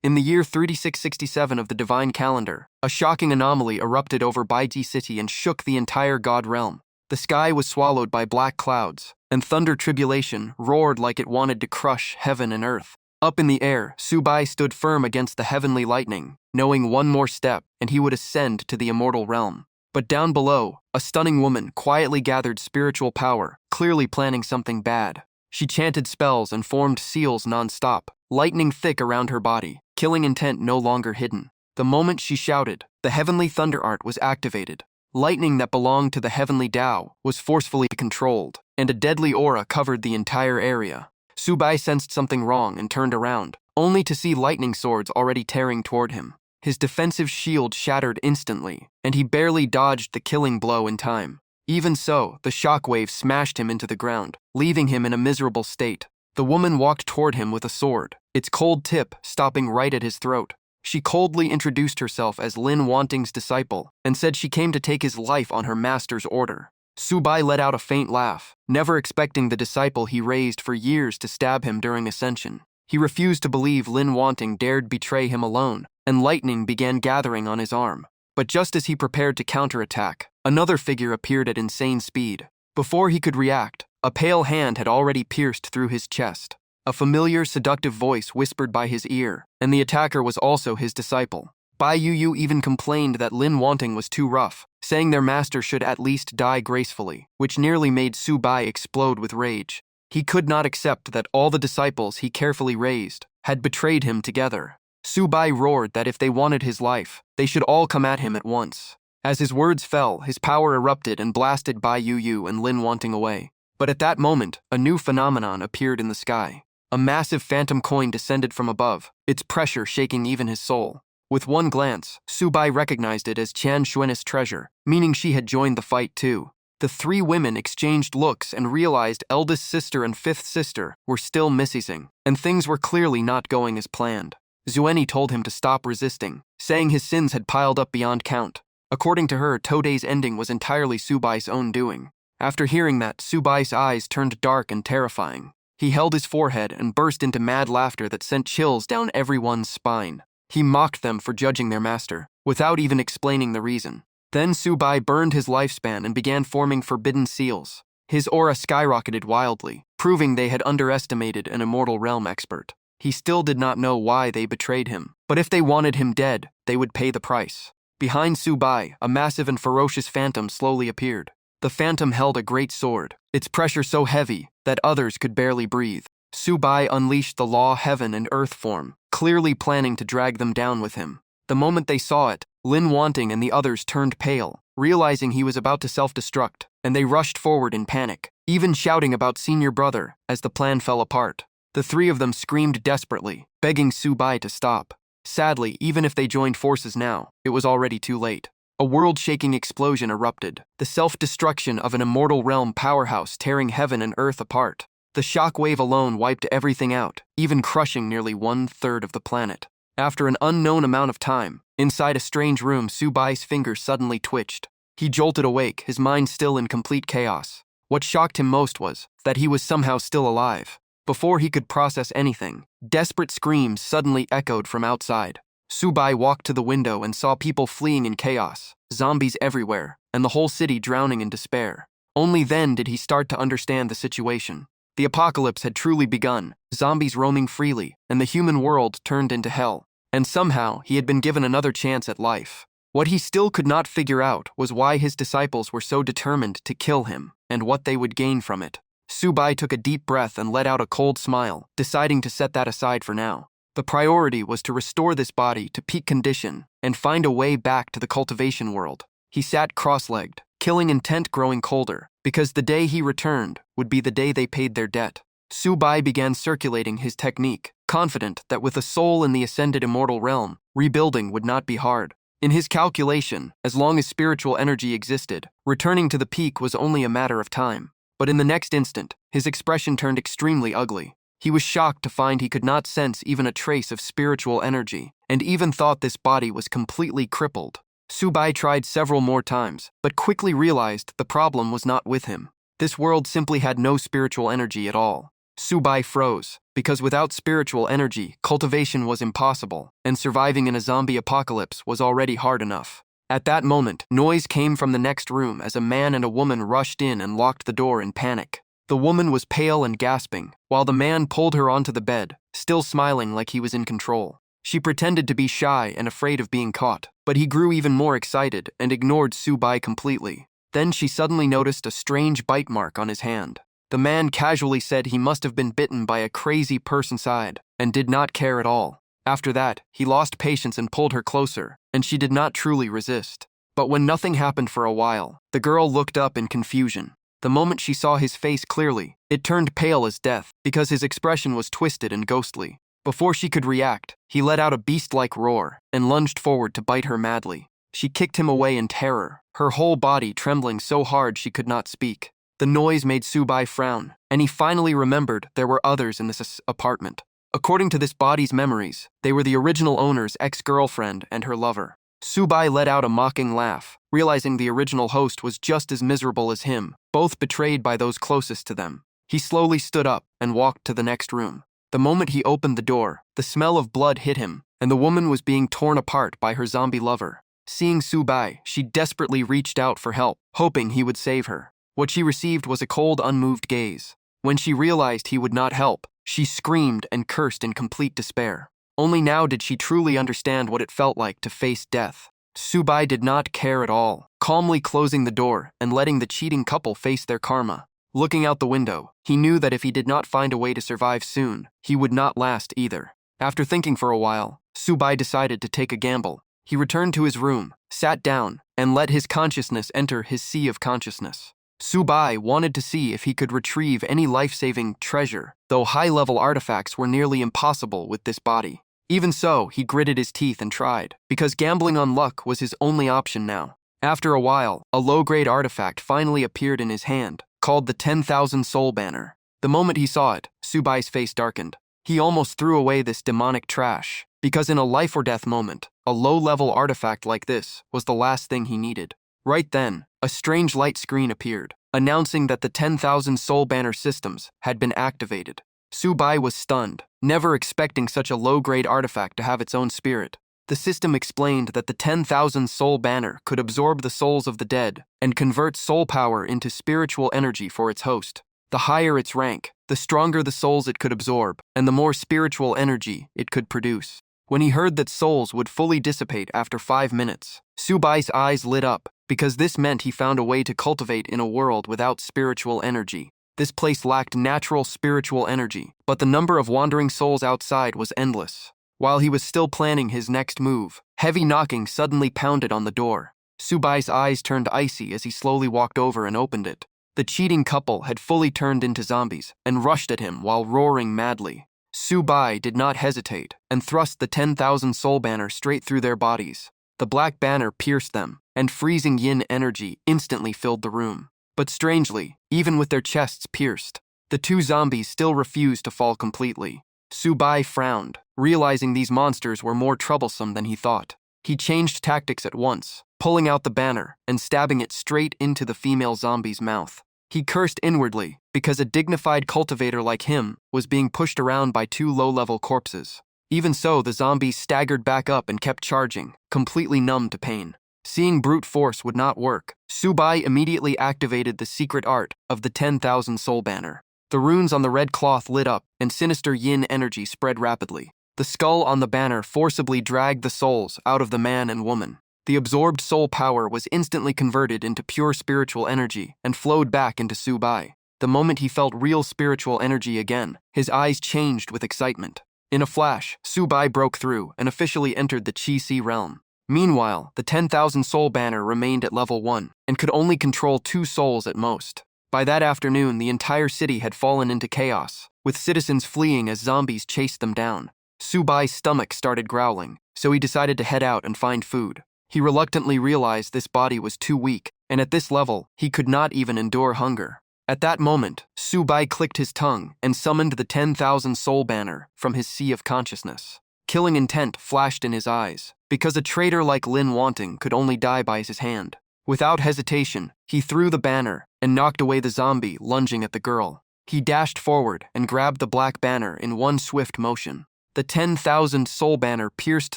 In the year 3667 of the divine calendar, a shocking anomaly erupted over Baiji city and shook the entire god realm. The sky was swallowed by black clouds, and thunder tribulation roared like it wanted to crush heaven and earth. Up in the air, Subai stood firm against the heavenly lightning, knowing one more step and he would ascend to the immortal realm. But down below, a stunning woman quietly gathered spiritual power, clearly planning something bad. She chanted spells and formed seals non-stop, lightning thick around her body, killing intent no longer hidden. The moment she shouted, the heavenly thunder art was activated. Lightning that belonged to the heavenly Tao was forcefully controlled, and a deadly aura covered the entire area. Subai sensed something wrong and turned around, only to see lightning swords already tearing toward him. His defensive shield shattered instantly, and he barely dodged the killing blow in time. Even so, the shockwave smashed him into the ground, leaving him in a miserable state. The woman walked toward him with a sword, its cold tip stopping right at his throat. She coldly introduced herself as Lin Wanting's disciple and said she came to take his life on her master's order. Subai let out a faint laugh, never expecting the disciple he raised for years to stab him during ascension. He refused to believe Lin Wanting dared betray him alone, and lightning began gathering on his arm. But just as he prepared to counterattack, another figure appeared at insane speed. Before he could react, a pale hand had already pierced through his chest. A familiar, seductive voice whispered by his ear, and the attacker was also his disciple. Bai Yu even complained that Lin Wanting was too rough, saying their master should at least die gracefully, which nearly made Subai explode with rage. He could not accept that all the disciples he carefully raised had betrayed him together. Subai roared that if they wanted his life, they should all come at him at once. As his words fell, his power erupted and blasted Bai Yu and Lin Wanting away. But at that moment, a new phenomenon appeared in the sky. A massive phantom coin descended from above, its pressure shaking even his soul. With one glance, Subai recognized it as Qian Xuan's treasure, meaning she had joined the fight too. The three women exchanged looks and realized eldest sister and fifth sister were still missing, and things were clearly not going as planned. Xueni told him to stop resisting, saying his sins had piled up beyond count. According to her, Today's ending was entirely Subai's own doing. After hearing that, Subai's eyes turned dark and terrifying. He held his forehead and burst into mad laughter that sent chills down everyone's spine. He mocked them for judging their master, without even explaining the reason. Then Subai burned his lifespan and began forming forbidden seals. His aura skyrocketed wildly, proving they had underestimated an immortal realm expert. He still did not know why they betrayed him, but if they wanted him dead, they would pay the price. Behind Subai, a massive and ferocious phantom slowly appeared. The phantom held a great sword, its pressure so heavy that others could barely breathe. Subai unleashed the law heaven and earth form, clearly planning to drag them down with him. The moment they saw it, Lin Wanting and the others turned pale, realizing he was about to self-destruct, and they rushed forward in panic, even shouting about senior brother as the plan fell apart. The three of them screamed desperately, begging Subai to stop. Sadly, even if they joined forces now, it was already too late. A world-shaking explosion erupted, the self-destruction of an immortal realm powerhouse tearing heaven and earth apart. The shockwave alone wiped everything out, even crushing nearly 1/3 of the planet. After an unknown amount of time, inside a strange room, Subai's fingers suddenly twitched. He jolted awake, his mind still in complete chaos. What shocked him most was that he was somehow still alive. Before he could process anything, desperate screams suddenly echoed from outside. Subai walked to the window and saw people fleeing in chaos, zombies everywhere, and the whole city drowning in despair. Only then did he start to understand the situation. The apocalypse had truly begun, zombies roaming freely, and the human world turned into hell. And somehow, he had been given another chance at life. What he still could not figure out was why his disciples were so determined to kill him, and what they would gain from it. Subai took a deep breath and let out a cold smile, deciding to set that aside for now. The priority was to restore this body to peak condition and find a way back to the cultivation world. He sat cross-legged, killing intent growing colder, because the day he returned would be the day they paid their debt. Subai began circulating his technique, confident that with a soul in the ascended immortal realm, rebuilding would not be hard. In his calculation, as long as spiritual energy existed, returning to the peak was only a matter of time. But in the next instant, his expression turned extremely ugly. He was shocked to find he could not sense even a trace of spiritual energy, and even thought this body was completely crippled. Subai tried several more times, but quickly realized the problem was not with him. This world simply had no spiritual energy at all. Subai froze, because without spiritual energy, cultivation was impossible, and surviving in a zombie apocalypse was already hard enough. At that moment, noise came from the next room as a man and a woman rushed in and locked the door in panic. The woman was pale and gasping, while the man pulled her onto the bed, still smiling like he was in control. She pretended to be shy and afraid of being caught, but he grew even more excited and ignored Subai completely. Then she suddenly noticed a strange bite mark on his hand. The man casually said he must have been bitten by a crazy person inside, and did not care at all. After that, he lost patience and pulled her closer, and she did not truly resist. But when nothing happened for a while, the girl looked up in confusion. The moment she saw his face clearly, it turned pale as death, because his expression was twisted and ghostly. Before she could react, he let out a beast-like roar, and lunged forward to bite her madly. She kicked him away in terror, her whole body trembling so hard she could not speak. The noise made Subai frown, and he finally remembered there were others in this apartment. According to this body's memories, they were the original owner's ex-girlfriend and her lover. Subai let out a mocking laugh, realizing the original host was just as miserable as him, both betrayed by those closest to them. He slowly stood up and walked to the next room. The moment he opened the door, the smell of blood hit him, and the woman was being torn apart by her zombie lover. Seeing Subai, she desperately reached out for help, hoping he would save her. What she received was a cold, unmoved gaze. When she realized he would not help, she screamed and cursed in complete despair. Only now did she truly understand what it felt like to face death. Subai did not care at all, calmly closing the door and letting the cheating couple face their karma. Looking out the window, he knew that if he did not find a way to survive soon, he would not last either. After thinking for a while, Subai decided to take a gamble. He returned to his room, sat down, and let his consciousness enter his sea of consciousness. Subai wanted to see if he could retrieve any life-saving treasure, though high-level artifacts were nearly impossible with this body. Even so, he gritted his teeth and tried, because gambling on luck was his only option now. After a while, a low-grade artifact finally appeared in his hand, called the 10,000 Soul Banner. The moment he saw it, Subai's face darkened. He almost threw away this demonic trash, because in a life-or-death moment, a low-level artifact like this was the last thing he needed. Right then, a strange light screen appeared, announcing that the 10,000 Soul Banner systems had been activated. Subai was stunned, never expecting such a low-grade artifact to have its own spirit. The system explained that the 10,000 Soul Banner could absorb the souls of the dead and convert soul power into spiritual energy for its host. The higher its rank, the stronger the souls it could absorb, and the more spiritual energy it could produce. When he heard that souls would fully dissipate after 5 minutes, Subai's eyes lit up, because this meant he found a way to cultivate in a world without spiritual energy. This place lacked natural spiritual energy, but the number of wandering souls outside was endless. While he was still planning his next move, heavy knocking suddenly pounded on the door. Subai's eyes turned icy as he slowly walked over and opened it. The cheating couple had fully turned into zombies and rushed at him while roaring madly. Subai did not hesitate and thrust the 10,000 Soul Banner straight through their bodies. The black banner pierced them, and freezing yin energy instantly filled the room. But strangely, even with their chests pierced, the two zombies still refused to fall completely. Subai frowned, realizing these monsters were more troublesome than he thought. He changed tactics at once, pulling out the banner and stabbing it straight into the female zombie's mouth. He cursed inwardly, because a dignified cultivator like him was being pushed around by two low-level corpses. Even so, the zombies staggered back up and kept charging, completely numb to pain. Seeing brute force would not work, Subai immediately activated the secret art of the 10,000 Soul Banner. The runes on the red cloth lit up, and sinister yin energy spread rapidly. The skull on the banner forcibly dragged the souls out of the man and woman. The absorbed soul power was instantly converted into pure spiritual energy and flowed back into Subai. The moment he felt real spiritual energy again, his eyes changed with excitement. In a flash, Subai broke through and officially entered the Chi-Si realm. Meanwhile, the 10,000 Soul Banner remained at level 1 and could only control 2 souls at most. By that afternoon, the entire city had fallen into chaos, with citizens fleeing as zombies chased them down. Subai's stomach started growling, so he decided to head out and find food. He reluctantly realized this body was too weak, and at this level, he could not even endure hunger. At that moment, Subai clicked his tongue and summoned the 10,000 Soul Banner from his sea of consciousness. Killing intent flashed in his eyes, because a traitor like Lin Wanting could only die by his hand. Without hesitation, he threw the banner and knocked away the zombie lunging at the girl. He dashed forward and grabbed the black banner in one swift motion. The 10,000 soul banner pierced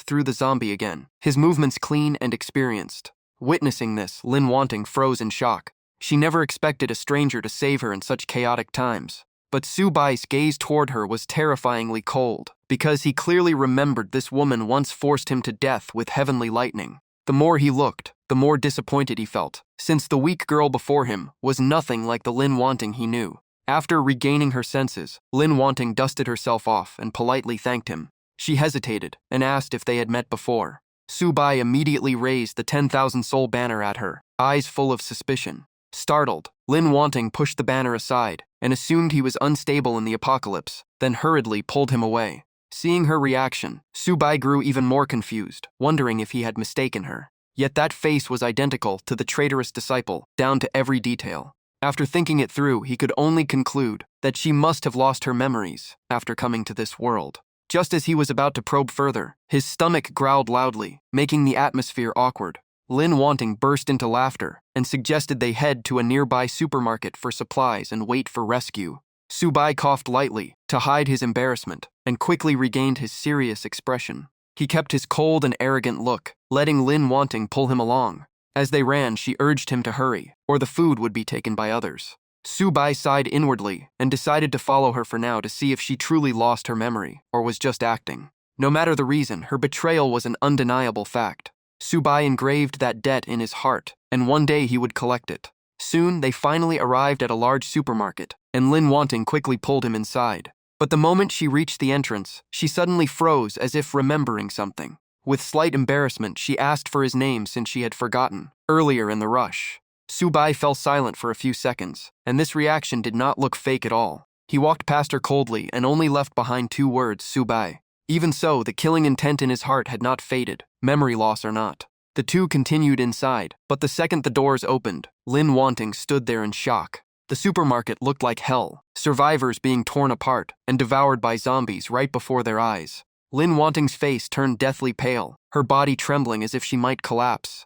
through the zombie again, his movements clean and experienced. Witnessing this, Lin Wanting froze in shock. She never expected a stranger to save her in such chaotic times. But Su Bai's gaze toward her was terrifyingly cold, because he clearly remembered this woman once forced him to death with heavenly lightning. The more he looked, the more disappointed he felt, since the weak girl before him was nothing like the Lin Wanting he knew. After regaining her senses, Lin Wanting dusted herself off and politely thanked him. She hesitated and asked if they had met before. Su Bai immediately raised the 10,000 soul banner at her, eyes full of suspicion. Startled, Lin Wanting pushed the banner aside and assumed he was unstable in the apocalypse, then hurriedly pulled him away. Seeing her reaction, Su Bai grew even more confused, wondering if he had mistaken her. Yet that face was identical to the traitorous disciple, down to every detail. After thinking it through, he could only conclude that she must have lost her memories after coming to this world. Just as he was about to probe further, his stomach growled loudly, making the atmosphere awkward. Lin Wanting burst into laughter and suggested they head to a nearby supermarket for supplies and wait for rescue. Su Bai coughed lightly to hide his embarrassment and quickly regained his serious expression. He kept his cold and arrogant look, letting Lin Wanting pull him along. As they ran, she urged him to hurry, or the food would be taken by others. Su Bai sighed inwardly and decided to follow her for now to see if she truly lost her memory or was just acting. No matter the reason, her betrayal was an undeniable fact. Su Bai engraved that debt in his heart, and one day he would collect it. Soon, they finally arrived at a large supermarket, and Lin Wanting quickly pulled him inside. But the moment she reached the entrance, she suddenly froze as if remembering something. With slight embarrassment, she asked for his name since she had forgotten, earlier in the rush. Su Bai fell silent for a few seconds, and this reaction did not look fake at all. He walked past her coldly and only left behind 2 words, Su Bai. Even so, the killing intent in his heart had not faded, memory loss or not. The two continued inside, but the second the doors opened, Lin Wanting stood there in shock. The supermarket looked like hell, survivors being torn apart and devoured by zombies right before their eyes. Lin Wanting's face turned deathly pale, her body trembling as if she might collapse.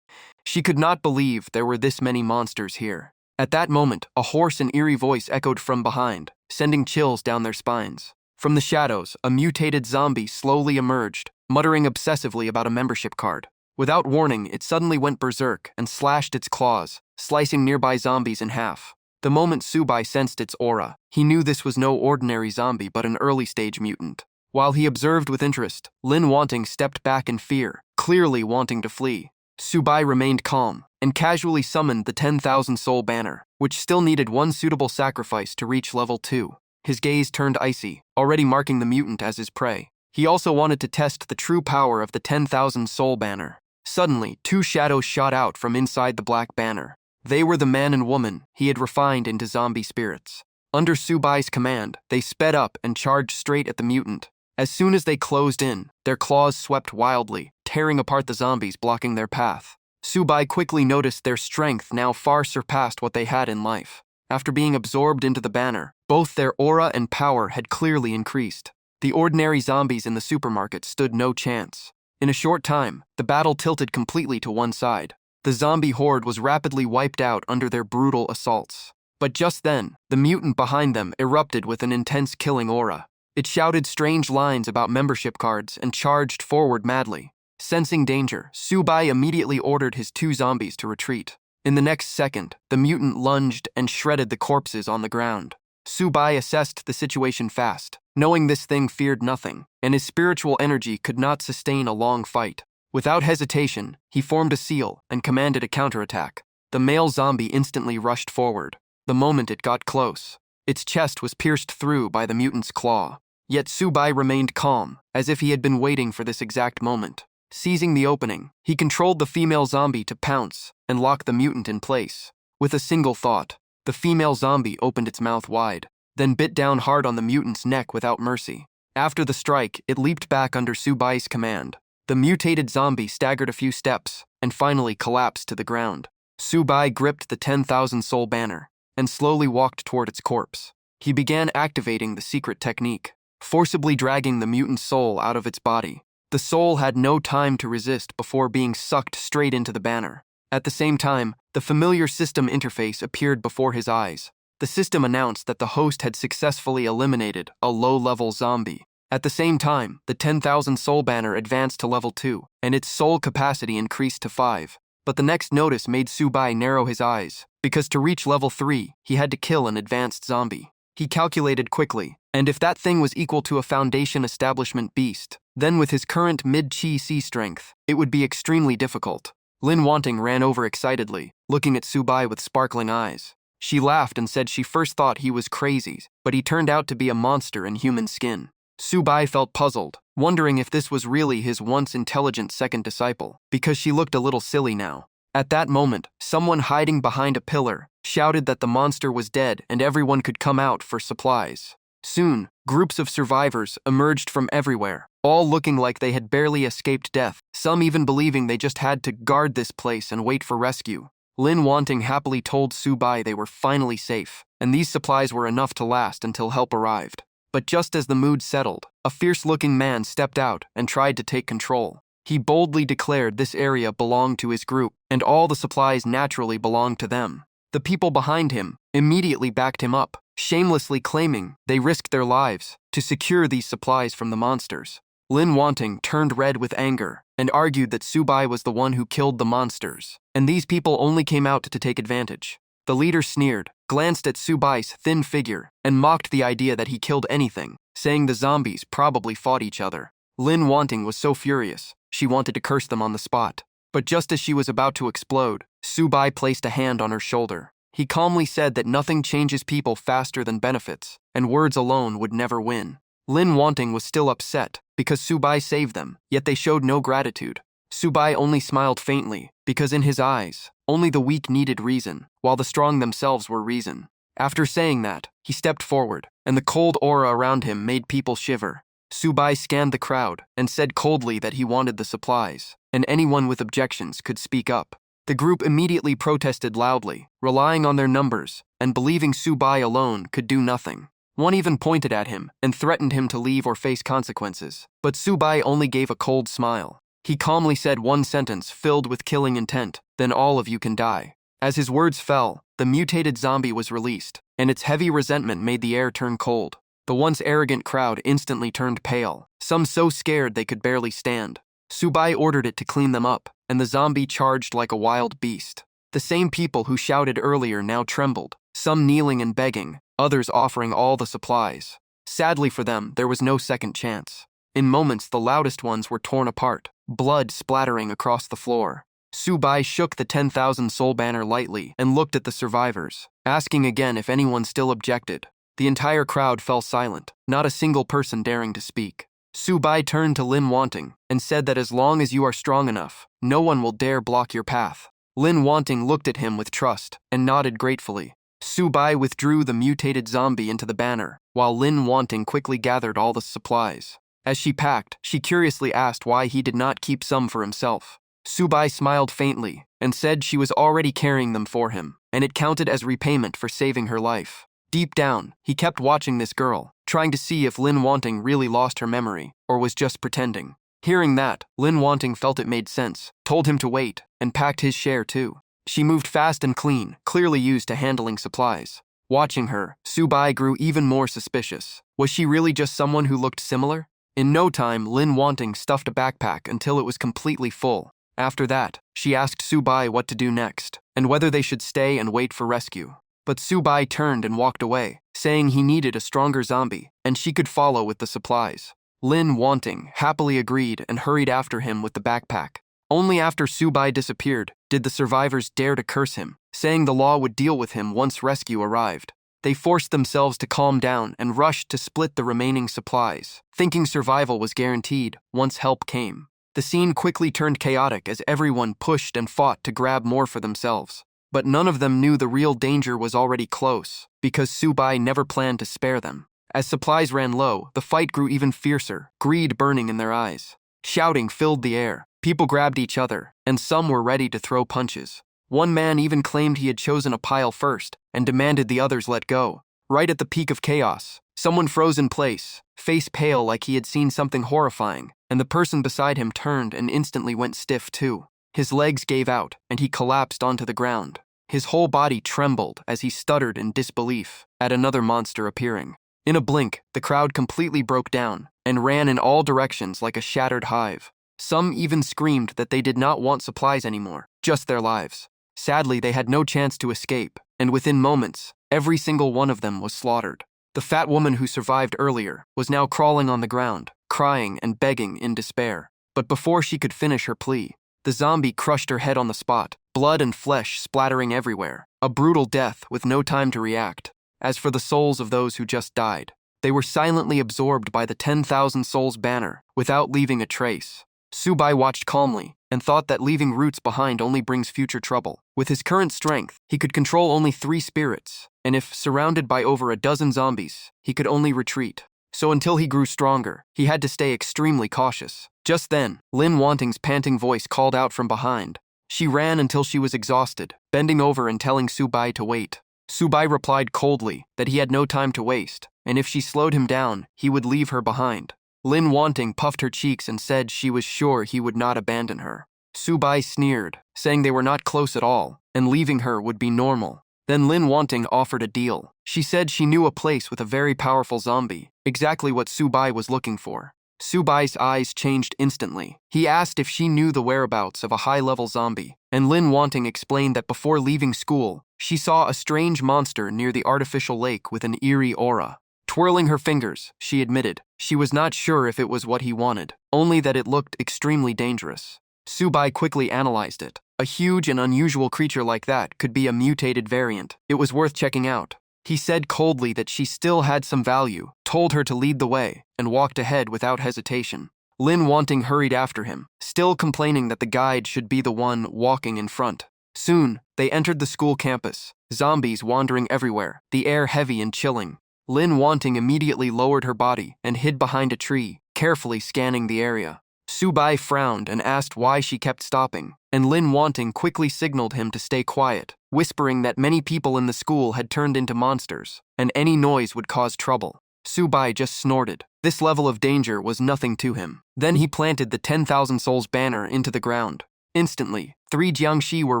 She could not believe there were this many monsters here. At that moment, a hoarse and eerie voice echoed from behind, sending chills down their spines. From the shadows, a mutated zombie slowly emerged, muttering obsessively about a membership card. Without warning, it suddenly went berserk and slashed its claws, slicing nearby zombies in half. The moment Su Bai sensed its aura, he knew this was no ordinary zombie but an early-stage mutant. While he observed with interest, Lin Wanting stepped back in fear, clearly wanting to flee. Su Bai remained calm and casually summoned the 10,000 soul banner, which still needed one suitable sacrifice to reach level 2. His gaze turned icy, already marking the mutant as his prey. He also wanted to test the true power of the 10,000 soul banner. Suddenly, 2 shadows shot out from inside the black banner. They were the man and woman he had refined into zombie spirits. Under Su Bai's command, they sped up and charged straight at the mutant. As soon as they closed in, their claws swept wildly, tearing apart the zombies blocking their path. Su Bai quickly noticed their strength now far surpassed what they had in life. After being absorbed into the banner, both their aura and power had clearly increased. The ordinary zombies in the supermarket stood no chance. In a short time, the battle tilted completely to one side. The zombie horde was rapidly wiped out under their brutal assaults. But just then, the mutant behind them erupted with an intense killing aura. It shouted strange lines about membership cards and charged forward madly. Sensing danger, Su Bai immediately ordered his 2 zombies to retreat. In the next second, the mutant lunged and shredded the corpses on the ground. Su Bai assessed the situation fast, knowing this thing feared nothing, and his spiritual energy could not sustain a long fight. Without hesitation, he formed a seal and commanded a counterattack. The male zombie instantly rushed forward. The moment it got close, its chest was pierced through by the mutant's claw. Yet Su Bai remained calm, as if he had been waiting for this exact moment. Seizing the opening, he controlled the female zombie to pounce and lock the mutant in place. With a single thought, the female zombie opened its mouth wide, then bit down hard on the mutant's neck without mercy. After the strike, it leaped back under Su Bai's command. The mutated zombie staggered a few steps and finally collapsed to the ground. Su Bai gripped the 10,000 soul banner and slowly walked toward its corpse. He began activating the secret technique, forcibly dragging the mutant soul out of its body. The soul had no time to resist before being sucked straight into the banner. At the same time, the familiar system interface appeared before his eyes. The The system announced that the host had successfully eliminated a low-level zombie. At the same time, the 10,000 soul banner advanced to level 2, and its soul capacity increased to 5. But the next notice made Subai narrow his eyes, because to reach level 3, he had to kill an advanced zombie. He calculated quickly, and if that thing was equal to a Foundation Establishment beast, then with his current mid-chi C strength, it would be extremely difficult. Lin Wanting ran over excitedly, looking at Subai with sparkling eyes. She laughed and said she first thought he was crazy, but he turned out to be a monster in human skin. Subai felt puzzled, wondering if this was really his once intelligent second disciple, because she looked a little silly now. At that moment, someone hiding behind a pillar shouted that the monster was dead and everyone could come out for supplies. Soon, groups of survivors emerged from everywhere, all looking like they had barely escaped death, some even believing they just had to guard this place and wait for rescue. Lin Wanting happily told Subai they were finally safe, and these supplies were enough to last until help arrived. But just as the mood settled, a fierce-looking man stepped out and tried to take control. He boldly declared this area belonged to his group, and all the supplies naturally belonged to them. The people behind him immediately backed him up, shamelessly claiming they risked their lives to secure these supplies from the monsters. Lin Wanting turned red with anger and argued that Subai was the one who killed the monsters, and these people only came out to take advantage. The leader sneered, glanced at Subai's thin figure, and mocked the idea that he killed anything, saying the zombies probably fought each other. Lin Wanting was so furious, she wanted to curse them on the spot. But just as she was about to explode, Subai placed a hand on her shoulder. He calmly said that nothing changes people faster than benefits, and words alone would never win. Lin Wanting was still upset, because Subai saved them, yet they showed no gratitude. Subai only smiled faintly, because in his eyes, only the weak needed reason, while the strong themselves were reason. After saying that, he stepped forward, and the cold aura around him made people shiver. Subai scanned the crowd and said coldly that he wanted the supplies, and anyone with objections could speak up. The group immediately protested loudly, relying on their numbers, and believing Subai alone could do nothing. One even pointed at him and threatened him to leave or face consequences, but Subai only gave a cold smile. He calmly said one sentence filled with killing intent, "Then all of you can die." As his words fell, the mutated zombie was released, and its heavy resentment made the air turn cold. The once arrogant crowd instantly turned pale, some so scared they could barely stand. Subai ordered it to clean them up, and the zombie charged like a wild beast. The same people who shouted earlier now trembled, some kneeling and begging, others offering all the supplies. Sadly for them, there was no second chance. In moments, the loudest ones were torn apart, blood splattering across the floor. Subai shook the 10,000 soul banner lightly and looked at the survivors, asking again if anyone still objected. The entire crowd fell silent, not a single person daring to speak. Subai turned to Lin Wanting and said that as long as you are strong enough, no one will dare block your path. Lin Wanting looked at him with trust and nodded gratefully. Subai withdrew the mutated zombie into the banner, while Lin Wanting quickly gathered all the supplies. As she packed, she curiously asked why he did not keep some for himself. Subai smiled faintly and said she was already carrying them for him, and it counted as repayment for saving her life. Deep down, he kept watching this girl, trying to see if Lin Wanting really lost her memory or was just pretending. Hearing that, Lin Wanting felt it made sense, told him to wait, and packed his share too. She moved fast and clean, clearly used to handling supplies. Watching her, Subai grew even more suspicious. Was she really just someone who looked similar? In no time, Lin Wanting stuffed a backpack until it was completely full. After that, she asked Subai what to do next, and whether they should stay and wait for rescue. But Subai turned and walked away, saying he needed a stronger zombie, and she could follow with the supplies. Lin Wanting happily agreed and hurried after him with the backpack. Only after Subai disappeared did the survivors dare to curse him, saying the law would deal with him once rescue arrived. They forced themselves to calm down and rushed to split the remaining supplies, thinking survival was guaranteed once help came. The scene quickly turned chaotic as everyone pushed and fought to grab more for themselves. But none of them knew the real danger was already close, because Subai never planned to spare them. As supplies ran low, the fight grew even fiercer, greed burning in their eyes. Shouting filled the air, people grabbed each other, and some were ready to throw punches. One man even claimed he had chosen a pile first and demanded the others let go. Right at the peak of chaos, someone froze in place, face pale like he had seen something horrifying, and the person beside him turned and instantly went stiff too. His legs gave out, and he collapsed onto the ground. His whole body trembled as he stuttered in disbelief at another monster appearing. In a blink, the crowd completely broke down and ran in all directions like a shattered hive. Some even screamed that they did not want supplies anymore, just their lives. Sadly, they had no chance to escape, and within moments, every single one of them was slaughtered. The fat woman who survived earlier was now crawling on the ground, crying and begging in despair. But before she could finish her plea, the zombie crushed her head on the spot, blood and flesh splattering everywhere, a brutal death with no time to react. As for the souls of those who just died, they were silently absorbed by the 10,000 souls banner without leaving a trace. Subai watched calmly and thought that leaving roots behind only brings future trouble. With his current strength, he could control only 3 spirits, and if surrounded by over a dozen zombies, he could only retreat. So until he grew stronger, he had to stay extremely cautious. Just then, Lin Wanting's panting voice called out from behind. She ran until she was exhausted, bending over and telling Subai to wait. Subai replied coldly that he had no time to waste, and if she slowed him down, he would leave her behind. Lin Wanting puffed her cheeks and said she was sure he would not abandon her. Subai sneered, saying they were not close at all, and leaving her would be normal. Then Lin Wanting offered a deal. She said she knew a place with a very powerful zombie, exactly what Subai was looking for. Subai's eyes changed instantly. He asked if she knew the whereabouts of a high-level zombie, and Lin Wanting explained that before leaving school, she saw a strange monster near the artificial lake with an eerie aura. Twirling her fingers, she admitted she was not sure if it was what he wanted, only that it looked extremely dangerous. Subai quickly analyzed it. A huge and unusual creature like that could be a mutated variant. It was worth checking out. He said coldly that she still had some value, told her to lead the way, and walked ahead without hesitation. Lin Wanting hurried after him, still complaining that the guide should be the one walking in front. Soon, they entered the school campus, zombies wandering everywhere, the air heavy and chilling. Lin Wanting immediately lowered her body and hid behind a tree, carefully scanning the area. Subai frowned and asked why she kept stopping, and Lin Wanting quickly signaled him to stay quiet, whispering that many people in the school had turned into monsters, and any noise would cause trouble. Subai just snorted. This level of danger was nothing to him. Then he planted the 10,000 souls banner into the ground. Instantly, 3 Jiangshi were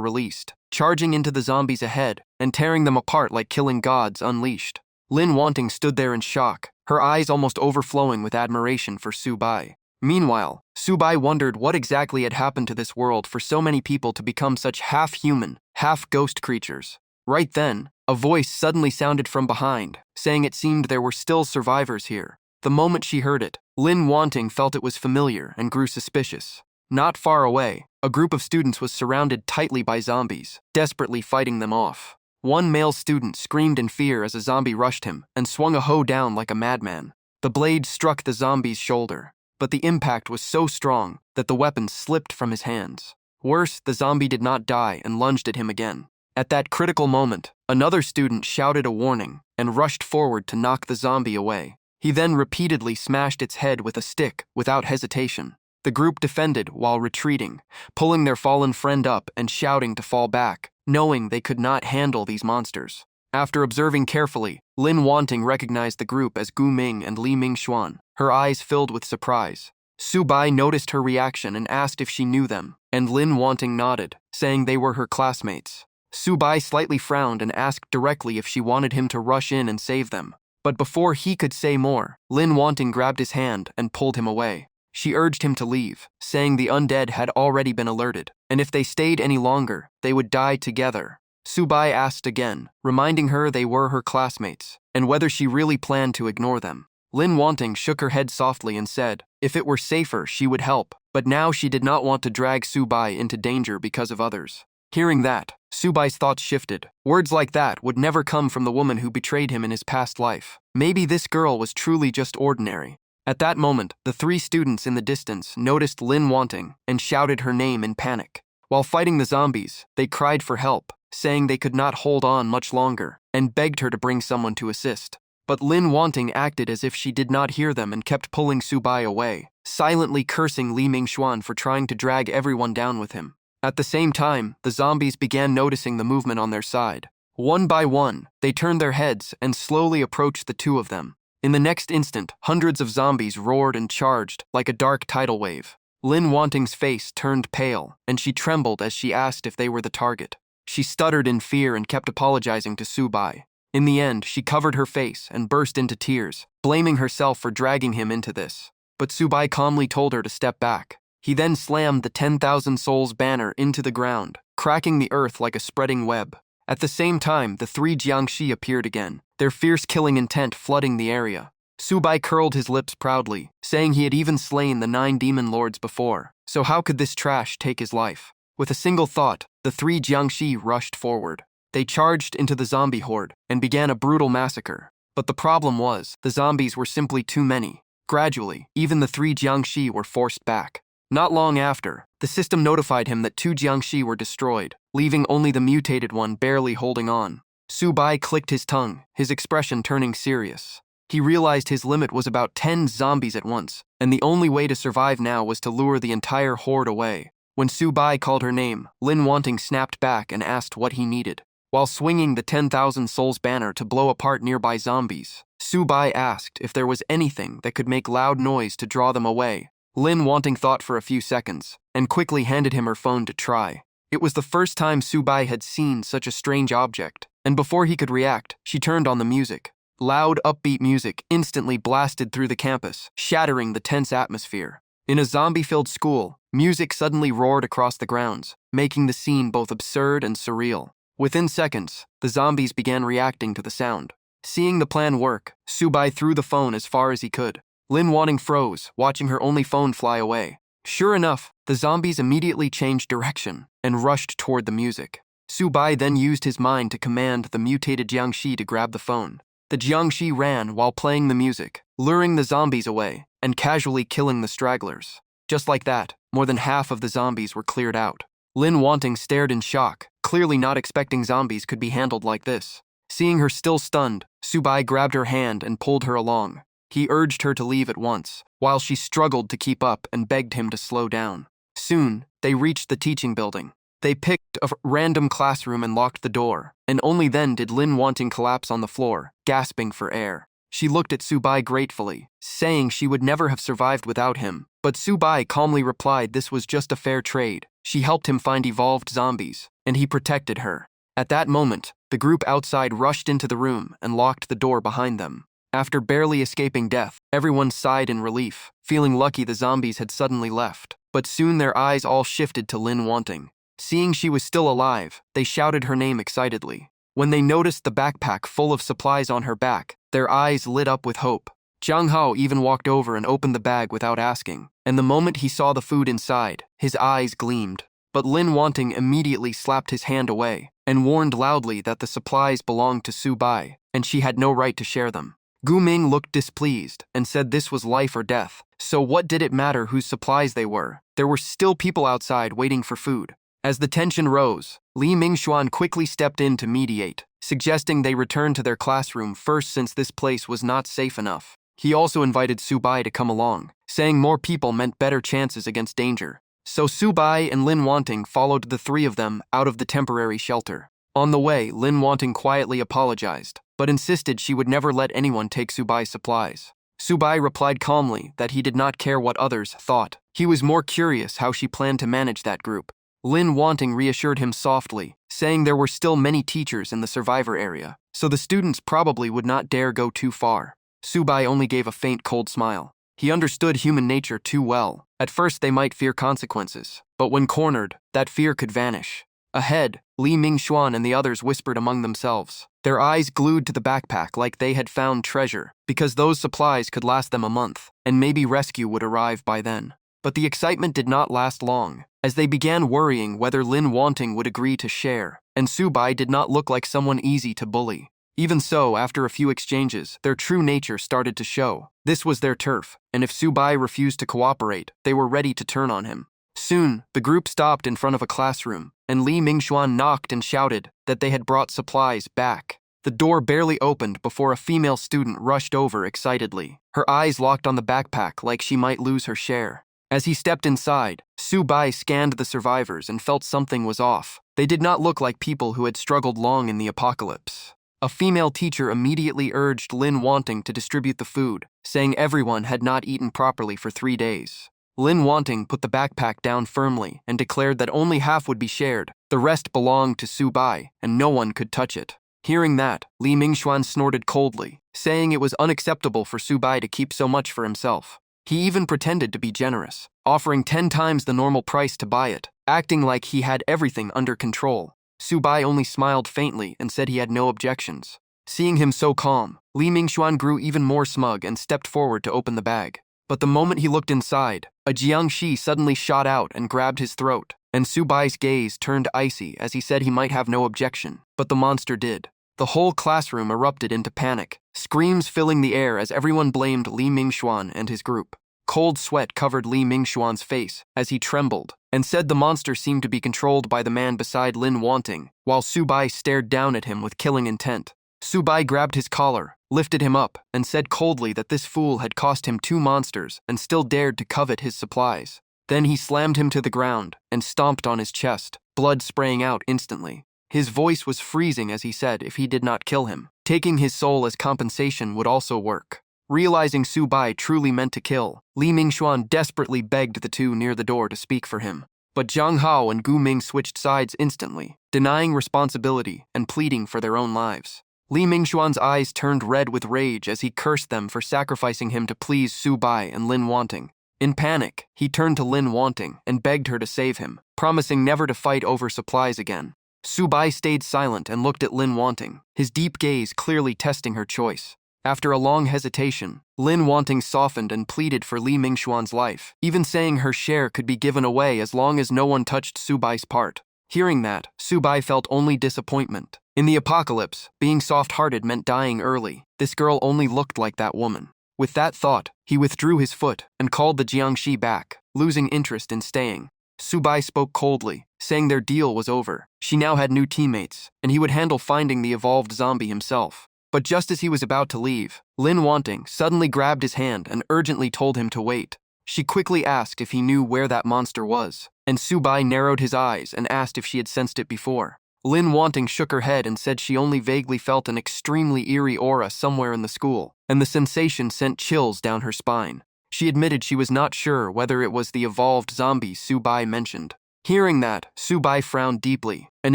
released, charging into the zombies ahead and tearing them apart like killing gods unleashed. Lin Wanting stood there in shock, her eyes almost overflowing with admiration for Subai. Meanwhile, Subai wondered what exactly had happened to this world for so many people to become such half-human, half-ghost creatures. Right then, a voice suddenly sounded from behind, saying it seemed there were still survivors here. The moment she heard it, Lin Wanting felt it was familiar and grew suspicious. Not far away, a group of students was surrounded tightly by zombies, desperately fighting them off. One male student screamed in fear as a zombie rushed him and swung a hoe down like a madman. The blade struck the zombie's shoulder, but the impact was so strong that the weapon slipped from his hands. Worse, the zombie did not die and lunged at him again. At that critical moment, another student shouted a warning and rushed forward to knock the zombie away. He then repeatedly smashed its head with a stick without hesitation. The group defended while retreating, pulling their fallen friend up and shouting to fall back, knowing they could not handle these monsters. After observing carefully, Lin Wanting recognized the group as Gu Ming and Li Mingxuan, her eyes filled with surprise. Subai noticed her reaction and asked if she knew them, and Lin Wanting nodded, saying they were her classmates. Subai slightly frowned and asked directly if she wanted him to rush in and save them. But before he could say more, Lin Wanting grabbed his hand and pulled him away. She urged him to leave, saying the undead had already been alerted, and if they stayed any longer, they would die together. Subai asked again, reminding her they were her classmates, and whether she really planned to ignore them. Lin Wanting shook her head softly and said, if it were safer, she would help, but now she did not want to drag Subai into danger because of others. Hearing that, Subai's thoughts shifted. Words like that would never come from the woman who betrayed him in his past life. Maybe this girl was truly just ordinary. At that moment, the 3 students in the distance noticed Lin Wanting and shouted her name in panic. While fighting the zombies, they cried for help, saying they could not hold on much longer, and begged her to bring someone to assist. But Lin Wanting acted as if she did not hear them and kept pulling Subai away, silently cursing Li Mingxuan for trying to drag everyone down with him. At the same time, the zombies began noticing the movement on their side. One by one, they turned their heads and slowly approached the 2 of them. In the next instant, hundreds of zombies roared and charged like a dark tidal wave. Lin Wanting's face turned pale, and she trembled as she asked if they were the target. She stuttered in fear and kept apologizing to Subai. In the end, she covered her face and burst into tears, blaming herself for dragging him into this. But Subai calmly told her to step back. He then slammed the 10,000 souls banner into the ground, cracking the earth like a spreading web. At the same time, the three Jiangshi appeared again, their fierce killing intent flooding the area. Subai curled his lips proudly, saying he had even slain the 9 demon lords before, so how could this trash take his life? With a single thought, the 3 Jiangshi rushed forward. They charged into the zombie horde and began a brutal massacre. But the problem was, the zombies were simply too many. Gradually, even the 3 Jiangshi were forced back. Not long after, the system notified him that 2 Jiangshi were destroyed, leaving only the mutated one barely holding on. Subai clicked his tongue, his expression turning serious. He realized his limit was about 10 zombies at once, and the only way to survive now was to lure the entire horde away. When Subai called her name, Lin Wanting snapped back and asked what he needed. While swinging the 10,000 souls banner to blow apart nearby zombies, Subai asked if there was anything that could make loud noise to draw them away. Lin Wanting thought for a few seconds, and quickly handed him her phone to try. It was the first time Subai had seen such a strange object, and before he could react, she turned on the music. Loud, upbeat music instantly blasted through the campus, shattering the tense atmosphere. In a zombie-filled school, music suddenly roared across the grounds, making the scene both absurd and surreal. Within seconds, the zombies began reacting to the sound. Seeing the plan work, Subai threw the phone as far as he could. Lin Wanting froze, watching her only phone fly away. Sure enough, the zombies immediately changed direction and rushed toward the music. Subai then used his mind to command the mutated Jiangshi to grab the phone. The Jiangshi ran while playing the music, luring the zombies away and casually killing the stragglers. Just like that, more than half of the zombies were cleared out. Lin Wanting stared in shock, clearly not expecting zombies could be handled like this. Seeing her still stunned, Subai grabbed her hand and pulled her along. He urged her to leave at once, while she struggled to keep up and begged him to slow down. Soon, they reached the teaching building. They picked a random classroom and locked the door, and only then did Lin Wanting collapse on the floor, gasping for air. She looked at Subai gratefully, saying she would never have survived without him, but Subai calmly replied this was just a fair trade. She helped him find evolved zombies, and he protected her. At that moment, the group outside rushed into the room and locked the door behind them. After barely escaping death, everyone sighed in relief, feeling lucky the zombies had suddenly left. But soon their eyes all shifted to Lin Wanting. Seeing she was still alive, they shouted her name excitedly. When they noticed the backpack full of supplies on her back, their eyes lit up with hope. Jiang Hao even walked over and opened the bag without asking, and the moment he saw the food inside, his eyes gleamed. But Lin Wanting immediately slapped his hand away and warned loudly that the supplies belonged to Subai, and she had no right to share them. Gu Ming looked displeased and said this was life or death, so what did it matter whose supplies they were? There were still people outside waiting for food. As the tension rose, Li Mingxuan quickly stepped in to mediate, suggesting they return to their classroom first since this place was not safe enough. He also invited Subai to come along, saying more people meant better chances against danger. So Subai and Lin Wanting followed the 3 of them out of the temporary shelter. On the way, Lin Wanting quietly apologized, but insisted she would never let anyone take Subai's supplies. Subai replied calmly that he did not care what others thought. He was more curious how she planned to manage that group. Lin Wanting reassured him softly, saying there were still many teachers in the survivor area, so the students probably would not dare go too far. Subai only gave a faint cold smile. He understood human nature too well. At first they might fear consequences, but when cornered, that fear could vanish. Ahead, Li Mingxuan and the others whispered among themselves, their eyes glued to the backpack like they had found treasure, because those supplies could last them a month, and maybe rescue would arrive by then. But the excitement did not last long, as they began worrying whether Lin Wanting would agree to share, and Subai did not look like someone easy to bully. Even so, after a few exchanges, their true nature started to show. This was their turf, and if Subai refused to cooperate, they were ready to turn on him. Soon, the group stopped in front of a classroom, and Li Mingxuan knocked and shouted that they had brought supplies back. The door barely opened before a female student rushed over excitedly, her eyes locked on the backpack like she might lose her share. As he stepped inside, Subai scanned the survivors and felt something was off. They did not look like people who had struggled long in the apocalypse. A female teacher immediately urged Lin Wanting to distribute the food, saying everyone had not eaten properly for 3 days. Lin Wanting put the backpack down firmly and declared that only half would be shared. The rest belonged to Su Bai, and no one could touch it. Hearing that, Li Mingxuan snorted coldly, saying it was unacceptable for Su Bai to keep so much for himself. He even pretended to be generous, offering 10 times the normal price to buy it, acting like he had everything under control. Su Bai only smiled faintly and said he had no objections. Seeing him so calm, Li Mingxuan grew even more smug and stepped forward to open the bag. But the moment he looked inside, a Jiangshi suddenly shot out and grabbed his throat, and Su Bai's gaze turned icy as he said he might have no objection, but the monster did. The whole classroom erupted into panic, screams filling the air as everyone blamed Li Mingxuan and his group. Cold sweat covered Li Mingxuan's face as he trembled and said the monster seemed to be controlled by the man beside Lin Wanting, while Su Bai stared down at him with killing intent. Su Bai grabbed his collar, lifted him up, and said coldly that this fool had cost him 2 monsters and still dared to covet his supplies. Then he slammed him to the ground and stomped on his chest, blood spraying out instantly. His voice was freezing as he said if he did not kill him, taking his soul as compensation would also work. Realizing Su Bai truly meant to kill, Li Mingxuan desperately begged the two near the door to speak for him. But Zhang Hao and Gu Ming switched sides instantly, denying responsibility and pleading for their own lives. Li Mingxuan's eyes turned red with rage as he cursed them for sacrificing him to please Su Bai and Lin Wanting. In panic, he turned to Lin Wanting and begged her to save him, promising never to fight over supplies again. Su Bai stayed silent and looked at Lin Wanting, his deep gaze clearly testing her choice. After a long hesitation, Lin Wanting softened and pleaded for Li Mingxuan's life, even saying her share could be given away as long as no one touched Su Bai's part. Hearing that, Su Bai felt only disappointment. In the apocalypse, being soft-hearted meant dying early. This girl only looked like that woman. With that thought, he withdrew his foot and called the Jiangshi back, losing interest in staying. Su Bai spoke coldly, saying their deal was over. She now had new teammates, and he would handle finding the evolved zombie himself. But just as he was about to leave, Lin Wanting suddenly grabbed his hand and urgently told him to wait. She quickly asked if he knew where that monster was, and Su Bai narrowed his eyes and asked if she had sensed it before. Lin Wanting shook her head and said she only vaguely felt an extremely eerie aura somewhere in the school, and the sensation sent chills down her spine. She admitted she was not sure whether it was the evolved zombie Su Bai mentioned. Hearing that, Su Bai frowned deeply. An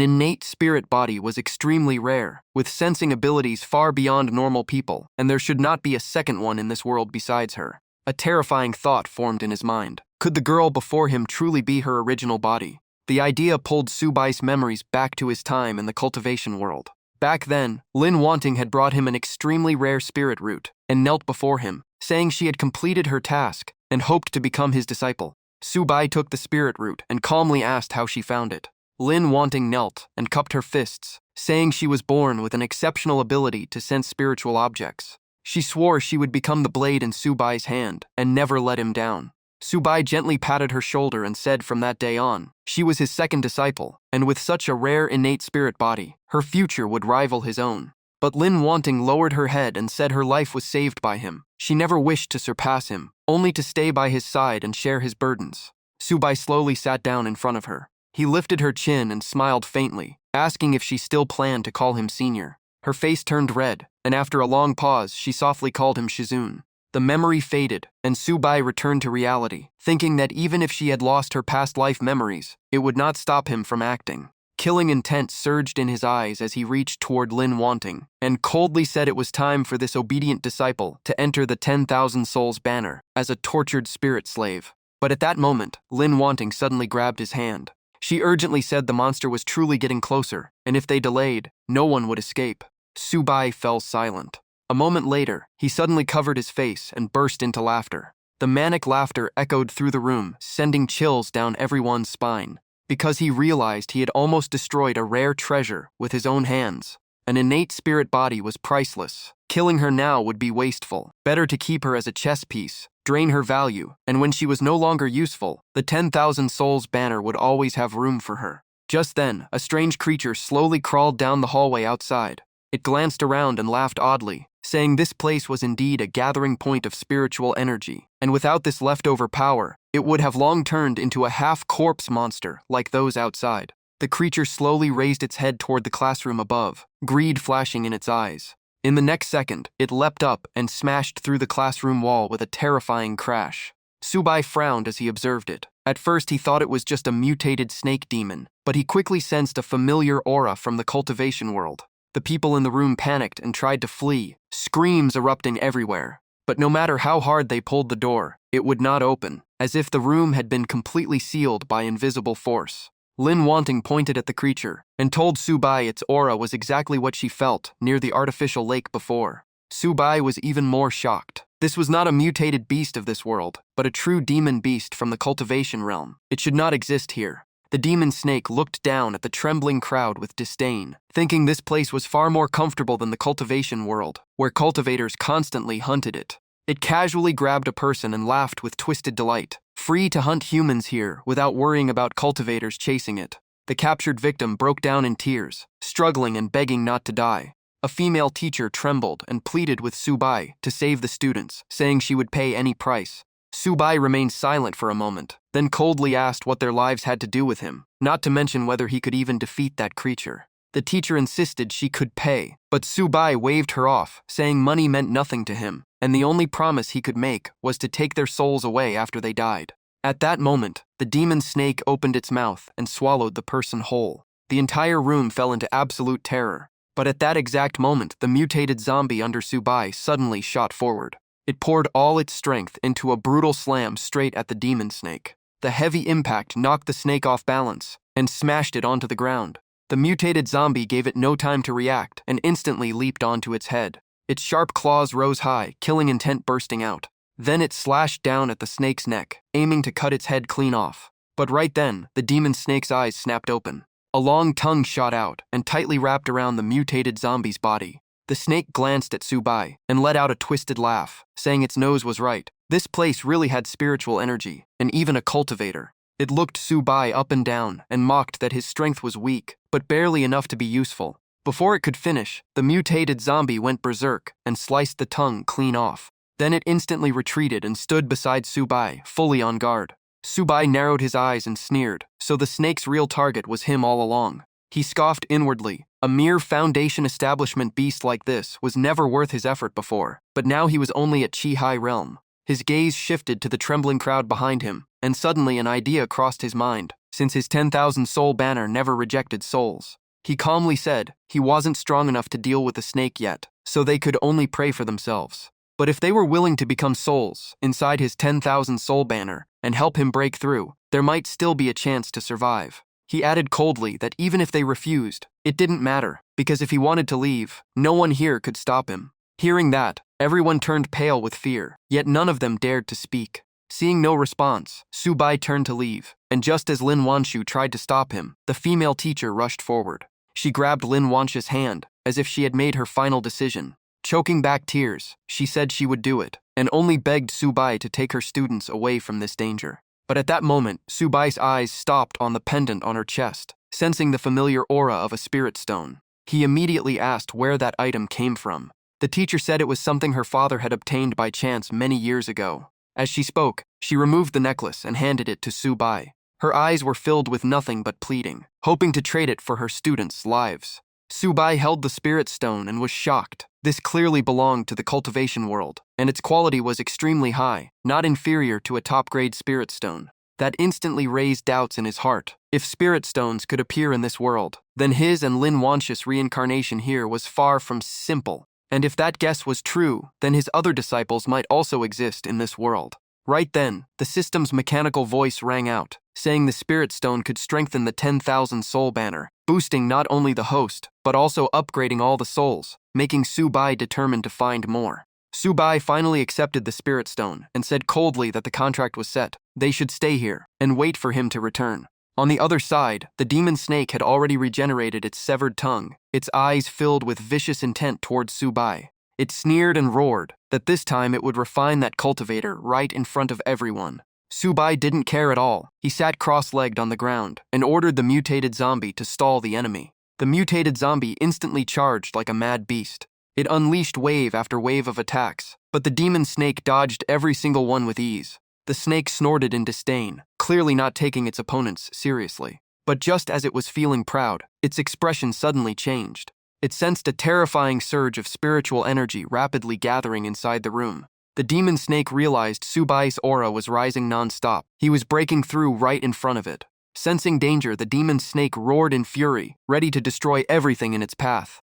innate spirit body was extremely rare, with sensing abilities far beyond normal people, and there should not be a second one in this world besides her. A terrifying thought formed in his mind. Could the girl before him truly be her original body? The idea pulled Su Bai's memories back to his time in the cultivation world. Back then, Lin Wanting had brought him an extremely rare spirit root and knelt before him, saying she had completed her task and hoped to become his disciple. Su Bai took the spirit root and calmly asked how she found it. Lin Wanting knelt and cupped her fists, saying she was born with an exceptional ability to sense spiritual objects. She swore she would become the blade in Su Bai's hand and never let him down. Su Bai gently patted her shoulder and said from that day on, she was his second disciple, and with such a rare innate spirit body, her future would rival his own. But Lin Wanting lowered her head and said her life was saved by him. She never wished to surpass him, only to stay by his side and share his burdens. Su Bai slowly sat down in front of her. He lifted her chin and smiled faintly, asking if she still planned to call him senior. Her face turned red, and after a long pause, she softly called him Shizun. The memory faded, and Su Bai returned to reality, thinking that even if she had lost her past life memories, it would not stop him from acting. Killing intent surged in his eyes as he reached toward Lin Wanting, and coldly said it was time for this obedient disciple to enter the 10,000 Souls banner as a tortured spirit slave. But at that moment, Lin Wanting suddenly grabbed his hand. She urgently said the monster was truly getting closer, and if they delayed, no one would escape. Su Bai fell silent. A moment later, he suddenly covered his face and burst into laughter. The manic laughter echoed through the room, sending chills down everyone's spine. Because he realized he had almost destroyed a rare treasure with his own hands. An innate spirit body was priceless. Killing her now would be wasteful. Better to keep her as a chess piece, drain her value, and when she was no longer useful, the 10,000 Souls banner would always have room for her. Just then, a strange creature slowly crawled down the hallway outside. It glanced around and laughed oddly, saying this place was indeed a gathering point of spiritual energy, and without this leftover power, it would have long turned into a half-corpse monster like those outside. The creature slowly raised its head toward the classroom above, greed flashing in its eyes. In the next second, it leapt up and smashed through the classroom wall with a terrifying crash. Subai frowned as he observed it. At first he thought it was just a mutated snake demon, but he quickly sensed a familiar aura from the cultivation world. The people in the room panicked and tried to flee, screams erupting everywhere. But no matter how hard they pulled the door, it would not open, as if the room had been completely sealed by invisible force. Lin Wanting pointed at the creature and told Subai its aura was exactly what she felt near the artificial lake before. Subai was even more shocked. This was not a mutated beast of this world, but a true demon beast from the cultivation realm. It should not exist here. The demon snake looked down at the trembling crowd with disdain, thinking this place was far more comfortable than the cultivation world, where cultivators constantly hunted it. It casually grabbed a person and laughed with twisted delight, free to hunt humans here without worrying about cultivators chasing it. The captured victim broke down in tears, struggling and begging not to die. A female teacher trembled and pleaded with Subai to save the students, saying she would pay any price. Subai remained silent for a moment, then coldly asked what their lives had to do with him, not to mention whether he could even defeat that creature. The teacher insisted she could pay, but Subai waved her off, saying money meant nothing to him, and the only promise he could make was to take their souls away after they died. At that moment, the demon snake opened its mouth and swallowed the person whole. The entire room fell into absolute terror. But at that exact moment, the mutated zombie under Subai suddenly shot forward. It poured all its strength into a brutal slam straight at the demon snake. The heavy impact knocked the snake off balance and smashed it onto the ground. The mutated zombie gave it no time to react and instantly leaped onto its head. Its sharp claws rose high, killing intent bursting out. Then it slashed down at the snake's neck, aiming to cut its head clean off. But right then, the demon snake's eyes snapped open. A long tongue shot out and tightly wrapped around the mutated zombie's body. The snake glanced at Subai and let out a twisted laugh, saying its nose was right. This place really had spiritual energy, and even a cultivator. It looked Subai up and down and mocked that his strength was weak, but barely enough to be useful. Before it could finish, the mutated zombie went berserk and sliced the tongue clean off. Then it instantly retreated and stood beside Subai, fully on guard. Subai narrowed his eyes and sneered, so the snake's real target was him all along. He scoffed inwardly. A mere Foundation establishment beast like this was never worth his effort before, but now he was only at Chi-Hai realm. His gaze shifted to the trembling crowd behind him, and suddenly an idea crossed his mind, since his 10,000 soul banner never rejected souls. He calmly said he wasn't strong enough to deal with the snake yet, so they could only pray for themselves. But if they were willing to become souls inside his 10,000 soul banner and help him break through, there might still be a chance to survive. He added coldly that even if they refused, it didn't matter, because if he wanted to leave, no one here could stop him. Hearing that, everyone turned pale with fear, yet none of them dared to speak. Seeing no response, Subai turned to leave, and just as Lin Wanshu tried to stop him, the female teacher rushed forward. She grabbed Lin Wanshu's hand, as if she had made her final decision. Choking back tears, she said she would do it, and only begged Subai to take her students away from this danger. But at that moment, Subai's eyes stopped on the pendant on her chest, sensing the familiar aura of a spirit stone. He immediately asked where that item came from. The teacher said it was something her father had obtained by chance many years ago. As she spoke, she removed the necklace and handed it to Subai. Her eyes were filled with nothing but pleading, hoping to trade it for her students' lives. Subai held the spirit stone and was shocked. This clearly belonged to the cultivation world, and its quality was extremely high, not inferior to a top-grade spirit stone. That instantly raised doubts in his heart. If spirit stones could appear in this world, then his and Lin Wanshu's reincarnation here was far from simple. And if that guess was true, then his other disciples might also exist in this world. Right then, the system's mechanical voice rang out, saying the spirit stone could strengthen the 10,000 soul banner, boosting not only the host, but also upgrading all the souls, making Subai determined to find more. Subai finally accepted the spirit stone and said coldly that the contract was set. They should stay here and wait for him to return. On the other side, the demon snake had already regenerated its severed tongue, its eyes filled with vicious intent towards Subai. It sneered and roared that this time it would refine that cultivator right in front of everyone. Subai didn't care at all. He sat cross-legged on the ground and ordered the mutated zombie to stall the enemy. The mutated zombie instantly charged like a mad beast. It unleashed wave after wave of attacks, but the demon snake dodged every single one with ease. The snake snorted in disdain, clearly not taking its opponents seriously. But just as it was feeling proud, its expression suddenly changed. It sensed a terrifying surge of spiritual energy rapidly gathering inside the room. The demon snake realized Subai's aura was rising non-stop. He was breaking through right in front of it. Sensing danger, the demon snake roared in fury, ready to destroy everything in its path.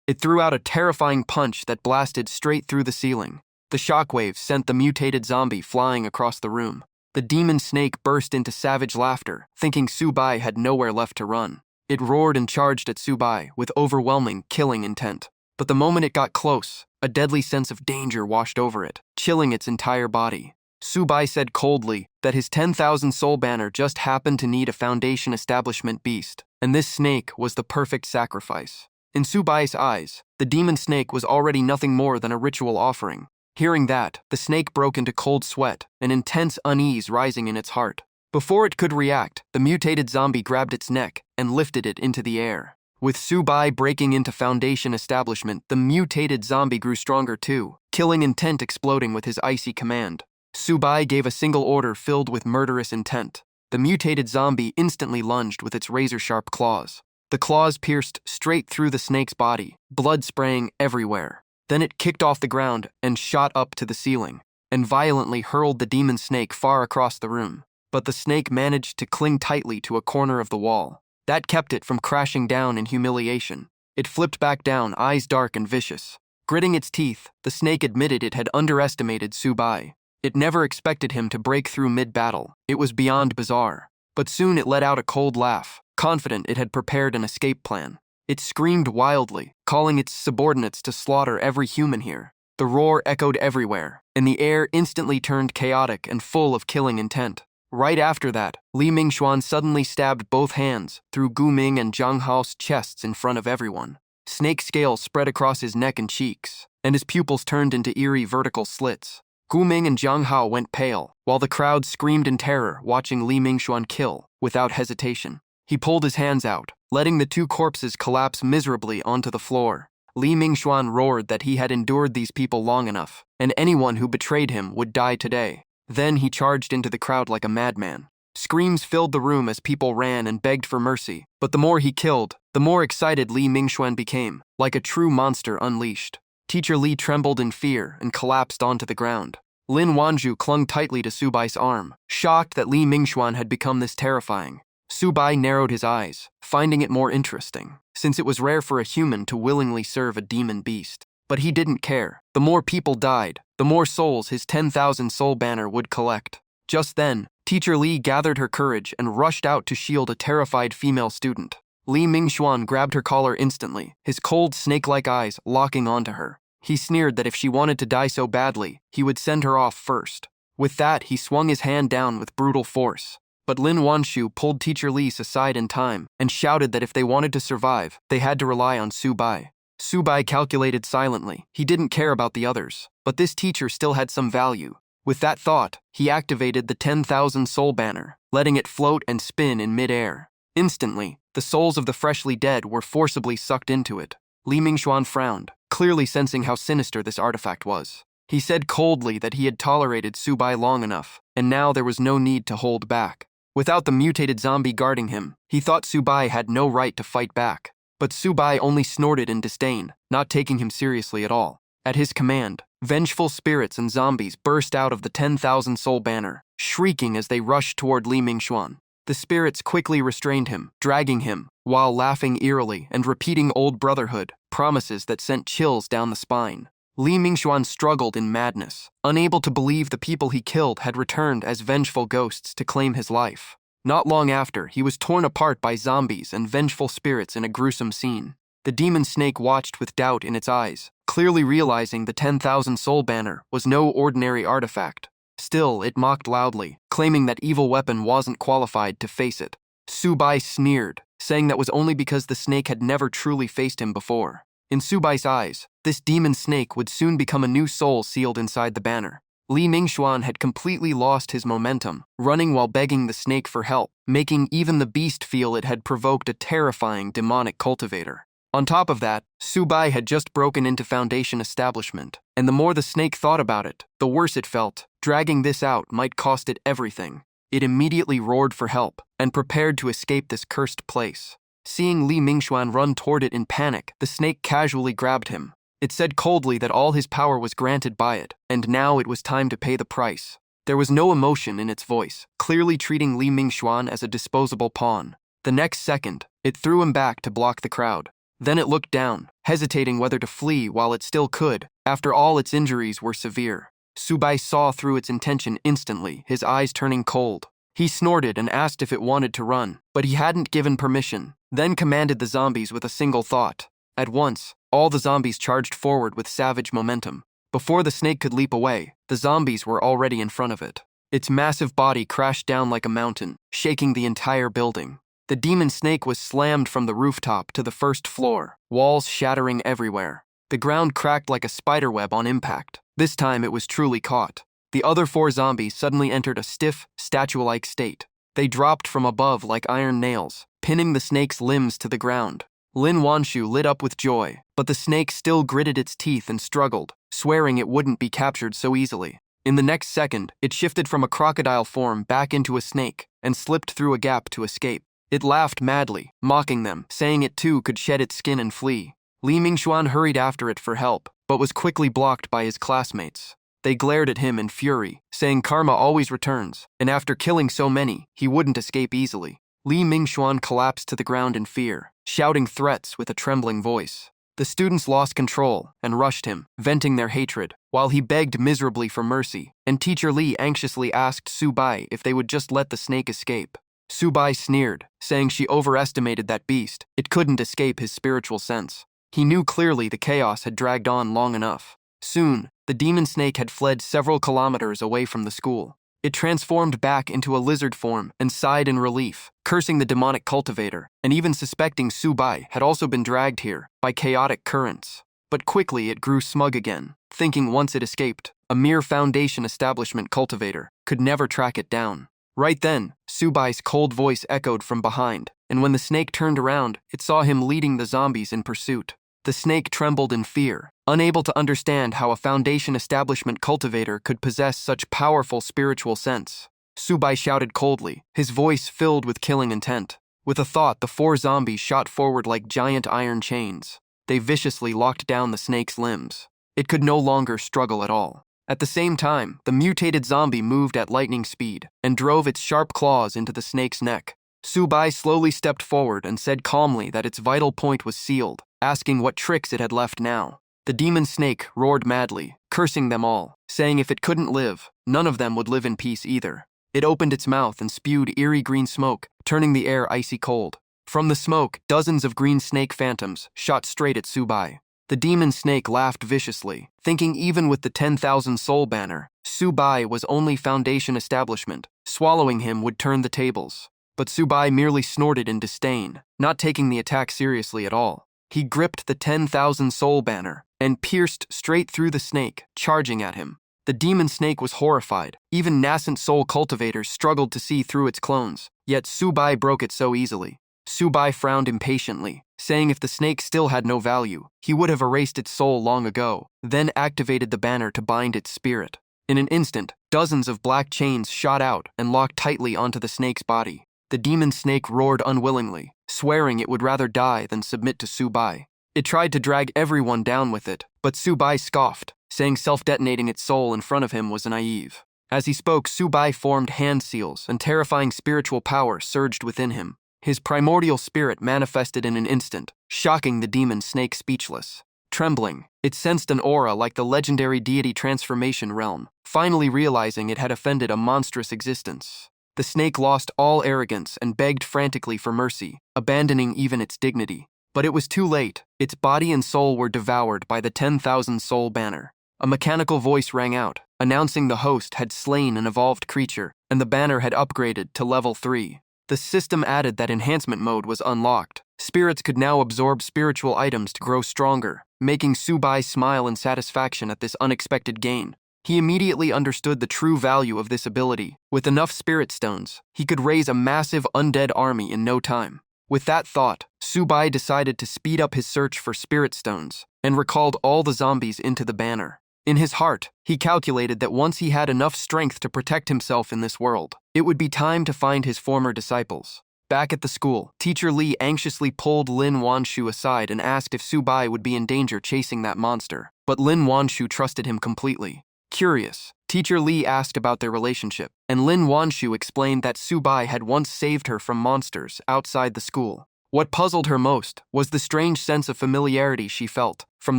It threw out a terrifying punch that blasted straight through the ceiling. The shockwaves sent the mutated zombie flying across the room. The demon snake burst into savage laughter, thinking Subai had nowhere left to run. It roared and charged at Subai with overwhelming, killing intent. But the moment it got close, a deadly sense of danger washed over it, chilling its entire body. Subai said coldly that his 10,000 soul banner just happened to need a foundation establishment beast, and this snake was the perfect sacrifice. In Subai's eyes, the demon snake was already nothing more than a ritual offering. Hearing that, the snake broke into cold sweat, an intense unease rising in its heart. Before it could react, the mutated zombie grabbed its neck and lifted it into the air. With Subai breaking into foundation establishment, the mutated zombie grew stronger too, killing intent exploding with his icy command. Subai gave a single order filled with murderous intent. The mutated zombie instantly lunged with its razor-sharp claws. The claws pierced straight through the snake's body, blood spraying everywhere. Then it kicked off the ground and shot up to the ceiling, and violently hurled the demon snake far across the room. But the snake managed to cling tightly to a corner of the wall. That kept it from crashing down in humiliation. It flipped back down, eyes dark and vicious. Gritting its teeth, the snake admitted it had underestimated Subai. It never expected him to break through mid-battle. It was beyond bizarre. But soon it let out a cold laugh, confident it had prepared an escape plan. It screamed wildly, calling its subordinates to slaughter every human here. The roar echoed everywhere, and the air instantly turned chaotic and full of killing intent. Right after that, Li Mingxuan suddenly stabbed both hands through Gu Ming and Zhang Hao's chests in front of everyone. Snake scales spread across his neck and cheeks, and his pupils turned into eerie vertical slits. Gu Ming and Zhang Hao went pale, while the crowd screamed in terror watching Li Mingxuan kill, without hesitation. He pulled his hands out, letting the two corpses collapse miserably onto the floor. Li Mingxuan roared that he had endured these people long enough, and anyone who betrayed him would die today. Then he charged into the crowd like a madman. Screams filled the room as people ran and begged for mercy, but the more he killed, the more excited Li Mingxuan became, like a true monster unleashed. Teacher Li trembled in fear and collapsed onto the ground. Lin Wanzhu clung tightly to Subai's arm, shocked that Li Mingxuan had become this terrifying. Subai narrowed his eyes, finding it more interesting, since it was rare for a human to willingly serve a demon beast. But he didn't care. The more people died, the more souls his 10,000 soul banner would collect. Just then, Teacher Li gathered her courage and rushed out to shield a terrified female student. Li Mingxuan grabbed her collar instantly, his cold snake-like eyes locking onto her. He sneered that if she wanted to die so badly, he would send her off first. With that, he swung his hand down with brutal force. But Lin Wanshu pulled Teacher Li aside in time and shouted that if they wanted to survive, they had to rely on Subai. Subai calculated silently. He didn't care about the others, but this teacher still had some value. With that thought, he activated the 10,000 soul banner, letting it float and spin in mid-air. Instantly, the souls of the freshly dead were forcibly sucked into it. Li Mingxuan frowned, clearly sensing how sinister this artifact was. He said coldly that he had tolerated Subai long enough, and now there was no need to hold back. Without the mutated zombie guarding him, he thought Subai had no right to fight back. But Subai only snorted in disdain, not taking him seriously at all. At his command, vengeful spirits and zombies burst out of the 10,000 soul banner, shrieking as they rushed toward Li Mingxuan. The spirits quickly restrained him, dragging him, while laughing eerily and repeating old brotherhood promises that sent chills down the spine. Li Mingxuan struggled in madness, unable to believe the people he killed had returned as vengeful ghosts to claim his life. Not long after, he was torn apart by zombies and vengeful spirits in a gruesome scene. The demon snake watched with doubt in its eyes, clearly realizing the 10,000 soul banner was no ordinary artifact. Still, it mocked loudly, claiming that evil weapon wasn't qualified to face it. Subai sneered, saying that was only because the snake had never truly faced him before. In Subai's eyes, this demon snake would soon become a new soul sealed inside the banner. Li Mingxuan had completely lost his momentum, running while begging the snake for help, making even the beast feel it had provoked a terrifying demonic cultivator. On top of that, Subai had just broken into foundation establishment, and the more the snake thought about it, the worse it felt. Dragging this out might cost it everything. It immediately roared for help, and prepared to escape this cursed place. Seeing Li Mingxuan run toward it in panic, the snake casually grabbed him. It said coldly that all his power was granted by it, and now it was time to pay the price. There was no emotion in its voice, clearly treating Li Mingxuan as a disposable pawn. The next second, it threw him back to block the crowd. Then it looked down, hesitating whether to flee while it still could. After all, its injuries were severe. Subai saw through its intention instantly, his eyes turning cold. He snorted and asked if it wanted to run, but he hadn't given permission, then commanded the zombies with a single thought. At once, all the zombies charged forward with savage momentum. Before the snake could leap away, the zombies were already in front of it. Its massive body crashed down like a mountain, shaking the entire building. The demon snake was slammed from the rooftop to the first floor, walls shattering everywhere. The ground cracked like a spiderweb on impact. This time it was truly caught. The other 4 zombies suddenly entered a stiff, statue-like state. They dropped from above like iron nails, pinning the snake's limbs to the ground. Lin Wanshu lit up with joy, but the snake still gritted its teeth and struggled, swearing it wouldn't be captured so easily. In the next second, it shifted from a crocodile form back into a snake and slipped through a gap to escape. It laughed madly, mocking them, saying it too could shed its skin and flee. Li Mingxuan hurried after it for help, but was quickly blocked by his classmates. They glared at him in fury, saying karma always returns, and after killing so many, he wouldn't escape easily. Li Mingxuan collapsed to the ground in fear, shouting threats with a trembling voice. The students lost control and rushed him, venting their hatred, while he begged miserably for mercy, and Teacher Li anxiously asked Subai if they would just let the snake escape. Subai sneered, saying she overestimated that beast. It couldn't escape his spiritual sense. He knew clearly the chaos had dragged on long enough. Soon, the demon snake had fled several kilometers away from the school. It transformed back into a lizard form and sighed in relief, cursing the demonic cultivator, and even suspecting Subai had also been dragged here by chaotic currents. But quickly it grew smug again, thinking once it escaped, a mere Foundation establishment cultivator could never track it down. Right then, Subai's cold voice echoed from behind, and when the snake turned around, it saw him leading the zombies in pursuit. The snake trembled in fear, unable to understand how a Foundation establishment cultivator could possess such powerful spiritual sense. Subai shouted coldly, his voice filled with killing intent. With a thought, the 4 zombies shot forward like giant iron chains. They viciously locked down the snake's limbs. It could no longer struggle at all. At the same time, the mutated zombie moved at lightning speed and drove its sharp claws into the snake's neck. Subai slowly stepped forward and said calmly that its vital point was sealed, asking what tricks it had left now. The demon snake roared madly, cursing them all, saying if it couldn't live, none of them would live in peace either. It opened its mouth and spewed eerie green smoke, turning the air icy cold. From the smoke, dozens of green snake phantoms shot straight at Subai. The demon snake laughed viciously, thinking even with the 10,000 soul banner, Subai was only Foundation establishment. Swallowing him would turn the tables. But Subai merely snorted in disdain, not taking the attack seriously at all. He gripped the 10,000 soul banner and pierced straight through the snake, charging at him. The demon snake was horrified. Even nascent soul cultivators struggled to see through its clones, yet Subai broke it so easily. Subai frowned impatiently, saying if the snake still had no value, he would have erased its soul long ago, then activated the banner to bind its spirit. In an instant, dozens of black chains shot out and locked tightly onto the snake's body. The demon snake roared unwillingly, swearing it would rather die than submit to Subai. It tried to drag everyone down with it, but Subai scoffed, saying self-detonating its soul in front of him was naive. As he spoke, Subai formed hand seals, and terrifying spiritual power surged within him. His primordial spirit manifested in an instant, shocking the demon snake speechless. Trembling, it sensed an aura like the legendary deity transformation realm, finally realizing it had offended a monstrous existence. The snake lost all arrogance and begged frantically for mercy, abandoning even its dignity. But it was too late. Its body and soul were devoured by the 10,000 soul banner. A mechanical voice rang out, announcing the host had slain an evolved creature, and the banner had upgraded to level 3. The system added that enhancement mode was unlocked. Spirits could now absorb spiritual items to grow stronger, making Subai smile in satisfaction at this unexpected gain. He immediately understood the true value of this ability. With enough spirit stones, he could raise a massive undead army in no time. With that thought, Subai decided to speed up his search for spirit stones and recalled all the zombies into the banner. In his heart, he calculated that once he had enough strength to protect himself in this world, it would be time to find his former disciples. Back at the school, Teacher Lee anxiously pulled Lin Wanshu aside and asked if Subai would be in danger chasing that monster, but Lin Wanshu trusted him completely. Curious, Teacher Lee asked about their relationship, and Lin Wanshu explained that Subai had once saved her from monsters outside the school. What puzzled her most was the strange sense of familiarity she felt from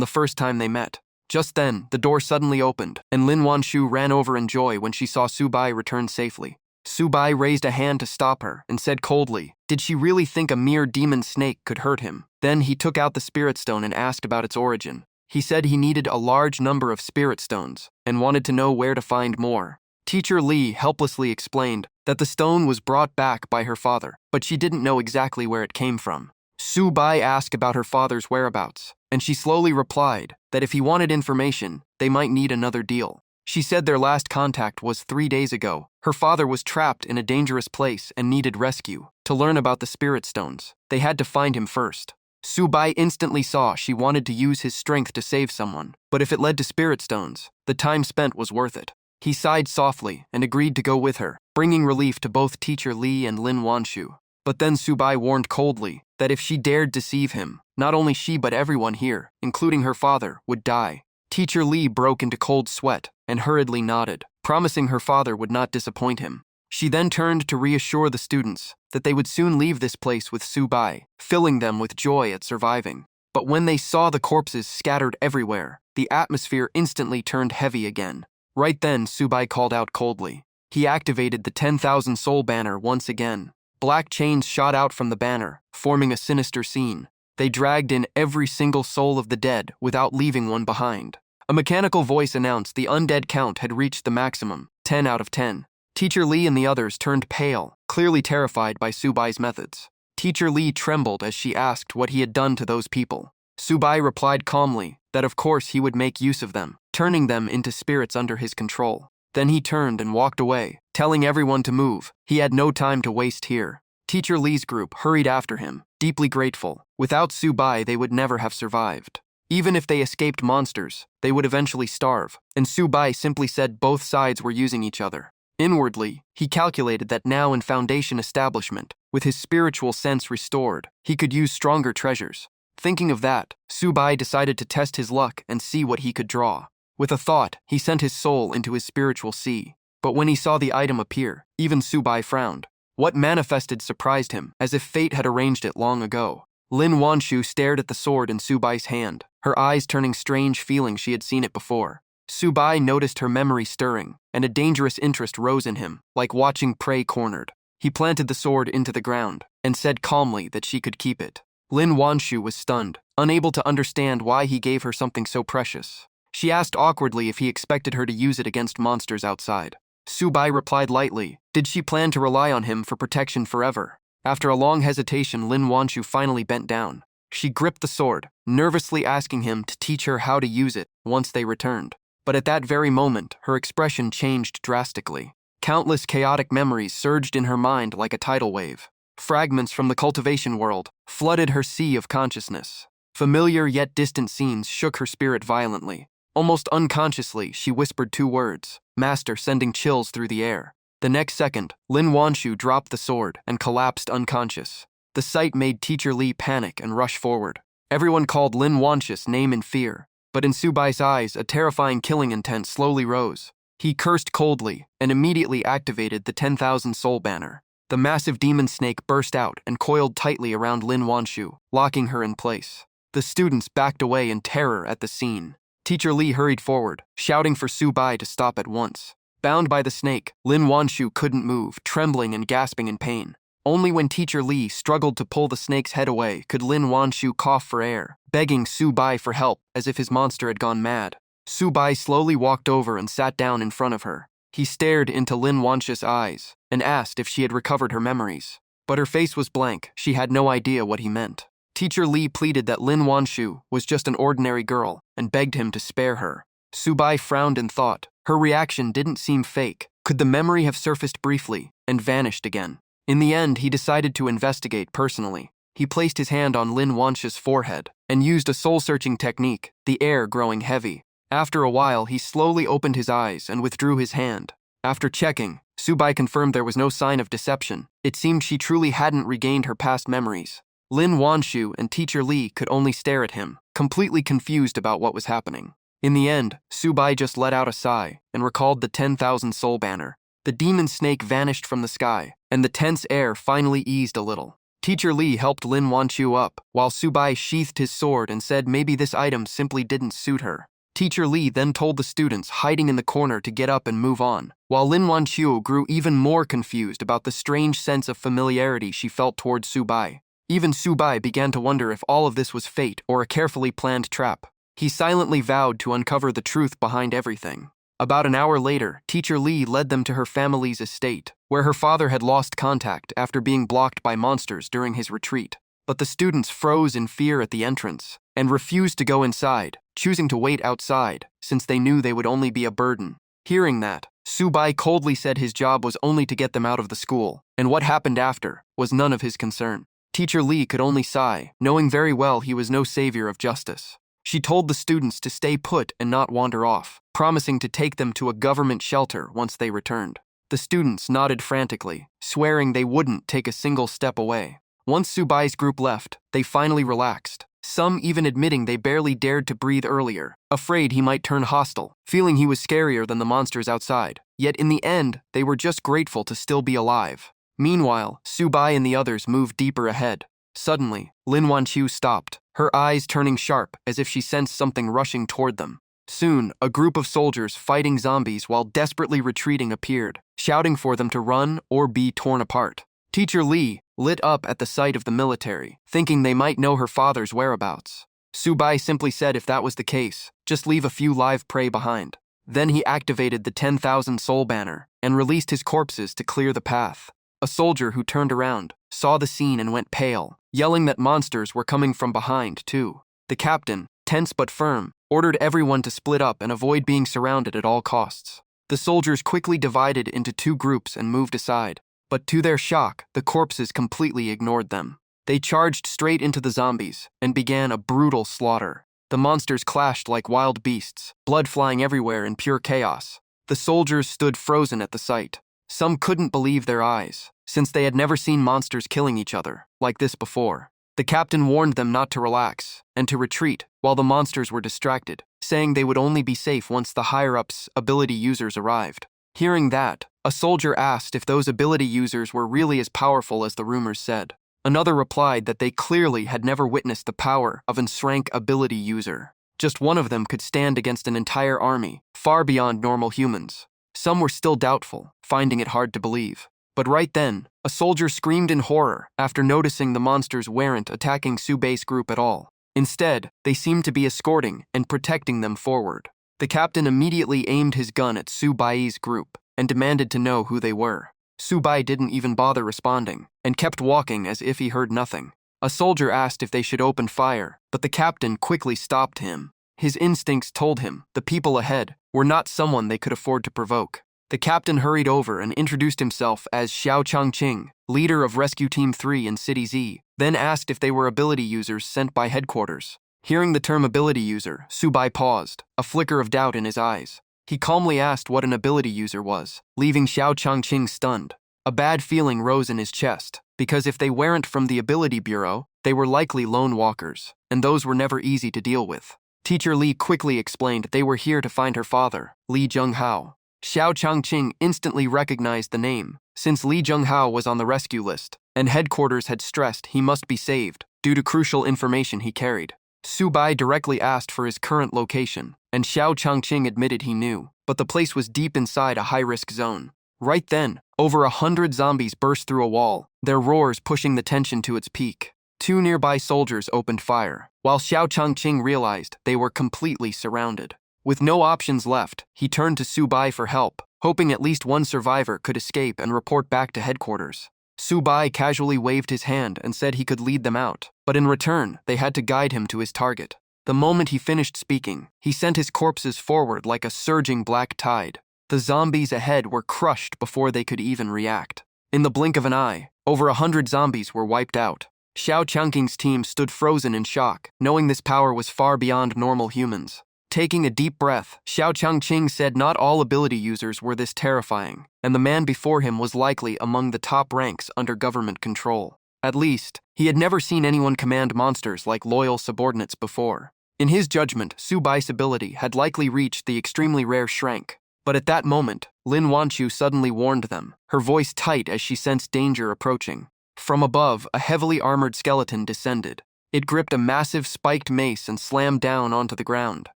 the first time they met. Just then, the door suddenly opened, and Lin Wanshu ran over in joy when she saw Subai return safely. Subai raised a hand to stop her and said coldly, did she really think a mere demon snake could hurt him? Then he took out the spirit stone and asked about its origin. He said he needed a large number of spirit stones and wanted to know where to find more. Teacher Lee helplessly explained that the stone was brought back by her father, but she didn't know exactly where it came from. Subai asked about her father's whereabouts, and she slowly replied that if he wanted information, they might need another deal. She said their last contact was 3 days ago. Her father was trapped in a dangerous place and needed rescue. To learn about the spirit stones, they had to find him first. Subai instantly saw she wanted to use his strength to save someone, but if it led to spirit stones, the time spent was worth it. He sighed softly and agreed to go with her, bringing relief to both Teacher Lee and Lin Wanshu. But then Subai warned coldly that if she dared deceive him, not only she but everyone here, including her father, would die. Teacher Lee broke into cold sweat and hurriedly nodded, promising her father would not disappoint him. She then turned to reassure the students that they would soon leave this place with Subai, filling them with joy at surviving. But when they saw the corpses scattered everywhere, the atmosphere instantly turned heavy again. Right then, Subai called out coldly. He activated the 10,000 soul banner once again. Black chains shot out from the banner, forming a sinister scene. They dragged in every single soul of the dead without leaving one behind. A mechanical voice announced the undead count had reached the maximum, 10 out of 10. Teacher Lee and the others turned pale, clearly terrified by Subai's methods. Teacher Lee trembled as she asked what he had done to those people. Subai replied calmly that of course he would make use of them, turning them into spirits under his control. Then he turned and walked away, telling everyone to move. He had no time to waste here. Teacher Lee's group hurried after him, deeply grateful. Without Subai, they would never have survived. Even if they escaped monsters, they would eventually starve, and Subai simply said both sides were using each other. Inwardly, he calculated that now in Foundation establishment, with his spiritual sense restored, he could use stronger treasures. Thinking of that, Subai decided to test his luck and see what he could draw. With a thought, he sent his soul into his spiritual sea. But when he saw the item appear, even Subai frowned. What manifested surprised him, as if fate had arranged it long ago. Lin Wanshu stared at the sword in Subai's hand, her eyes turning strange, feeling she had seen it before. Subai noticed her memory stirring, and a dangerous interest rose in him, like watching prey cornered. He planted the sword into the ground, and said calmly that she could keep it. Lin Wanshu was stunned, unable to understand why he gave her something so precious. She asked awkwardly if he expected her to use it against monsters outside. Subai replied lightly, did she plan to rely on him for protection forever? After a long hesitation, Lin Wanshu finally bent down. She gripped the sword, nervously asking him to teach her how to use it once they returned. But at that very moment, her expression changed drastically. Countless chaotic memories surged in her mind like a tidal wave. Fragments from the cultivation world flooded her sea of consciousness. Familiar yet distant scenes shook her spirit violently. Almost unconsciously, she whispered 2 words, Master, sending chills through the air. The next second, Lin Wanshu dropped the sword and collapsed unconscious. The sight made Teacher Lee panic and rush forward. Everyone called Lin Wanshu's name in fear, but in Subai's eyes, a terrifying killing intent slowly rose. He cursed coldly and immediately activated the 10,000 soul banner. The massive demon snake burst out and coiled tightly around Lin Wanshu, locking her in place. The students backed away in terror at the scene. Teacher Lee hurried forward, shouting for Subai to stop at once. Bound by the snake, Lin Wanshu couldn't move, trembling and gasping in pain. Only when Teacher Lee struggled to pull the snake's head away could Lin Wanshu cough for air, begging Subai for help as if his monster had gone mad. Subai slowly walked over and sat down in front of her. He stared into Lin Wanshu's eyes and asked if she had recovered her memories. But her face was blank. She had no idea what he meant. Teacher Lee pleaded that Lin Wanshu was just an ordinary girl and begged him to spare her. Subai frowned in thought. Her reaction didn't seem fake. Could the memory have surfaced briefly and vanished again? In the end, he decided to investigate personally. He placed his hand on Lin Wanshu's forehead and used a soul-searching technique, the air growing heavy. After a while, he slowly opened his eyes and withdrew his hand. After checking, Subai confirmed there was no sign of deception. It seemed she truly hadn't regained her past memories. Lin Wanshu and Teacher Lee could only stare at him, completely confused about what was happening. In the end, Subai just let out a sigh and recalled the 10,000 soul banner. The demon snake vanished from the sky, and the tense air finally eased a little. Teacher Lee helped Lin Wanshu up, while Subai sheathed his sword and said maybe this item simply didn't suit her. Teacher Lee then told the students hiding in the corner to get up and move on, while Lin Wanshu grew even more confused about the strange sense of familiarity she felt towards Subai. Even Subai began to wonder if all of this was fate or a carefully planned trap. He silently vowed to uncover the truth behind everything. About an hour later, Teacher Lee led them to her family's estate, where her father had lost contact after being blocked by monsters during his retreat. But the students froze in fear at the entrance and refused to go inside, choosing to wait outside since they knew they would only be a burden. Hearing that, Subai coldly said his job was only to get them out of the school, and what happened after was none of his concern. Teacher Lee could only sigh, knowing very well he was no savior of justice. She told the students to stay put and not wander off, promising to take them to a government shelter once they returned. The students nodded frantically, swearing they wouldn't take a single step away. Once Subai's group left, they finally relaxed, some even admitting they barely dared to breathe earlier, afraid he might turn hostile, feeling he was scarier than the monsters outside. Yet in the end, they were just grateful to still be alive. Meanwhile, Subai and the others moved deeper ahead. Suddenly, Lin Wanshu stopped, her eyes turning sharp as if she sensed something rushing toward them. Soon, a group of soldiers fighting zombies while desperately retreating appeared, shouting for them to run or be torn apart. Teacher Lee lit up at the sight of the military, thinking they might know her father's whereabouts. Subai simply said if that was the case, just leave a few live prey behind. Then he activated the 10,000 soul banner and released his corpses to clear the path. A soldier who turned around saw the scene and went pale, yelling that monsters were coming from behind, too. The captain, tense but firm, ordered everyone to split up and avoid being surrounded at all costs. The soldiers quickly divided into two groups and moved aside, but to their shock, the corpses completely ignored them. They charged straight into the zombies and began a brutal slaughter. The monsters clashed like wild beasts, blood flying everywhere in pure chaos. The soldiers stood frozen at the sight. Some couldn't believe their eyes, since they had never seen monsters killing each other like this before. The captain warned them not to relax and to retreat while the monsters were distracted, saying they would only be safe once the higher-ups' ability users arrived. Hearing that, a soldier asked if those ability users were really as powerful as the rumors said. Another replied that they clearly had never witnessed the power of an rank ability user. Just one of them could stand against an entire army, far beyond normal humans. Some were still doubtful, finding it hard to believe. But right then, a soldier screamed in horror after noticing the monsters weren't attacking Subai's group at all. Instead, they seemed to be escorting and protecting them forward. The captain immediately aimed his gun at Subai's group and demanded to know who they were. Subai didn't even bother responding and kept walking as if he heard nothing. A soldier asked if they should open fire, but the captain quickly stopped him. His instincts told him the people ahead were not someone they could afford to provoke. The captain hurried over and introduced himself as Xiao Changqing, leader of Rescue Team 3 in City Z, then asked if they were ability users sent by headquarters. Hearing the term ability user, Subai paused, a flicker of doubt in his eyes. He calmly asked what an ability user was, leaving Xiao Changqing stunned. A bad feeling rose in his chest, because if they weren't from the Ability Bureau, they were likely lone walkers, and those were never easy to deal with. Teacher Lee quickly explained they were here to find her father, Li Zhenghao. Xiao Changqing instantly recognized the name, since Li Zhenghao was on the rescue list, and headquarters had stressed he must be saved due to crucial information he carried. Subai directly asked for his current location, and Xiao Changqing admitted he knew, but the place was deep inside a high-risk zone. Right then, over 100 zombies burst through a wall, their roars pushing the tension to its peak. Two nearby soldiers opened fire, while Xiao Changqing realized they were completely surrounded. With no options left, he turned to Subai for help, hoping at least one survivor could escape and report back to headquarters. Subai casually waved his hand and said he could lead them out, but in return, they had to guide him to his target. The moment he finished speaking, he sent his corpses forward like a surging black tide. The zombies ahead were crushed before they could even react. In the blink of an eye, over 100 zombies were wiped out. Xiao Changqing's team stood frozen in shock, knowing this power was far beyond normal humans. Taking a deep breath, Xiao Changqing said not all ability users were this terrifying, and the man before him was likely among the top ranks under government control. At least, he had never seen anyone command monsters like loyal subordinates before. In his judgment, Su Bai's ability had likely reached the extremely rare shrank. But at that moment, Lin Wanqiu suddenly warned them, her voice tight as she sensed danger approaching. From above, a heavily armored skeleton descended. It gripped a massive spiked mace and slammed down onto the ground.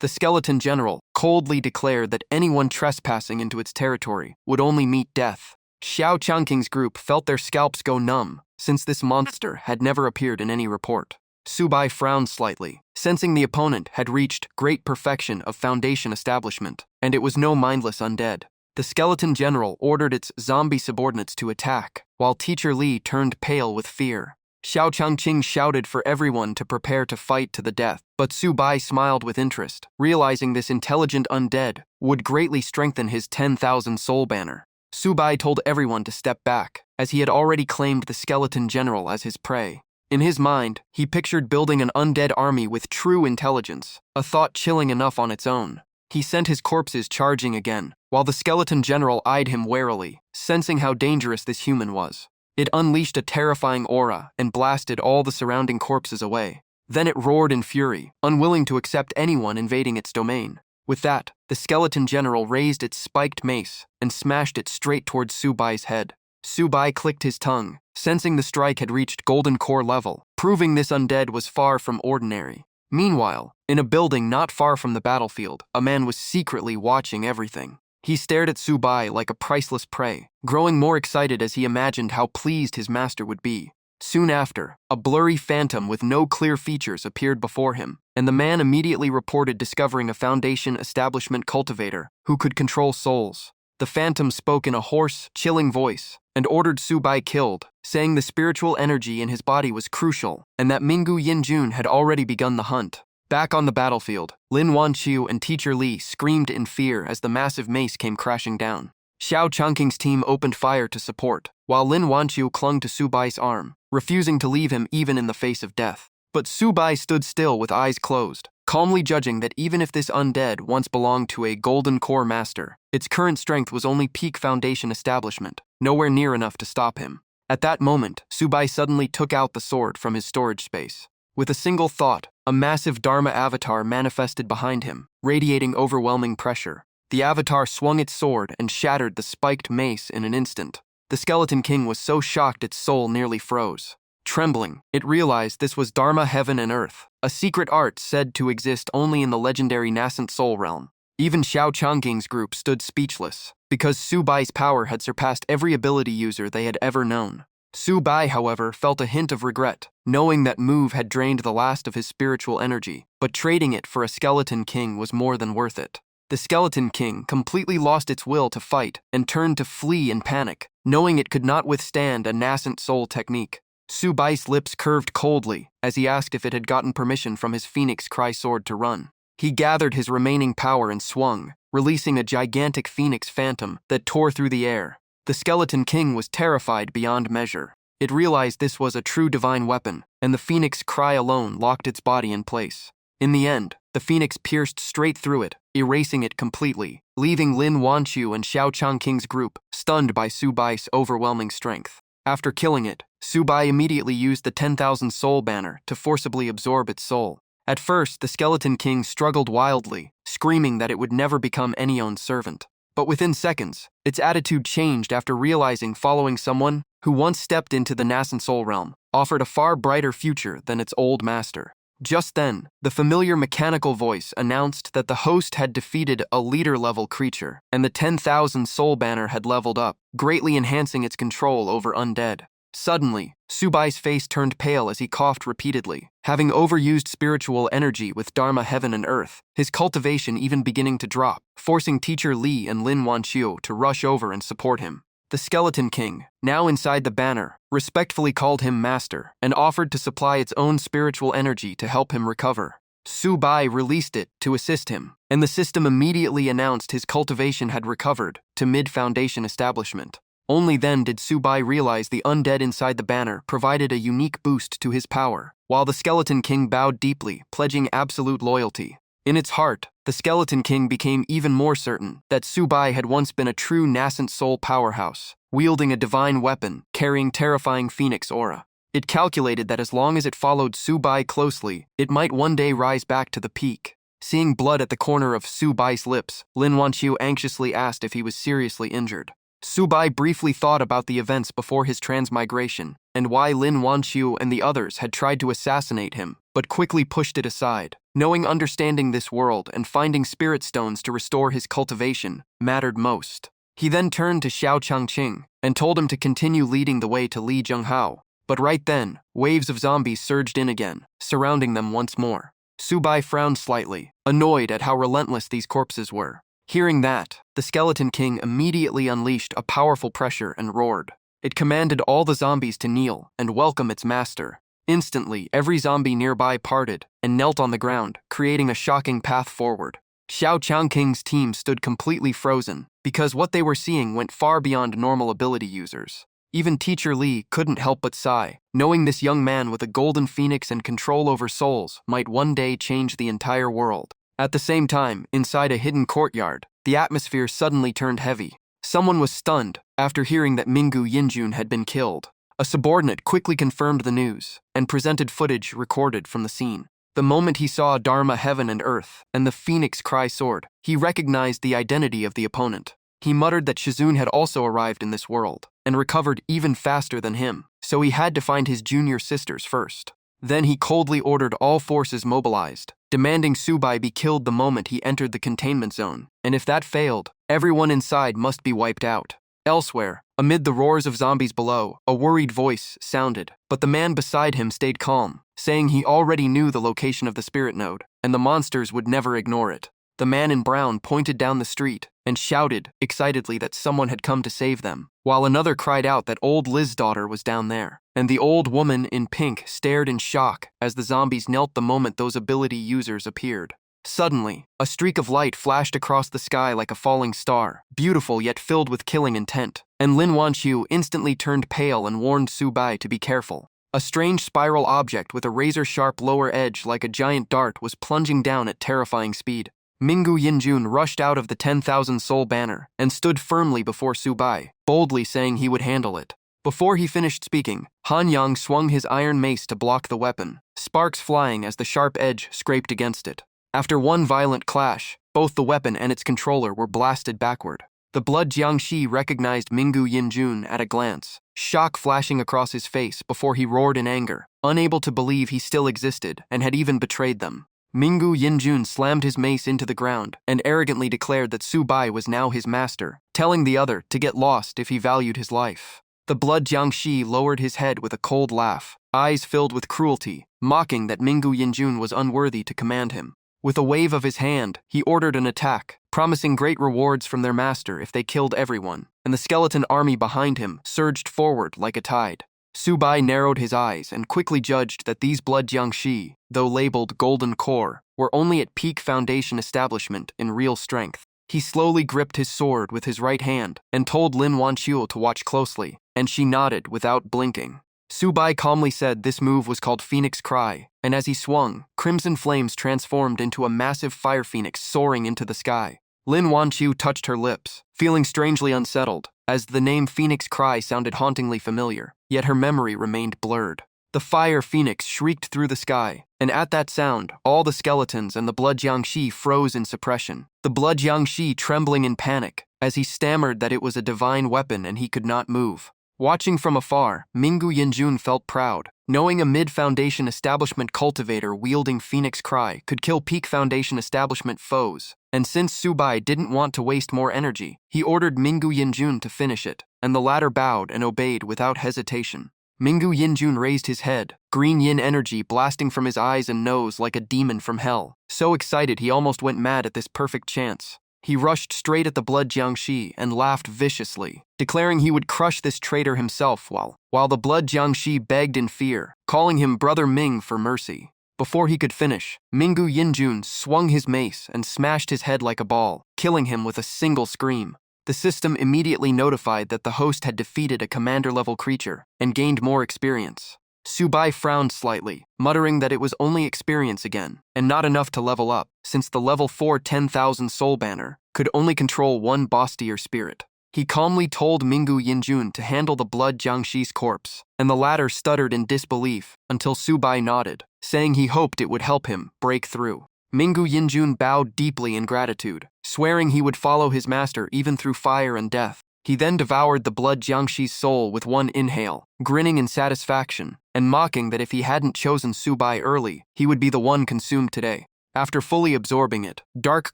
The skeleton general coldly declared that anyone trespassing into its territory would only meet death. Xiao Changqing's group felt their scalps go numb, since this monster had never appeared in any report. Su Bai frowned slightly, sensing the opponent had reached great perfection of foundation establishment, and it was no mindless undead. The skeleton general ordered its zombie subordinates to attack, while Teacher Li turned pale with fear. Xiao Changqing shouted for everyone to prepare to fight to the death, but Su Bai smiled with interest, realizing this intelligent undead would greatly strengthen his 10,000 soul banner. Su Bai told everyone to step back, as he had already claimed the skeleton general as his prey. In his mind, he pictured building an undead army with true intelligence, a thought chilling enough on its own. He sent his corpses charging again, while the skeleton general eyed him warily, sensing how dangerous this human was. It unleashed a terrifying aura and blasted all the surrounding corpses away. Then it roared in fury, unwilling to accept anyone invading its domain. With that, the skeleton general raised its spiked mace and smashed it straight towards Su Bai's head. Su Bai clicked his tongue, sensing the strike had reached golden core level, proving this undead was far from ordinary. Meanwhile, in a building not far from the battlefield, a man was secretly watching everything. He stared at Su Bai like a priceless prey, growing more excited as he imagined how pleased his master would be. Soon after, a blurry phantom with no clear features appeared before him, and the man immediately reported discovering a foundation establishment cultivator who could control souls. The phantom spoke in a hoarse, chilling voice and ordered Su Bai killed, saying the spiritual energy in his body was crucial and that Minggu Yinjun had already begun the hunt. Back on the battlefield, Lin Wanqiu and Teacher Li screamed in fear as the massive mace came crashing down. Xiao Changqing's team opened fire to support, while Lin Wanqiu clung to Su Bai's arm, refusing to leave him even in the face of death. But Su Bai stood still with eyes closed, calmly judging that even if this undead once belonged to a golden core master, its current strength was only peak foundation establishment, nowhere near enough to stop him. At that moment, Su Bai suddenly took out the sword from his storage space. With a single thought, a massive Dharma avatar manifested behind him, radiating overwhelming pressure. The avatar swung its sword and shattered the spiked mace in an instant. The Skeleton King was so shocked its soul nearly froze. Trembling, it realized this was Dharma Heaven and Earth, a secret art said to exist only in the legendary nascent soul realm. Even Xiao Changqing's group stood speechless, because Su Bai's power had surpassed every ability user they had ever known. Su Bai, however, felt a hint of regret, knowing that move had drained the last of his spiritual energy, but trading it for a Skeleton King was more than worth it. The Skeleton King completely lost its will to fight and turned to flee in panic, knowing it could not withstand a nascent soul technique. Su Bai's lips curved coldly as he asked if it had gotten permission from his Phoenix Cry sword to run. He gathered his remaining power and swung, releasing a gigantic Phoenix phantom that tore through the air. The Skeleton King was terrified beyond measure. It realized this was a true divine weapon, and the Phoenix Cry alone locked its body in place. In the end, the Phoenix pierced straight through it, erasing it completely, leaving Lin Wanqiu and Xiao Changqing's group stunned by Su Bai's overwhelming strength. After killing it, Su Bai immediately used the 10,000 soul banner to forcibly absorb its soul. At first, the Skeleton King struggled wildly, screaming that it would never become Enion's servant. But within seconds, its attitude changed after realizing following someone who once stepped into the nascent soul realm offered a far brighter future than its old master. Just then, the familiar mechanical voice announced that the host had defeated a leader-level creature, and the 10,000 soul banner had leveled up, greatly enhancing its control over undead. Suddenly, Su Bai's face turned pale as he coughed repeatedly. Having overused spiritual energy with Dharma Heaven and Earth, his cultivation even beginning to drop, forcing Teacher Li and Lin Wanqiu to rush over and support him. The Skeleton King, now inside the banner, respectfully called him master and offered to supply its own spiritual energy to help him recover. Su Bai released it to assist him, and the system immediately announced his cultivation had recovered to mid-foundation establishment. Only then did Su Bai realize the undead inside the banner provided a unique boost to his power, while the Skeleton King bowed deeply, pledging absolute loyalty. In its heart, the Skeleton King became even more certain that Subai had once been a true nascent soul powerhouse, wielding a divine weapon, carrying terrifying phoenix aura. It calculated that as long as it followed Subai closely, it might one day rise back to the peak. Seeing blood at the corner of Subai's lips, Lin Wanqiu anxiously asked if he was seriously injured. Subai briefly thought about the events before his transmigration, and why Lin Wanqiu and the others had tried to assassinate him, but quickly pushed it aside. Knowing understanding this world and finding spirit stones to restore his cultivation mattered most. He then turned to Xiao Changqing and told him to continue leading the way to Li Zhenghao. But right then, waves of zombies surged in again, surrounding them once more. Subai frowned slightly, annoyed at how relentless these corpses were. Hearing that, the Skeleton King immediately unleashed a powerful pressure and roared. It commanded all the zombies to kneel and welcome its master. Instantly, every zombie nearby parted and knelt on the ground, creating a shocking path forward. Xiao Changqing's team stood completely frozen, because what they were seeing went far beyond normal ability users. Even Teacher Li couldn't help but sigh, knowing this young man with a golden phoenix and control over souls might one day change the entire world. At the same time, inside a hidden courtyard, the atmosphere suddenly turned heavy. Someone was stunned after hearing that Mingu Yinjun had been killed. A subordinate quickly confirmed the news and presented footage recorded from the scene. The moment he saw Dharma Heaven and Earth and the Phoenix Cry sword, he recognized the identity of the opponent. He muttered that Shizun had also arrived in this world and recovered even faster than him, so he had to find his junior sisters first. Then he coldly ordered all forces mobilized, demanding Subai be killed the moment he entered the containment zone, and if that failed, everyone inside must be wiped out. Elsewhere, amid the roars of zombies below, a worried voice sounded, but the man beside him stayed calm, saying he already knew the location of the spirit node, and the monsters would never ignore it. The man in brown pointed down the street and shouted excitedly that someone had come to save them, while another cried out that old Liz's daughter was down there. And the old woman in pink stared in shock as the zombies knelt the moment those ability users appeared. Suddenly, a streak of light flashed across the sky like a falling star, beautiful yet filled with killing intent, and Lin Wanqiu instantly turned pale and warned Subai to be careful. A strange spiral object with a razor-sharp lower edge like a giant dart was plunging down at terrifying speed. Mingu Yinjun rushed out of the 10,000 soul banner and stood firmly before Subai, boldly saying he would handle it. Before he finished speaking, Han Yang swung his iron mace to block the weapon, sparks flying as the sharp edge scraped against it. After one violent clash, both the weapon and its controller were blasted backward. The blood Jiangxi recognized Mingu Yinjun at a glance, shock flashing across his face before he roared in anger, unable to believe he still existed and had even betrayed them. Mingu Yinjun slammed his mace into the ground and arrogantly declared that Subai was now his master, telling the other to get lost if he valued his life. The blood Jiangxi lowered his head with a cold laugh, eyes filled with cruelty, mocking that Mingu Yinjun was unworthy to command him. With a wave of his hand, he ordered an attack, promising great rewards from their master if they killed everyone, and the skeleton army behind him surged forward like a tide. Subai narrowed his eyes and quickly judged that these blood Jiangxi, though labeled Golden Core, were only at peak foundation establishment in real strength. He slowly gripped his sword with his right hand and told Lin Wanqiu to watch closely, and she nodded without blinking. Subai calmly said this move was called Phoenix Cry, and as he swung, crimson flames transformed into a massive fire phoenix soaring into the sky. Lin Wanqiu touched her lips, feeling strangely unsettled, as the name Phoenix Cry sounded hauntingly familiar, yet her memory remained blurred. The fire phoenix shrieked through the sky, and at that sound, all the skeletons and the blood Jiangxi froze in suppression, the blood Jiangxi trembling in panic, as he stammered that it was a divine weapon and he could not move. Watching from afar, Mingu Yinjun felt proud, knowing a mid-foundation establishment cultivator wielding Phoenix Cry could kill peak foundation establishment foes, and since Subai didn't want to waste more energy, he ordered Mingu Yinjun to finish it, and the latter bowed and obeyed without hesitation. Mingu Yinjun raised his head, green yin energy blasting from his eyes and nose like a demon from hell, so excited he almost went mad at this perfect chance. He rushed straight at the blood Jiangxi and laughed viciously, declaring he would crush this traitor himself while the blood Jiangxi begged in fear, calling him Brother Ming for mercy. Before he could finish, Mingu Yinjun swung his mace and smashed his head like a ball, killing him with a single scream. The system immediately notified that the host had defeated a commander-level creature and gained more experience. Subai frowned slightly, muttering that it was only experience again, and not enough to level up, since the level 4 10,000 soul banner could only control one boss tier spirit. He calmly told Mingu Yinjun to handle the blood Jiangxi's corpse, and the latter stuttered in disbelief until Subai nodded, saying he hoped it would help him break through. Mingu Yinjun bowed deeply in gratitude, swearing he would follow his master even through fire and death. He then devoured the blood Jiangxi's soul with one inhale, grinning in satisfaction, and mocking that if he hadn't chosen Subai early, he would be the one consumed today. After fully absorbing it, dark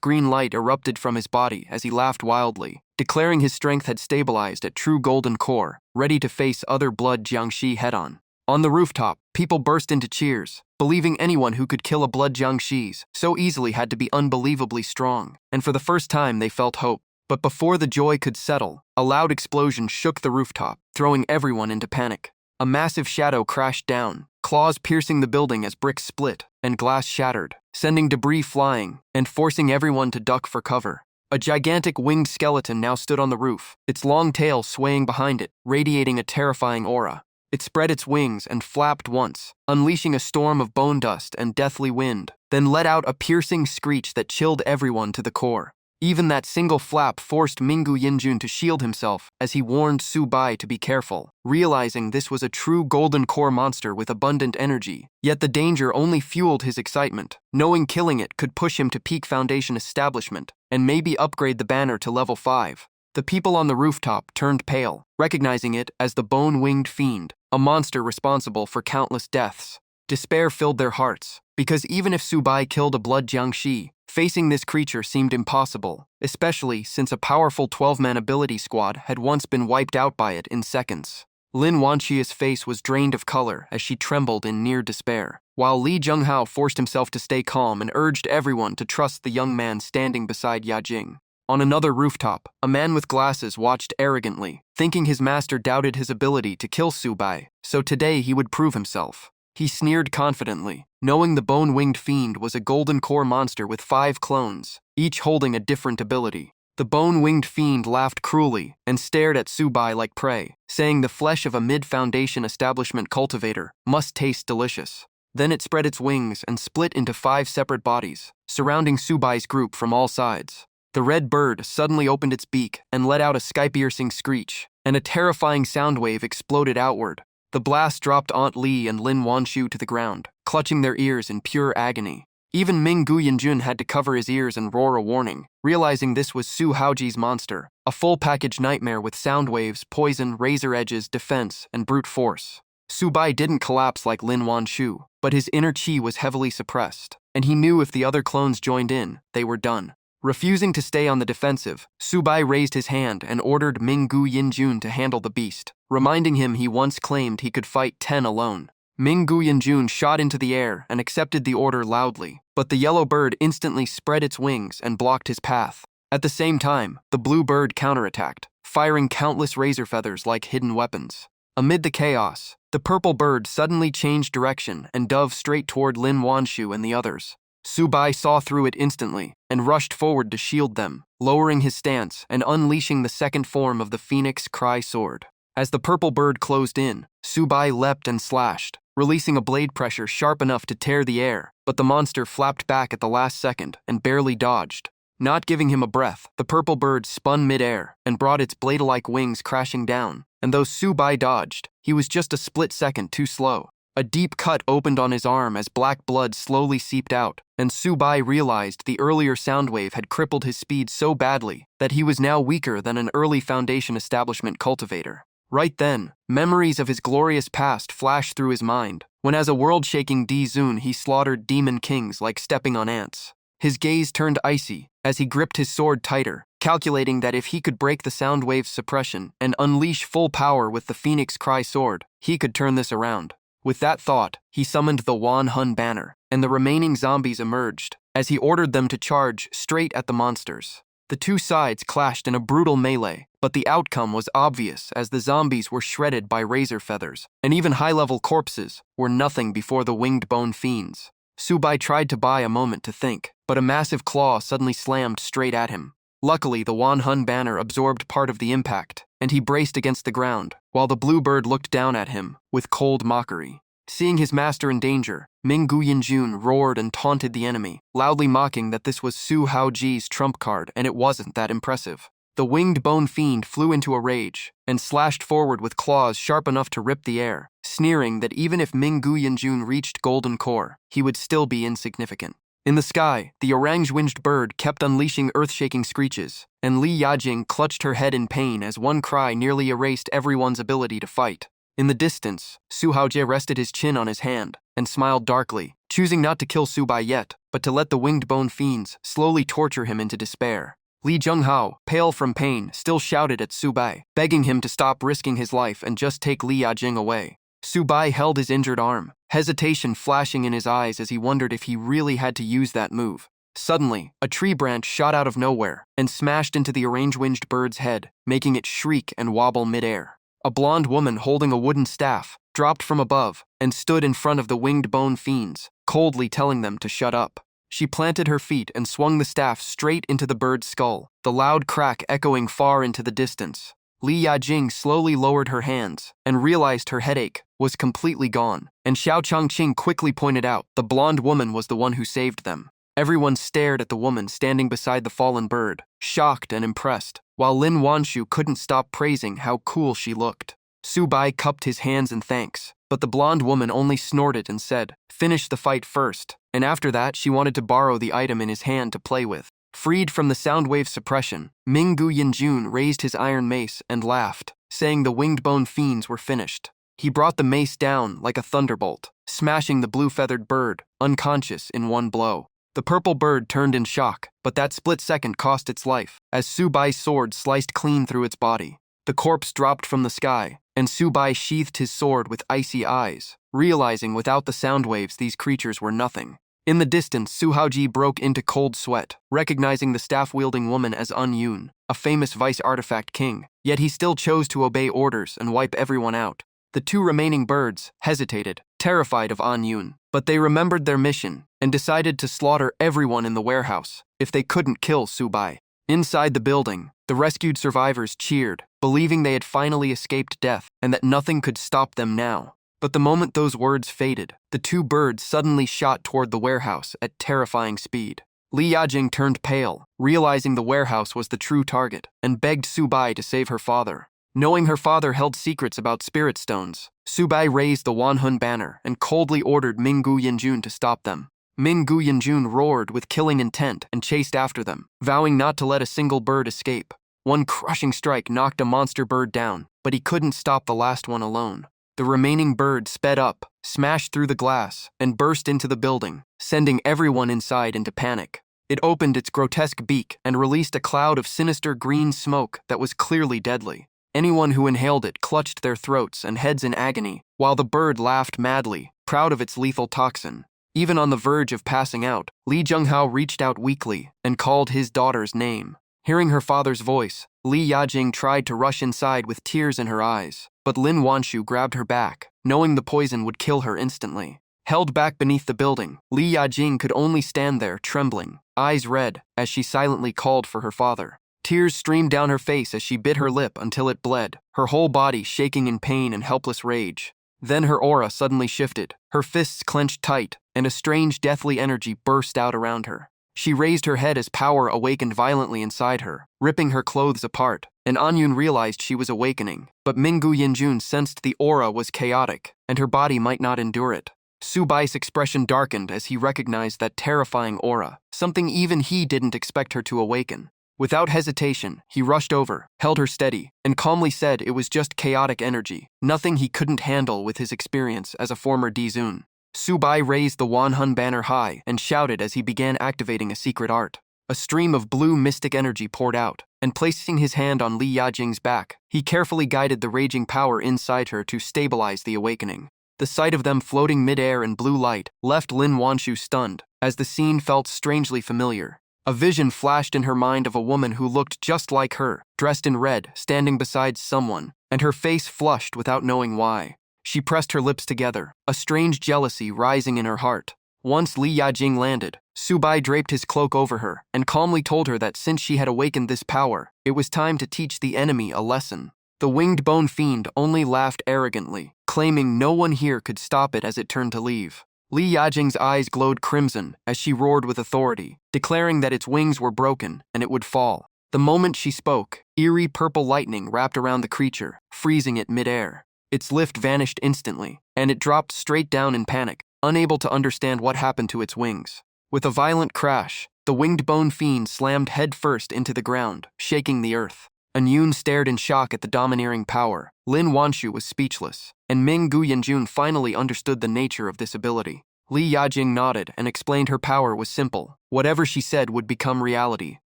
green light erupted from his body as he laughed wildly, declaring his strength had stabilized at true golden core, ready to face other blood Jiangxi head-on. On the rooftop, people burst into cheers, believing anyone who could kill a blood Jiangxi's so easily had to be unbelievably strong, and for the first time they felt hope. But before the joy could settle, a loud explosion shook the rooftop, throwing everyone into panic. A massive shadow crashed down, claws piercing the building as bricks split and glass shattered, sending debris flying and forcing everyone to duck for cover. A gigantic winged skeleton now stood on the roof, its long tail swaying behind it, radiating a terrifying aura. It spread its wings and flapped once, unleashing a storm of bone dust and deathly wind, then let out a piercing screech that chilled everyone to the core. Even that single flap forced Mingu Yinjun to shield himself as he warned Subai to be careful, realizing this was a true golden core monster with abundant energy. Yet the danger only fueled his excitement, knowing killing it could push him to peak foundation establishment and maybe upgrade the banner to level 5. The people on the rooftop turned pale, recognizing it as the bone-winged fiend, a monster responsible for countless deaths. Despair filled their hearts, because even if Subai killed a blood Jiangxi, facing this creature seemed impossible, especially since a powerful 12-man ability squad had once been wiped out by it in seconds. Lin Wanqia's face was drained of color as she trembled in near despair, while Li Zhenghao forced himself to stay calm and urged everyone to trust the young man standing beside Yajing. On another rooftop, a man with glasses watched arrogantly, thinking his master doubted his ability to kill Subai, so today he would prove himself. He sneered confidently, knowing the bone-winged fiend was a golden core monster with 5 clones, each holding a different ability. The bone-winged fiend laughed cruelly and stared at Subai like prey, saying the flesh of a mid-foundation establishment cultivator must taste delicious. Then it spread its wings and split into 5 separate bodies, surrounding Subai's group from all sides. The red bird suddenly opened its beak and let out a sky-piercing screech, and a terrifying sound wave exploded outward. The blast dropped Aunt Li and Lin Wanshu to the ground, clutching their ears in pure agony. Even Mingu Yinjun had to cover his ears and roar a warning, realizing this was Su Haoji's monster, a full-package nightmare with sound waves, poison, razor edges, defense, and brute force. Subai didn't collapse like Lin Wanshu, but his inner chi was heavily suppressed, and he knew if the other clones joined in, they were done. Refusing to stay on the defensive, Subai raised his hand and ordered Mingu Yinjun to handle the beast, reminding him he once claimed he could fight 10 alone. Mingu Yinjun shot into the air and accepted the order loudly, but the yellow bird instantly spread its wings and blocked his path. At the same time, the blue bird counterattacked, firing countless razor feathers like hidden weapons. Amid the chaos, the purple bird suddenly changed direction and dove straight toward Lin Wanshu and the others. Subai saw through it instantly and rushed forward to shield them, lowering his stance and unleashing the second form of the Phoenix Cry sword. As the purple bird closed in, Subai leapt and slashed, releasing a blade pressure sharp enough to tear the air, but the monster flapped back at the last second and barely dodged. Not giving him a breath, the purple bird spun mid-air and brought its blade-like wings crashing down, and though Subai dodged, he was just a split second too slow. A deep cut opened on his arm as black blood slowly seeped out, and Subai realized the earlier sound wave had crippled his speed so badly that he was now weaker than an early Foundation establishment cultivator. Right then, memories of his glorious past flashed through his mind, when as a world-shaking D-Zun he slaughtered demon kings like stepping on ants. His gaze turned icy as he gripped his sword tighter, calculating that if he could break the sound wave's suppression and unleash full power with the Phoenix Cry sword, he could turn this around. With that thought, he summoned the Wan Hun banner, and the remaining zombies emerged, as he ordered them to charge straight at the monsters. The two sides clashed in a brutal melee, but the outcome was obvious as the zombies were shredded by razor feathers, and even high-level corpses were nothing before the winged bone fiends. Subai tried to buy a moment to think, but a massive claw suddenly slammed straight at him. Luckily, the Wan Hun banner absorbed part of the impact, and he braced against the ground, while the blue bird looked down at him with cold mockery. Seeing his master in danger, Ming Guyanjun roared and taunted the enemy, loudly mocking that this was Su Haoji's trump card and it wasn't that impressive. The winged bone fiend flew into a rage and slashed forward with claws sharp enough to rip the air, sneering that even if Ming Guyanjun reached golden core, he would still be insignificant. In the sky, the orange-winged bird kept unleashing earth-shaking screeches, and Li Yajing clutched her head in pain as one cry nearly erased everyone's ability to fight. In the distance, Su Haojie rested his chin on his hand and smiled darkly, choosing not to kill Su Bai yet, but to let the winged bone fiends slowly torture him into despair. Li Zhenghao, pale from pain, still shouted at Su Bai, begging him to stop risking his life and just take Li Yajing away. Su Bai held his injured arm, hesitation flashing in his eyes as he wondered if he really had to use that move. Suddenly, a tree branch shot out of nowhere and smashed into the orange-winged bird's head, making it shriek and wobble midair. A blonde woman holding a wooden staff dropped from above and stood in front of the winged bone fiends, coldly telling them to shut up. She planted her feet and swung the staff straight into the bird's skull, the loud crack echoing far into the distance. Li Yajing slowly lowered her hands and realized her headache was completely gone, and Xiao Changqing quickly pointed out the blonde woman was the one who saved them. Everyone stared at the woman standing beside the fallen bird, shocked and impressed, while Lin Wanshu couldn't stop praising how cool she looked. Su Bai cupped his hands in thanks, but the blonde woman only snorted and said, "Finish the fight first," and after that she wanted to borrow the item in his hand to play with. Freed from the sound wave suppression, Ming Guyanjun raised his iron mace and laughed, saying the winged bone fiends were finished. He brought the mace down like a thunderbolt, smashing the blue-feathered bird, unconscious in one blow. The purple bird turned in shock, but that split second cost its life, as Su Bai's sword sliced clean through its body. The corpse dropped from the sky, and Su Bai sheathed his sword with icy eyes, realizing without the sound waves these creatures were nothing. In the distance, Su Haoji broke into cold sweat, recognizing the staff-wielding woman as An Yun, a famous vice artifact king, yet he still chose to obey orders and wipe everyone out. The two remaining birds hesitated, terrified of An Yun, but they remembered their mission and decided to slaughter everyone in the warehouse if they couldn't kill Su Bai. Inside the building, the rescued survivors cheered, believing they had finally escaped death and that nothing could stop them now. But the moment those words faded, the two birds suddenly shot toward the warehouse at terrifying speed. Li Yajing turned pale, realizing the warehouse was the true target, and begged Su Bai to save her father. Knowing her father held secrets about spirit stones, Su Bai raised the Wanhun banner and coldly ordered Ming Guyanjun to stop them. Ming Guyanjun roared with killing intent and chased after them, vowing not to let a single bird escape. One crushing strike knocked a monster bird down, but he couldn't stop the last one alone. The remaining bird sped up, smashed through the glass, and burst into the building, sending everyone inside into panic. It opened its grotesque beak and released a cloud of sinister green smoke that was clearly deadly. Anyone who inhaled it clutched their throats and heads in agony, while the bird laughed madly, proud of its lethal toxin. Even on the verge of passing out, Li Zhenghao reached out weakly and called his daughter's name. Hearing her father's voice, Li Yajing tried to rush inside with tears in her eyes, but Lin Wanshu grabbed her back, knowing the poison would kill her instantly. Held back beneath the building, Li Yajing could only stand there trembling, eyes red, as she silently called for her father. Tears streamed down her face as she bit her lip until it bled, her whole body shaking in pain and helpless rage. Then her aura suddenly shifted, her fists clenched tight, and a strange deathly energy burst out around her. She raised her head as power awakened violently inside her, ripping her clothes apart, and Anyun realized she was awakening, but Ming Guyanjun sensed the aura was chaotic, and her body might not endure it. Su Bai's expression darkened as he recognized that terrifying aura, something even he didn't expect her to awaken. Without hesitation, he rushed over, held her steady, and calmly said it was just chaotic energy, nothing he couldn't handle with his experience as a former Dizun. Su Bai raised the Wanhun banner high and shouted as he began activating a secret art. A stream of blue mystic energy poured out, and placing his hand on Li Yajing's back, he carefully guided the raging power inside her to stabilize the awakening. The sight of them floating midair in blue light left Lin Wanshu stunned, as the scene felt strangely familiar. A vision flashed in her mind of a woman who looked just like her, dressed in red, standing beside someone, and her face flushed without knowing why. She pressed her lips together, a strange jealousy rising in her heart. Once Li Yajing landed, Su Bai draped his cloak over her and calmly told her that since she had awakened this power, it was time to teach the enemy a lesson. The winged bone fiend only laughed arrogantly, claiming no one here could stop it as it turned to leave. Li Yajing's eyes glowed crimson as she roared with authority, declaring that its wings were broken and it would fall. The moment she spoke, eerie purple lightning wrapped around the creature, freezing it mid-air. Its lift vanished instantly, and it dropped straight down in panic, unable to understand what happened to its wings. With a violent crash, the winged bone fiend slammed headfirst into the ground, shaking the earth. Anyun stared in shock at the domineering power. Lin Wanshu was speechless, and Ming Guyanjun finally understood the nature of this ability. Li Yajing nodded and explained her power was simple. Whatever she said would become reality.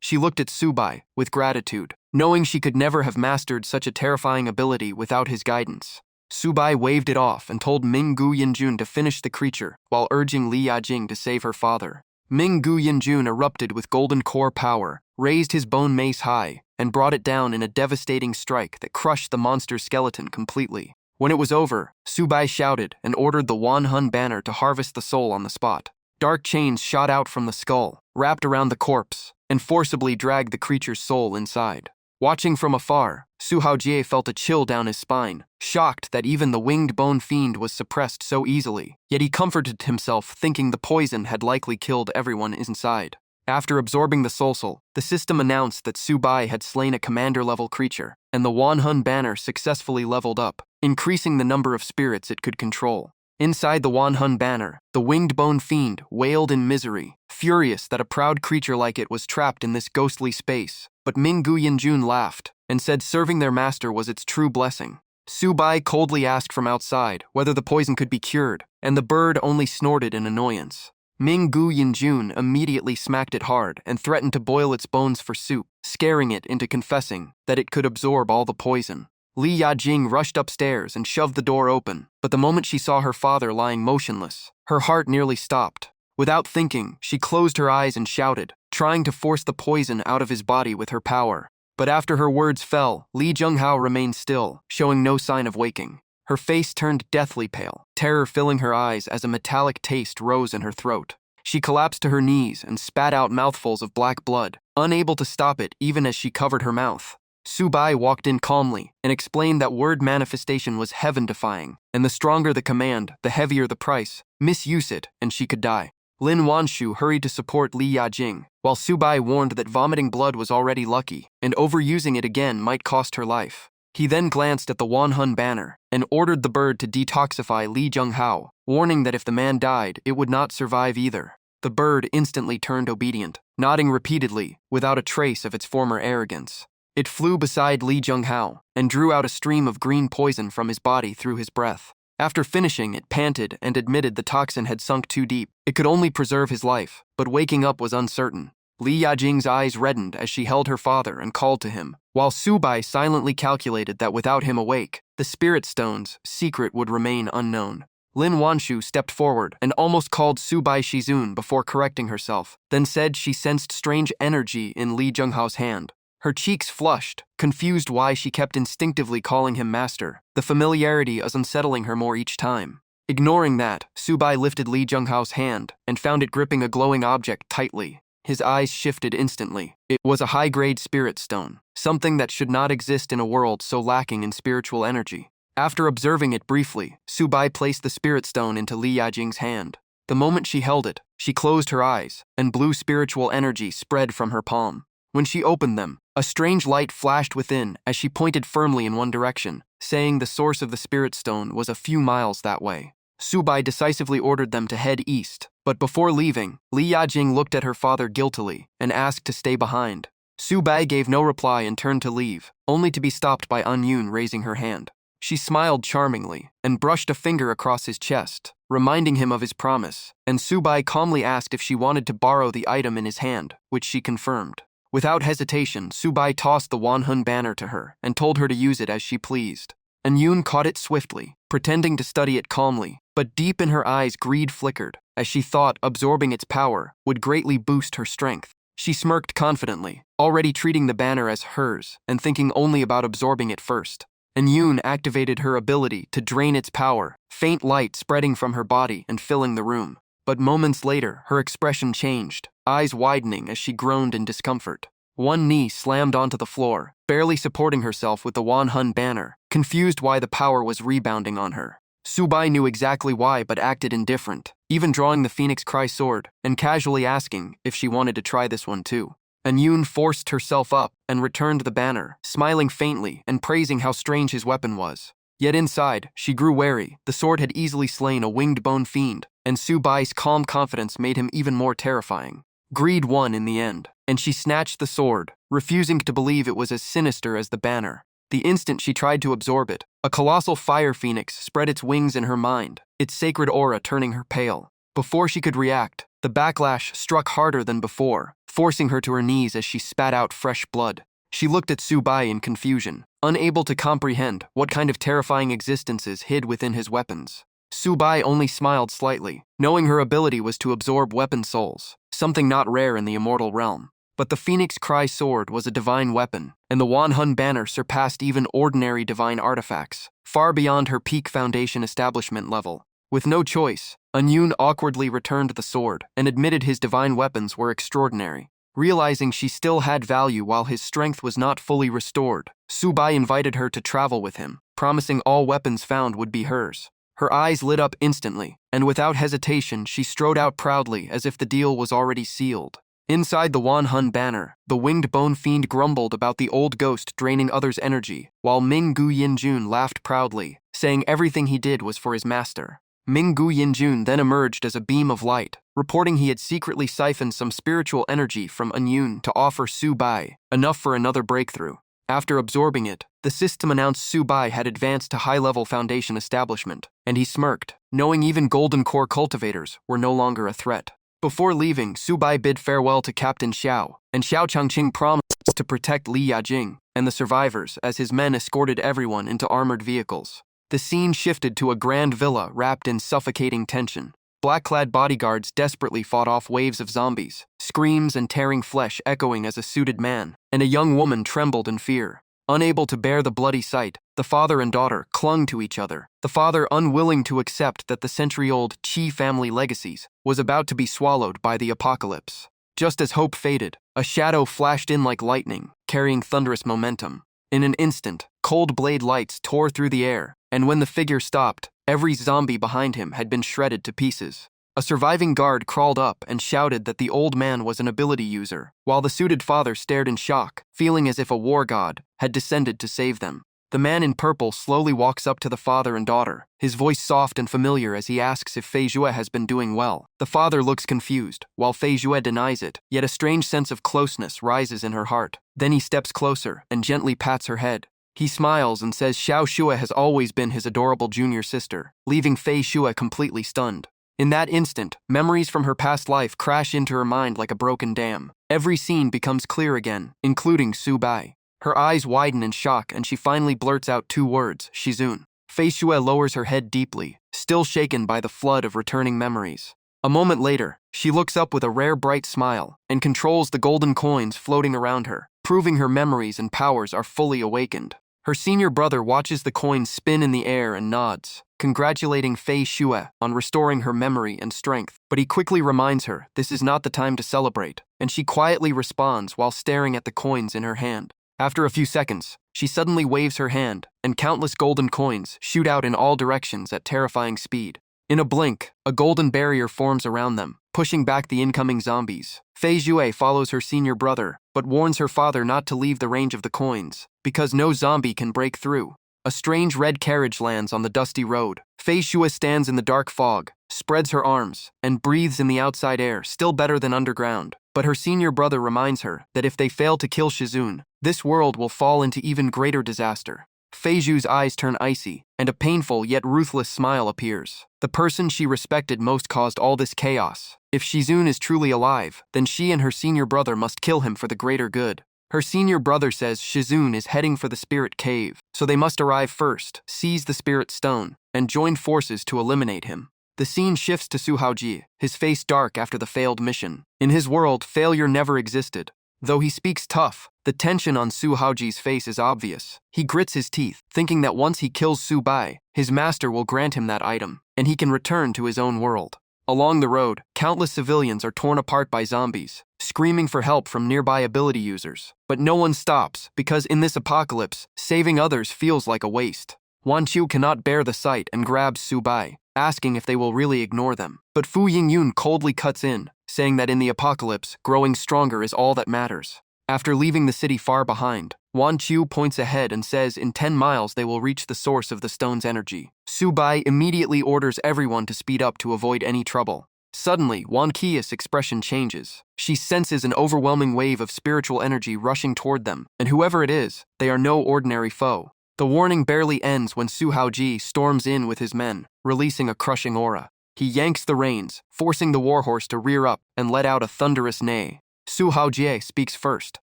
She looked at Subai with gratitude, knowing she could never have mastered such a terrifying ability without his guidance. Subai waved it off and told Ming Guyanjun to finish the creature while urging Li Yajing to save her father. Ming Guyanjun erupted with golden core power, raised his bone mace high, and brought it down in a devastating strike that crushed the monster's skeleton completely. When it was over, Subai shouted and ordered the Wanhun banner to harvest the soul on the spot. Dark chains shot out from the skull, wrapped around the corpse, and forcibly dragged the creature's soul inside. Watching from afar, Su Haojie felt a chill down his spine, shocked that even the winged bone fiend was suppressed so easily, yet he comforted himself thinking the poison had likely killed everyone inside. After absorbing the soul, the system announced that Subai had slain a commander-level creature, and the Wanhun banner successfully leveled up, increasing the number of spirits it could control. Inside the Wanhun banner, the winged bone fiend wailed in misery, furious that a proud creature like it was trapped in this ghostly space. But Ming Guyanjun laughed and said serving their master was its true blessing. Subai coldly asked from outside whether the poison could be cured, and the bird only snorted in annoyance. Ming Guyanjun immediately smacked it hard and threatened to boil its bones for soup, scaring it into confessing that it could absorb all the poison. Li Yajing rushed upstairs and shoved the door open, but the moment she saw her father lying motionless, her heart nearly stopped. Without thinking, she closed her eyes and shouted, trying to force the poison out of his body with her power. But after her words fell, Li Zhenghao remained still, showing no sign of waking. Her face turned deathly pale, terror filling her eyes as a metallic taste rose in her throat. She collapsed to her knees and spat out mouthfuls of black blood, unable to stop it even as she covered her mouth. Subai walked in calmly and explained that word manifestation was heaven-defying, and the stronger the command, the heavier the price. Misuse it, and she could die. Lin Wanshu hurried to support Li Yajing, while Subai warned that vomiting blood was already lucky, and overusing it again might cost her life. He then glanced at the Wanhun banner and ordered the bird to detoxify Li Zhenghao, warning that if the man died, it would not survive either. The bird instantly turned obedient, nodding repeatedly, without a trace of its former arrogance. It flew beside Li Zhenghao and drew out a stream of green poison from his body through his breath. After finishing, it panted and admitted the toxin had sunk too deep. It could only preserve his life, but waking up was uncertain. Li Yajing's eyes reddened as she held her father and called to him, while Subai silently calculated that without him awake, the spirit stone's secret would remain unknown. Lin Wanshu stepped forward and almost called Subai Shizun before correcting herself, then said she sensed strange energy in Li Zhenghao's hand. Her cheeks flushed, confused why she kept instinctively calling him master. The familiarity was unsettling her more each time. Ignoring that, Subai lifted Li Zhenghao's hand and found it gripping a glowing object tightly. His eyes shifted instantly. It was a high-grade spirit stone, something that should not exist in a world so lacking in spiritual energy. After observing it briefly, Subai placed the spirit stone into Li Yajing's hand. The moment she held it, she closed her eyes, and blue spiritual energy spread from her palm. When she opened them, a strange light flashed within as she pointed firmly in one direction, saying the source of the spirit stone was a few miles that way. Subai decisively ordered them to head east, but before leaving, Li Yajing looked at her father guiltily and asked to stay behind. Subai gave no reply and turned to leave, only to be stopped by Anyun raising her hand. She smiled charmingly and brushed a finger across his chest, reminding him of his promise, and Subai calmly asked if she wanted to borrow the item in his hand, which she confirmed. Without hesitation, Subai tossed the Wanhun banner to her and told her to use it as she pleased. Anyun caught it swiftly, pretending to study it calmly, but deep in her eyes greed flickered, as she thought absorbing its power would greatly boost her strength. She smirked confidently, already treating the banner as hers and thinking only about absorbing it first. Anyun activated her ability to drain its power, faint light spreading from her body and filling the room. But moments later, her expression changed, eyes widening as she groaned in discomfort. One knee slammed onto the floor, barely supporting herself with the Wanhun banner, confused why the power was rebounding on her. Subai knew exactly why but acted indifferent, even drawing the Phoenix Cry sword and casually asking if she wanted to try this one too. Anyun forced herself up and returned the banner, smiling faintly and praising how strange his weapon was. Yet inside, she grew wary. The sword had easily slain a winged bone fiend, and Subai's calm confidence made him even more terrifying. Greed won in the end, and she snatched the sword, refusing to believe it was as sinister as the banner. The instant she tried to absorb it, a colossal fire phoenix spread its wings in her mind, its sacred aura turning her pale. Before she could react, the backlash struck harder than before, forcing her to her knees as she spat out fresh blood. She looked at Subai in confusion, unable to comprehend what kind of terrifying existences hid within his weapons. Subai only smiled slightly, knowing her ability was to absorb weapon souls, something not rare in the immortal realm. But the Phoenix Cry sword was a divine weapon, and the Wanhun banner surpassed even ordinary divine artifacts, far beyond her peak foundation establishment level. With no choice, Anyun awkwardly returned the sword and admitted his divine weapons were extraordinary. Realizing she still had value while his strength was not fully restored, Subai invited her to travel with him, promising all weapons found would be hers. Her eyes lit up instantly, and without hesitation she strode out proudly as if the deal was already sealed. Inside the Wanhun banner, the winged bone fiend grumbled about the old ghost draining others' energy, while Ming Gu Yinjun laughed proudly, saying everything he did was for his master. Ming Gu Yinjun then emerged as a beam of light, reporting he had secretly siphoned some spiritual energy from Anyun to offer Subai, enough for another breakthrough. After absorbing it, the system announced Subai had advanced to high-level foundation establishment, and he smirked, knowing even golden core cultivators were no longer a threat. Before leaving, Subai bid farewell to Captain Xiao, and Xiao Changqing promised to protect Li Yajing and the survivors as his men escorted everyone into armored vehicles. The scene shifted to a grand villa wrapped in suffocating tension. Black-clad bodyguards desperately fought off waves of zombies, screams and tearing flesh echoing as a suited man, and a young woman trembled in fear. Unable to bear the bloody sight, the father and daughter clung to each other, the father unwilling to accept that the century-old Qi family legacies was about to be swallowed by the apocalypse. Just as hope faded, a shadow flashed in like lightning, carrying thunderous momentum. In an instant, cold blade lights tore through the air, and when the figure stopped, every zombie behind him had been shredded to pieces. A surviving guard crawled up and shouted that the old man was an ability user, while the suited father stared in shock, feeling as if a war god had descended to save them. The man in purple slowly walks up to the father and daughter, his voice soft and familiar as he asks if Fei Jue has been doing well. The father looks confused, while Fei Jue denies it, yet a strange sense of closeness rises in her heart. Then he steps closer and gently pats her head. He smiles and says Xiao Shue has always been his adorable junior sister, leaving Fei Shue completely stunned. In that instant, memories from her past life crash into her mind like a broken dam. Every scene becomes clear again, including Subai. Her eyes widen in shock and she finally blurts out two words, Shizun. Fei Shue lowers her head deeply, still shaken by the flood of returning memories. A moment later, she looks up with a rare bright smile and controls the golden coins floating around her, proving her memories and powers are fully awakened. Her senior brother watches the coins spin in the air and nods, congratulating Fei Shue on restoring her memory and strength. But he quickly reminds her this is not the time to celebrate, and she quietly responds while staring at the coins in her hand. After a few seconds, she suddenly waves her hand, and countless golden coins shoot out in all directions at terrifying speed. In a blink, a golden barrier forms around them, pushing back the incoming zombies. Fei Jue follows her senior brother, but warns her father not to leave the range of the coins, because no zombie can break through. A strange red carriage lands on the dusty road. Fei Shue stands in the dark fog, spreads her arms, and breathes in the outside air, still better than underground. But her senior brother reminds her that if they fail to kill Shizun, this world will fall into even greater disaster. Fei Zhu's eyes turn icy, and a painful yet ruthless smile appears. The person she respected most caused all this chaos. If Shizun is truly alive, then she and her senior brother must kill him for the greater good. Her senior brother says Shizun is heading for the spirit cave, so they must arrive first, seize the spirit stone, and join forces to eliminate him. The scene shifts to Su Haoji, his face dark after the failed mission. In his world, failure never existed. Though he speaks tough, the tension on Su Haoji's face is obvious. He grits his teeth, thinking that once he kills Su Bai, his master will grant him that item, and he can return to his own world. Along the road, countless civilians are torn apart by zombies, screaming for help from nearby ability users. But no one stops, because in this apocalypse, saving others feels like a waste. Wan Qiu cannot bear the sight and grabs Su Bai, asking if they will really ignore them. But Fu Yingyun coldly cuts in, saying that in the apocalypse, growing stronger is all that matters. After leaving the city far behind, Wan Qiu points ahead and says in 10 miles they will reach the source of the stone's energy. Su Bai immediately orders everyone to speed up to avoid any trouble. Suddenly, Wan Qi's expression changes. She senses an overwhelming wave of spiritual energy rushing toward them, and whoever it is, they are no ordinary foe. The warning barely ends when Su Haoji storms in with his men, releasing a crushing aura. He yanks the reins, forcing the warhorse to rear up and let out a thunderous neigh. Su Haojie speaks first,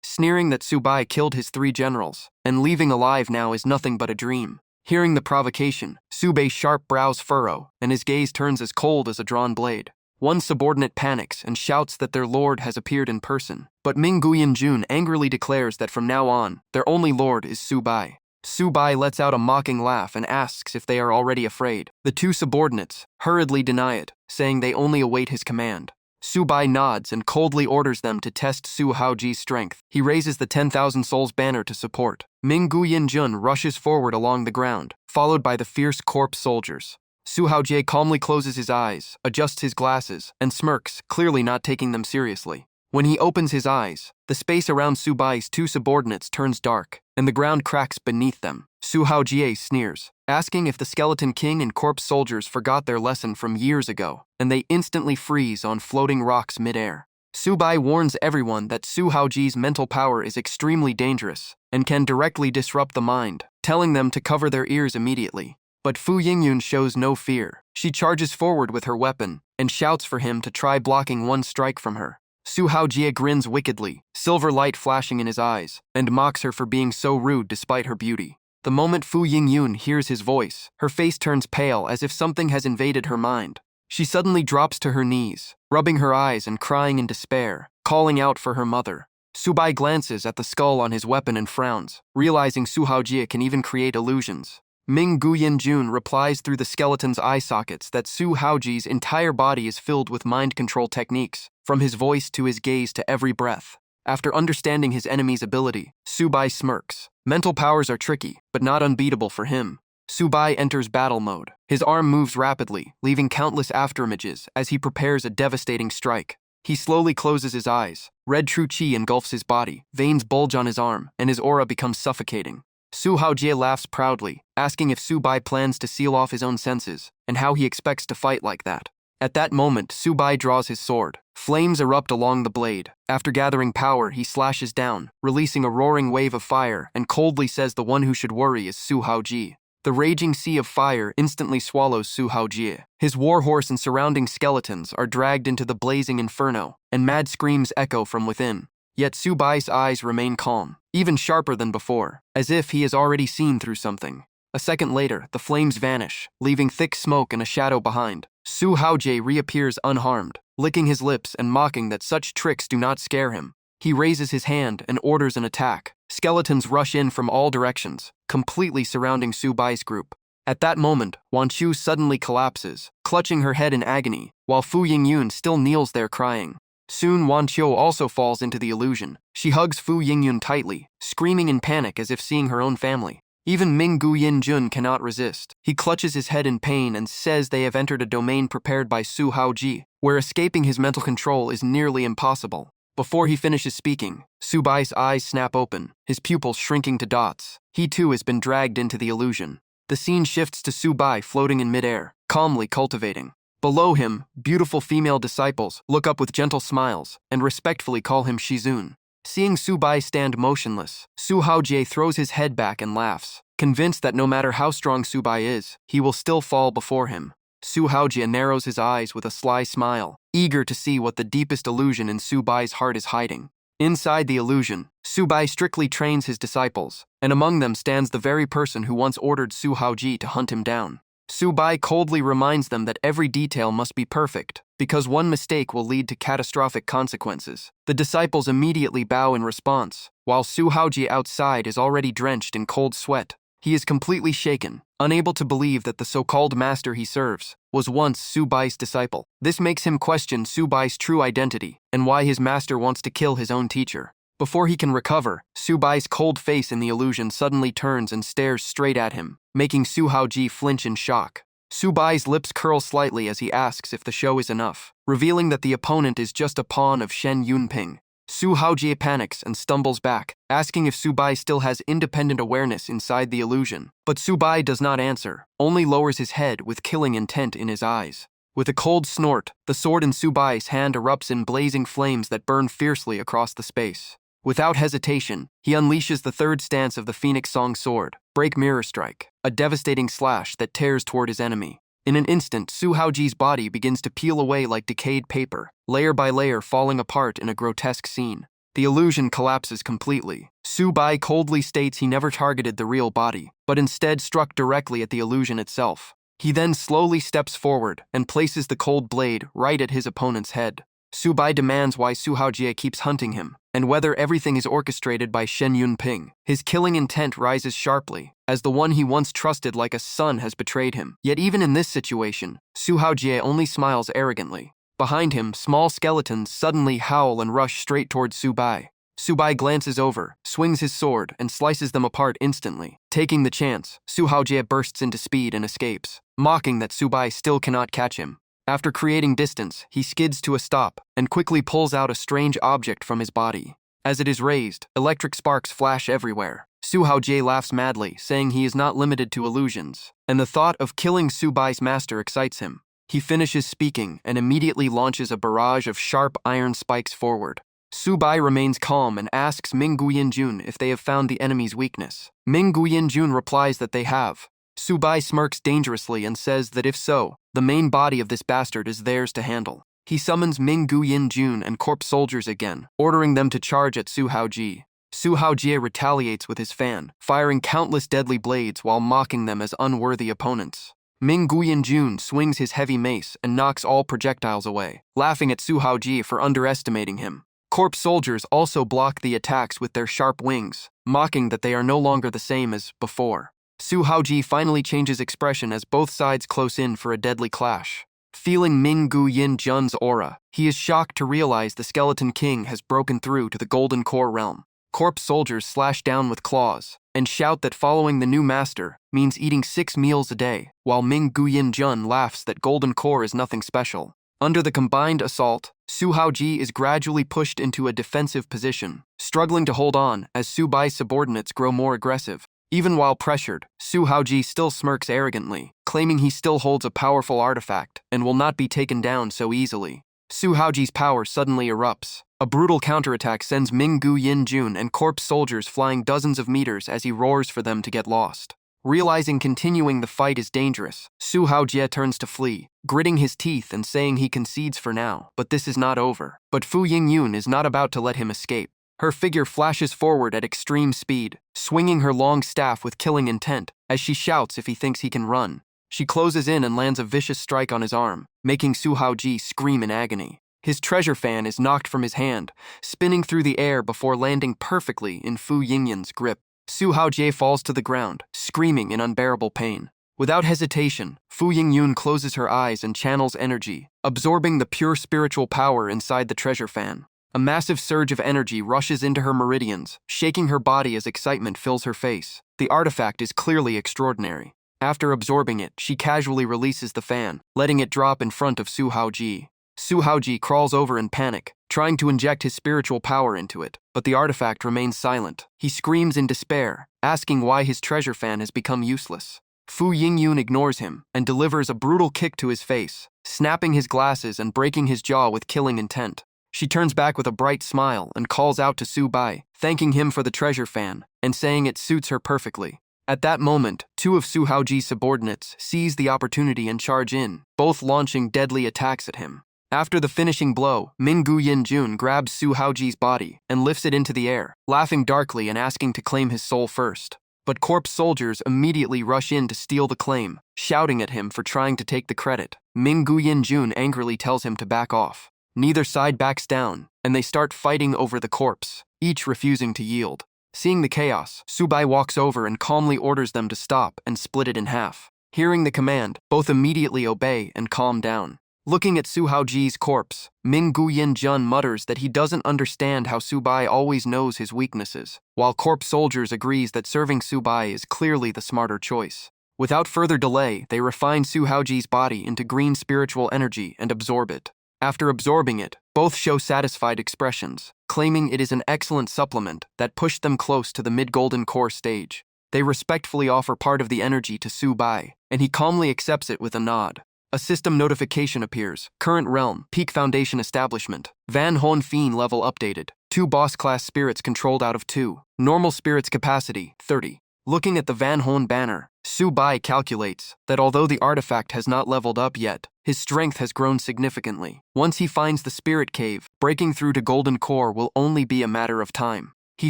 sneering that Su Bai killed his 3 generals, and leaving alive now is nothing but a dream. Hearing the provocation, Su Bai's sharp brows furrow, and his gaze turns as cold as a drawn blade. One subordinate panics and shouts that their lord has appeared in person, but Ming Guyanjun angrily declares that from now on, their only lord is Su Bai. Su Bai lets out a mocking laugh and asks if they are already afraid. The 2 subordinates hurriedly deny it, saying they only await his command. Su Bai nods and coldly orders them to test Su Haoji's strength. He raises the 10,000 souls banner to support. Ming Guyanjun rushes forward along the ground, followed by the fierce corpse soldiers. Su Haojie calmly closes his eyes, adjusts his glasses, and smirks, clearly not taking them seriously. When he opens his eyes, the space around Su Bai's 2 subordinates turns dark, and the ground cracks beneath them. Su Haojie sneers, asking if the Skeleton King and corpse soldiers forgot their lesson from years ago, and they instantly freeze on floating rocks mid-air. Su Bai warns everyone that Su Haojie's mental power is extremely dangerous and can directly disrupt the mind, telling them to cover their ears immediately. But Fu Yingyun shows no fear. She charges forward with her weapon and shouts for him to try blocking one strike from her. Su Haojie grins wickedly, silver light flashing in his eyes, and mocks her for being so rude despite her beauty. The moment Fu Yingyun hears his voice, her face turns pale as if something has invaded her mind. She suddenly drops to her knees, rubbing her eyes and crying in despair, calling out for her mother. Su Bai glances at the skull on his weapon and frowns, realizing Su Haojie can even create illusions. Ming Guyanjun replies through the skeleton's eye sockets that Su Haojie's entire body is filled with mind control techniques, from his voice to his gaze to every breath. After understanding his enemy's ability, Su Bai smirks. Mental powers are tricky, but not unbeatable for him. Su Bai enters battle mode. His arm moves rapidly, leaving countless afterimages as he prepares a devastating strike. He slowly closes his eyes. Red true chi engulfs his body, veins bulge on his arm, and his aura becomes suffocating. Su Haojie laughs proudly, asking if Su Bai plans to seal off his own senses, and how he expects to fight like that. At that moment, Su Bai draws his sword. Flames erupt along the blade. After gathering power, he slashes down, releasing a roaring wave of fire, and coldly says the one who should worry is Su Haojie. The raging sea of fire instantly swallows Su Haojie. His warhorse and surrounding skeletons are dragged into the blazing inferno, and mad screams echo from within. Yet Su Bai's eyes remain calm, even sharper than before, as if he has already seen through something. A second later, the flames vanish, leaving thick smoke and a shadow behind. Su Haojie reappears unharmed, licking his lips and mocking that such tricks do not scare him. He raises his hand and orders an attack. Skeletons rush in from all directions, completely surrounding Su Bai's group. At that moment, Wan Qiu suddenly collapses, clutching her head in agony, while Fu Yingyun still kneels there crying. Soon Wan Qiu also falls into the illusion. She hugs Fu Yingyun tightly, screaming in panic as if seeing her own family. Even Ming Guyanjun cannot resist. He clutches his head in pain and says they have entered a domain prepared by Su Haojie, where escaping his mental control is nearly impossible. Before he finishes speaking, Su Bai's eyes snap open, his pupils shrinking to dots. He too has been dragged into the illusion. The scene shifts to Su Bai floating in midair, calmly cultivating. Below him, beautiful female disciples look up with gentle smiles and respectfully call him Shizun. Seeing Su Bai stand motionless, Su Haojie throws his head back and laughs, convinced that no matter how strong Su Bai is, he will still fall before him. Su Haojie narrows his eyes with a sly smile, eager to see what the deepest illusion in Su Bai's heart is hiding. Inside the illusion, Su Bai strictly trains his disciples, and among them stands the very person who once ordered Su Haojie to hunt him down. Su Bai coldly reminds them that every detail must be perfect, because one mistake will lead to catastrophic consequences. The disciples immediately bow in response, while Su Haojie outside is already drenched in cold sweat. He is completely shaken, unable to believe that the so-called master he serves was once Subai's disciple. This makes him question Subai's true identity and why his master wants to kill his own teacher. Before he can recover, Subai's cold face in the illusion suddenly turns and stares straight at him, making Su Haoji flinch in shock. Subai's lips curl slightly as he asks if the show is enough, revealing that the opponent is just a pawn of Shen Yunping. Su Haojie panics and stumbles back, asking if Subai still has independent awareness inside the illusion. But Subai does not answer, only lowers his head with killing intent in his eyes. With a cold snort, the sword in Subai's hand erupts in blazing flames that burn fiercely across the space. Without hesitation, he unleashes the third stance of the Phoenix Song sword, Break Mirror Strike, a devastating slash that tears toward his enemy. In an instant, Su Haoji's body begins to peel away like decayed paper, layer by layer falling apart in a grotesque scene. The illusion collapses completely. Subai coldly states he never targeted the real body, but instead struck directly at the illusion itself. He then slowly steps forward and places the cold blade right at his opponent's head. Subai demands why Su Haojie keeps hunting him, and whether everything is orchestrated by Shen Yunping. His killing intent rises sharply, as the one he once trusted like a son has betrayed him. Yet even in this situation, Su Haojie only smiles arrogantly. Behind him, small skeletons suddenly howl and rush straight towards Subai. Subai glances over, swings his sword, and slices them apart instantly. Taking the chance, Su Haojie bursts into speed and escapes, mocking that Subai still cannot catch him. After creating distance, he skids to a stop and quickly pulls out a strange object from his body. As it is raised, electric sparks flash everywhere. Su Haojie laughs madly, saying he is not limited to illusions, and the thought of killing Subai's master excites him. He finishes speaking and immediately launches a barrage of sharp iron spikes forward. Subai remains calm and asks Ming Guyanjun if they have found the enemy's weakness. Ming Guyanjun replies that they have. Subai smirks dangerously and says that if so, the main body of this bastard is theirs to handle. He summons Ming Guyanjun and corpse soldiers again, ordering them to charge at Su Haoji. Su Haojie retaliates with his fan, firing countless deadly blades while mocking them as unworthy opponents. Ming Guyanjun swings his heavy mace and knocks all projectiles away, laughing at Su Haoji for underestimating him. Corpse soldiers also block the attacks with their sharp wings, mocking that they are no longer the same as before. Su Haoji finally changes expression as both sides close in for a deadly clash. Feeling Ming Guyanjun's aura, he is shocked to realize the Skeleton King has broken through to the Golden Core realm. Corpse soldiers slash down with claws and shout that following the new master means eating 6 meals a day, while Ming Guyanjun laughs that Golden Core is nothing special. Under the combined assault, Su Haoji is gradually pushed into a defensive position, struggling to hold on as Subai's subordinates grow more aggressive. Even while pressured, Su Haoji still smirks arrogantly, claiming he still holds a powerful artifact and will not be taken down so easily. Su Haoji's power suddenly erupts. A brutal counterattack sends Ming Guyanjun and corpse soldiers flying dozens of meters as he roars for them to get lost. Realizing continuing the fight is dangerous, Su Haojie turns to flee, gritting his teeth and saying he concedes for now, but this is not over. But Fu Yingyun is not about to let him escape. Her figure flashes forward at extreme speed, swinging her long staff with killing intent as she shouts if he thinks he can run. She closes in and lands a vicious strike on his arm, making Su Haoji scream in agony. His treasure fan is knocked from his hand, spinning through the air before landing perfectly in Fu Yingyun's grip. Su Haojie falls to the ground, screaming in unbearable pain. Without hesitation, Fu Yingyun closes her eyes and channels energy, absorbing the pure spiritual power inside the treasure fan. A massive surge of energy rushes into her meridians, shaking her body as excitement fills her face. The artifact is clearly extraordinary. After absorbing it, she casually releases the fan, letting it drop in front of Su Haoji. Su Haoji crawls over in panic, trying to inject his spiritual power into it, but the artifact remains silent. He screams in despair, asking why his treasure fan has become useless. Fu Yingyun ignores him and delivers a brutal kick to his face, snapping his glasses and breaking his jaw with killing intent. She turns back with a bright smile and calls out to Su Bai, thanking him for the treasure fan and saying it suits her perfectly. At that moment, 2 of Su Haoji's subordinates seize the opportunity and charge in, both launching deadly attacks at him. After the finishing blow, Ming Guyanjun grabs Su Haoji's body and lifts it into the air, laughing darkly and asking to claim his soul first. But corpse soldiers immediately rush in to steal the claim, shouting at him for trying to take the credit. Ming Guyanjun angrily tells him to back off. Neither side backs down, and they start fighting over the corpse, each refusing to yield. Seeing the chaos, Subai walks over and calmly orders them to stop and split it in half. Hearing the command, both immediately obey and calm down. Looking at Su Haoji's corpse, Ming Guyin Jun mutters that he doesn't understand how Subai always knows his weaknesses, while Corpse Soldiers agrees that serving Subai is clearly the smarter choice. Without further delay, they refine Su Haoji's body into green spiritual energy and absorb it. After absorbing it, both show satisfied expressions, claiming it is an excellent supplement that pushed them close to the mid-golden core stage. They respectfully offer part of the energy to Subai, and he calmly accepts it with a nod. A system notification appears. Current realm, Peak Foundation Establishment. Van Hoen Fiend level updated. 2 boss class spirits controlled out of 2. Normal spirits capacity, 30. Looking at the Van Hoen banner, Subai calculates that although the artifact has not leveled up yet, his strength has grown significantly. Once he finds the spirit cave, breaking through to Golden Core will only be a matter of time. He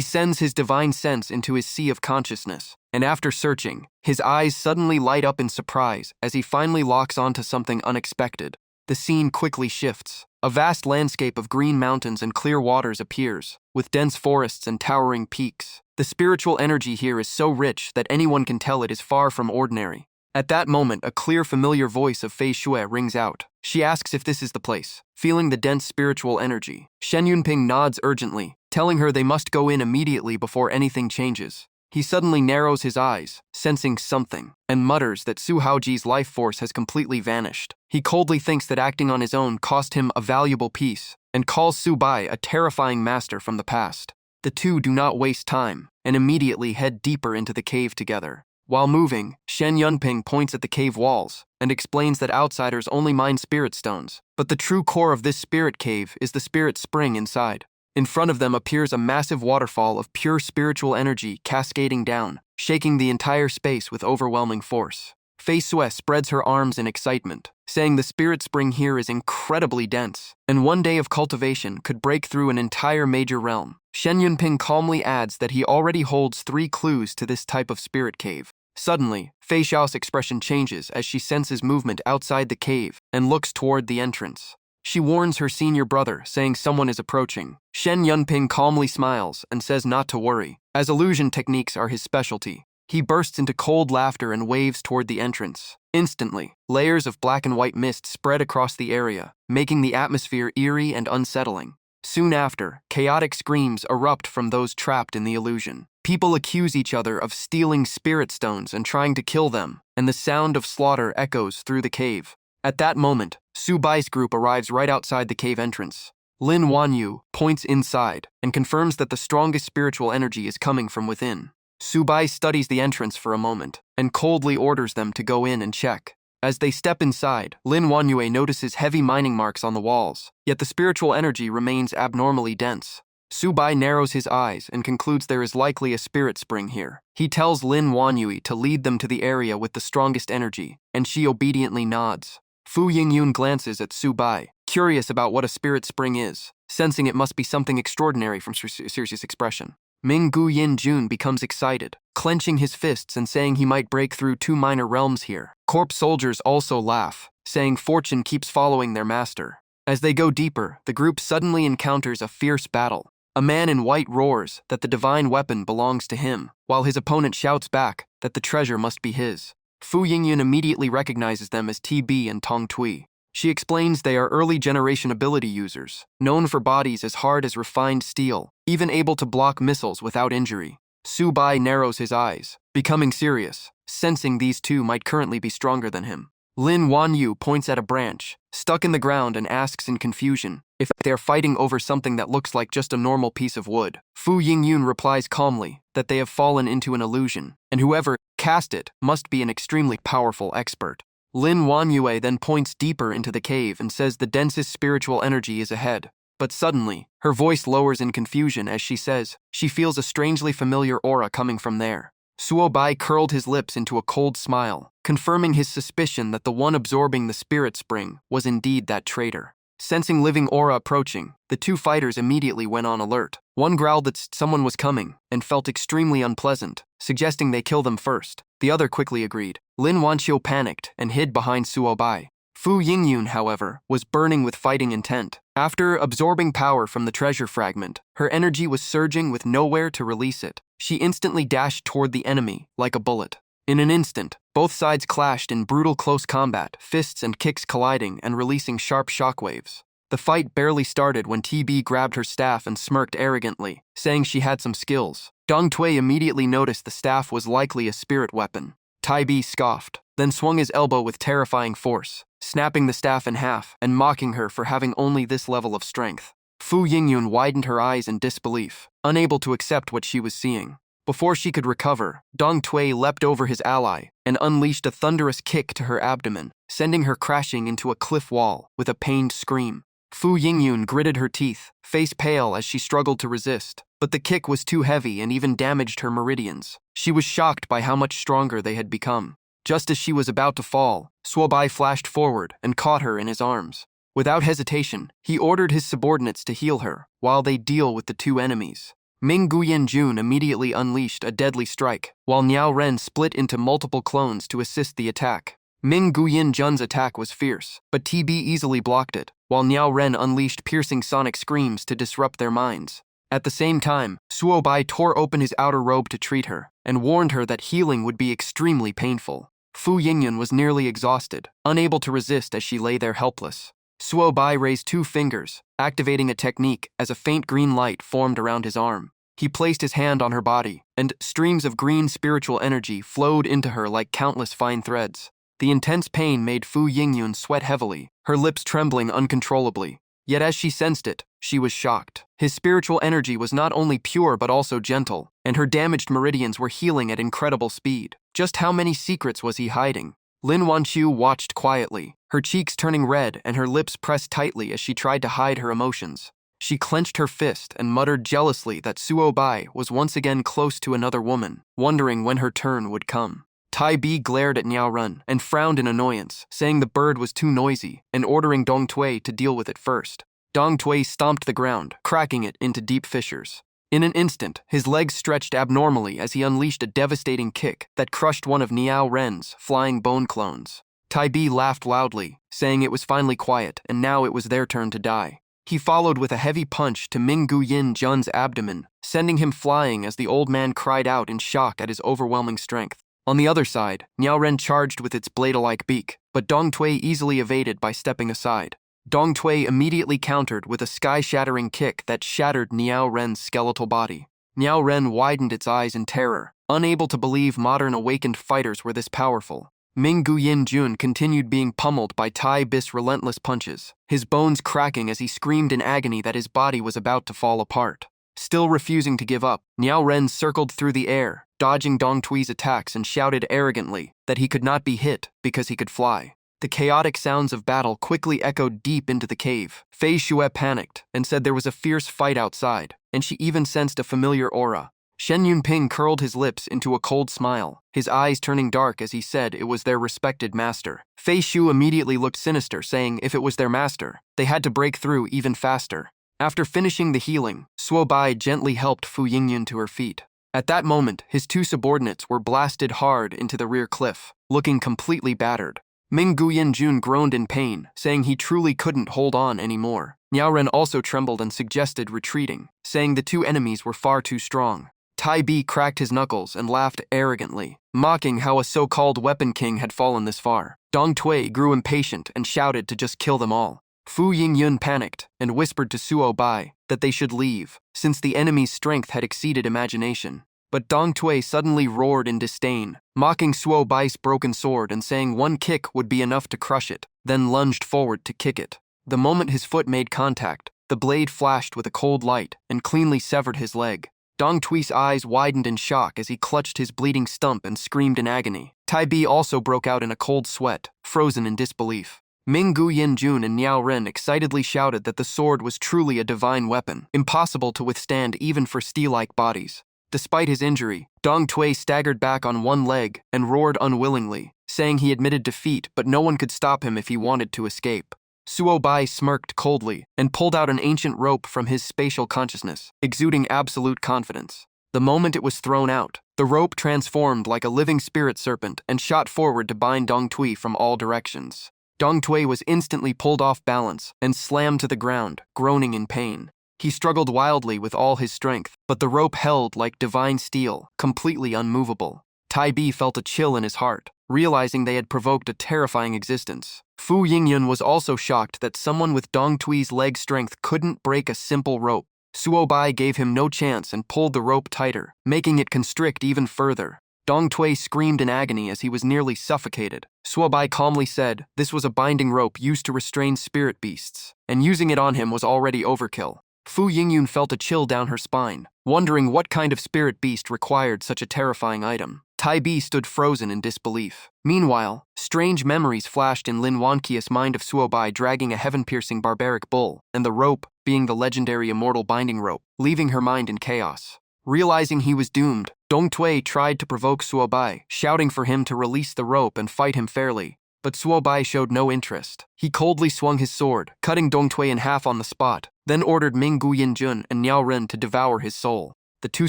sends his divine sense into his sea of consciousness, and after searching, his eyes suddenly light up in surprise as he finally locks onto something unexpected. The scene quickly shifts. A vast landscape of green mountains and clear waters appears, with dense forests and towering peaks. The spiritual energy here is so rich that anyone can tell it is far from ordinary. At that moment, a clear, familiar voice of Fei Shui rings out. She asks if this is the place. Feeling the dense spiritual energy, Shen Yunping nods urgently, telling her they must go in immediately before anything changes. He suddenly narrows his eyes, sensing something, and mutters that Su Haoji's life force has completely vanished. He coldly thinks that acting on his own cost him a valuable piece, and calls Subai a terrifying master from the past. The two do not waste time, and immediately head deeper into the cave together. While moving, Shen Yunping points at the cave walls and explains that outsiders only mine spirit stones, but the true core of this spirit cave is the spirit spring inside. In front of them appears a massive waterfall of pure spiritual energy cascading down, shaking the entire space with overwhelming force. Fei Sui spreads her arms in excitement, saying the spirit spring here is incredibly dense, and one day of cultivation could break through an entire major realm. Shen Yunping calmly adds that he already holds 3 clues to this type of spirit cave. Suddenly, Fei Xiao's expression changes as she senses movement outside the cave and looks toward the entrance. She warns her senior brother, saying someone is approaching. Shen Yunping calmly smiles and says not to worry, as illusion techniques are his specialty. He bursts into cold laughter and waves toward the entrance. Instantly, layers of black and white mist spread across the area, making the atmosphere eerie and unsettling. Soon after, chaotic screams erupt from those trapped in the illusion. People accuse each other of stealing spirit stones and trying to kill them, and the sound of slaughter echoes through the cave. At that moment, Subai's group arrives right outside the cave entrance. Lin Wanyu points inside and confirms that the strongest spiritual energy is coming from within. Subai studies the entrance for a moment and coldly orders them to go in and check. As they step inside, Lin Wanyue notices heavy mining marks on the walls, yet the spiritual energy remains abnormally dense. Subai narrows his eyes and concludes there is likely a spirit spring here. He tells Lin Wanyue to lead them to the area with the strongest energy, and she obediently nods. Fu Yingyun glances at Subai, curious about what a spirit spring is, sensing it must be something extraordinary from Circe's expression. Ming Guyin Jun becomes excited, clenching his fists and saying he might break through 2 minor realms here. Corpse soldiers also laugh, saying fortune keeps following their master. As they go deeper, the group suddenly encounters a fierce battle. A man in white roars that the divine weapon belongs to him, while his opponent shouts back that the treasure must be his. Fu Yingyun immediately recognizes them as TB and Tong Tui. She explains they are early generation ability users, known for bodies as hard as refined steel, even able to block missiles without injury. Subai narrows his eyes, becoming serious, sensing these two might currently be stronger than him. Lin Wanyu points at a branch, stuck in the ground, and asks in confusion if they are fighting over something that looks like just a normal piece of wood. Fu Yingyun replies calmly that they have fallen into an illusion, and whoever cast it must be an extremely powerful expert. Lin Wanyue then points deeper into the cave and says the densest spiritual energy is ahead. But suddenly, her voice lowers in confusion as she says she feels a strangely familiar aura coming from there. Suobai curled his lips into a cold smile, confirming his suspicion that the one absorbing the spirit spring was indeed that traitor. Sensing living aura approaching, the 2 fighters immediately went on alert. One growled that someone was coming and felt extremely unpleasant, suggesting they kill them first. The other quickly agreed. Lin Wanqiu panicked and hid behind Suobai. Fu Yingyun, however, was burning with fighting intent. After absorbing power from the treasure fragment, her energy was surging with nowhere to release it. She instantly dashed toward the enemy like a bullet. In an instant, both sides clashed in brutal close combat, fists and kicks colliding and releasing sharp shockwaves. The fight barely started when TB grabbed her staff and smirked arrogantly, saying she had some skills. Dong Tui immediately noticed the staff was likely a spirit weapon. TB scoffed, then swung his elbow with terrifying force, snapping the staff in half and mocking her for having only this level of strength. Fu Yingyun widened her eyes in disbelief, unable to accept what she was seeing. Before she could recover, Dong Tui leapt over his ally and unleashed a thunderous kick to her abdomen, sending her crashing into a cliff wall with a pained scream. Fu Yingyun gritted her teeth, face pale as she struggled to resist, but the kick was too heavy and even damaged her meridians. She was shocked by how much stronger they had become. Just as she was about to fall, Suobai flashed forward and caught her in his arms. Without hesitation, he ordered his subordinates to heal her while they deal with the two enemies. Ming Guyen Jun immediately unleashed a deadly strike, while Niao Ren split into multiple clones to assist the attack. Ming Guyen Jun's attack was fierce, but TB easily blocked it, while Niao Ren unleashed piercing sonic screams to disrupt their minds. At the same time, Suobai tore open his outer robe to treat her, and warned her that healing would be extremely painful. Fu Yingyun was nearly exhausted, unable to resist as she lay there helpless. Suobai raised 2 fingers, activating a technique as a faint green light formed around his arm. He placed his hand on her body, and streams of green spiritual energy flowed into her like countless fine threads. The intense pain made Fu Yingyun sweat heavily, her lips trembling uncontrollably. Yet as she sensed it, she was shocked. His spiritual energy was not only pure but also gentle, and her damaged meridians were healing at incredible speed. Just how many secrets was he hiding? Lin Wanqiu watched quietly, her cheeks turning red and her lips pressed tightly as she tried to hide her emotions. She clenched her fist and muttered jealously that Suobai was once again close to another woman, wondering when her turn would come. Tai Bi glared at Niao Ren and frowned in annoyance, saying the bird was too noisy and ordering Dong Tui to deal with it first. Dong Tui stomped the ground, cracking it into deep fissures. In an instant, his legs stretched abnormally as he unleashed a devastating kick that crushed one of Niao Ren's flying bone clones. Tai Bi laughed loudly, saying it was finally quiet and now it was their turn to die. He followed with a heavy punch to Ming Guyen Jun's abdomen, sending him flying as the old man cried out in shock at his overwhelming strength. On the other side, Niao Ren charged with its blade-alike beak, but Dong Tui easily evaded by stepping aside. Dong Tui immediately countered with a sky-shattering kick that shattered Niao Ren's skeletal body. Niao Ren widened its eyes in terror, unable to believe modern awakened fighters were this powerful. Ming Guyen Jun continued being pummeled by Tai Bi's relentless punches, his bones cracking as he screamed in agony that his body was about to fall apart. Still refusing to give up, Niao Ren circled through the air, dodging Dong Tui's attacks and shouted arrogantly that he could not be hit because he could fly. The chaotic sounds of battle quickly echoed deep into the cave. Fei Xue panicked and said there was a fierce fight outside, and she even sensed a familiar aura. Shen Yunping curled his lips into a cold smile, his eyes turning dark as he said it was their respected master. Fei Xu immediately looked sinister, saying if it was their master, they had to break through even faster. After finishing the healing, Suobai gently helped Fu Yingyun to her feet. At that moment, his 2 subordinates were blasted hard into the rear cliff, looking completely battered. Ming Guyen Jun groaned in pain, saying he truly couldn't hold on anymore. Niao Ren also trembled and suggested retreating, saying the 2 enemies were far too strong. Tai Bi cracked his knuckles and laughed arrogantly, mocking how a so-called weapon king had fallen this far. Dong Tui grew impatient and shouted to just kill them all. Fu Yingyun panicked and whispered to Suobai that they should leave, since the enemy's strength had exceeded imagination. But Dong Tui suddenly roared in disdain, mocking Suobai's broken sword and saying 1 kick would be enough to crush it, then lunged forward to kick it. The moment his foot made contact, the blade flashed with a cold light and cleanly severed his leg. Dong Tui's eyes widened in shock as he clutched his bleeding stump and screamed in agony. Tai Bi also broke out in a cold sweat, frozen in disbelief. Ming Guyen Jun and Niao Ren excitedly shouted that the sword was truly a divine weapon, impossible to withstand even for steel-like bodies. Despite his injury, Dong Tui staggered back on 1 leg and roared unwillingly, saying he admitted defeat but no one could stop him if he wanted to escape. Suobai smirked coldly and pulled out an ancient rope from his spatial consciousness, exuding absolute confidence. The moment it was thrown out, the rope transformed like a living spirit serpent and shot forward to bind Dong Tui from all directions. Dong Tui was instantly pulled off balance and slammed to the ground, groaning in pain. He struggled wildly with all his strength, but the rope held like divine steel, completely unmovable. Tai Bi felt a chill in his heart, realizing they had provoked a terrifying existence. Fu Yingyun was also shocked that someone with Dong Tui's leg strength couldn't break a simple rope. Suo Bai gave him no chance and pulled the rope tighter, making it constrict even further. Dong Tui screamed in agony as he was nearly suffocated. Suo Bai calmly said this was a binding rope used to restrain spirit beasts, and using it on him was already overkill. Fu Yingyun felt a chill down her spine, wondering what kind of spirit beast required such a terrifying item. Tai Bi stood frozen in disbelief. Meanwhile, strange memories flashed in Lin Wanqia's mind of Suo Bai dragging a heaven-piercing barbaric bull, and the rope being the legendary immortal binding rope, leaving her mind in chaos. Realizing he was doomed, Dong Tui tried to provoke Suo Bai, shouting for him to release the rope and fight him fairly. But Suo Bai showed no interest. He coldly swung his sword, cutting Dong Tui in half on the spot, then ordered Ming Gu Yinjun and Niao Ren to devour his soul. The two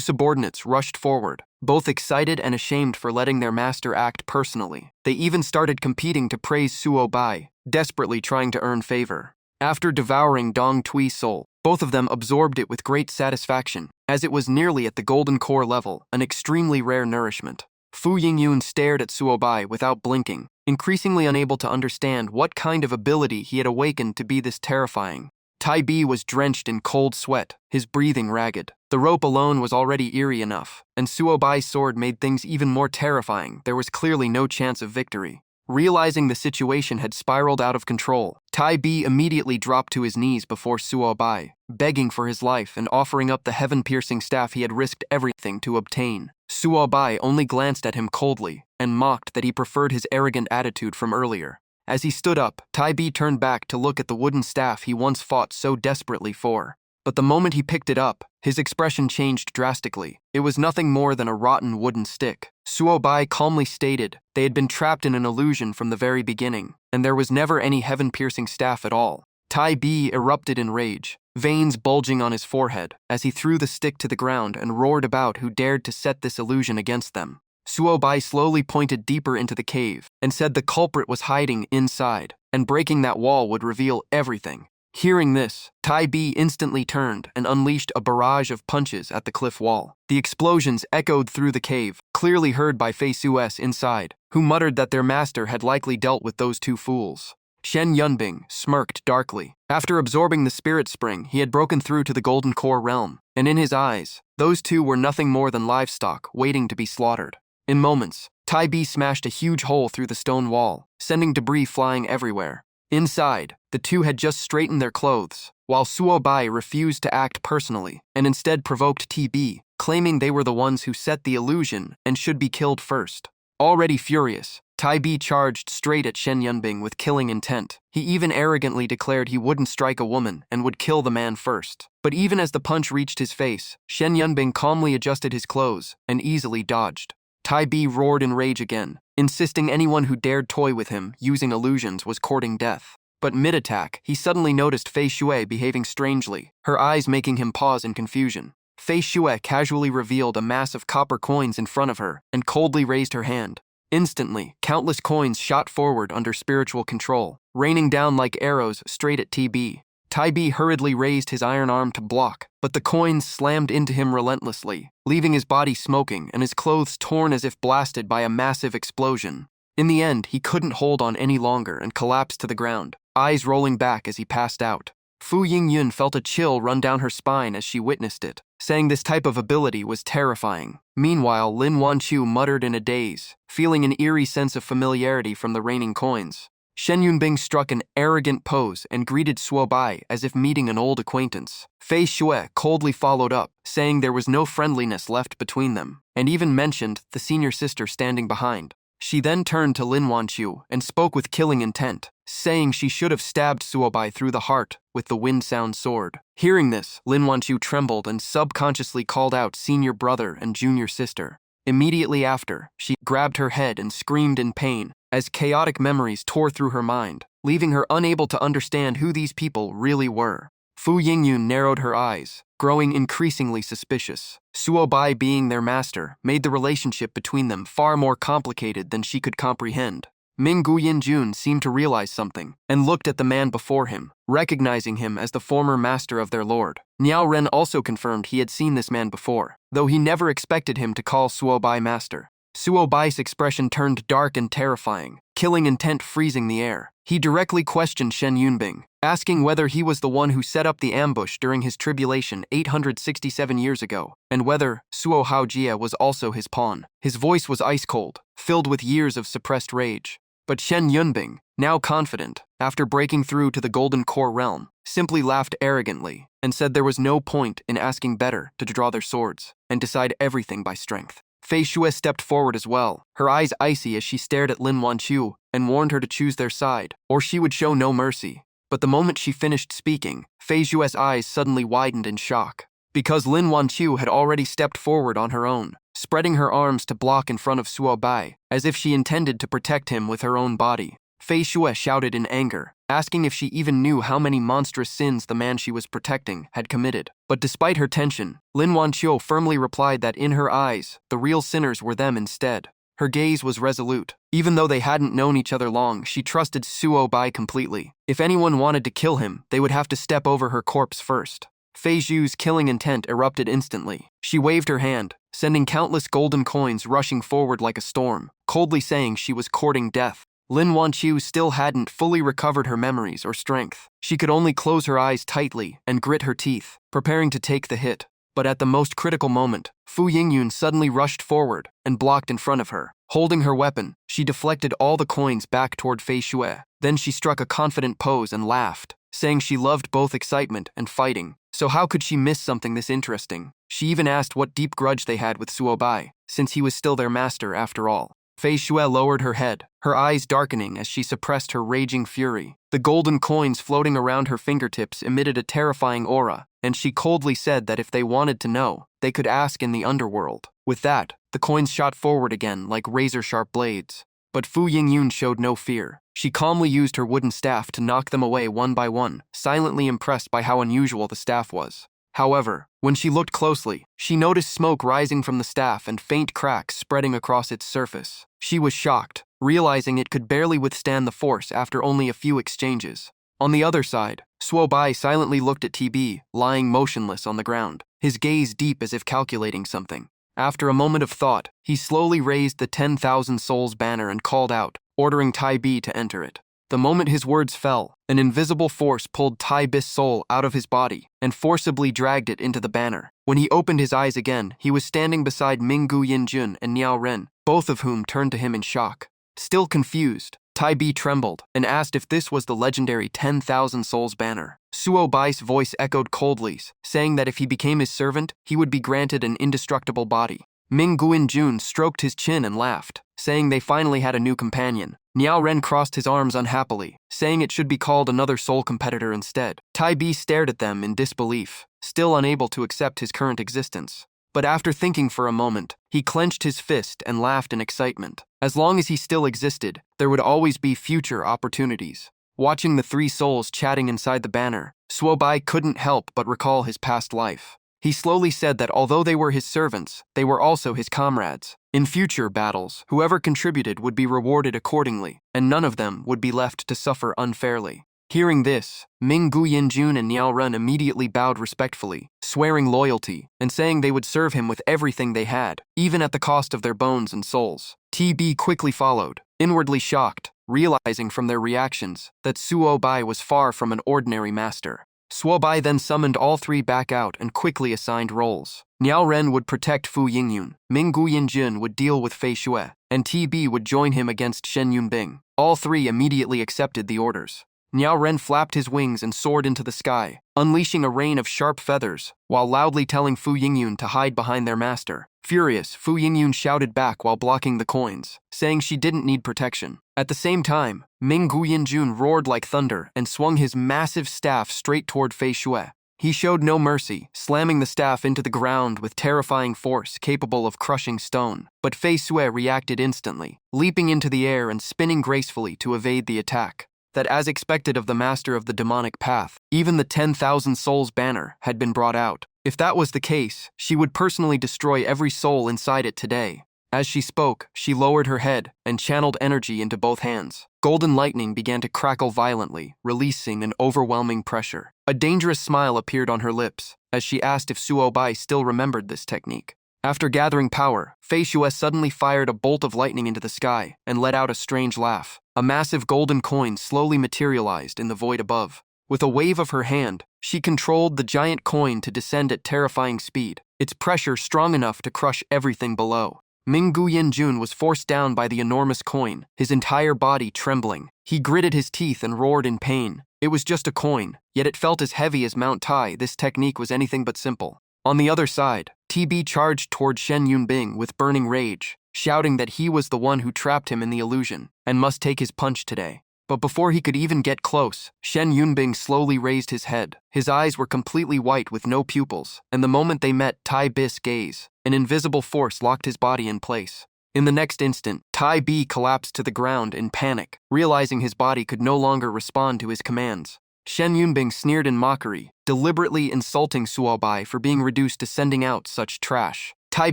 subordinates rushed forward, both excited and ashamed for letting their master act personally. They even started competing to praise Suo Bai, desperately trying to earn favor. After devouring Dong Tui's soul, both of them absorbed it with great satisfaction, as it was nearly at the golden core level, an extremely rare nourishment. Fu Yingyun stared at Suo Bai without blinking, increasingly unable to understand what kind of ability he had awakened to be this terrifying. Tai Bi was drenched in cold sweat, his breathing ragged. The rope alone was already eerie enough, and Suo Bai's sword made things even more terrifying. There was clearly no chance of victory. Realizing the situation had spiraled out of control, Tai Bi immediately dropped to his knees before Suo Bai, begging for his life and offering up the heaven-piercing staff he had risked everything to obtain. Suo Bai only glanced at him coldly and mocked that he preferred his arrogant attitude from earlier. As he stood up, Tai Bi turned back to look at the wooden staff he once fought so desperately for. But the moment he picked it up, his expression changed drastically. It was nothing more than a rotten wooden stick. Suo Bai calmly stated they had been trapped in an illusion from the very beginning, and there was never any heaven-piercing staff at all. Tai Bi erupted in rage, veins bulging on his forehead, as he threw the stick to the ground and roared about who dared to set this illusion against them. Suo Bai slowly pointed deeper into the cave and said the culprit was hiding inside, and breaking that wall would reveal everything. Hearing this, Tai Bi instantly turned and unleashed a barrage of punches at the cliff wall. The explosions echoed through the cave, clearly heard by Fei Sues inside, who muttered that their master had likely dealt with those two fools. Shen Yunbing smirked darkly. After absorbing the spirit spring, he had broken through to the golden core realm, and in his eyes, those two were nothing more than livestock waiting to be slaughtered. In moments, Tai Bi smashed a huge hole through the stone wall, sending debris flying everywhere. Inside, the two had just straightened their clothes, while Suo Bai refused to act personally and instead provoked TB, claiming they were the ones who set the illusion and should be killed first. Already furious, Tai Bi charged straight at Shen Yunbing with killing intent. He even arrogantly declared he wouldn't strike a woman and would kill the man first. But even as the punch reached his face, Shen Yunbing calmly adjusted his clothes and easily dodged. Tai Bi roared in rage again, insisting anyone who dared toy with him using illusions was courting death. But mid-attack, he suddenly noticed Fei Xue behaving strangely, her eyes making him pause in confusion. Fei Xue casually revealed a mass of copper coins in front of her and coldly raised her hand. Instantly, countless coins shot forward under spiritual control, raining down like arrows straight at TB. Tai Bi hurriedly raised his iron arm to block, but the coins slammed into him relentlessly, leaving his body smoking and his clothes torn as if blasted by a massive explosion. In the end, he couldn't hold on any longer and collapsed to the ground, eyes rolling back as he passed out. Fu Yingyun felt a chill run down her spine as she witnessed it, saying this type of ability was terrifying. Meanwhile, Lin Wanqiu muttered in a daze, feeling an eerie sense of familiarity from the raining coins. Shen Yunbing struck an arrogant pose and greeted Suo Bai as if meeting an old acquaintance. Fei Xue coldly followed up, saying there was no friendliness left between them, and even mentioned the senior sister standing behind. She then turned to Lin Wanqiu and spoke with killing intent, saying she should have stabbed Suo Bai through the heart with the wind-sound sword. Hearing this, Lin Wanqiu trembled and subconsciously called out senior brother and junior sister. Immediately after, she grabbed her head and screamed in pain, as chaotic memories tore through her mind, leaving her unable to understand who these people really were. Fu Yingyun narrowed her eyes, growing increasingly suspicious. Suo Bai being their master made the relationship between them far more complicated than she could comprehend. Ming Jun seemed to realize something and looked at the man before him, recognizing him as the former master of their lord. Niao Ren also confirmed he had seen this man before, though he never expected him to call Suo Bai master. Suo Bai's expression turned dark and terrifying, killing intent freezing the air. He directly questioned Shen Yunbing, asking whether he was the one who set up the ambush during his tribulation 867 years ago, and whether Suo Haojie was also his pawn. His voice was ice-cold, filled with years of suppressed rage. But Shen Yunbing, now confident, after breaking through to the Golden Core realm, simply laughed arrogantly and said there was no point in asking better to draw their swords and decide everything by strength. Fei Xue stepped forward as well, her eyes icy as she stared at Lin Wanqiu and warned her to choose their side, or she would show no mercy. But the moment she finished speaking, Fei Xue's eyes suddenly widened in shock, because Lin Wanqiu had already stepped forward on her own, spreading her arms to block in front of Suo Bai, as if she intended to protect him with her own body. Fei Xue shouted in anger, asking if she even knew how many monstrous sins the man she was protecting had committed. But despite her tension, Lin Wanqiu firmly replied that in her eyes, the real sinners were them instead. Her gaze was resolute. Even though they hadn't known each other long, she trusted Suo Bai completely. If anyone wanted to kill him, they would have to step over her corpse first. Fei Xu's killing intent erupted instantly. She waved her hand, sending countless golden coins rushing forward like a storm, coldly saying she was courting death. Lin Wanqiu still hadn't fully recovered her memories or strength. She could only close her eyes tightly and grit her teeth, preparing to take the hit. But at the most critical moment, Fu Yingyun suddenly rushed forward and blocked in front of her. Holding her weapon, she deflected all the coins back toward Fei Xue. Then she struck a confident pose and laughed, saying she loved both excitement and fighting. So how could she miss something this interesting? She even asked what deep grudge they had with Suo Bai, since he was still their master after all. Fei Xue lowered her head, her eyes darkening as she suppressed her raging fury. The golden coins floating around her fingertips emitted a terrifying aura, and she coldly said that if they wanted to know, they could ask in the underworld. With that, the coins shot forward again like razor-sharp blades. But Fu Yingyun showed no fear. She calmly used her wooden staff to knock them away one by one, silently impressed by how unusual the staff was. However, when she looked closely, she noticed smoke rising from the staff and faint cracks spreading across its surface. She was shocked, realizing it could barely withstand the force after only a few exchanges. On the other side, Suo Bai silently looked at TB, lying motionless on the ground, his gaze deep as if calculating something. After a moment of thought, he slowly raised the 10,000 souls banner and called out, ordering Tai Bi to enter it. The moment his words fell, an invisible force pulled Tai Bi's soul out of his body and forcibly dragged it into the banner. When he opened his eyes again, he was standing beside Ming Yinjun and Niao Ren, both of whom turned to him in shock. Still confused, Tai Bi trembled and asked if this was the legendary 10,000 souls banner. Suo Bai's voice echoed coldly, saying that if he became his servant, he would be granted an indestructible body. Ming Jun stroked his chin and laughed, saying they finally had a new companion. Niao Ren crossed his arms unhappily, saying it should be called another soul competitor instead. Tai Bi stared at them in disbelief, still unable to accept his current existence. But after thinking for a moment, he clenched his fist and laughed in excitement. As long as he still existed, there would always be future opportunities. Watching the three souls chatting inside the banner, Suo Bai couldn't help but recall his past life. He slowly said that although they were his servants, they were also his comrades. In future battles, whoever contributed would be rewarded accordingly, and none of them would be left to suffer unfairly. Hearing this, Ming Yinjun and Niao Ren immediately bowed respectfully, swearing loyalty and saying they would serve him with everything they had, even at the cost of their bones and souls. TB quickly followed, inwardly shocked, realizing from their reactions that Suo Bai was far from an ordinary master. Suo Bai then summoned all three back out and quickly assigned roles. Niao Ren would protect Fu Yingyun, Ming Yinjun would deal with Fei Xue, and TB would join him against Shen Yunbing. All three immediately accepted the orders. Niao Ren flapped his wings and soared into the sky, unleashing a rain of sharp feathers, while loudly telling Fu Yingyun to hide behind their master. Furious, Fu Yingyun shouted back while blocking the coins, saying she didn't need protection. At the same time, Ming Yinjun roared like thunder and swung his massive staff straight toward Fei Xue. He showed no mercy, slamming the staff into the ground with terrifying force capable of crushing stone. But Fei Xue reacted instantly, leaping into the air and spinning gracefully to evade the attack. That, as expected of the master of the demonic path, even the 10,000 souls banner had been brought out. If that was the case, she would personally destroy every soul inside it today. As she spoke, she lowered her head and channeled energy into both hands. Golden lightning began to crackle violently, releasing an overwhelming pressure. A dangerous smile appeared on her lips as she asked if Suobai still remembered this technique. After gathering power, Fei Xue suddenly fired a bolt of lightning into the sky and let out a strange laugh. A massive golden coin slowly materialized in the void above. With a wave of her hand, she controlled the giant coin to descend at terrifying speed, its pressure strong enough to crush everything below. Ming Guyan Jun was forced down by the enormous coin, his entire body trembling. He gritted his teeth and roared in pain. It was just a coin, yet it felt as heavy as Mount Tai. This technique was anything but simple. On the other side, TB charged toward Shen Yunbing with burning rage, shouting that he was the one who trapped him in the illusion and must take his punch today. But before he could even get close, Shen Yunbing slowly raised his head. His eyes were completely white with no pupils, and the moment they met Tai Bi's gaze, an invisible force locked his body in place. In the next instant, Tai Bi collapsed to the ground in panic, realizing his body could no longer respond to his commands. Shen Yunbing sneered in mockery, deliberately insulting Suobai for being reduced to sending out such trash. Tai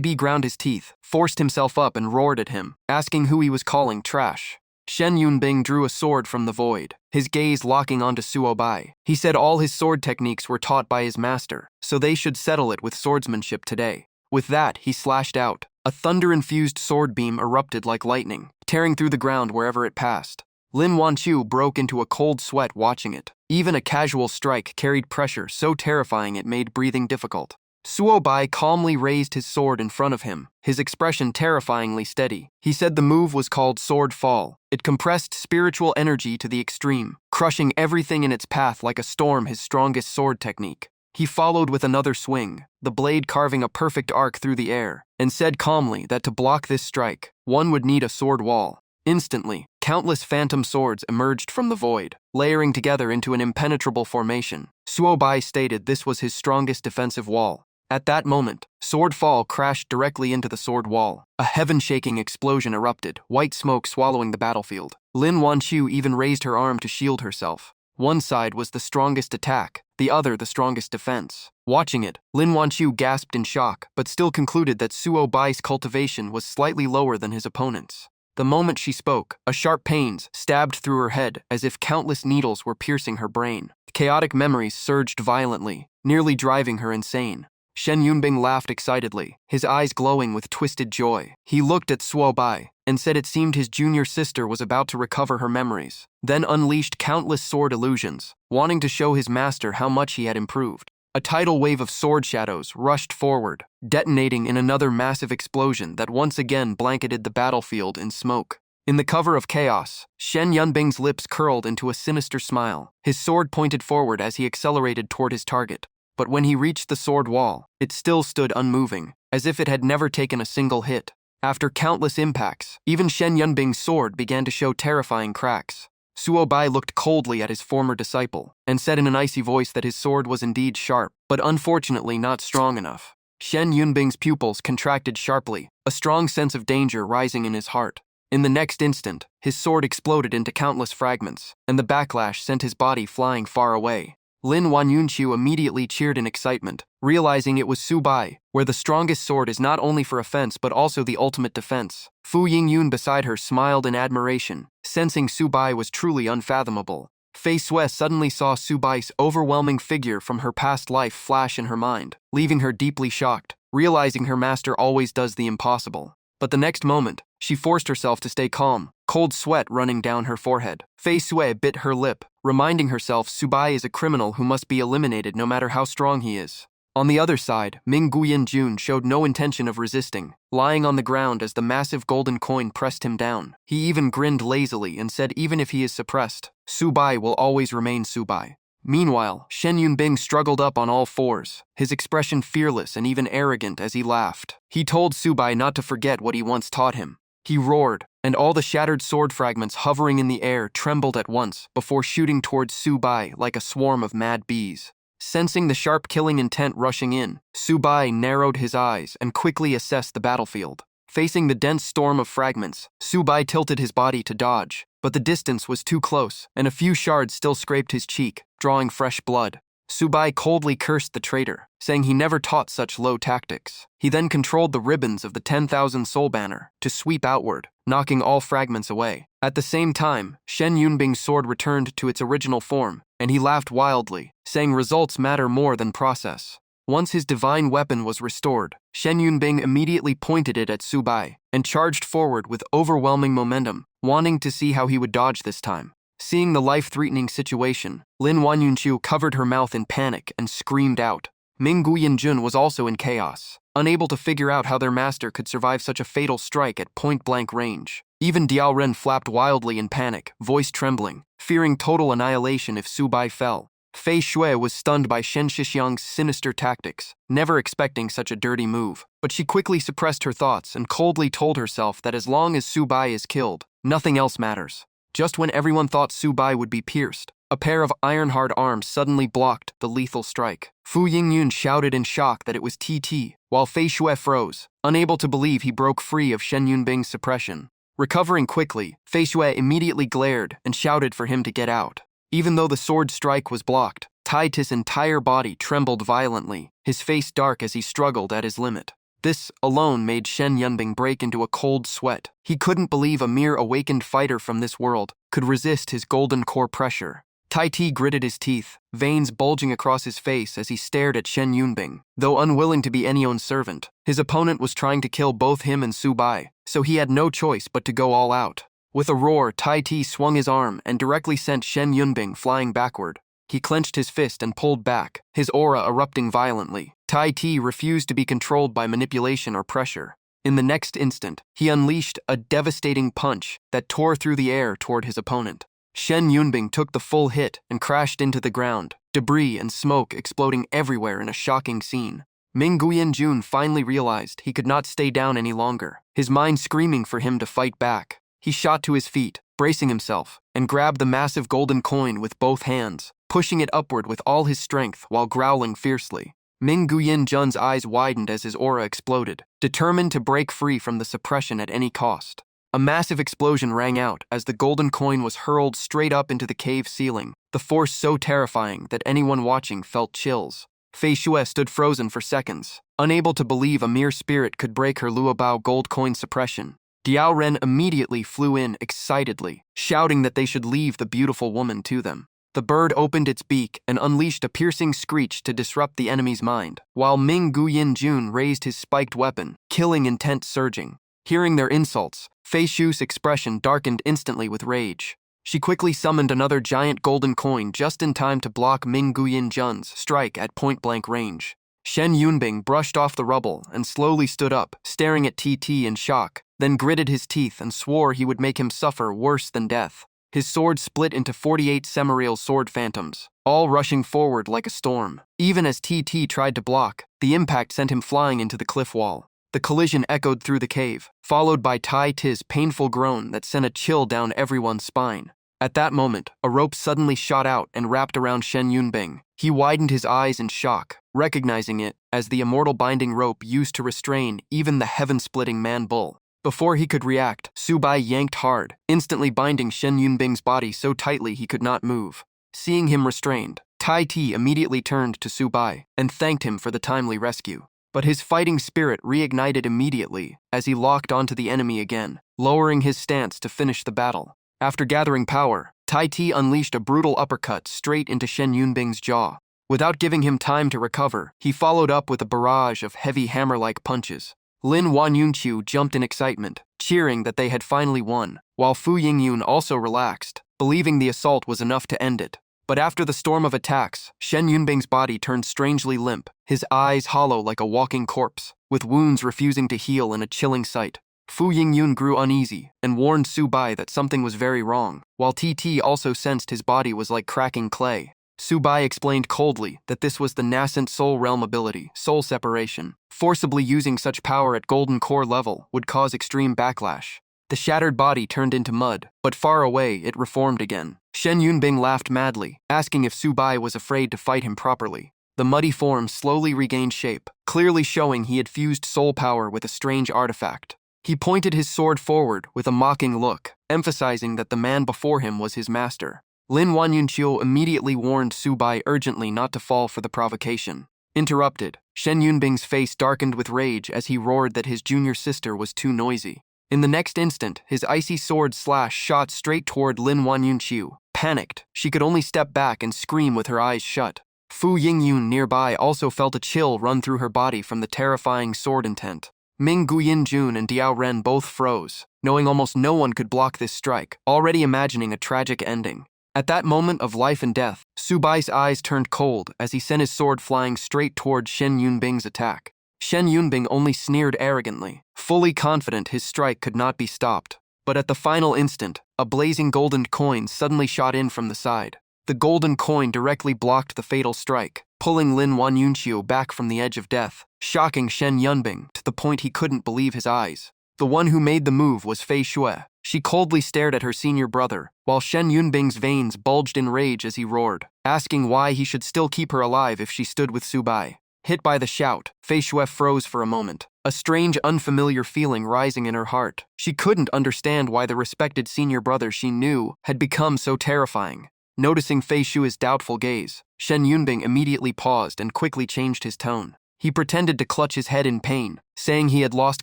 Bi ground his teeth, forced himself up and roared at him, asking who he was calling trash. Shen Yunbing drew a sword from the void, his gaze locking onto Suobai. He said all his sword techniques were taught by his master, so they should settle it with swordsmanship today. With that, he slashed out. A thunder-infused sword beam erupted like lightning, tearing through the ground wherever it passed. Lin Wanqiu broke into a cold sweat watching it. Even a casual strike carried pressure so terrifying it made breathing difficult. Suobai calmly raised his sword in front of him, his expression terrifyingly steady. He said the move was called Sword Fall. It compressed spiritual energy to the extreme, crushing everything in its path like a storm, his strongest sword technique. He followed with another swing, the blade carving a perfect arc through the air, and said calmly that to block this strike, one would need a sword wall. Instantly, countless phantom swords emerged from the void, layering together into an impenetrable formation. Suobai stated this was his strongest defensive wall. At that moment, Sword Fall crashed directly into the sword wall. A heaven-shaking explosion erupted, white smoke swallowing the battlefield. Lin Wanqiu even raised her arm to shield herself. One side was the strongest attack, the other the strongest defense. Watching it, Lin Wanqiu gasped in shock, but still concluded that Suobai's cultivation was slightly lower than his opponent's. The moment she spoke, a sharp pain stabbed through her head as if countless needles were piercing her brain. Chaotic memories surged violently, nearly driving her insane. Shen Yunbing laughed excitedly, his eyes glowing with twisted joy. He looked at Suobai and said it seemed his junior sister was about to recover her memories, then unleashed countless sword illusions, wanting to show his master how much he had improved. A tidal wave of sword shadows rushed forward, detonating in another massive explosion that once again blanketed the battlefield in smoke. In the cover of chaos, Shen Yunbing's lips curled into a sinister smile. His sword pointed forward as he accelerated toward his target. But when he reached the sword wall, it still stood unmoving, as if it had never taken a single hit. After countless impacts, even Shen Yunbing's sword began to show terrifying cracks. Suobai looked coldly at his former disciple, and said in an icy voice that his sword was indeed sharp, but unfortunately not strong enough. Shen Yunbing's pupils contracted sharply, a strong sense of danger rising in his heart. In the next instant, his sword exploded into countless fragments, and the backlash sent his body flying far away. Lin Wanqiu immediately cheered in excitement, realizing it was Subai, where the strongest sword is not only for offense but also the ultimate defense. Fu Yingyun beside her smiled in admiration, sensing Subai was truly unfathomable. Fei Xue suddenly saw Subai's overwhelming figure from her past life flash in her mind, leaving her deeply shocked, realizing her master always does the impossible. But the next moment, she forced herself to stay calm, cold sweat running down her forehead. Fei Xue bit her lip, reminding herself Subai is a criminal who must be eliminated no matter how strong he is. On the other side, Ming Guyan Jun showed no intention of resisting, lying on the ground as the massive golden coin pressed him down. He even grinned lazily and said even if he is suppressed, Subai will always remain Subai. Meanwhile, Shen Yunbing struggled up on all fours, his expression fearless and even arrogant as he laughed. He told Subai not to forget what he once taught him. He roared, and all the shattered sword fragments hovering in the air trembled at once before shooting towards Subai like a swarm of mad bees. Sensing the sharp killing intent rushing in, Subai narrowed his eyes and quickly assessed the battlefield. Facing the dense storm of fragments, Subai tilted his body to dodge, but the distance was too close, and a few shards still scraped his cheek, drawing fresh blood. Subai coldly cursed the traitor, saying he never taught such low tactics. He then controlled the ribbons of the 10,000 soul banner to sweep outward, knocking all fragments away. At the same time, Shen Yunbing's sword returned to its original form, and he laughed wildly, saying results matter more than process. Once his divine weapon was restored, Shen Yunbing immediately pointed it at Subai and charged forward with overwhelming momentum, wanting to see how he would dodge this time. Seeing the life-threatening situation, Lin Wanyunqiu covered her mouth in panic and screamed out. Ming Guyanjun was also in chaos, unable to figure out how their master could survive such a fatal strike at point-blank range. Even Diao Ren flapped wildly in panic, voice trembling, fearing total annihilation if Subai fell. Fei Xue was stunned by Shen Shixiang's sinister tactics, never expecting such a dirty move. But she quickly suppressed her thoughts and coldly told herself that as long as Subai is killed, nothing else matters. Just when everyone thought Subai would be pierced, a pair of iron-hard arms suddenly blocked the lethal strike. Fu Yingyun shouted in shock that it was TT, while Fei Xue froze, unable to believe he broke free of Shen Yunbing's suppression. Recovering quickly, Fei Xue immediately glared and shouted for him to get out. Even though the sword strike was blocked, Tai Ti's entire body trembled violently, his face dark as he struggled at his limit. This alone made Shen Yunbing break into a cold sweat. He couldn't believe a mere awakened fighter from this world could resist his golden core pressure. Tai Ti gritted his teeth, veins bulging across his face as he stared at Shen Yunbing. Though unwilling to be anyone's servant, his opponent was trying to kill both him and Subai, so he had no choice but to go all out. With a roar, Tai Ti swung his arm and directly sent Shen Yunbing flying backward. He clenched his fist and pulled back, his aura erupting violently. Tai Ti refused to be controlled by manipulation or pressure. In the next instant, he unleashed a devastating punch that tore through the air toward his opponent. Shen Yunbing took the full hit and crashed into the ground, debris and smoke exploding everywhere in a shocking scene. Ming Guyanjun finally realized he could not stay down any longer, his mind screaming for him to fight back. He shot to his feet, bracing himself, and grabbed the massive golden coin with both hands, pushing it upward with all his strength while growling fiercely. Ming Guyanjun's eyes widened as his aura exploded, determined to break free from the suppression at any cost. A massive explosion rang out as the golden coin was hurled straight up into the cave ceiling, the force so terrifying that anyone watching felt chills. Fei Xue stood frozen for seconds, unable to believe a mere spirit could break her Luobao gold coin suppression. Diao Ren immediately flew in excitedly, shouting that they should leave the beautiful woman to them. The bird opened its beak and unleashed a piercing screech to disrupt the enemy's mind, while Ming Guyanjun raised his spiked weapon, killing intent surging. Hearing their insults, Fei Xu's expression darkened instantly with rage. She quickly summoned another giant golden coin just in time to block Ming Guyanjun's strike at point-blank range. Shen Yunbing brushed off the rubble and slowly stood up, staring at TT in shock, then gritted his teeth and swore he would make him suffer worse than death. His sword split into 48 Semirail sword phantoms, all rushing forward like a storm. Even as TT tried to block, the impact sent him flying into the cliff wall. The collision echoed through the cave, followed by Tai Ti's painful groan that sent a chill down everyone's spine. At that moment, a rope suddenly shot out and wrapped around Shen Yunbing. He widened his eyes in shock, recognizing it as the immortal binding rope used to restrain even the heaven-splitting man-bull. Before he could react, Subai yanked hard, instantly binding Shen Yunbing's body so tightly he could not move. Seeing him restrained, Tai Ti immediately turned to Subai and thanked him for the timely rescue. But his fighting spirit reignited immediately as he locked onto the enemy again, lowering his stance to finish the battle. After gathering power, Tai Ti unleashed a brutal uppercut straight into Shen Yunbing's jaw. Without giving him time to recover, he followed up with a barrage of heavy hammer-like punches. Lin Wanyunqiu jumped in excitement, cheering that they had finally won, while Fu Yingyun also relaxed, believing the assault was enough to end it. But after the storm of attacks, Shen Yunbing's body turned strangely limp, his eyes hollow like a walking corpse, with wounds refusing to heal in a chilling sight. Fu Yingyun grew uneasy and warned Subai that something was very wrong, while TT also sensed his body was like cracking clay. Subai explained coldly that this was the nascent soul realm ability, soul separation. Forcibly using such power at golden core level would cause extreme backlash. The shattered body turned into mud, but far away it reformed again. Shen Yunbing laughed madly, asking if Subai was afraid to fight him properly. The muddy form slowly regained shape, clearly showing he had fused soul power with a strange artifact. He pointed his sword forward with a mocking look, emphasizing that the man before him was his master. Lin Wanyunqiu immediately warned Su Bai urgently not to fall for the provocation. Interrupted, Shen Yunbing's face darkened with rage as he roared that his junior sister was too noisy. In the next instant, his icy sword slash shot straight toward Lin Wanyunqiu. Panicked, she could only step back and scream with her eyes shut. Fu Yingyun nearby also felt a chill run through her body from the terrifying sword intent. Ming Guyanjun and Diao Ren both froze, knowing almost no one could block this strike, already imagining a tragic ending. At that moment of life and death, Su Bai's eyes turned cold as he sent his sword flying straight toward Shen Yunbing's attack. Shen Yunbing only sneered arrogantly, fully confident his strike could not be stopped. But at the final instant, a blazing golden coin suddenly shot in from the side. The golden coin directly blocked the fatal strike, pulling Lin Wanyunqiu back from the edge of death, shocking Shen Yunbing to the point he couldn't believe his eyes. The one who made the move was Fei Xue. She coldly stared at her senior brother, while Shen Yunbing's veins bulged in rage as he roared, asking why he should still keep her alive if she stood with Su Bai. Hit by the shout, Fei Xue froze for a moment, a strange, unfamiliar feeling rising in her heart. She couldn't understand why the respected senior brother she knew had become so terrifying. Noticing Fei Xue's doubtful gaze, Shen Yunbing immediately paused and quickly changed his tone. He pretended to clutch his head in pain, saying he had lost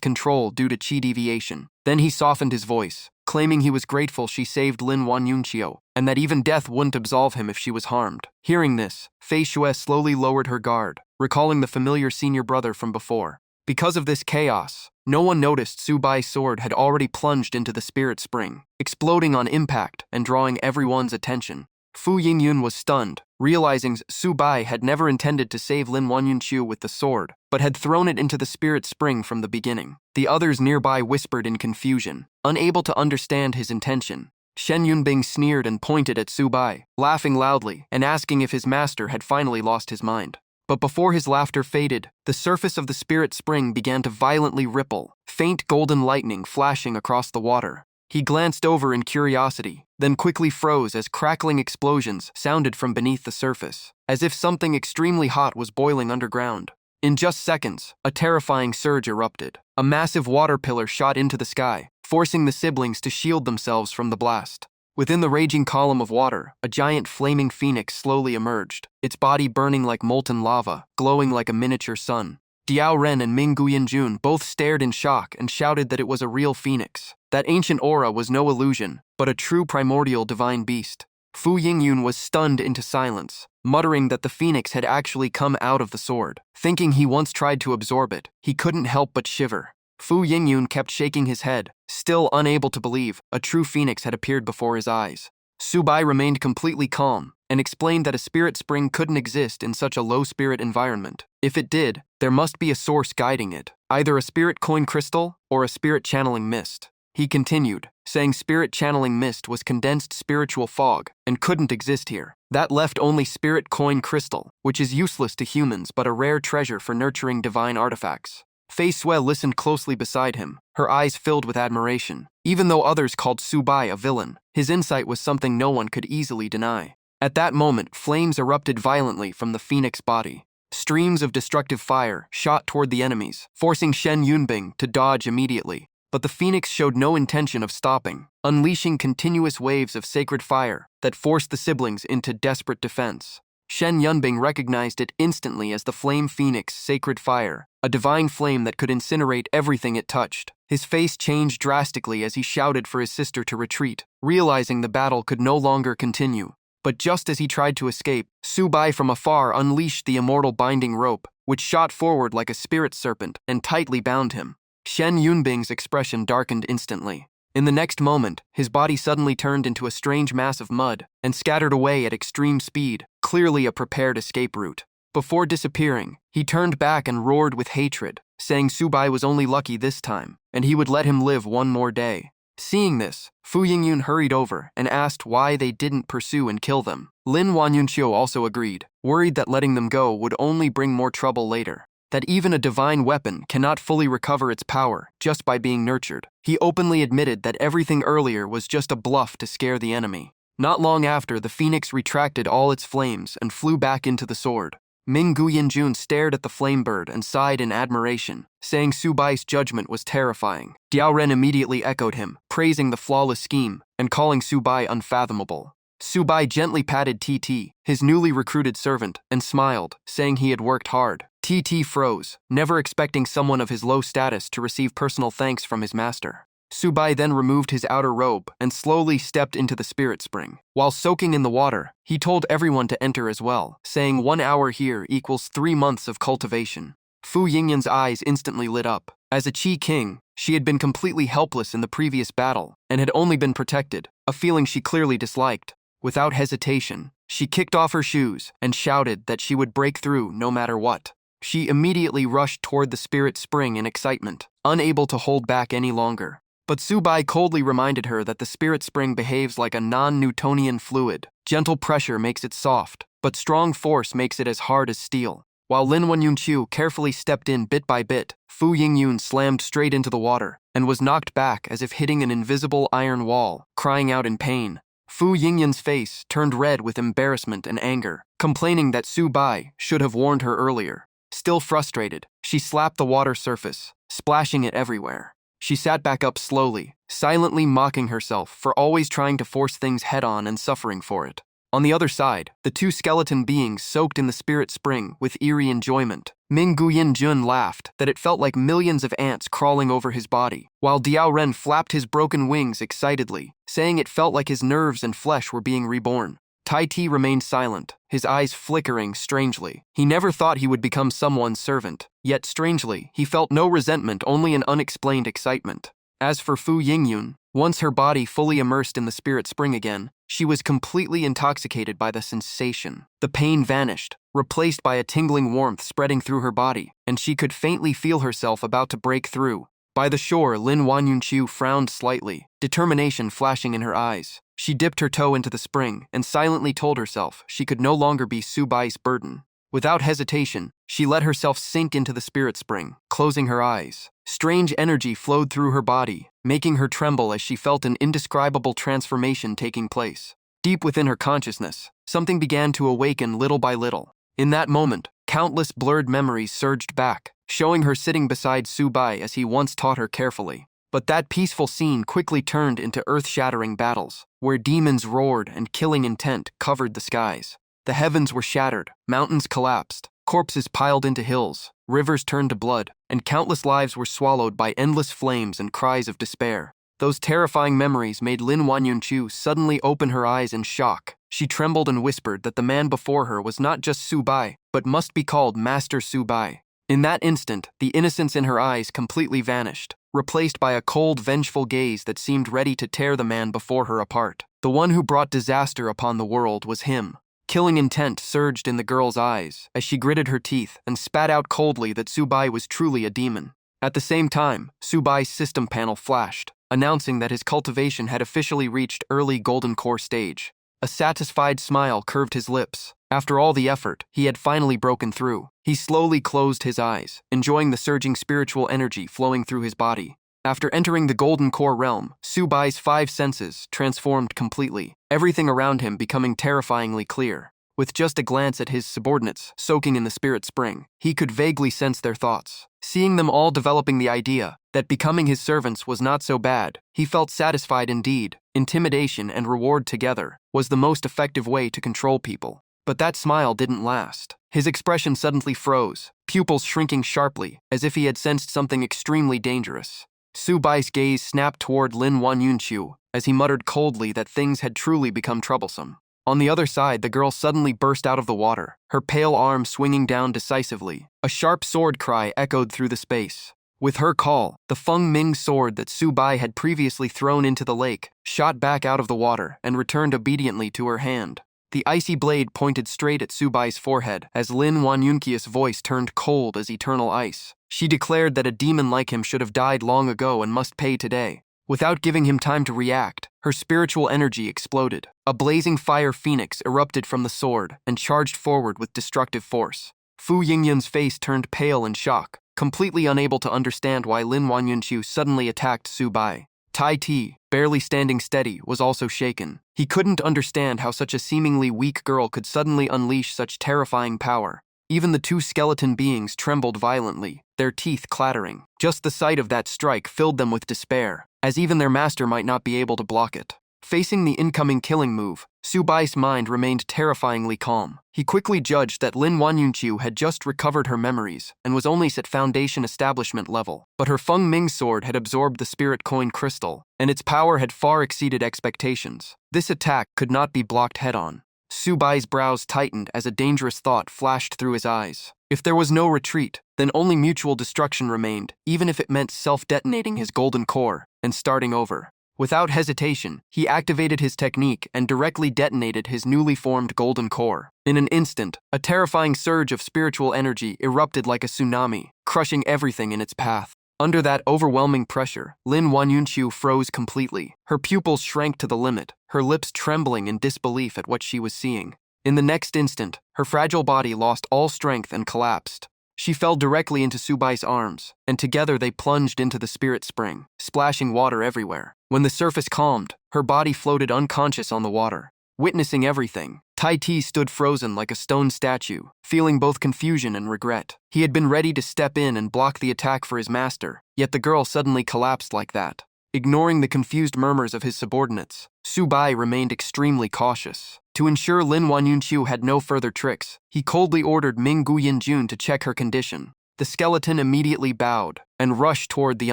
control due to qi deviation. Then he softened his voice, claiming he was grateful she saved Lin Wanyunqiu, and that even death wouldn't absolve him if she was harmed. Hearing this, Fei Xue slowly lowered her guard, recalling the familiar senior brother from before. Because of this chaos, no one noticed Su Bai's sword had already plunged into the spirit spring, exploding on impact and drawing everyone's attention. Fu Yingyun was stunned, realizing Su Bai had never intended to save Lin Wanyunqiu with the sword, but had thrown it into the spirit spring from the beginning. The others nearby whispered in confusion, unable to understand his intention. Shen Yunbing sneered and pointed at Su Bai, laughing loudly and asking if his master had finally lost his mind. But before his laughter faded, the surface of the spirit spring began to violently ripple, faint golden lightning flashing across the water. He glanced over in curiosity, then quickly froze as crackling explosions sounded from beneath the surface, as if something extremely hot was boiling underground. In just seconds, a terrifying surge erupted. A massive water pillar shot into the sky, forcing the siblings to shield themselves from the blast. Within the raging column of water, a giant flaming phoenix slowly emerged, its body burning like molten lava, glowing like a miniature sun. Diao Ren and Ming Guyanjun both stared in shock and shouted that it was a real phoenix. That ancient aura was no illusion, but a true primordial divine beast. Fu Yingyun was stunned into silence, muttering that the phoenix had actually come out of the sword. Thinking he once tried to absorb it, he couldn't help but shiver. Fu Yingyun kept shaking his head, still unable to believe a true phoenix had appeared before his eyes. Su Bai remained completely calm and explained that a spirit spring couldn't exist in such a low-spirit environment. If it did, there must be a source guiding it, either a spirit coin crystal or a spirit channeling mist. He continued, saying spirit channeling mist was condensed spiritual fog and couldn't exist here. That left only spirit coin crystal, which is useless to humans but a rare treasure for nurturing divine artifacts. Fei Xue listened closely beside him, her eyes filled with admiration. Even though others called Su Bai a villain, his insight was something no one could easily deny. At that moment, flames erupted violently from the phoenix body. Streams of destructive fire shot toward the enemies, forcing Shen Yunbing to dodge immediately. But the phoenix showed no intention of stopping, unleashing continuous waves of sacred fire that forced the siblings into desperate defense. Shen Yunbing recognized it instantly as the flame phoenix sacred fire, a divine flame that could incinerate everything it touched. His face changed drastically as he shouted for his sister to retreat, realizing the battle could no longer continue. But just as he tried to escape, Su Bai from afar unleashed the immortal binding rope, which shot forward like a spirit serpent and tightly bound him. Shen Yunbing's expression darkened instantly. In the next moment, his body suddenly turned into a strange mass of mud and scattered away at extreme speed, clearly a prepared escape route. Before disappearing, he turned back and roared with hatred, saying Su Bai was only lucky this time, and he would let him live one more day. Seeing this, Fu Yingyun hurried over and asked why they didn't pursue and kill them. Lin Wanyunqiu also agreed, worried that letting them go would only bring more trouble later. That even a divine weapon cannot fully recover its power just by being nurtured. He openly admitted that everything earlier was just a bluff to scare the enemy. Not long after, the phoenix retracted all its flames and flew back into the sword. Ming Guyanjun stared at the flame bird and sighed in admiration, saying Su Bai's judgment was terrifying. Diao Ren immediately echoed him, praising the flawless scheme and calling Su Bai unfathomable. Subai gently patted TT, his newly recruited servant, and smiled, saying he had worked hard. TT froze, never expecting someone of his low status to receive personal thanks from his master. Subai then removed his outer robe and slowly stepped into the spirit spring. While soaking in the water, he told everyone to enter as well, saying 1 hour here equals 3 months of cultivation. Fu Yingyan's eyes instantly lit up. As a Qi king, she had been completely helpless in the previous battle and had only been protected, a feeling she clearly disliked. Without hesitation, she kicked off her shoes and shouted that she would break through no matter what. She immediately rushed toward the spirit spring in excitement, unable to hold back any longer. But Subai coldly reminded her that the spirit spring behaves like a non-Newtonian fluid. Gentle pressure makes it soft, but strong force makes it as hard as steel. While Lin Wanyunqiu carefully stepped in bit by bit, Fu Yingyun slammed straight into the water and was knocked back as if hitting an invisible iron wall, crying out in pain. Fu Yingyan's face turned red with embarrassment and anger, complaining that Subai should have warned her earlier. Still frustrated, she slapped the water surface, splashing it everywhere. She sat back up slowly, silently mocking herself for always trying to force things head-on and suffering for it. On the other side, the two skeleton beings soaked in the spirit spring with eerie enjoyment. Ming Guyin Jun laughed that it felt like millions of ants crawling over his body, while Diao Ren flapped his broken wings excitedly, saying it felt like his nerves and flesh were being reborn. Tai Ti remained silent, his eyes flickering strangely. He never thought he would become someone's servant, yet strangely, he felt no resentment, only an unexplained excitement. As for Fu Yingyun, once her body fully immersed in the spirit spring again, she was completely intoxicated by the sensation. The pain vanished, replaced by a tingling warmth spreading through her body, and she could faintly feel herself about to break through. By the shore, Lin Wanyunqiu frowned slightly, determination flashing in her eyes. She dipped her toe into the spring and silently told herself she could no longer be Subai's burden. Without hesitation, she let herself sink into the spirit spring, closing her eyes. Strange energy flowed through her body, making her tremble as she felt an indescribable transformation taking place. Deep within her consciousness, something began to awaken little by little. In that moment, countless blurred memories surged back, showing her sitting beside Subai as he once taught her carefully. But that peaceful scene quickly turned into earth-shattering battles, where demons roared and killing intent covered the skies. The heavens were shattered, mountains collapsed, corpses piled into hills, rivers turned to blood, and countless lives were swallowed by endless flames and cries of despair. Those terrifying memories made Lin Wanyunqiu suddenly open her eyes in shock. She trembled and whispered that the man before her was not just Subai, but must be called Master Subai. In that instant, the innocence in her eyes completely vanished, replaced by a cold, vengeful gaze that seemed ready to tear the man before her apart. The one who brought disaster upon the world was him. Killing intent surged in the girl's eyes as she gritted her teeth and spat out coldly that Subai was truly a demon. At the same time, Subai's system panel flashed, announcing that his cultivation had officially reached early golden core stage. A satisfied smile curved his lips. After all the effort, he had finally broken through. He slowly closed his eyes, enjoying the surging spiritual energy flowing through his body. After entering the golden core realm, Subai's 5 senses transformed completely, everything around him becoming terrifyingly clear. With just a glance at his subordinates soaking in the spirit spring, he could vaguely sense their thoughts. Seeing them all developing the idea that becoming his servants was not so bad, he felt satisfied indeed. Intimidation and reward together was the most effective way to control people. But that smile didn't last. His expression suddenly froze, pupils shrinking sharply, as if he had sensed something extremely dangerous. Subai's gaze snapped toward Lin Wanyunqiu as he muttered coldly that things had truly become troublesome. On the other side, the girl suddenly burst out of the water, her pale arm swinging down decisively. A sharp sword cry echoed through the space. With her call, the Feng Ming sword that Subai had previously thrown into the lake shot back out of the water and returned obediently to her hand. The icy blade pointed straight at Subai's forehead as Lin Wanyunqi's voice turned cold as eternal ice. She declared that a demon like him should have died long ago and must pay today. Without giving him time to react, her spiritual energy exploded. A blazing fire phoenix erupted from the sword and charged forward with destructive force. Fu Yingyun's face turned pale in shock, completely unable to understand why Lin Wanyunqiu suddenly attacked Subai. Tai Ti, barely standing steady, was also shaken. He couldn't understand how such a seemingly weak girl could suddenly unleash such terrifying power. Even the 2 skeleton beings trembled violently, their teeth clattering. Just the sight of that strike filled them with despair, as even their master might not be able to block it. Facing the incoming killing move, Subai's mind remained terrifyingly calm. He quickly judged that Lin Wanyunqiu had just recovered her memories and was only at foundation establishment level. But her Feng Ming sword had absorbed the spirit coin crystal, and its power had far exceeded expectations. This attack could not be blocked head-on. Subai's brows tightened as a dangerous thought flashed through his eyes. If there was no retreat, then only mutual destruction remained, even if it meant self-detonating his golden core and starting over. Without hesitation, he activated his technique and directly detonated his newly formed golden core. In an instant, a terrifying surge of spiritual energy erupted like a tsunami, crushing everything in its path. Under that overwhelming pressure, Lin Wanyunqiu froze completely. Her pupils shrank to the limit, her lips trembling in disbelief at what she was seeing. In the next instant, her fragile body lost all strength and collapsed. She fell directly into Subai's arms, and together they plunged into the spirit spring, splashing water everywhere. When the surface calmed, her body floated unconscious on the water. Witnessing everything, Tai Ti stood frozen like a stone statue, feeling both confusion and regret. He had been ready to step in and block the attack for his master, yet the girl suddenly collapsed like that. Ignoring the confused murmurs of his subordinates, Subai remained extremely cautious. To ensure Lin Wanyunqiu had no further tricks, he coldly ordered Ming Guyanjun to check her condition. The skeleton immediately bowed and rushed toward the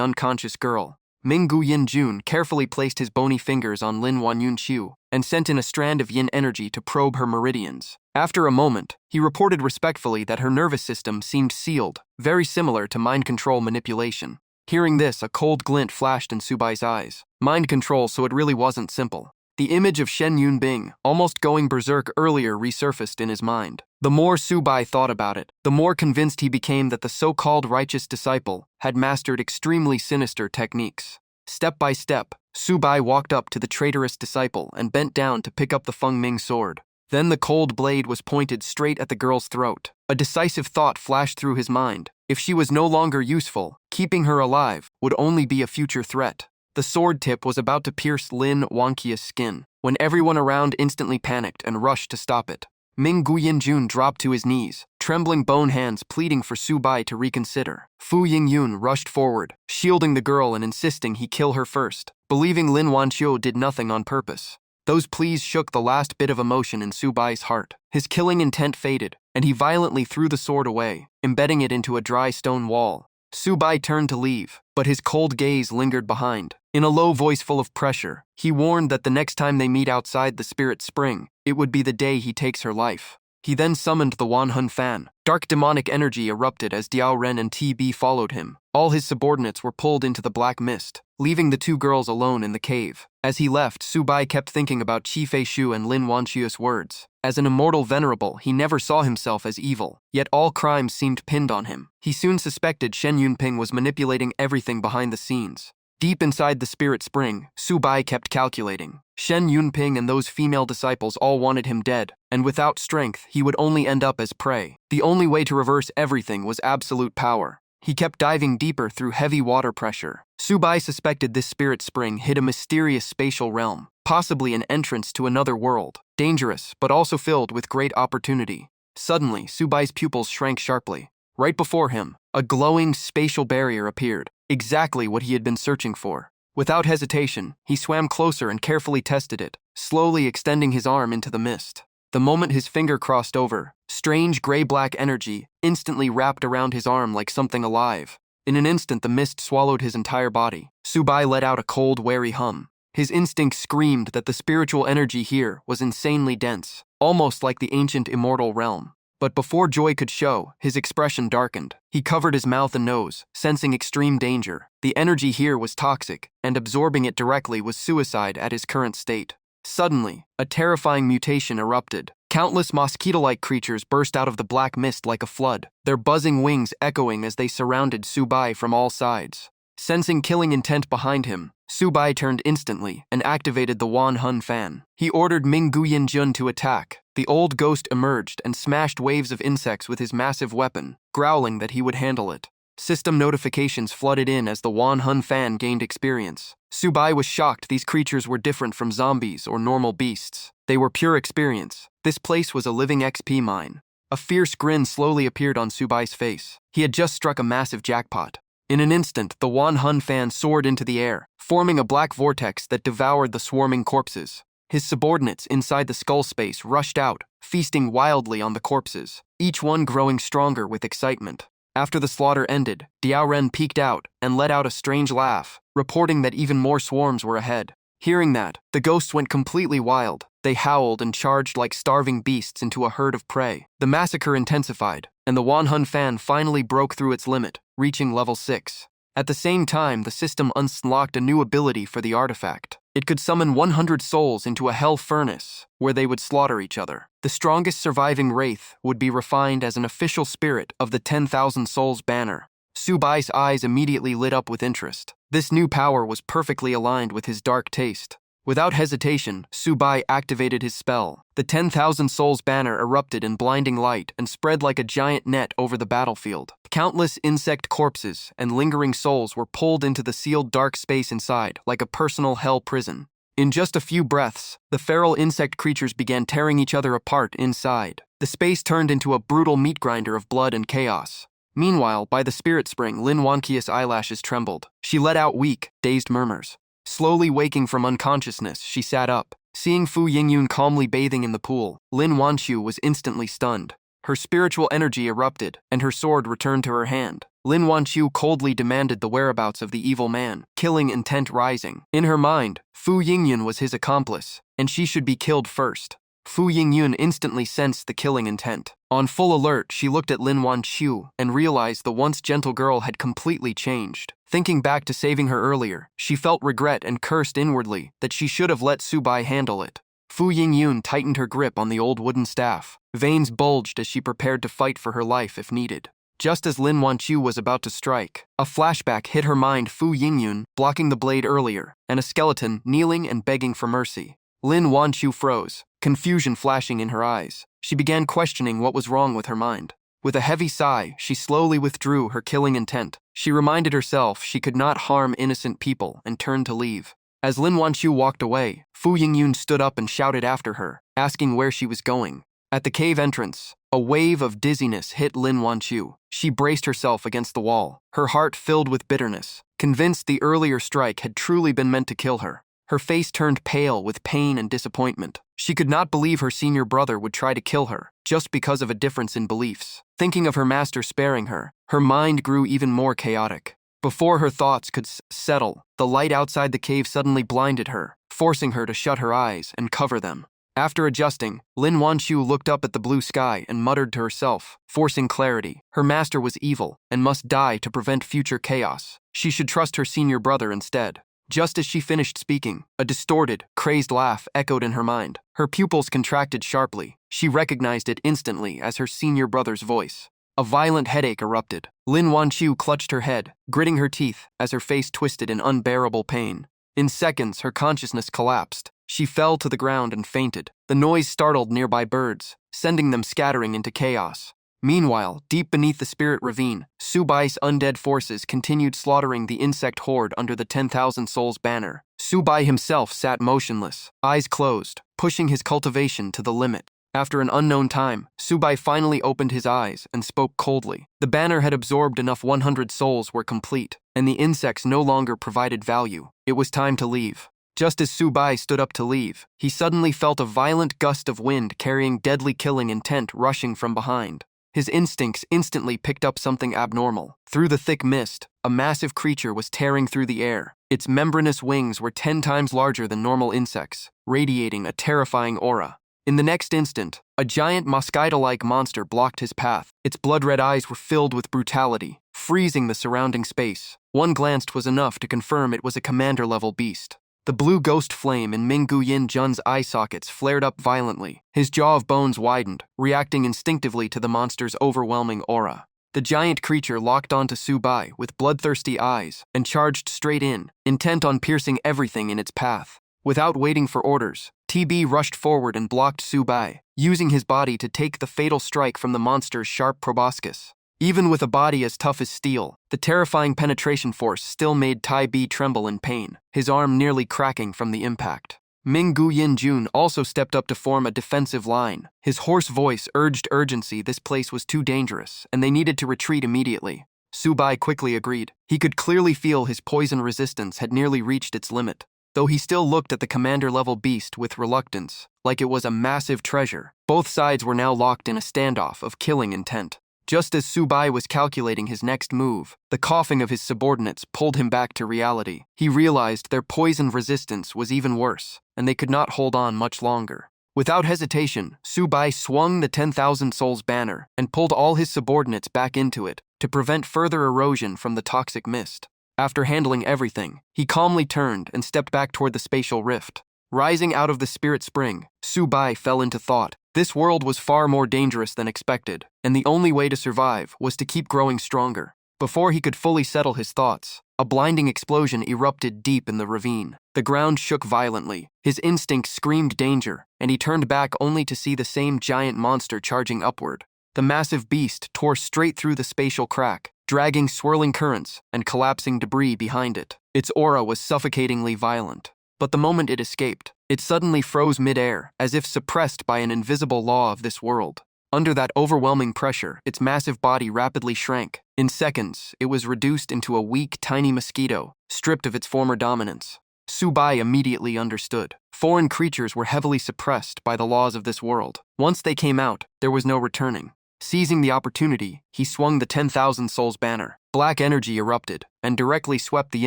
unconscious girl. Ming Guyanjun carefully placed his bony fingers on Lin Wanyunqiu and sent in a strand of yin energy to probe her meridians. After a moment, he reported respectfully that her nervous system seemed sealed, very similar to mind control manipulation. Hearing this, a cold glint flashed in Subai's eyes. Mind control, so it really wasn't simple. The image of Shen Yunbing, almost going berserk earlier, resurfaced in his mind. The more Subai thought about it, the more convinced he became that the so-called righteous disciple had mastered extremely sinister techniques. Step by step, Subai walked up to the traitorous disciple and bent down to pick up the Feng Ming sword. Then the cold blade was pointed straight at the girl's throat. A decisive thought flashed through his mind. If she was no longer useful, keeping her alive would only be a future threat. The sword tip was about to pierce Lin Wangqia's skin, when everyone around instantly panicked and rushed to stop it. Ming Guyanjun dropped to his knees, trembling bone hands pleading for Subai to reconsider. Fu Yingyun rushed forward, shielding the girl and insisting he kill her first, believing Lin Wanqiu did nothing on purpose. Those pleas shook the last bit of emotion in Subai's heart. His killing intent faded, and he violently threw the sword away, embedding it into a dry stone wall. Subai turned to leave, but his cold gaze lingered behind. In a low voice full of pressure, he warned that the next time they meet outside the spirit spring, it would be the day he takes her life. He then summoned the Wanhun Fan. Dark demonic energy erupted as Diao Ren and TB followed him. All his subordinates were pulled into the black mist, leaving the two girls alone in the cave. As he left, Subai kept thinking about Qi Fei Shu and Lin Wanqiu's words. As an immortal venerable, he never saw himself as evil, yet all crimes seemed pinned on him. He soon suspected Shen Yunping was manipulating everything behind the scenes. Deep inside the spirit spring, Subai kept calculating. Shen Yunping and those female disciples all wanted him dead, and without strength, he would only end up as prey. The only way to reverse everything was absolute power. He kept diving deeper through heavy water pressure. Subai suspected this spirit spring hid a mysterious spatial realm, possibly an entrance to another world, dangerous but also filled with great opportunity. Suddenly, Subai's pupils shrank sharply. Right before him, a glowing spatial barrier appeared, exactly what he had been searching for. Without hesitation, he swam closer and carefully tested it, slowly extending his arm into the mist. The moment his finger crossed over, strange gray-black energy instantly wrapped around his arm like something alive. In an instant, the mist swallowed his entire body. Subai let out a cold, wary hum. His instinct screamed that the spiritual energy here was insanely dense, almost like the ancient immortal realm. But before joy could show, his expression darkened. He covered his mouth and nose, sensing extreme danger. The energy here was toxic, and absorbing it directly was suicide at his current state. Suddenly, a terrifying mutation erupted. Countless mosquito-like creatures burst out of the black mist like a flood, their buzzing wings echoing as they surrounded Subai from all sides. Sensing killing intent behind him, Subai turned instantly and activated the Wanhun Fan. He ordered Ming Guyanjun to attack. The old ghost emerged and smashed waves of insects with his massive weapon, growling that he would handle it. System notifications flooded in as the Wanhun Fan gained experience. Subai was shocked these creatures were different from zombies or normal beasts. They were pure experience. This place was a living XP mine. A fierce grin slowly appeared on Subai's face. He had just struck a massive jackpot. In an instant, the Wan Hun fan soared into the air, forming a black vortex that devoured the swarming corpses. His subordinates inside the skull space rushed out, feasting wildly on the corpses, each one growing stronger with excitement. After the slaughter ended, Diao Ren peeked out and let out a strange laugh, reporting that even more swarms were ahead. Hearing that, the ghosts went completely wild. They howled and charged like starving beasts into a herd of prey. The massacre intensified, and the Wan Hun fan finally broke through its limit, reaching level 6. At the same time, the system unlocked a new ability for the artifact. It could summon 100 souls into a hell furnace, where they would slaughter each other. The strongest surviving wraith would be refined as an official spirit of the 10,000 Souls banner. Su Bai's eyes immediately lit up with interest. This new power was perfectly aligned with his dark taste. Without hesitation, Su Bai activated his spell. The 10,000 Souls banner erupted in blinding light and spread like a giant net over the battlefield. Countless insect corpses and lingering souls were pulled into the sealed dark space inside, like a personal hell prison. In just a few breaths, the feral insect creatures began tearing each other apart inside. The space turned into a brutal meat grinder of blood and chaos. Meanwhile, by the spirit spring, Lin Wanqia's eyelashes trembled. She let out weak, dazed murmurs. Slowly waking from unconsciousness, she sat up. Seeing Fu Yingyun calmly bathing in the pool, Lin Wanqiu was instantly stunned. Her spiritual energy erupted, and her sword returned to her hand. Lin Wanqiu coldly demanded the whereabouts of the evil man, killing intent rising. In her mind, Fu Yingyun was his accomplice, and she should be killed first. Fu Yingyun instantly sensed the killing intent. On full alert, she looked at Lin Wanqiu and realized the once gentle girl had completely changed. Thinking back to saving her earlier, she felt regret and cursed inwardly that she should have let Su Bai handle it. Fu Yingyun tightened her grip on the old wooden staff. Veins bulged as she prepared to fight for her life if needed. Just as Lin Wanqiu was about to strike, a flashback hit her mind. Fu Yingyun blocking the blade earlier, and a skeleton kneeling and begging for mercy. Lin Wanqiu froze, confusion flashing in her eyes. She began questioning what was wrong with her mind. With a heavy sigh, she slowly withdrew her killing intent. She reminded herself she could not harm innocent people and turned to leave. As Lin Wanqiu walked away, Fu Yingyun stood up and shouted after her, asking where she was going. At the cave entrance, a wave of dizziness hit Lin Wanqiu. She braced herself against the wall, her heart filled with bitterness, convinced the earlier strike had truly been meant to kill her. Her face turned pale with pain and disappointment. She could not believe her senior brother would try to kill her, just because of a difference in beliefs. Thinking of her master sparing her, her mind grew even more chaotic. Before her thoughts could settle, the light outside the cave suddenly blinded her, forcing her to shut her eyes and cover them. After adjusting, Lin Wanqiu looked up at the blue sky and muttered to herself, forcing clarity. Her master was evil and must die to prevent future chaos. She should trust her senior brother instead. Just as she finished speaking, a distorted, crazed laugh echoed in her mind. Her pupils contracted sharply. She recognized it instantly as her senior brother's voice. A violent headache erupted. Lin Wanqiu clutched her head, gritting her teeth as her face twisted in unbearable pain. In seconds, her consciousness collapsed. She fell to the ground and fainted. The noise startled nearby birds, sending them scattering into chaos. Meanwhile, deep beneath the spirit ravine, Su Bai's undead forces continued slaughtering the insect horde under the 10,000 Souls banner. Su Bai himself sat motionless, eyes closed, pushing his cultivation to the limit. After an unknown time, Su Bai finally opened his eyes and spoke coldly. The banner had absorbed enough 100 souls were complete, and the insects no longer provided value. It was time to leave. Just as Su Bai stood up to leave, he suddenly felt a violent gust of wind carrying deadly killing intent rushing from behind. His instincts instantly picked up something abnormal. Through the thick mist, a massive creature was tearing through the air. Its membranous wings were 10 times larger than normal insects, radiating a terrifying aura. In the next instant, a giant mosquito-like monster blocked his path. Its blood-red eyes were filled with brutality, freezing the surrounding space. One glance was enough to confirm it was a commander-level beast. The blue ghost flame in Ming Guyin Jun's eye sockets flared up violently. His jaw of bones widened, reacting instinctively to the monster's overwhelming aura. The giant creature locked onto Su Bai with bloodthirsty eyes and charged straight in, intent on piercing everything in its path. Without waiting for orders, TB rushed forward and blocked Su Bai, using his body to take the fatal strike from the monster's sharp proboscis. Even with a body as tough as steel, the terrifying penetration force still made Tai Bi tremble in pain, his arm nearly cracking from the impact. Ming Guyin Jun also stepped up to form a defensive line. His hoarse voice urged urgency. This place was too dangerous, and they needed to retreat immediately. Subai quickly agreed. He could clearly feel his poison resistance had nearly reached its limit, though he still looked at the commander-level beast with reluctance, like it was a massive treasure. Both sides were now locked in a standoff of killing intent. Just as Subai was calculating his next move, the coughing of his subordinates pulled him back to reality. He realized their poison resistance was even worse, and they could not hold on much longer. Without hesitation, Subai swung the 10,000 souls banner and pulled all his subordinates back into it to prevent further erosion from the toxic mist. After handling everything, he calmly turned and stepped back toward the spatial rift. Rising out of the spirit spring, Subai fell into thought. This world was far more dangerous than expected, and the only way to survive was to keep growing stronger. Before he could fully settle his thoughts, a blinding explosion erupted deep in the ravine. The ground shook violently. His instincts screamed danger, and he turned back only to see the same giant monster charging upward. The massive beast tore straight through the spatial crack, dragging swirling currents and collapsing debris behind it. Its aura was suffocatingly violent. But the moment it escaped, it suddenly froze mid-air, as if suppressed by an invisible law of this world. Under that overwhelming pressure, its massive body rapidly shrank. In seconds, it was reduced into a weak, tiny mosquito, stripped of its former dominance. Subai immediately understood. Foreign creatures were heavily suppressed by the laws of this world. Once they came out, there was no returning. Seizing the opportunity, he swung the 10,000 souls banner. Black energy erupted and directly swept the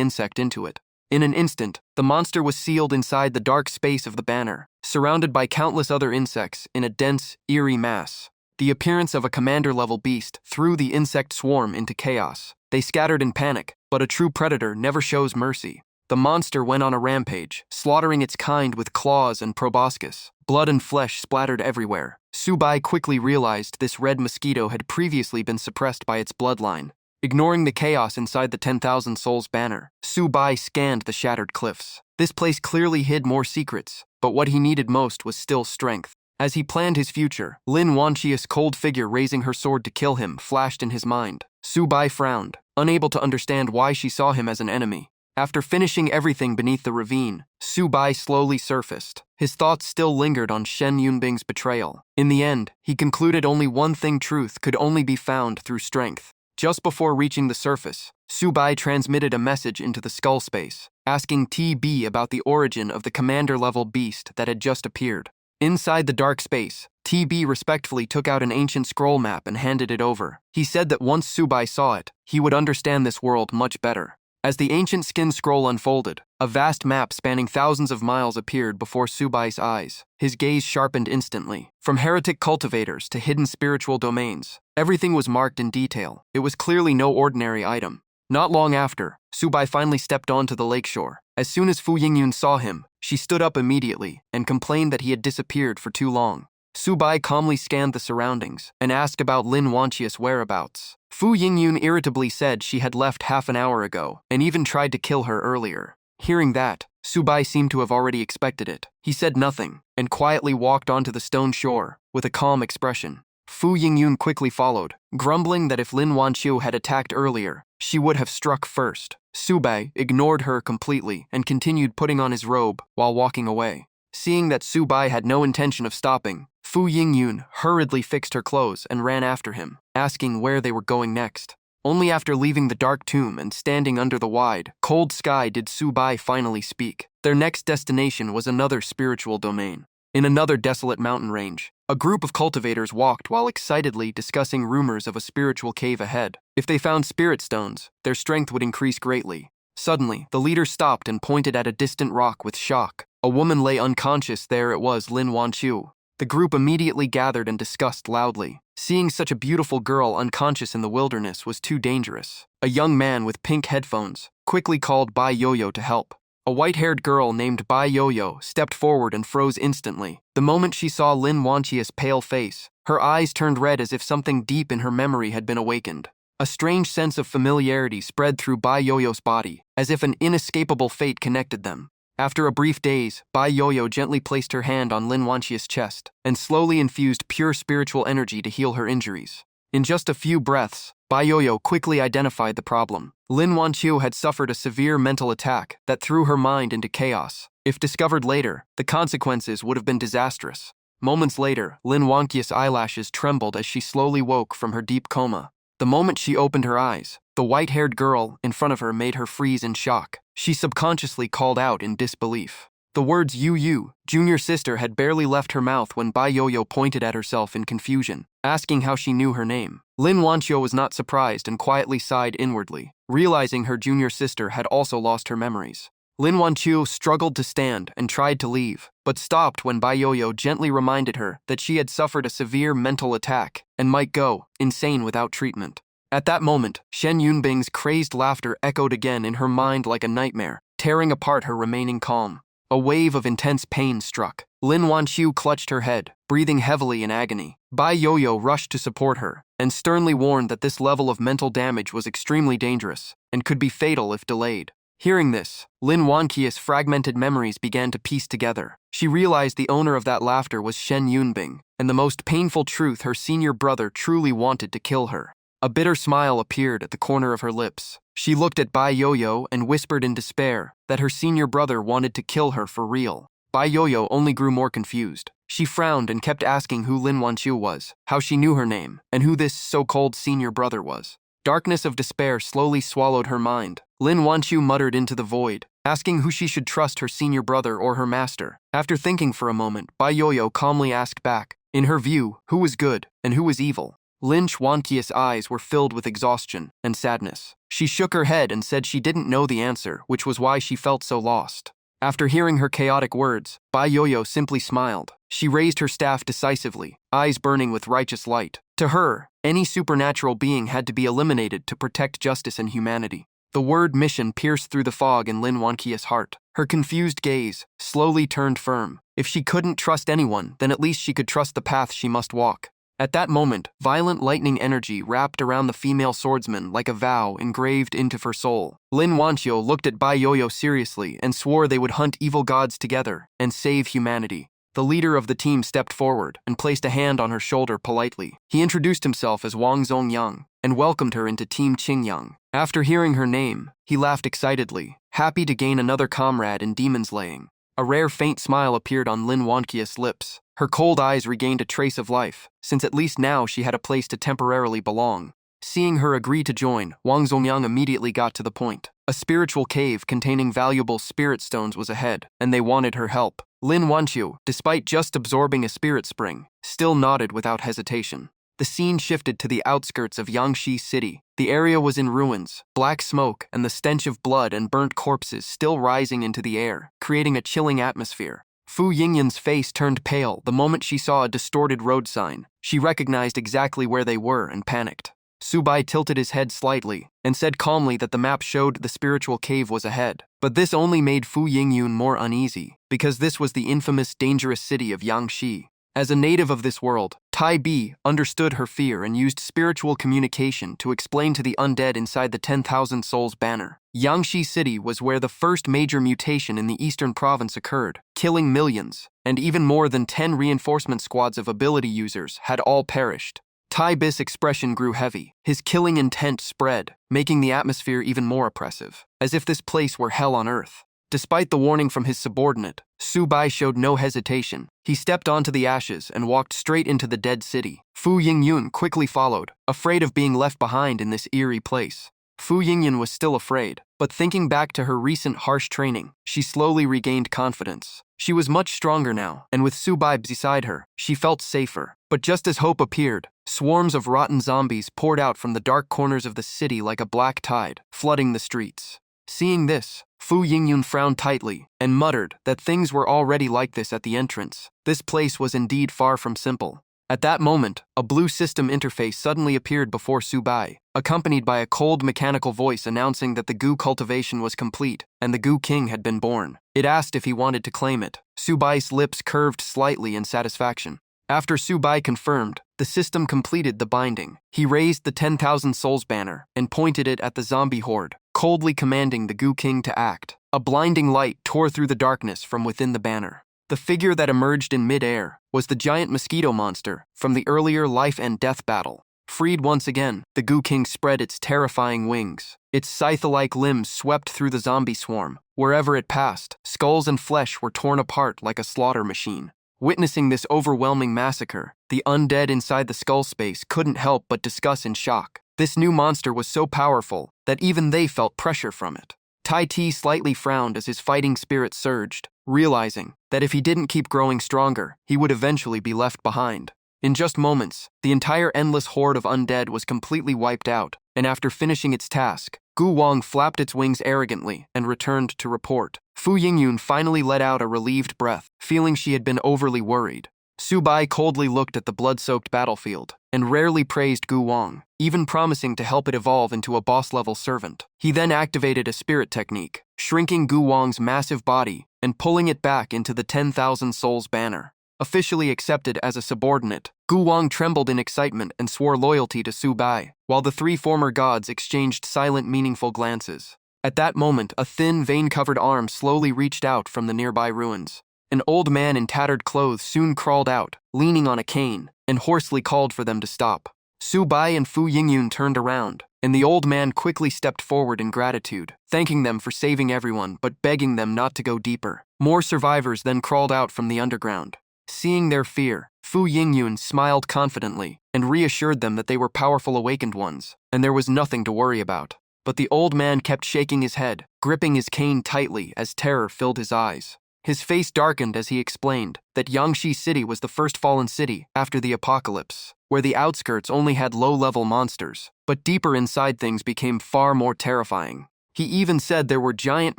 insect into it. In an instant, the monster was sealed inside the dark space of the banner, surrounded by countless other insects in a dense, eerie mass. The appearance of a commander-level beast threw the insect swarm into chaos. They scattered in panic, but a true predator never shows mercy. The monster went on a rampage, slaughtering its kind with claws and proboscis. Blood and flesh splattered everywhere. Subai quickly realized this red mosquito had previously been suppressed by its bloodline. Ignoring the chaos inside the 10,000 souls banner, Subai scanned the shattered cliffs. This place clearly hid more secrets, but what he needed most was still strength. As he planned his future, Lin Wanqia's cold figure raising her sword to kill him flashed in his mind. Subai frowned, unable to understand why she saw him as an enemy. After finishing everything beneath the ravine, Subai slowly surfaced. His thoughts still lingered on Shen Yunbing's betrayal. In the end, he concluded only one thing: truth could only be found through strength. Just before reaching the surface, Subai transmitted a message into the skull space, asking TB about the origin of the commander-level beast that had just appeared. Inside the dark space, TB respectfully took out an ancient scroll map and handed it over. He said that once Subai saw it, he would understand this world much better. As the ancient skin scroll unfolded, a vast map spanning thousands of miles appeared before Subai's eyes. His gaze sharpened instantly. From heretic cultivators to hidden spiritual domains, everything was marked in detail. It was clearly no ordinary item. Not long after, Subai finally stepped onto the lakeshore. As soon as Fu Yingyun saw him, she stood up immediately and complained that he had disappeared for too long. Subai calmly scanned the surroundings and asked about Lin Wanqia's whereabouts. Fu Yingyun irritably said she had left half an hour ago and even tried to kill her earlier. Hearing that, Subai seemed to have already expected it. He said nothing and quietly walked onto the stone shore with a calm expression. Fu Yingyun quickly followed, grumbling that if Lin Wanqiu had attacked earlier, she would have struck first. Subai ignored her completely and continued putting on his robe while walking away. Seeing that Subai had no intention of stopping, Fu Yingyun hurriedly fixed her clothes and ran after him, asking where they were going next. Only after leaving the dark tomb and standing under the wide, cold sky did Subai finally speak. Their next destination was another spiritual domain. In another desolate mountain range, a group of cultivators walked while excitedly discussing rumors of a spiritual cave ahead. If they found spirit stones, their strength would increase greatly. Suddenly, the leader stopped and pointed at a distant rock with shock. A woman lay unconscious. There it was, Lin Wanqiu. The group immediately gathered and discussed loudly. Seeing such a beautiful girl unconscious in the wilderness was too dangerous. A young man with pink headphones quickly called Bai Yoyo to help. A white-haired girl named Bai Yoyo stepped forward and froze instantly. The moment she saw Lin Wanqia's pale face, her eyes turned red as if something deep in her memory had been awakened. A strange sense of familiarity spread through Bai Yoyo's body, as if an inescapable fate connected them. After a brief daze, Bai Yoyo gently placed her hand on Lin Wanqia's chest and slowly infused pure spiritual energy to heal her injuries. In just a few breaths, Bai Yoyo quickly identified the problem. Lin Wanqiu had suffered a severe mental attack that threw her mind into chaos. If discovered later, the consequences would have been disastrous. Moments later, Lin Wanqia's eyelashes trembled as she slowly woke from her deep coma. The moment she opened her eyes, the white-haired girl in front of her made her freeze in shock. She subconsciously called out in disbelief. The words Yu, junior sister, had barely left her mouth when Bai Yoyo pointed at herself in confusion, asking how she knew her name. Lin Wanqiu was not surprised and quietly sighed inwardly, realizing her junior sister had also lost her memories. Lin Wanqiu struggled to stand and tried to leave, but stopped when Bai Yoyo gently reminded her that she had suffered a severe mental attack and might go insane without treatment. At that moment, Shen Yunbing's crazed laughter echoed again in her mind like a nightmare, tearing apart her remaining calm. A wave of intense pain struck. Lin Wanqiu clutched her head, breathing heavily in agony. Bai Yoyo rushed to support her and sternly warned that this level of mental damage was extremely dangerous and could be fatal if delayed. Hearing this, Lin Wanqiu's fragmented memories began to piece together. She realized the owner of that laughter was Shen Yunbing, and the most painful truth, her senior brother truly wanted to kill her. A bitter smile appeared at the corner of her lips. She looked at Bai Yoyo and whispered in despair that her senior brother wanted to kill her for real. Bai Yoyo only grew more confused. She frowned and kept asking who Lin Wanqiu was, how she knew her name, and who this so-called senior brother was. Darkness of despair slowly swallowed her mind. Lin Wanqiu muttered into the void, asking who she should trust, her senior brother or her master. After thinking for a moment, Bai Yoyo calmly asked back, in her view, who was good and who was evil? Lin Wanqiu's eyes were filled with exhaustion and sadness. She shook her head and said she didn't know the answer, which was why she felt so lost. After hearing her chaotic words, Bai Yoyo simply smiled. She raised her staff decisively, eyes burning with righteous light. To her, any supernatural being had to be eliminated to protect justice and humanity. The word mission pierced through the fog in Lin Wanqiu's heart. Her confused gaze slowly turned firm. If she couldn't trust anyone, then at least she could trust the path she must walk. At that moment, violent lightning energy wrapped around the female swordsman like a vow engraved into her soul. Lin Wanqiu looked at Bai Yoyo seriously and swore they would hunt evil gods together and save humanity. The leader of the team stepped forward and placed a hand on her shoulder politely. He introduced himself as Wang Zongyang and welcomed her into Team Qingyang. After hearing her name, he laughed excitedly, happy to gain another comrade in demon slaying. A rare faint smile appeared on Lin Wanqiu's lips. Her cold eyes regained a trace of life, since at least now she had a place to temporarily belong. Seeing her agree to join, Wang Zongyang immediately got to the point. A spiritual cave containing valuable spirit stones was ahead, and they wanted her help. Lin Wanqiu, despite just absorbing a spirit spring, still nodded without hesitation. The scene shifted to the outskirts of Yangshi City. The area was in ruins, black smoke and the stench of blood and burnt corpses still rising into the air, creating a chilling atmosphere. Fu Yingyin's face turned pale the moment she saw a distorted road sign. She recognized exactly where they were and panicked. Subai tilted his head slightly and said calmly that the map showed the spiritual cave was ahead. But this only made Fu Yingyun more uneasy, because this was the infamous dangerous city of Yangshi. As a native of this world, Tai Bi understood her fear and used spiritual communication to explain to the undead inside the 10,000 Souls banner. Yangshi City was where the first major mutation in the eastern province occurred, killing millions, and even more than 10 reinforcement squads of ability users had all perished. Tai Bi's expression grew heavy. His killing intent spread, making the atmosphere even more oppressive, as if this place were hell on earth. Despite the warning from his subordinate, Subai showed no hesitation. He stepped onto the ashes and walked straight into the dead city. Fu Yingyun quickly followed, afraid of being left behind in this eerie place. Fu Yingyun was still afraid, but thinking back to her recent harsh training, she slowly regained confidence. She was much stronger now, and with Subai beside her, she felt safer. But just as hope appeared, swarms of rotten zombies poured out from the dark corners of the city like a black tide, flooding the streets. Seeing this, Fu Yingyun frowned tightly and muttered that things were already like this at the entrance. This place was indeed far from simple. At that moment, a blue system interface suddenly appeared before Subai, accompanied by a cold mechanical voice announcing that the goo cultivation was complete and the goo king had been born. It asked if he wanted to claim it. Subai's lips curved slightly in satisfaction. After Subai confirmed, the system completed the binding. He raised the 10,000 Souls banner and pointed it at the zombie horde, coldly commanding the Goo King to act. A blinding light tore through the darkness from within the banner. The figure that emerged in mid-air was the giant mosquito monster from the earlier life and death battle. Freed once again, the Goo King spread its terrifying wings. Its scythe-like limbs swept through the zombie swarm. Wherever it passed, skulls and flesh were torn apart like a slaughter machine. Witnessing this overwhelming massacre, the undead inside the skull space couldn't help but discuss in shock. This new monster was so powerful that even they felt pressure from it. Tai Ti slightly frowned as his fighting spirit surged, realizing that if he didn't keep growing stronger, he would eventually be left behind. In just moments, the entire endless horde of undead was completely wiped out, and after finishing its task, Gu Wang flapped its wings arrogantly and returned to report. Fu Yingyun finally let out a relieved breath, feeling she had been overly worried. Su Bai coldly looked at the blood-soaked battlefield and rarely praised Gu Wang, even promising to help it evolve into a boss-level servant. He then activated a spirit technique, shrinking Gu Wang's massive body and pulling it back into the 10,000 Souls banner. Officially accepted as a subordinate, Gu Wang trembled in excitement and swore loyalty to Su Bai, while the three former gods exchanged silent, meaningful glances. At that moment, a thin, vein-covered arm slowly reached out from the nearby ruins. An old man in tattered clothes soon crawled out, leaning on a cane, and hoarsely called for them to stop. Su Bai and Fu Yingyun turned around, and the old man quickly stepped forward in gratitude, thanking them for saving everyone but begging them not to go deeper. More survivors then crawled out from the underground. Seeing their fear, Fu Yingyun smiled confidently and reassured them that they were powerful awakened ones, and there was nothing to worry about. But the old man kept shaking his head, gripping his cane tightly as terror filled his eyes. His face darkened as he explained that Yangshi City was the first fallen city after the apocalypse, where the outskirts only had low-level monsters, but deeper inside things became far more terrifying. He even said there were giant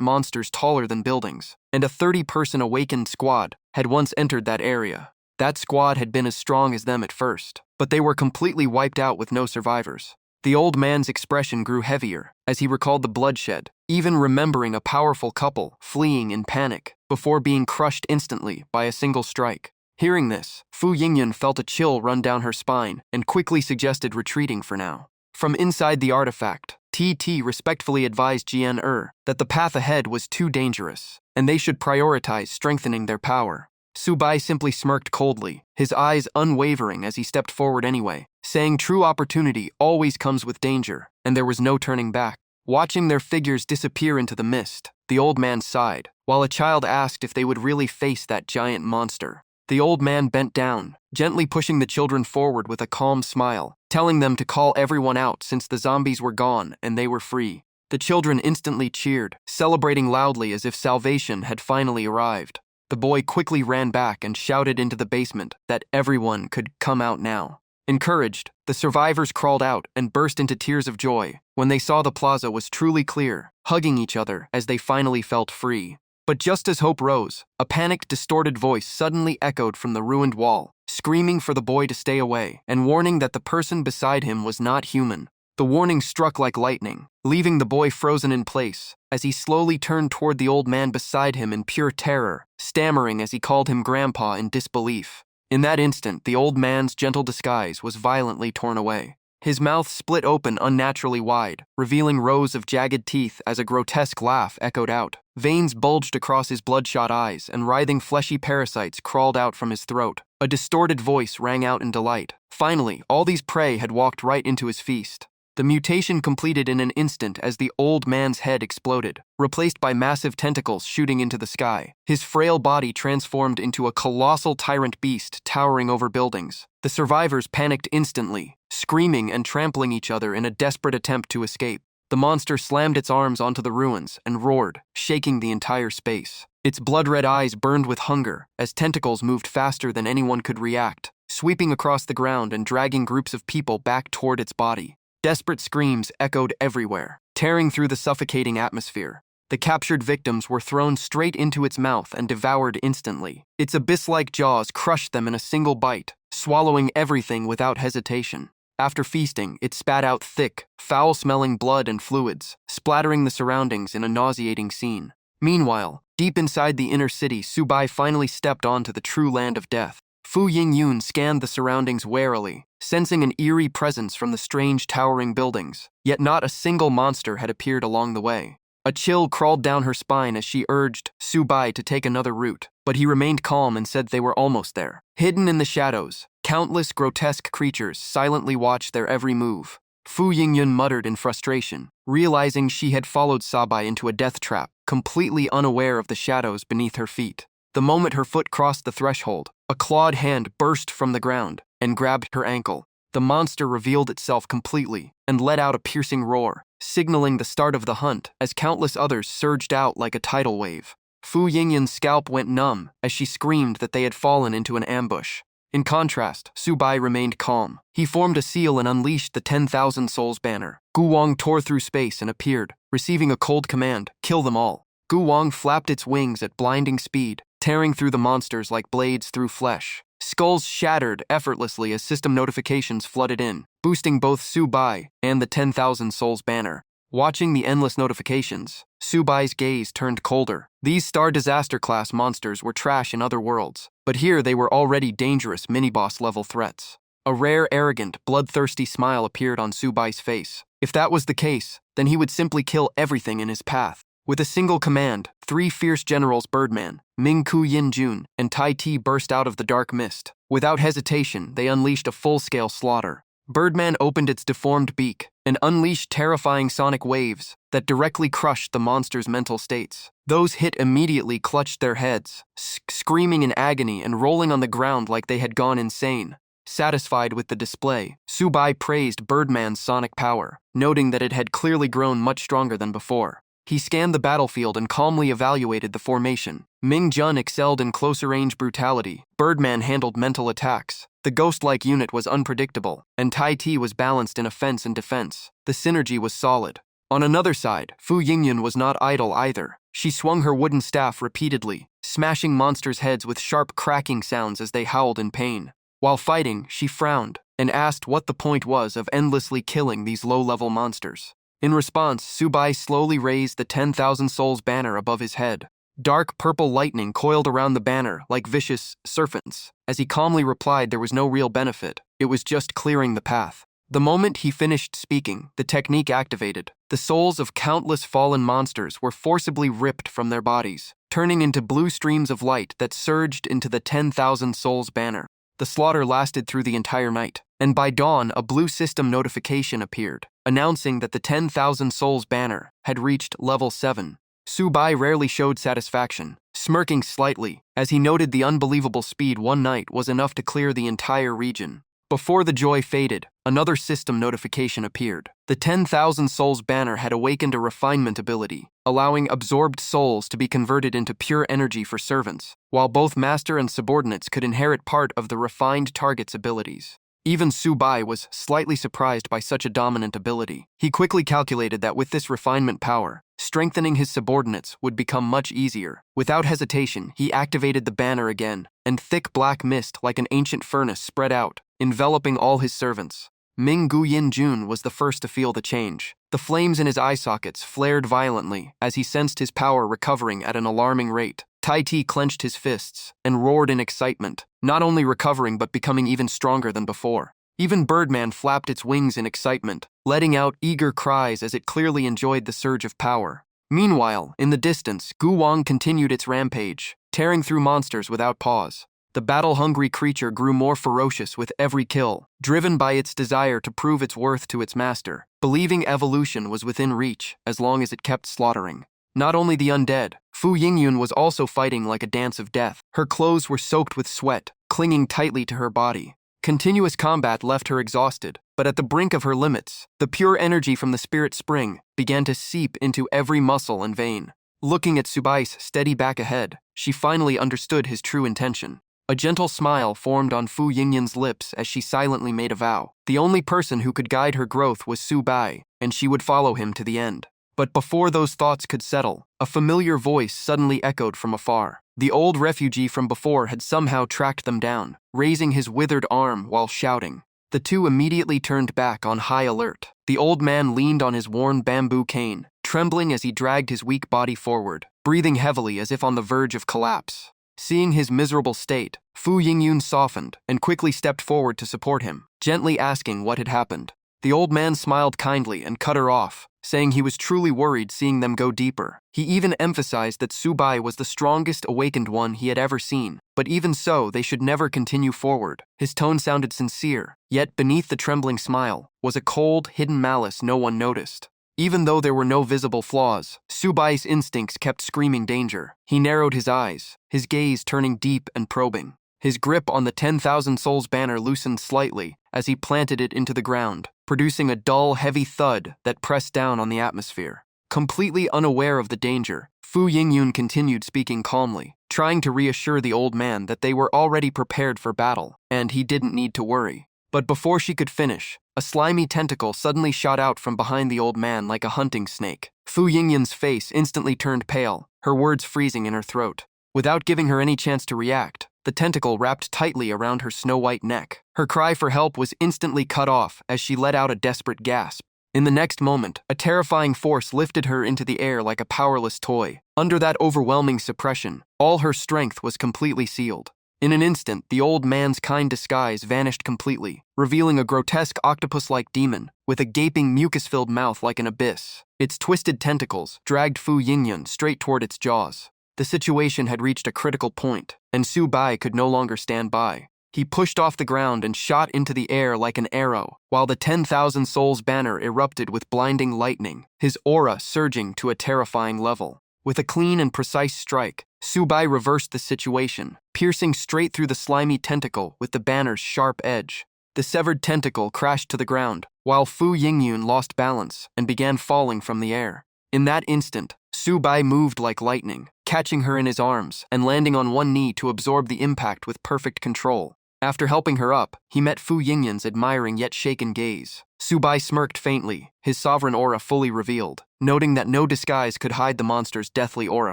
monsters taller than buildings, and a 30-person awakened squad had once entered that area. That squad had been as strong as them at first, but they were completely wiped out with no survivors. The old man's expression grew heavier as he recalled the bloodshed, even remembering a powerful couple fleeing in panic before being crushed instantly by a single strike. Hearing this, Fu Yingyun felt a chill run down her spine and quickly suggested retreating for now. From inside the artifact, TT respectfully advised Jian that the path ahead was too dangerous, and they should prioritize strengthening their power. Su Bai simply smirked coldly, his eyes unwavering as he stepped forward anyway, saying true opportunity always comes with danger, and there was no turning back. Watching their figures disappear into the mist, the old man sighed, while a child asked if they would really face that giant monster. The old man bent down, gently pushing the children forward with a calm smile, telling them to call everyone out since the zombies were gone and they were free. The children instantly cheered, celebrating loudly as if salvation had finally arrived. The boy quickly ran back and shouted into the basement that everyone could come out now. Encouraged, the survivors crawled out and burst into tears of joy when they saw the plaza was truly clear, hugging each other as they finally felt free. But just as hope rose, a panicked, distorted voice suddenly echoed from the ruined wall, screaming for the boy to stay away and warning that the person beside him was not human. The warning struck like lightning, leaving the boy frozen in place as he slowly turned toward the old man beside him in pure terror, stammering as he called him grandpa in disbelief. In that instant, the old man's gentle disguise was violently torn away. His mouth split open unnaturally wide, revealing rows of jagged teeth as a grotesque laugh echoed out. Veins bulged across his bloodshot eyes, and writhing fleshy parasites crawled out from his throat. A distorted voice rang out in delight. Finally, all these prey had walked right into his feast. The mutation completed in an instant as the old man's head exploded, replaced by massive tentacles shooting into the sky. His frail body transformed into a colossal tyrant beast towering over buildings. The survivors panicked instantly, screaming and trampling each other in a desperate attempt to escape. The monster slammed its arms onto the ruins and roared, shaking the entire space. Its blood-red eyes burned with hunger as tentacles moved faster than anyone could react, sweeping across the ground and dragging groups of people back toward its body. Desperate screams echoed everywhere, tearing through the suffocating atmosphere. The captured victims were thrown straight into its mouth and devoured instantly. Its abyss-like jaws crushed them in a single bite, swallowing everything without hesitation. After feasting, it spat out thick, foul-smelling blood and fluids, splattering the surroundings in a nauseating scene. Meanwhile, deep inside the inner city, Su Bai finally stepped onto the true land of death. Fu Yingyun scanned the surroundings warily, sensing an eerie presence from the strange towering buildings, yet not a single monster had appeared along the way. A chill crawled down her spine as she urged Su Bai to take another route, but he remained calm and said they were almost there. Hidden in the shadows, countless grotesque creatures silently watched their every move. Fu Yingyun muttered in frustration, realizing she had followed Sabai into a death trap, completely unaware of the shadows beneath her feet. The moment her foot crossed the threshold, a clawed hand burst from the ground and grabbed her ankle. the monster revealed itself completely and let out a piercing roar, signaling the start of the hunt as countless others surged out like a tidal wave. Fu Yingyun's scalp went numb as she screamed that they had fallen into an ambush. In contrast, Su Bai remained calm. He formed a seal and unleashed the 10,000 Souls banner. Gu Wang tore through space and appeared, receiving a cold command, "Kill them all." Gu Wang flapped its wings at blinding speed, tearing through the monsters like blades through flesh. Skulls shattered effortlessly as system notifications flooded in, boosting both Su Bai and the 10,000 Souls banner. Watching the endless notifications, Su Bai's gaze turned colder. These Star Disaster class monsters were trash in other worlds, but here they were already dangerous mini-boss level threats. A rare, arrogant, bloodthirsty smile appeared on Su Bai's face. If that was the case, then he would simply kill everything in his path. With a single command, 3 fierce generals Birdman, Ming Ku Yin Jun, and Tai Ti burst out of the dark mist. Without hesitation, they unleashed a full-scale slaughter. Birdman opened its deformed beak and unleashed terrifying sonic waves that directly crushed the monster's mental states. Those hit immediately clutched their heads, screaming in agony and rolling on the ground like they had gone insane. Satisfied with the display, Su Bai praised Birdman's sonic power, noting that it had clearly grown much stronger than before. He scanned the battlefield and calmly evaluated the formation. Ming Jun excelled in closer-range brutality. Birdman handled mental attacks. The ghost-like unit was unpredictable, and Tai Ti was balanced in offense and defense. The synergy was solid. On another side, Fu Yingyun was not idle either. She swung her wooden staff repeatedly, smashing monsters' heads with sharp cracking sounds as they howled in pain. While fighting, she frowned and asked what the point was of endlessly killing these low-level monsters. In response, Su Bai slowly raised the 10,000 Souls banner above his head. Dark purple lightning coiled around the banner like vicious serpents. As he calmly replied there was no real benefit, it was just clearing the path. The moment he finished speaking, the technique activated. The souls of countless fallen monsters were forcibly ripped from their bodies, turning into blue streams of light that surged into the 10,000 Souls banner. The slaughter lasted through the entire night, and by dawn a blue system notification appeared, announcing that the 10,000 Souls banner had reached level 7. Su Bai rarely showed satisfaction, smirking slightly as he noted the unbelievable speed one night was enough to clear the entire region. Before the joy faded, another system notification appeared. The 10,000 Souls banner had awakened a refinement ability, allowing absorbed souls to be converted into pure energy for servants, while both master and subordinates could inherit part of the refined target's abilities. Even Su Bai was slightly surprised by such a dominant ability. He quickly calculated that with this refinement power, strengthening his subordinates would become much easier. Without hesitation, he activated the banner again, and thick black mist like an ancient furnace spread out, enveloping all his servants. Ming Gu Yin Jun was the first to feel the change. The flames in his eye sockets flared violently as he sensed his power recovering at an alarming rate. Tai Ti clenched his fists and roared in excitement, not only recovering but becoming even stronger than before. Even Birdman flapped its wings in excitement, letting out eager cries as it clearly enjoyed the surge of power. Meanwhile, in the distance, Gu Wang continued its rampage, tearing through monsters without pause. The battle-hungry creature grew more ferocious with every kill, driven by its desire to prove its worth to its master, believing evolution was within reach as long as it kept slaughtering. Not only the undead, Fu Yingyun was also fighting like a dance of death. Her clothes were soaked with sweat, clinging tightly to her body. Continuous combat left her exhausted, but at the brink of her limits, the pure energy from the spirit spring began to seep into every muscle and vein. Looking at Su Bai's steady back ahead, she finally understood his true intention. A gentle smile formed on Fu Yingyun's lips as she silently made a vow. The only person who could guide her growth was Su Bai, and she would follow him to the end. But before those thoughts could settle, a familiar voice suddenly echoed from afar. The old refugee from before had somehow tracked them down, raising his withered arm while shouting. The two immediately turned back on high alert. The old man leaned on his worn bamboo cane, trembling as he dragged his weak body forward, breathing heavily as if on the verge of collapse. Seeing his miserable state, Fu Yingyun softened and quickly stepped forward to support him, gently asking what had happened. The old man smiled kindly and cut her off, saying he was truly worried seeing them go deeper. He even emphasized that Su Bai was the strongest awakened one he had ever seen, but even so, they should never continue forward. His tone sounded sincere, yet beneath the trembling smile was a cold, hidden malice no one noticed. Even though there were no visible flaws, Su Bai's instincts kept screaming danger. He narrowed his eyes, his gaze turning deep and probing. His grip on the 10,000 Souls banner loosened slightly as he planted it into the ground, producing a dull, heavy thud that pressed down on the atmosphere. Completely unaware of the danger, Fu Yingyun continued speaking calmly, trying to reassure the old man that they were already prepared for battle, and he didn't need to worry. But before she could finish, a slimy tentacle suddenly shot out from behind the old man like a hunting snake. Fu Yingyun's face instantly turned pale, her words freezing in her throat. Without giving her any chance to react, the tentacle wrapped tightly around her snow-white neck. Her cry for help was instantly cut off as she let out a desperate gasp. In the next moment, a terrifying force lifted her into the air like a powerless toy. Under that overwhelming suppression, all her strength was completely sealed. In an instant, the old man's kind disguise vanished completely, revealing a grotesque octopus-like demon with a gaping mucus-filled mouth like an abyss. Its twisted tentacles dragged Fu Yingyun straight toward its jaws. The situation had reached a critical point, and Su Bai could no longer stand by. He pushed off the ground and shot into the air like an arrow, while the 10,000 Souls banner erupted with blinding lightning, his aura surging to a terrifying level. With a clean and precise strike, Su Bai reversed the situation, piercing straight through the slimy tentacle with the banner's sharp edge. The severed tentacle crashed to the ground, while Fu Yingyun lost balance and began falling from the air. In that instant, Su Bai moved like lightning, catching her in his arms and landing on one knee to absorb the impact with perfect control. After helping her up, he met Fu Yingyun's admiring yet shaken gaze. Su Bai smirked faintly, his sovereign aura fully revealed, noting that no disguise could hide the monster's deathly aura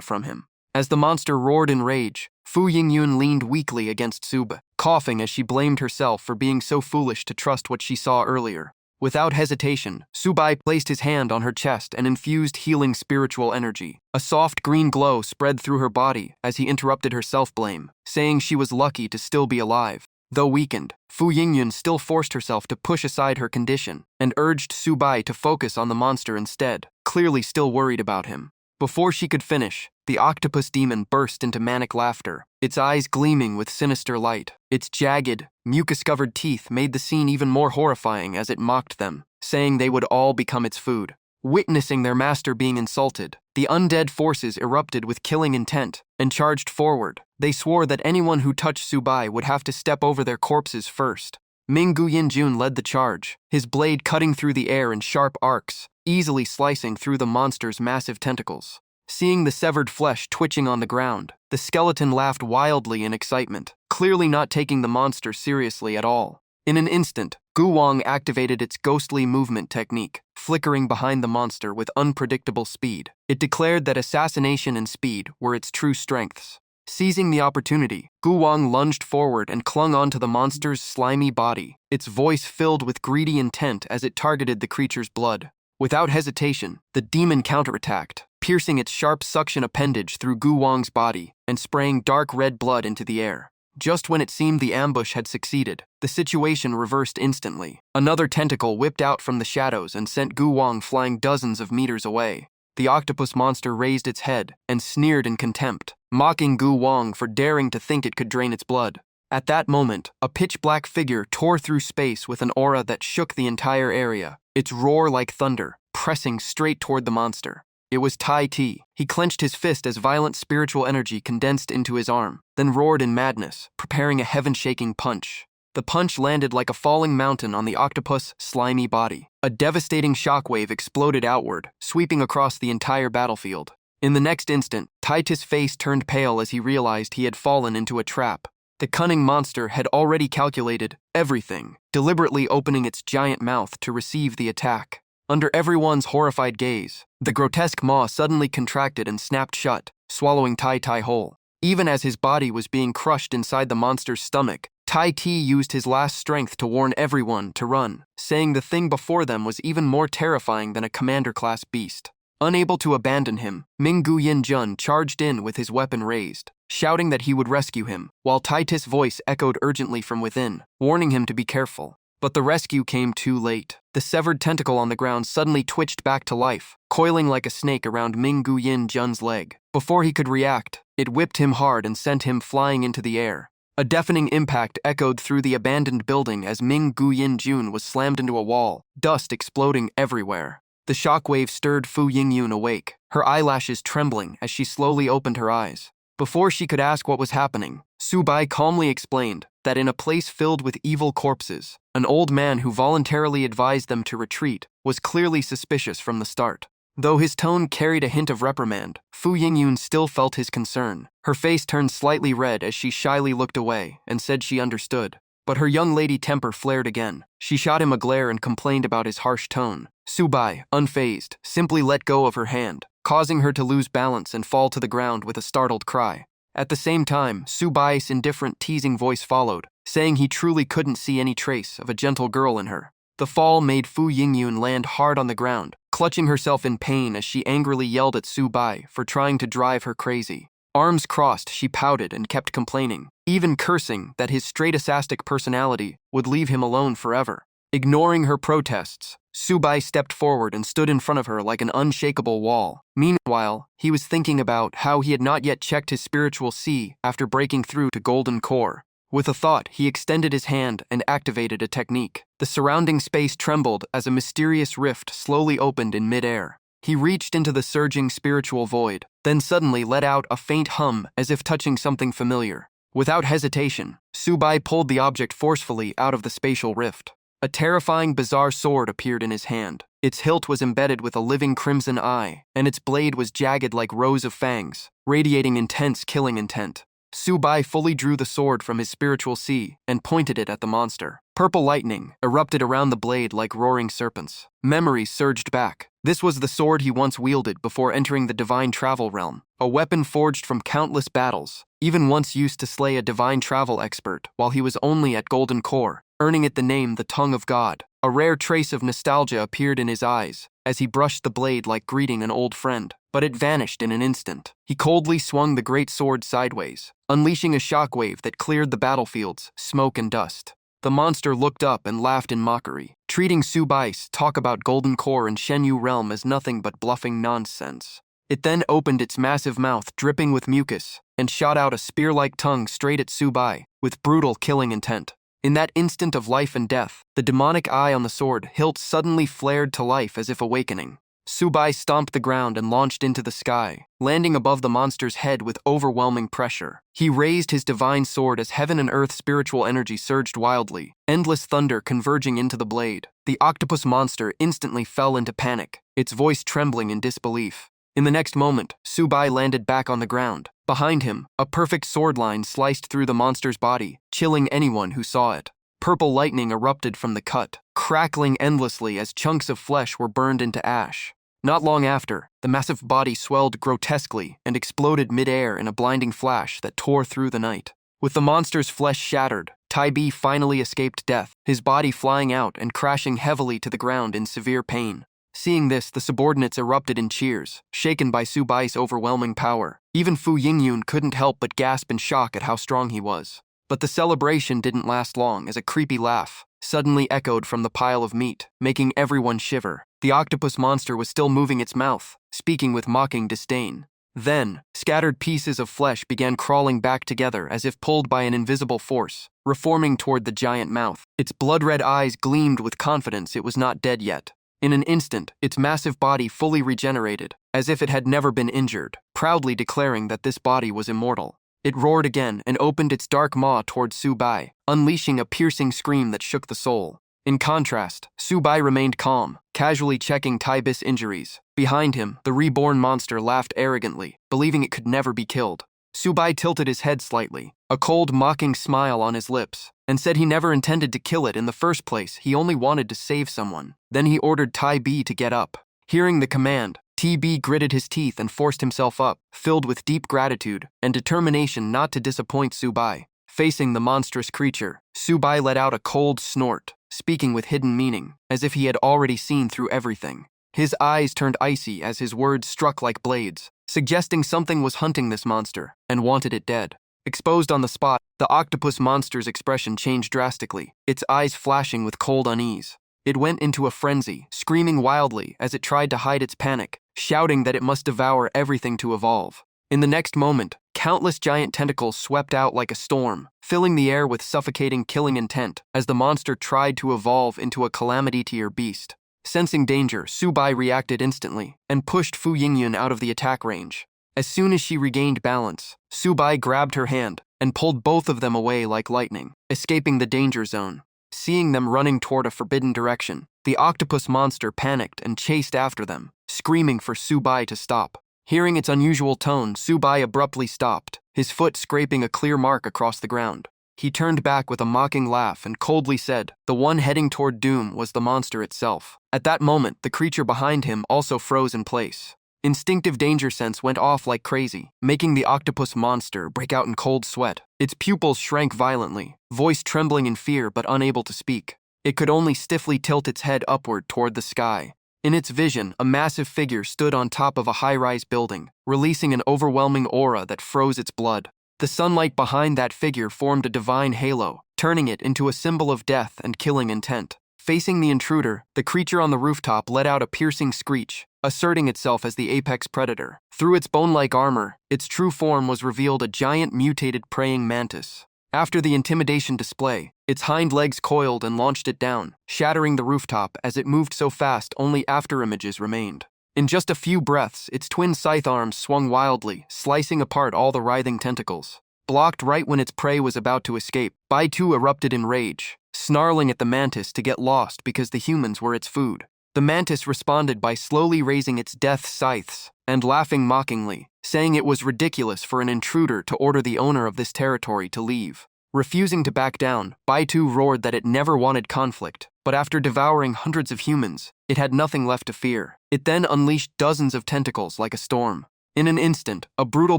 from him. As the monster roared in rage, Fu Yingyun leaned weakly against Su Bai, coughing as she blamed herself for being so foolish to trust what she saw earlier. Without hesitation, Su Bai placed his hand on her chest and infused healing spiritual energy. A soft green glow spread through her body as he interrupted her self-blame, saying she was lucky to still be alive. Though weakened, Fu Yingyun still forced herself to push aside her condition and urged Su Bai to focus on the monster instead, clearly still worried about him. Before she could finish, the octopus demon burst into manic laughter, its eyes gleaming with sinister light. Its jagged, mucus-covered teeth made the scene even more horrifying as it mocked them, saying they would all become its food. Witnessing their master being insulted, the undead forces erupted with killing intent and charged forward. They swore that anyone who touched Su Bai would have to step over their corpses first. Ming Guyanjun led the charge, his blade cutting through the air in sharp arcs, easily slicing through the monster's massive tentacles. Seeing the severed flesh twitching on the ground, the skeleton laughed wildly in excitement, clearly not taking the monster seriously at all. In an instant, Gu Wang activated its ghostly movement technique, flickering behind the monster with unpredictable speed. It declared that assassination and speed were its true strengths. Seizing the opportunity, Gu Wang lunged forward and clung onto the monster's slimy body, its voice filled with greedy intent as it targeted the creature's blood. Without hesitation, the demon counterattacked, piercing its sharp suction appendage through Gu Wang's body and spraying dark red blood into the air. Just when it seemed the ambush had succeeded, the situation reversed instantly. Another tentacle whipped out from the shadows and sent Gu Wang flying dozens of meters away. The octopus monster raised its head and sneered in contempt, mocking Gu Wang for daring to think it could drain its blood. At that moment, a pitch-black figure tore through space with an aura that shook the entire area, its roar like thunder, pressing straight toward the monster. It was Tai Ti. He clenched his fist as violent spiritual energy condensed into his arm, then roared in madness, preparing a heaven-shaking punch. The punch landed like a falling mountain on the octopus' slimy body. A devastating shockwave exploded outward, sweeping across the entire battlefield. In the next instant, Tai Ti's face turned pale as he realized he had fallen into a trap. The cunning monster had already calculated everything, deliberately opening its giant mouth to receive the attack. Under everyone's horrified gaze, the grotesque maw suddenly contracted and snapped shut, swallowing Tai Tai whole. Even as his body was being crushed inside the monster's stomach, Tai Ti used his last strength to warn everyone to run, saying the thing before them was even more terrifying than a commander-class beast. Unable to abandon him, Ming Guyan Jun charged in with his weapon raised, shouting that he would rescue him, while Tai Ti's voice echoed urgently from within, warning him to be careful. But the rescue came too late. The severed tentacle on the ground suddenly twitched back to life, coiling like a snake around Ming Guyan Jun's leg. Before he could react, it whipped him hard and sent him flying into the air. A deafening impact echoed through the abandoned building as Ming Guyan Jun was slammed into a wall, dust exploding everywhere. The shockwave stirred Fu Yingyun awake, her eyelashes trembling as she slowly opened her eyes. Before she could ask what was happening, Subai calmly explained that in a place filled with evil corpses, an old man who voluntarily advised them to retreat was clearly suspicious from the start. Though his tone carried a hint of reprimand, Fu Yingyun still felt his concern. Her face turned slightly red as she shyly looked away and said she understood. But her young lady temper flared again. She shot him a glare and complained about his harsh tone. Subai, unfazed, simply let go of her hand, causing her to lose balance and fall to the ground with a startled cry. At the same time, Subai's indifferent, teasing voice followed, saying he truly couldn't see any trace of a gentle girl in her. The fall made Fu Yingyun land hard on the ground, clutching herself in pain as she angrily yelled at Subai for trying to drive her crazy. Arms crossed, she pouted and kept complaining, even cursing that his straight-asastic personality would leave him alone forever. Ignoring her protests, Subai stepped forward and stood in front of her like an unshakable wall. Meanwhile, he was thinking about how he had not yet checked his spiritual C after breaking through to Golden Core. With a thought, he extended his hand and activated a technique. The surrounding space trembled as a mysterious rift slowly opened in mid-air. He reached into the surging spiritual void, then suddenly let out a faint hum as if touching something familiar. Without hesitation, Subai pulled the object forcefully out of the spatial rift. A terrifying, bizarre sword appeared in his hand. Its hilt was embedded with a living crimson eye, and its blade was jagged like rows of fangs, radiating intense killing intent. Subai fully drew the sword from his spiritual sea and pointed it at the monster. Purple lightning erupted around the blade like roaring serpents. Memories surged back. This was the sword he once wielded before entering the divine travel realm, a weapon forged from countless battles, even once used to slay a divine travel expert while he was only at Golden Core, earning it the name the Tongue of God. A rare trace of nostalgia appeared in his eyes as he brushed the blade like greeting an old friend, but it vanished in an instant. He coldly swung the great sword sideways, unleashing a shockwave that cleared the battlefields, smoke and dust. The monster looked up and laughed in mockery, treating Subai's talk about Golden Core and Shenyu realm as nothing but bluffing nonsense. It then opened its massive mouth dripping with mucus and shot out a spear-like tongue straight at Subai, with brutal killing intent. In that instant of life and death, the demonic eye on the sword hilt suddenly flared to life as if awakening. Subai stomped the ground and launched into the sky, landing above the monster's head with overwhelming pressure. He raised his divine sword as heaven and earth spiritual energy surged wildly, endless thunder converging into the blade. The octopus monster instantly fell into panic, its voice trembling in disbelief. In the next moment, Subai landed back on the ground. Behind him, a perfect sword line sliced through the monster's body, chilling anyone who saw it. Purple lightning erupted from the cut, crackling endlessly as chunks of flesh were burned into ash. Not long after, the massive body swelled grotesquely and exploded mid-air in a blinding flash that tore through the night. With the monster's flesh shattered, Tai Bi finally escaped death, his body flying out and crashing heavily to the ground in severe pain. Seeing this, the subordinates erupted in cheers, shaken by Subai's overwhelming power. Even Fu Yingyun couldn't help but gasp in shock at how strong he was. But the celebration didn't last long as a creepy laugh suddenly echoed from the pile of meat, making everyone shiver. The octopus monster was still moving its mouth, speaking with mocking disdain. Then, scattered pieces of flesh began crawling back together as if pulled by an invisible force, reforming toward the giant mouth. Its blood-red eyes gleamed with confidence it was not dead yet. In an instant, its massive body fully regenerated, as if it had never been injured, proudly declaring that this body was immortal. It roared again and opened its dark maw toward Subai, unleashing a piercing scream that shook the soul. In contrast, Subai remained calm, casually checking Tai Bi's injuries. Behind him, the reborn monster laughed arrogantly, believing it could never be killed. Subai tilted his head slightly, a cold, mocking smile on his lips, and said he never intended to kill it in the first place, he only wanted to save someone. Then he ordered Tai Bi to get up. Hearing the command, TB gritted his teeth and forced himself up, filled with deep gratitude and determination not to disappoint Subai. Facing the monstrous creature, Subai let out a cold snort, speaking with hidden meaning, as if he had already seen through everything. His eyes turned icy as his words struck like blades, suggesting something was hunting this monster and wanted it dead. Exposed on the spot, the octopus monster's expression changed drastically, its eyes flashing with cold unease. It went into a frenzy, screaming wildly as it tried to hide its panic, shouting that it must devour everything to evolve. In the next moment, countless giant tentacles swept out like a storm, filling the air with suffocating killing intent as the monster tried to evolve into a calamity-tier beast. Sensing danger, Subai reacted instantly and pushed Fu Yingyun out of the attack range. As soon as she regained balance, Subai grabbed her hand and pulled both of them away like lightning, escaping the danger zone. Seeing them running toward a forbidden direction, the octopus monster panicked and chased after them, screaming for Subai to stop. Hearing its unusual tone, Subai abruptly stopped, his foot scraping a clear mark across the ground. He turned back with a mocking laugh and coldly said, "The one heading toward doom was the monster itself." At that moment, the creature behind him also froze in place. Instinctive danger sense went off like crazy, making the octopus monster break out in cold sweat. Its pupils shrank violently, voice trembling in fear but unable to speak. It could only stiffly tilt its head upward toward the sky. In its vision, a massive figure stood on top of a high-rise building, releasing an overwhelming aura that froze its blood. The sunlight behind that figure formed a divine halo, turning it into a symbol of death and killing intent. Facing the intruder, the creature on the rooftop let out a piercing screech, asserting itself as the apex predator. Through its bone-like armor, its true form was revealed a giant mutated praying mantis. After the intimidation display, its hind legs coiled and launched it down, shattering the rooftop as it moved so fast only afterimages remained. In just a few breaths, its twin scythe arms swung wildly, slicing apart all the writhing tentacles. Blocked right when its prey was about to escape, Baitu erupted in rage, snarling at the mantis to get lost because the humans were its food. The mantis responded by slowly raising its death scythes and laughing mockingly, saying it was ridiculous for an intruder to order the owner of this territory to leave. Refusing to back down, Baitu roared that it never wanted conflict, but after devouring hundreds of humans, it had nothing left to fear. It then unleashed dozens of tentacles like a storm. In an instant, a brutal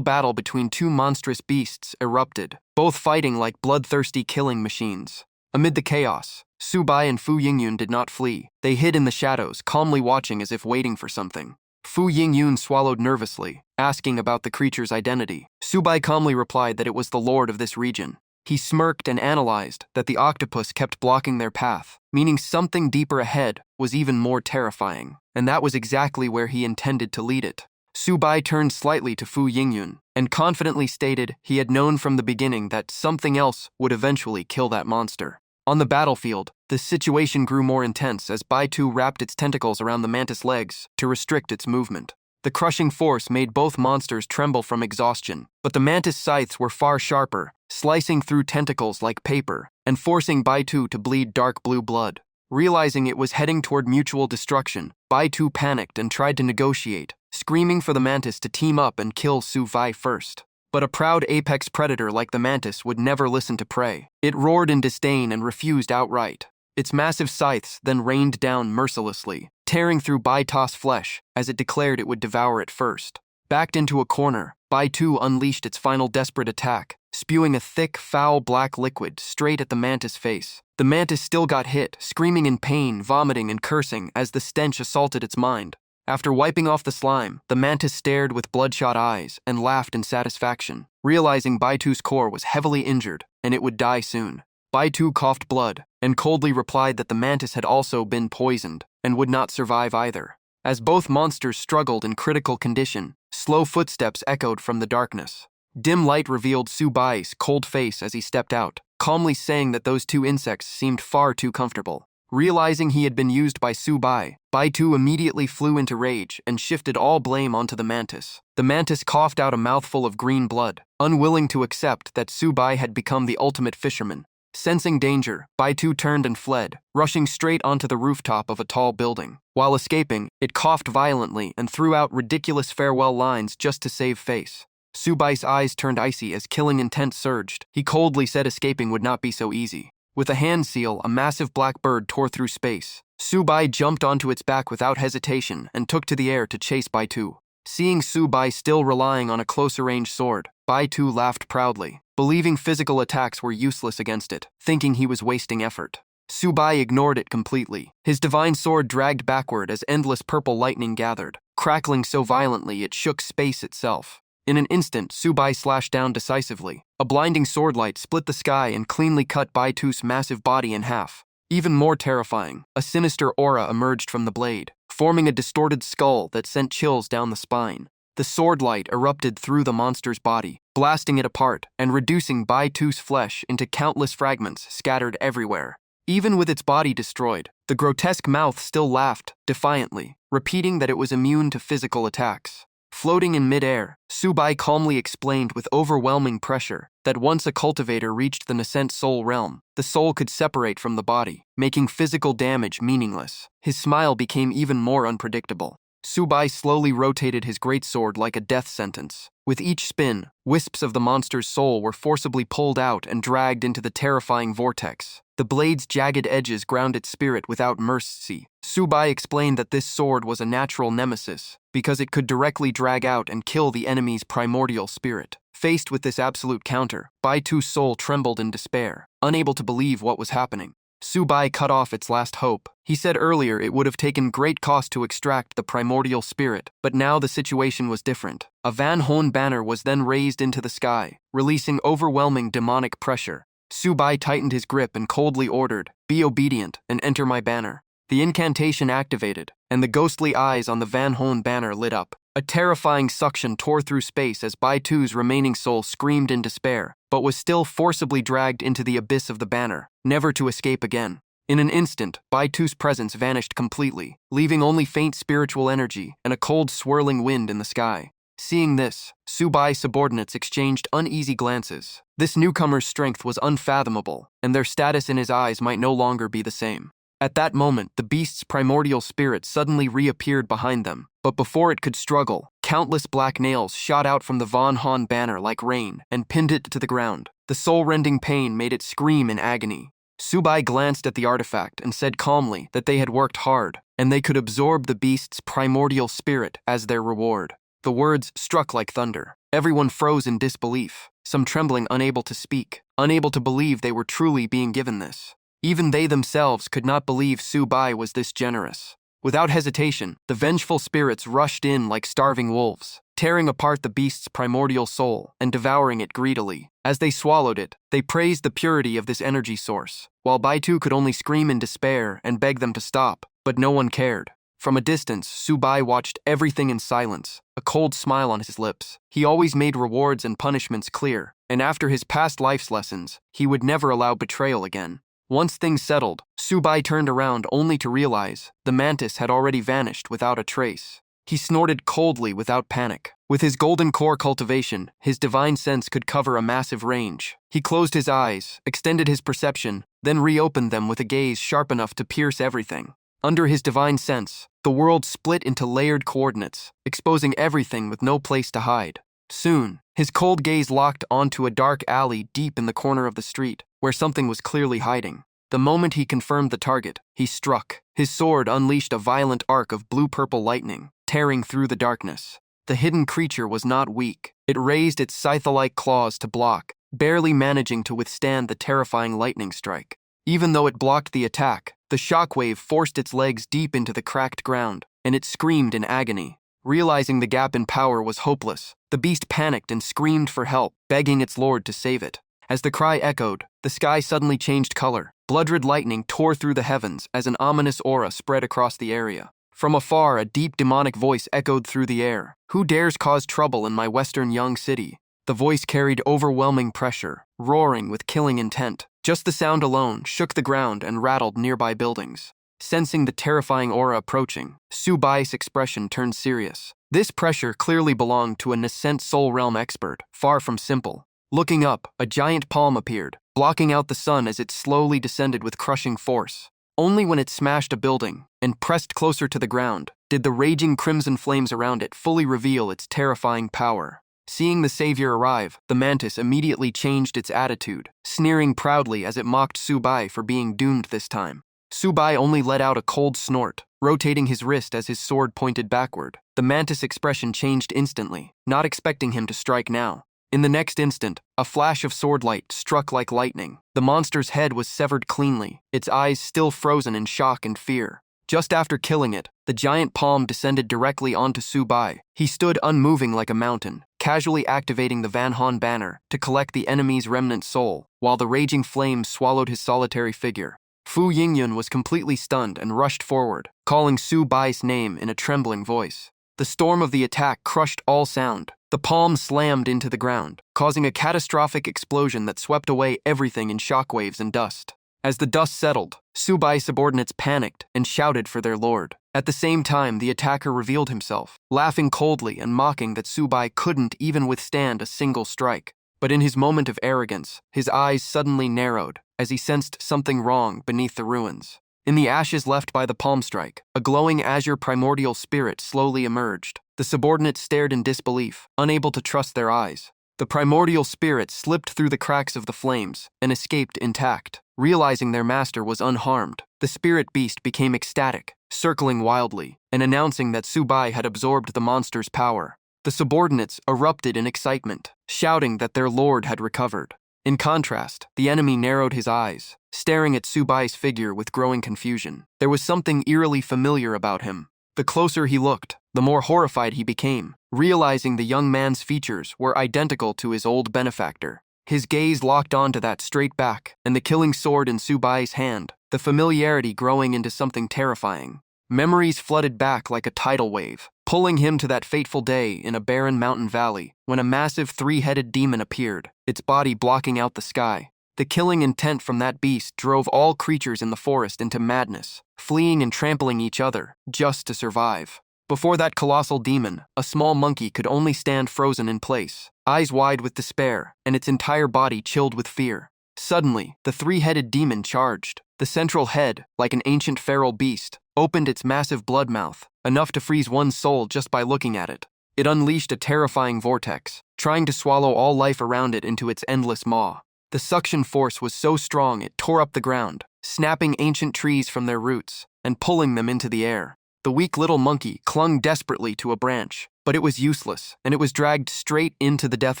battle between two monstrous beasts erupted, both fighting like bloodthirsty killing machines. Amid the chaos, Subai and Fu Yingyun did not flee. They hid in the shadows, calmly watching as if waiting for something. Fu Yingyun swallowed nervously, asking about the creature's identity. Subai calmly replied that it was the lord of this region. He smirked and analyzed that the octopus kept blocking their path, meaning something deeper ahead was even more terrifying, and that was exactly where he intended to lead it. Subai turned slightly to Fu Yingyun and confidently stated he had known from the beginning that something else would eventually kill that monster. On the battlefield, the situation grew more intense as Baitu wrapped its tentacles around the mantis' legs to restrict its movement. The crushing force made both monsters tremble from exhaustion, but the mantis' scythes were far sharper, slicing through tentacles like paper and forcing Baitu to bleed dark blue blood. Realizing it was heading toward mutual destruction, Baitu panicked and tried to negotiate, screaming for the mantis to team up and kill Subai first. But a proud apex predator like the mantis would never listen to prey. It roared in disdain and refused outright. Its massive scythes then rained down mercilessly, tearing through Baitu's flesh as it declared it would devour it first. Backed into a corner, Baitu unleashed its final desperate attack, spewing a thick, foul black liquid straight at the mantis' face. The mantis still got hit, screaming in pain, vomiting, and cursing as the stench assaulted its mind. After wiping off the slime, the mantis stared with bloodshot eyes and laughed in satisfaction, realizing Baitu's core was heavily injured and it would die soon. Baitu coughed blood and coldly replied that the mantis had also been poisoned and would not survive either. As both monsters struggled in critical condition, slow footsteps echoed from the darkness. Dim light revealed Subai's cold face as he stepped out, calmly saying that those two insects seemed far too comfortable. Realizing he had been used by Subai, Baitu immediately flew into rage and shifted all blame onto the mantis. The mantis coughed out a mouthful of green blood, unwilling to accept that Subai had become the ultimate fisherman. Sensing danger, Baitu turned and fled, rushing straight onto the rooftop of a tall building. While escaping, it coughed violently and threw out ridiculous farewell lines just to save face. Subai's eyes turned icy as killing intent surged. He coldly said escaping would not be so easy. With a hand seal, a massive black bird tore through space. Subai jumped onto its back without hesitation and took to the air to chase Baitu. Seeing Subai still relying on a closer-range sword, Baitu laughed proudly, believing physical attacks were useless against it, thinking he was wasting effort. Subai ignored it completely. His divine sword dragged backward as endless purple lightning gathered, crackling so violently it shook space itself. In an instant, Subai slashed down decisively. A blinding swordlight split the sky and cleanly cut Baitu's massive body in half. Even more terrifying, a sinister aura emerged from the blade, forming a distorted skull that sent chills down the spine. The swordlight erupted through the monster's body, blasting it apart and reducing Baitu's flesh into countless fragments scattered everywhere. Even with its body destroyed, the grotesque mouth still laughed defiantly, repeating that it was immune to physical attacks. Floating in midair, Subai calmly explained with overwhelming pressure that once a cultivator reached the nascent soul realm, the soul could separate from the body, making physical damage meaningless. His smile became even more unpredictable. Subai slowly rotated his greatsword like a death sentence. With each spin, wisps of the monster's soul were forcibly pulled out and dragged into the terrifying vortex. The blade's jagged edges ground its spirit without mercy. Subai explained that this sword was a natural nemesis, because it could directly drag out and kill the enemy's primordial spirit. Faced with this absolute counter, Baitu's soul trembled in despair, unable to believe what was happening. Subai cut off its last hope. He said earlier it would have taken great cost to extract the primordial spirit, but now the situation was different. A Van Hoen banner was then raised into the sky, releasing overwhelming demonic pressure. Subai tightened his grip and coldly ordered, "Be obedient and enter my banner." The incantation activated, and the ghostly eyes on the Van Hoen banner lit up. A terrifying suction tore through space as Baitu's remaining soul screamed in despair, but was still forcibly dragged into the abyss of the banner, never to escape again. In an instant, Baitu's presence vanished completely, leaving only faint spiritual energy and a cold swirling wind in the sky. Seeing this, Subai's subordinates exchanged uneasy glances. This newcomer's strength was unfathomable, and their status in his eyes might no longer be the same. At that moment, the beast's primordial spirit suddenly reappeared behind them, but before it could struggle, countless black nails shot out from the Van Hoen banner like rain and pinned it to the ground. The soul-rending pain made it scream in agony. Subai glanced at the artifact and said calmly that they had worked hard, and they could absorb the beast's primordial spirit as their reward. The words struck like thunder. Everyone froze in disbelief, some trembling, unable to speak, unable to believe they were truly being given this. Even they themselves could not believe Subai was this generous. Without hesitation, the vengeful spirits rushed in like starving wolves, tearing apart the beast's primordial soul and devouring it greedily. As they swallowed it, they praised the purity of this energy source, while Baitu could only scream in despair and beg them to stop, but no one cared. From a distance, Subai watched everything in silence, a cold smile on his lips. He always made rewards and punishments clear, and after his past life's lessons, he would never allow betrayal again. Once things settled, Subai turned around only to realize the mantis had already vanished without a trace. He snorted coldly without panic. With his golden core cultivation, his divine sense could cover a massive range. He closed his eyes, extended his perception, then reopened them with a gaze sharp enough to pierce everything. Under his divine sense, the world split into layered coordinates, exposing everything with no place to hide. Soon, his cold gaze locked onto a dark alley deep in the corner of the street, where something was clearly hiding. The moment he confirmed the target, he struck. His sword unleashed a violent arc of blue-purple lightning, tearing through the darkness. The hidden creature was not weak. It raised its scythe-like claws to block, barely managing to withstand the terrifying lightning strike. Even though it blocked the attack, the shockwave forced its legs deep into the cracked ground, and it screamed in agony. Realizing the gap in power was hopeless, the beast panicked and screamed for help, begging its lord to save it. As the cry echoed, the sky suddenly changed color. Blood-red lightning tore through the heavens as an ominous aura spread across the area. From afar, a deep demonic voice echoed through the air. "Who dares cause trouble in my western young city?" The voice carried overwhelming pressure, roaring with killing intent. Just the sound alone shook the ground and rattled nearby buildings. Sensing the terrifying aura approaching, Subai's expression turned serious. This pressure clearly belonged to a nascent soul realm expert, far from simple. Looking up, a giant palm appeared, blocking out the sun as it slowly descended with crushing force. Only when it smashed a building and pressed closer to the ground did the raging crimson flames around it fully reveal its terrifying power. Seeing the savior arrive, the mantis immediately changed its attitude, sneering proudly as it mocked Subai for being doomed this time. Subai only let out a cold snort, rotating his wrist as his sword pointed backward. The mantis' expression changed instantly, not expecting him to strike now. In the next instant, a flash of swordlight struck like lightning. The monster's head was severed cleanly, its eyes still frozen in shock and fear. Just after killing it, the giant palm descended directly onto Subai. He stood unmoving like a mountain, casually activating the Van Hoen banner to collect the enemy's remnant soul, while the raging flames swallowed his solitary figure. Fu Yingyun was completely stunned and rushed forward, calling Subai's name in a trembling voice. The storm of the attack crushed all sound. The palm slammed into the ground, causing a catastrophic explosion that swept away everything in shockwaves and dust. As the dust settled, Subai's subordinates panicked and shouted for their lord. At the same time, the attacker revealed himself, laughing coldly and mocking that Subai couldn't even withstand a single strike. But in his moment of arrogance, his eyes suddenly narrowed as he sensed something wrong beneath the ruins. In the ashes left by the palm strike, a glowing azure primordial spirit slowly emerged. The subordinates stared in disbelief, unable to trust their eyes. The primordial spirit slipped through the cracks of the flames and escaped intact. Realizing their master was unharmed, the spirit beast became ecstatic, circling wildly and announcing that Subai had absorbed the monster's power. The subordinates erupted in excitement, shouting that their lord had recovered. In contrast, the enemy narrowed his eyes, staring at Subai's figure with growing confusion. There was something eerily familiar about him. The closer he looked, the more horrified he became, realizing the young man's features were identical to his old benefactor. His gaze locked onto that straight back and the killing sword in Subai's hand, the familiarity growing into something terrifying. Memories flooded back like a tidal wave, pulling him to that fateful day in a barren mountain valley when a massive three-headed demon appeared, its body blocking out the sky. The killing intent from that beast drove all creatures in the forest into madness, fleeing and trampling each other just to survive. Before that colossal demon, a small monkey could only stand frozen in place, eyes wide with despair and its entire body chilled with fear. Suddenly, the three-headed demon charged. The central head, like an ancient feral beast, opened its massive blood mouth, enough to freeze one's soul just by looking at it. It unleashed a terrifying vortex, trying to swallow all life around it into its endless maw. The suction force was so strong it tore up the ground, snapping ancient trees from their roots and pulling them into the air. The weak little monkey clung desperately to a branch, but it was useless, and it was dragged straight into the death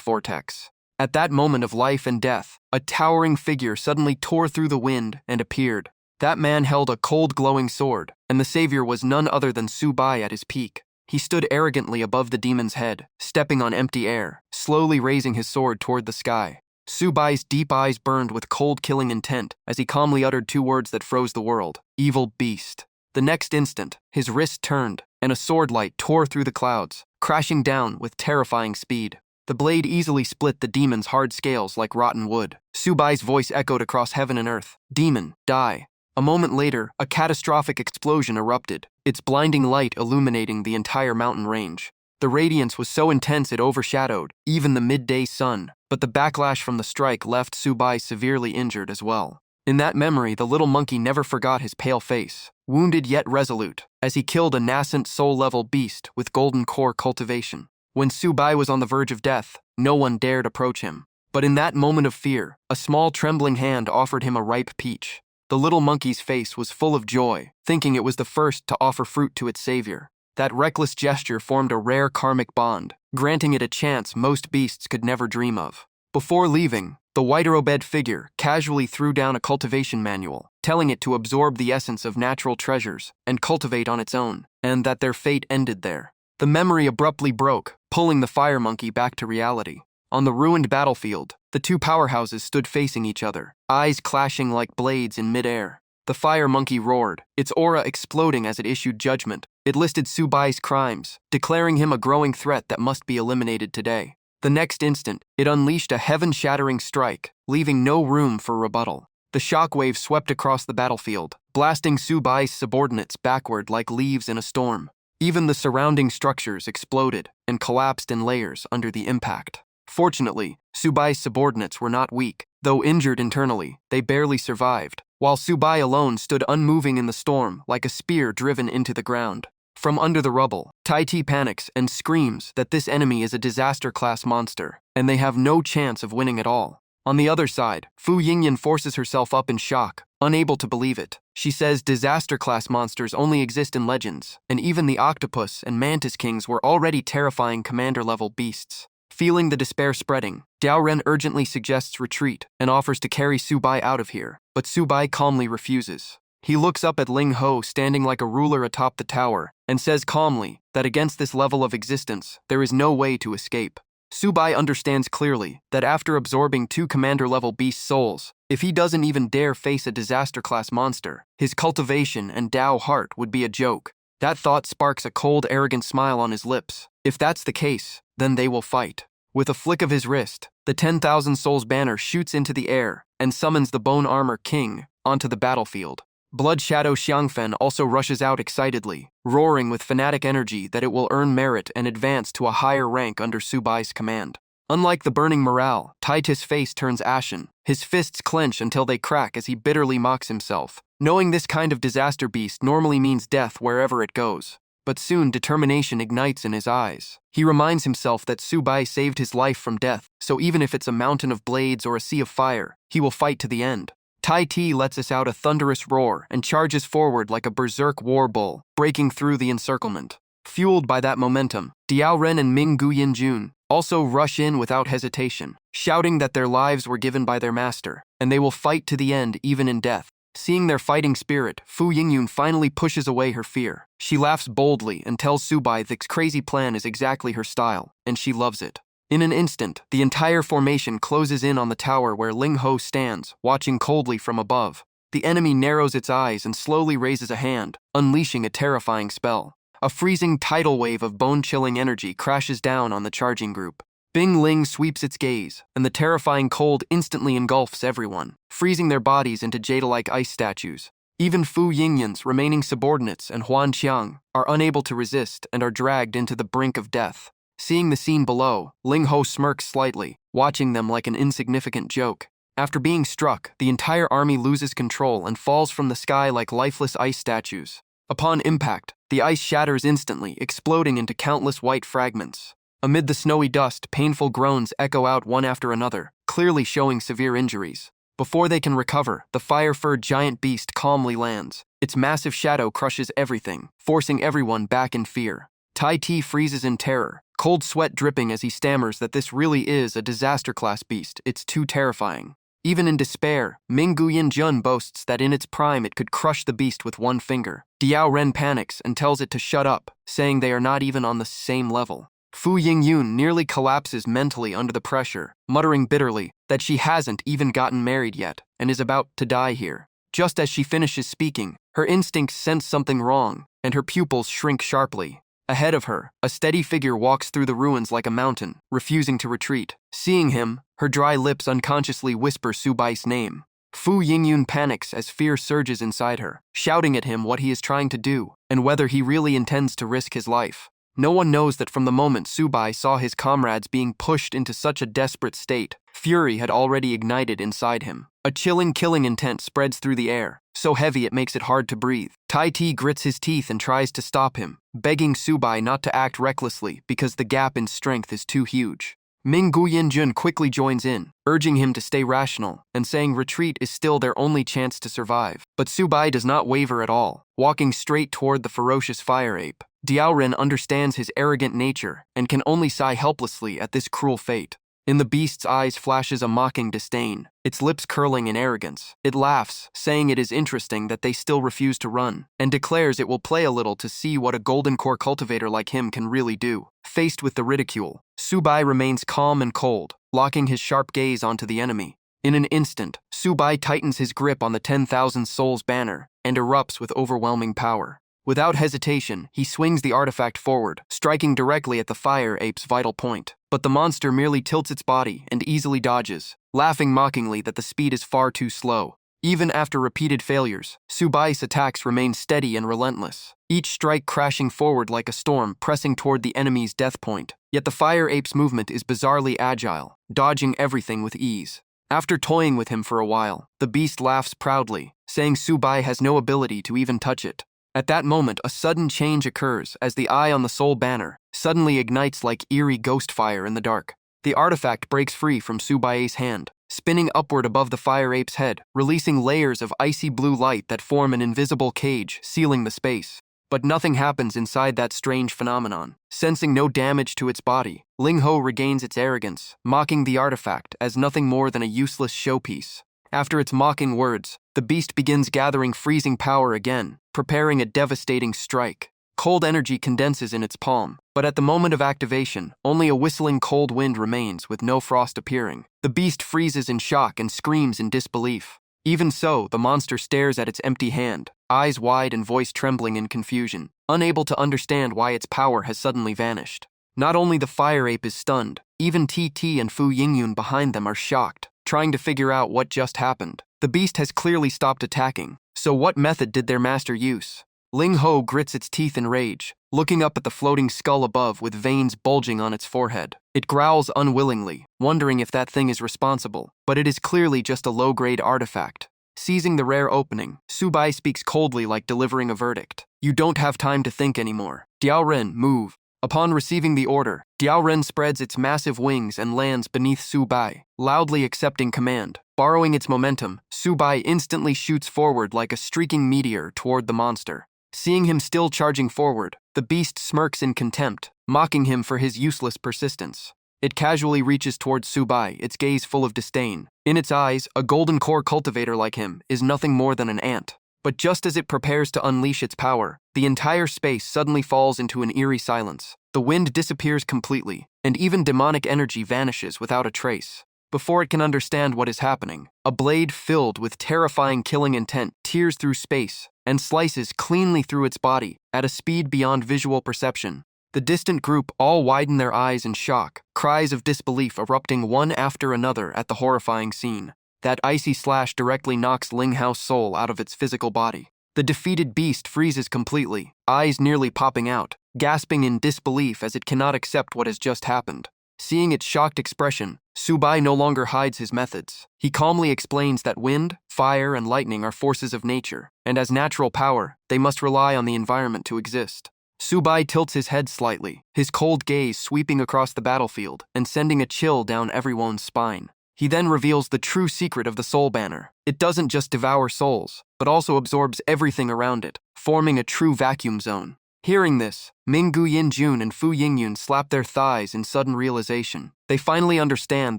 vortex. At that moment of life and death, a towering figure suddenly tore through the wind and appeared. That man held a cold glowing sword, and the savior was none other than Subai at his peak. He stood arrogantly above the demon's head, stepping on empty air, slowly raising his sword toward the sky. Subai's deep eyes burned with cold killing intent as he calmly uttered two words that froze the world: evil beast. The next instant, his wrist turned, and a sword light tore through the clouds, crashing down with terrifying speed. The blade easily split the demon's hard scales like rotten wood. Subai's voice echoed across heaven and earth: "Demon, die." A moment later, a catastrophic explosion erupted, its blinding light illuminating the entire mountain range. The radiance was so intense it overshadowed even the midday sun, but the backlash from the strike left Subai severely injured as well. In that memory, the little monkey never forgot his pale face, wounded yet resolute, as he killed a nascent soul-level beast with golden core cultivation. When Subai was on the verge of death, no one dared approach him. But in that moment of fear, a small trembling hand offered him a ripe peach. The little monkey's face was full of joy, thinking it was the first to offer fruit to its savior. That reckless gesture formed a rare karmic bond, granting it a chance most beasts could never dream of. Before leaving, the white-robed figure casually threw down a cultivation manual, telling it to absorb the essence of natural treasures and cultivate on its own, and that their fate ended there. The memory abruptly broke, pulling the fire monkey back to reality. On the ruined battlefield, the two powerhouses stood facing each other, eyes clashing like blades in midair. The fire monkey roared, its aura exploding as it issued judgment. It listed Subai's crimes, declaring him a growing threat that must be eliminated today. The next instant, it unleashed a heaven-shattering strike, leaving no room for rebuttal. The shockwave swept across the battlefield, blasting Subai's subordinates backward like leaves in a storm. Even the surrounding structures exploded and collapsed in layers under the impact. Fortunately, Subai's subordinates were not weak. Though injured internally, they barely survived, while Subai alone stood unmoving in the storm like a spear driven into the ground. From under the rubble, Tai-Ti panics and screams that this enemy is a disaster-class monster, and they have no chance of winning at all. On the other side, Fu Yingyan forces herself up in shock, unable to believe it. She says disaster-class monsters only exist in legends, and even the octopus and mantis kings were already terrifying commander-level beasts. Feeling the despair spreading, Dao Ren urgently suggests retreat and offers to carry Subai out of here, but Subai calmly refuses. He looks up at Ling Ho standing like a ruler atop the tower and says calmly that against this level of existence, there is no way to escape. Subai understands clearly that after absorbing two commander-level beast souls, if he doesn't even dare face a disaster-class monster, his cultivation and Dao heart would be a joke. That thought sparks a cold, arrogant smile on his lips. If that's the case, then they will fight. With a flick of his wrist, the 10,000 Souls banner shoots into the air and summons the Bone Armor King onto the battlefield. Blood Shadow Xiangfen also rushes out excitedly, roaring with fanatic energy that it will earn merit and advance to a higher rank under Subai's command. Unlike the burning morale, Titus' face turns ashen. His fists clench until they crack as he bitterly mocks himself, knowing this kind of disaster beast normally means death wherever it goes. But soon determination ignites in his eyes. He reminds himself that Subai saved his life from death, so even if it's a mountain of blades or a sea of fire, he will fight to the end. Tai Ti lets us out a thunderous roar and charges forward like a berserk war bull, breaking through the encirclement. Fueled by that momentum, Diao Ren and Ming Guyin Jun also rush in without hesitation, shouting that their lives were given by their master, and they will fight to the end even in death. Seeing their fighting spirit, Fu Yingyun finally pushes away her fear. She laughs boldly and tells Subai this crazy plan is exactly her style, and she loves it. In an instant, the entire formation closes in on the tower where Ling Ho stands, watching coldly from above. The enemy narrows its eyes and slowly raises a hand, unleashing a terrifying spell. A freezing tidal wave of bone-chilling energy crashes down on the charging group. Bing Ling sweeps its gaze, and the terrifying cold instantly engulfs everyone, freezing their bodies into jade-like ice statues. Even Fu Yingyun's remaining subordinates and Huan Qiang are unable to resist and are dragged into the brink of death. Seeing the scene below, Ling Ho smirks slightly, watching them like an insignificant joke. After being struck, the entire army loses control and falls from the sky like lifeless ice statues. Upon impact, the ice shatters instantly, exploding into countless white fragments. Amid the snowy dust, painful groans echo out one after another, clearly showing severe injuries. Before they can recover, the fire-furred giant beast calmly lands. Its massive shadow crushes everything, forcing everyone back in fear. Tai Ti freezes in terror, cold sweat dripping as he stammers that this really is a disaster-class beast. It's too terrifying. Even in despair, Ming Guyin Jun boasts that in its prime it could crush the beast with one finger. Diao Ren panics and tells it to shut up, saying they are not even on the same level. Fu Yingyun nearly collapses mentally under the pressure, muttering bitterly that she hasn't even gotten married yet and is about to die here. Just as she finishes speaking, her instincts sense something wrong, and her pupils shrink sharply. Ahead of her, a steady figure walks through the ruins like a mountain, refusing to retreat. Seeing him, her dry lips unconsciously whisper Subai's name. Fu Yingyun panics as fear surges inside her, shouting at him what he is trying to do and whether he really intends to risk his life. No one knows that from the moment Subai saw his comrades being pushed into such a desperate state, fury had already ignited inside him. A chilling killing intent spreads through the air, so heavy it makes it hard to breathe. Tai Ti grits his teeth and tries to stop him, begging Subai not to act recklessly because the gap in strength is too huge. Ming Guyin Jun quickly joins in, urging him to stay rational and saying retreat is still their only chance to survive. But Subai does not waver at all, walking straight toward the ferocious fire ape. Diao Ren understands his arrogant nature and can only sigh helplessly at this cruel fate. In the beast's eyes flashes a mocking disdain, its lips curling in arrogance. It laughs, saying it is interesting that they still refuse to run, and declares it will play a little to see what a golden core cultivator like him can really do. Faced with the ridicule, Subai remains calm and cold, locking his sharp gaze onto the enemy. In an instant, Subai tightens his grip on the 10,000 Souls banner and erupts with overwhelming power. Without hesitation, he swings the artifact forward, striking directly at the fire ape's vital point. But the monster merely tilts its body and easily dodges, laughing mockingly that the speed is far too slow. Even after repeated failures, Subai's attacks remain steady and relentless, each strike crashing forward like a storm, pressing toward the enemy's death point. Yet the fire ape's movement is bizarrely agile, dodging everything with ease. After toying with him for a while, the beast laughs proudly, saying Subai has no ability to even touch it. At that moment, a sudden change occurs as the eye on the soul banner suddenly ignites like eerie ghost fire in the dark. The artifact breaks free from Subai's hand, spinning upward above the fire ape's head, releasing layers of icy blue light that form an invisible cage, sealing the space. But nothing happens inside that strange phenomenon. Sensing no damage to its body, Ling Ho regains its arrogance, mocking the artifact as nothing more than a useless showpiece. After its mocking words, the beast begins gathering freezing power again, preparing a devastating strike. Cold energy condenses in its palm, but at the moment of activation, only a whistling cold wind remains with no frost appearing. The beast freezes in shock and screams in disbelief. Even so, the monster stares at its empty hand, eyes wide and voice trembling in confusion, unable to understand why its power has suddenly vanished. Not only the fire ape is stunned, even TT and Fu Yingyun behind them are shocked. trying to figure out what just happened. The beast has clearly stopped attacking, so what method did their master use? Ling Ho grits its teeth in rage, looking up at the floating skull above with veins bulging on its forehead. It growls unwillingly, wondering if that thing is responsible, but it is clearly just a low-grade artifact. Seizing the rare opening, Subai speaks coldly like delivering a verdict. You don't have time to think anymore. Diao Ren, move. Upon receiving the order, Diao Ren spreads its massive wings and lands beneath Subai, loudly accepting command. Borrowing its momentum, Subai instantly shoots forward like a streaking meteor toward the monster. Seeing him still charging forward, the beast smirks in contempt, mocking him for his useless persistence. It casually reaches towards Subai, its gaze full of disdain. In its eyes, a golden core cultivator like him is nothing more than an ant. But just as it prepares to unleash its power, the entire space suddenly falls into an eerie silence. The wind disappears completely, and even demonic energy vanishes without a trace. Before it can understand what is happening, a blade filled with terrifying killing intent tears through space and slices cleanly through its body at a speed beyond visual perception. The distant group all widen their eyes in shock, cries of disbelief erupting one after another at the horrifying scene. That icy slash directly knocks Ling Hao's soul out of its physical body. The defeated beast freezes completely, eyes nearly popping out, gasping in disbelief as it cannot accept what has just happened. Seeing its shocked expression, Subai no longer hides his methods. He calmly explains that wind, fire, and lightning are forces of nature, and as natural power, they must rely on the environment to exist. Subai tilts his head slightly, his cold gaze sweeping across the battlefield and sending a chill down everyone's spine. He then reveals the true secret of the Soul Banner. It doesn't just devour souls, but also absorbs everything around it, forming a true vacuum zone. Hearing this, Ming Guyin Jun and Fu Yingyun slap their thighs in sudden realization. They finally understand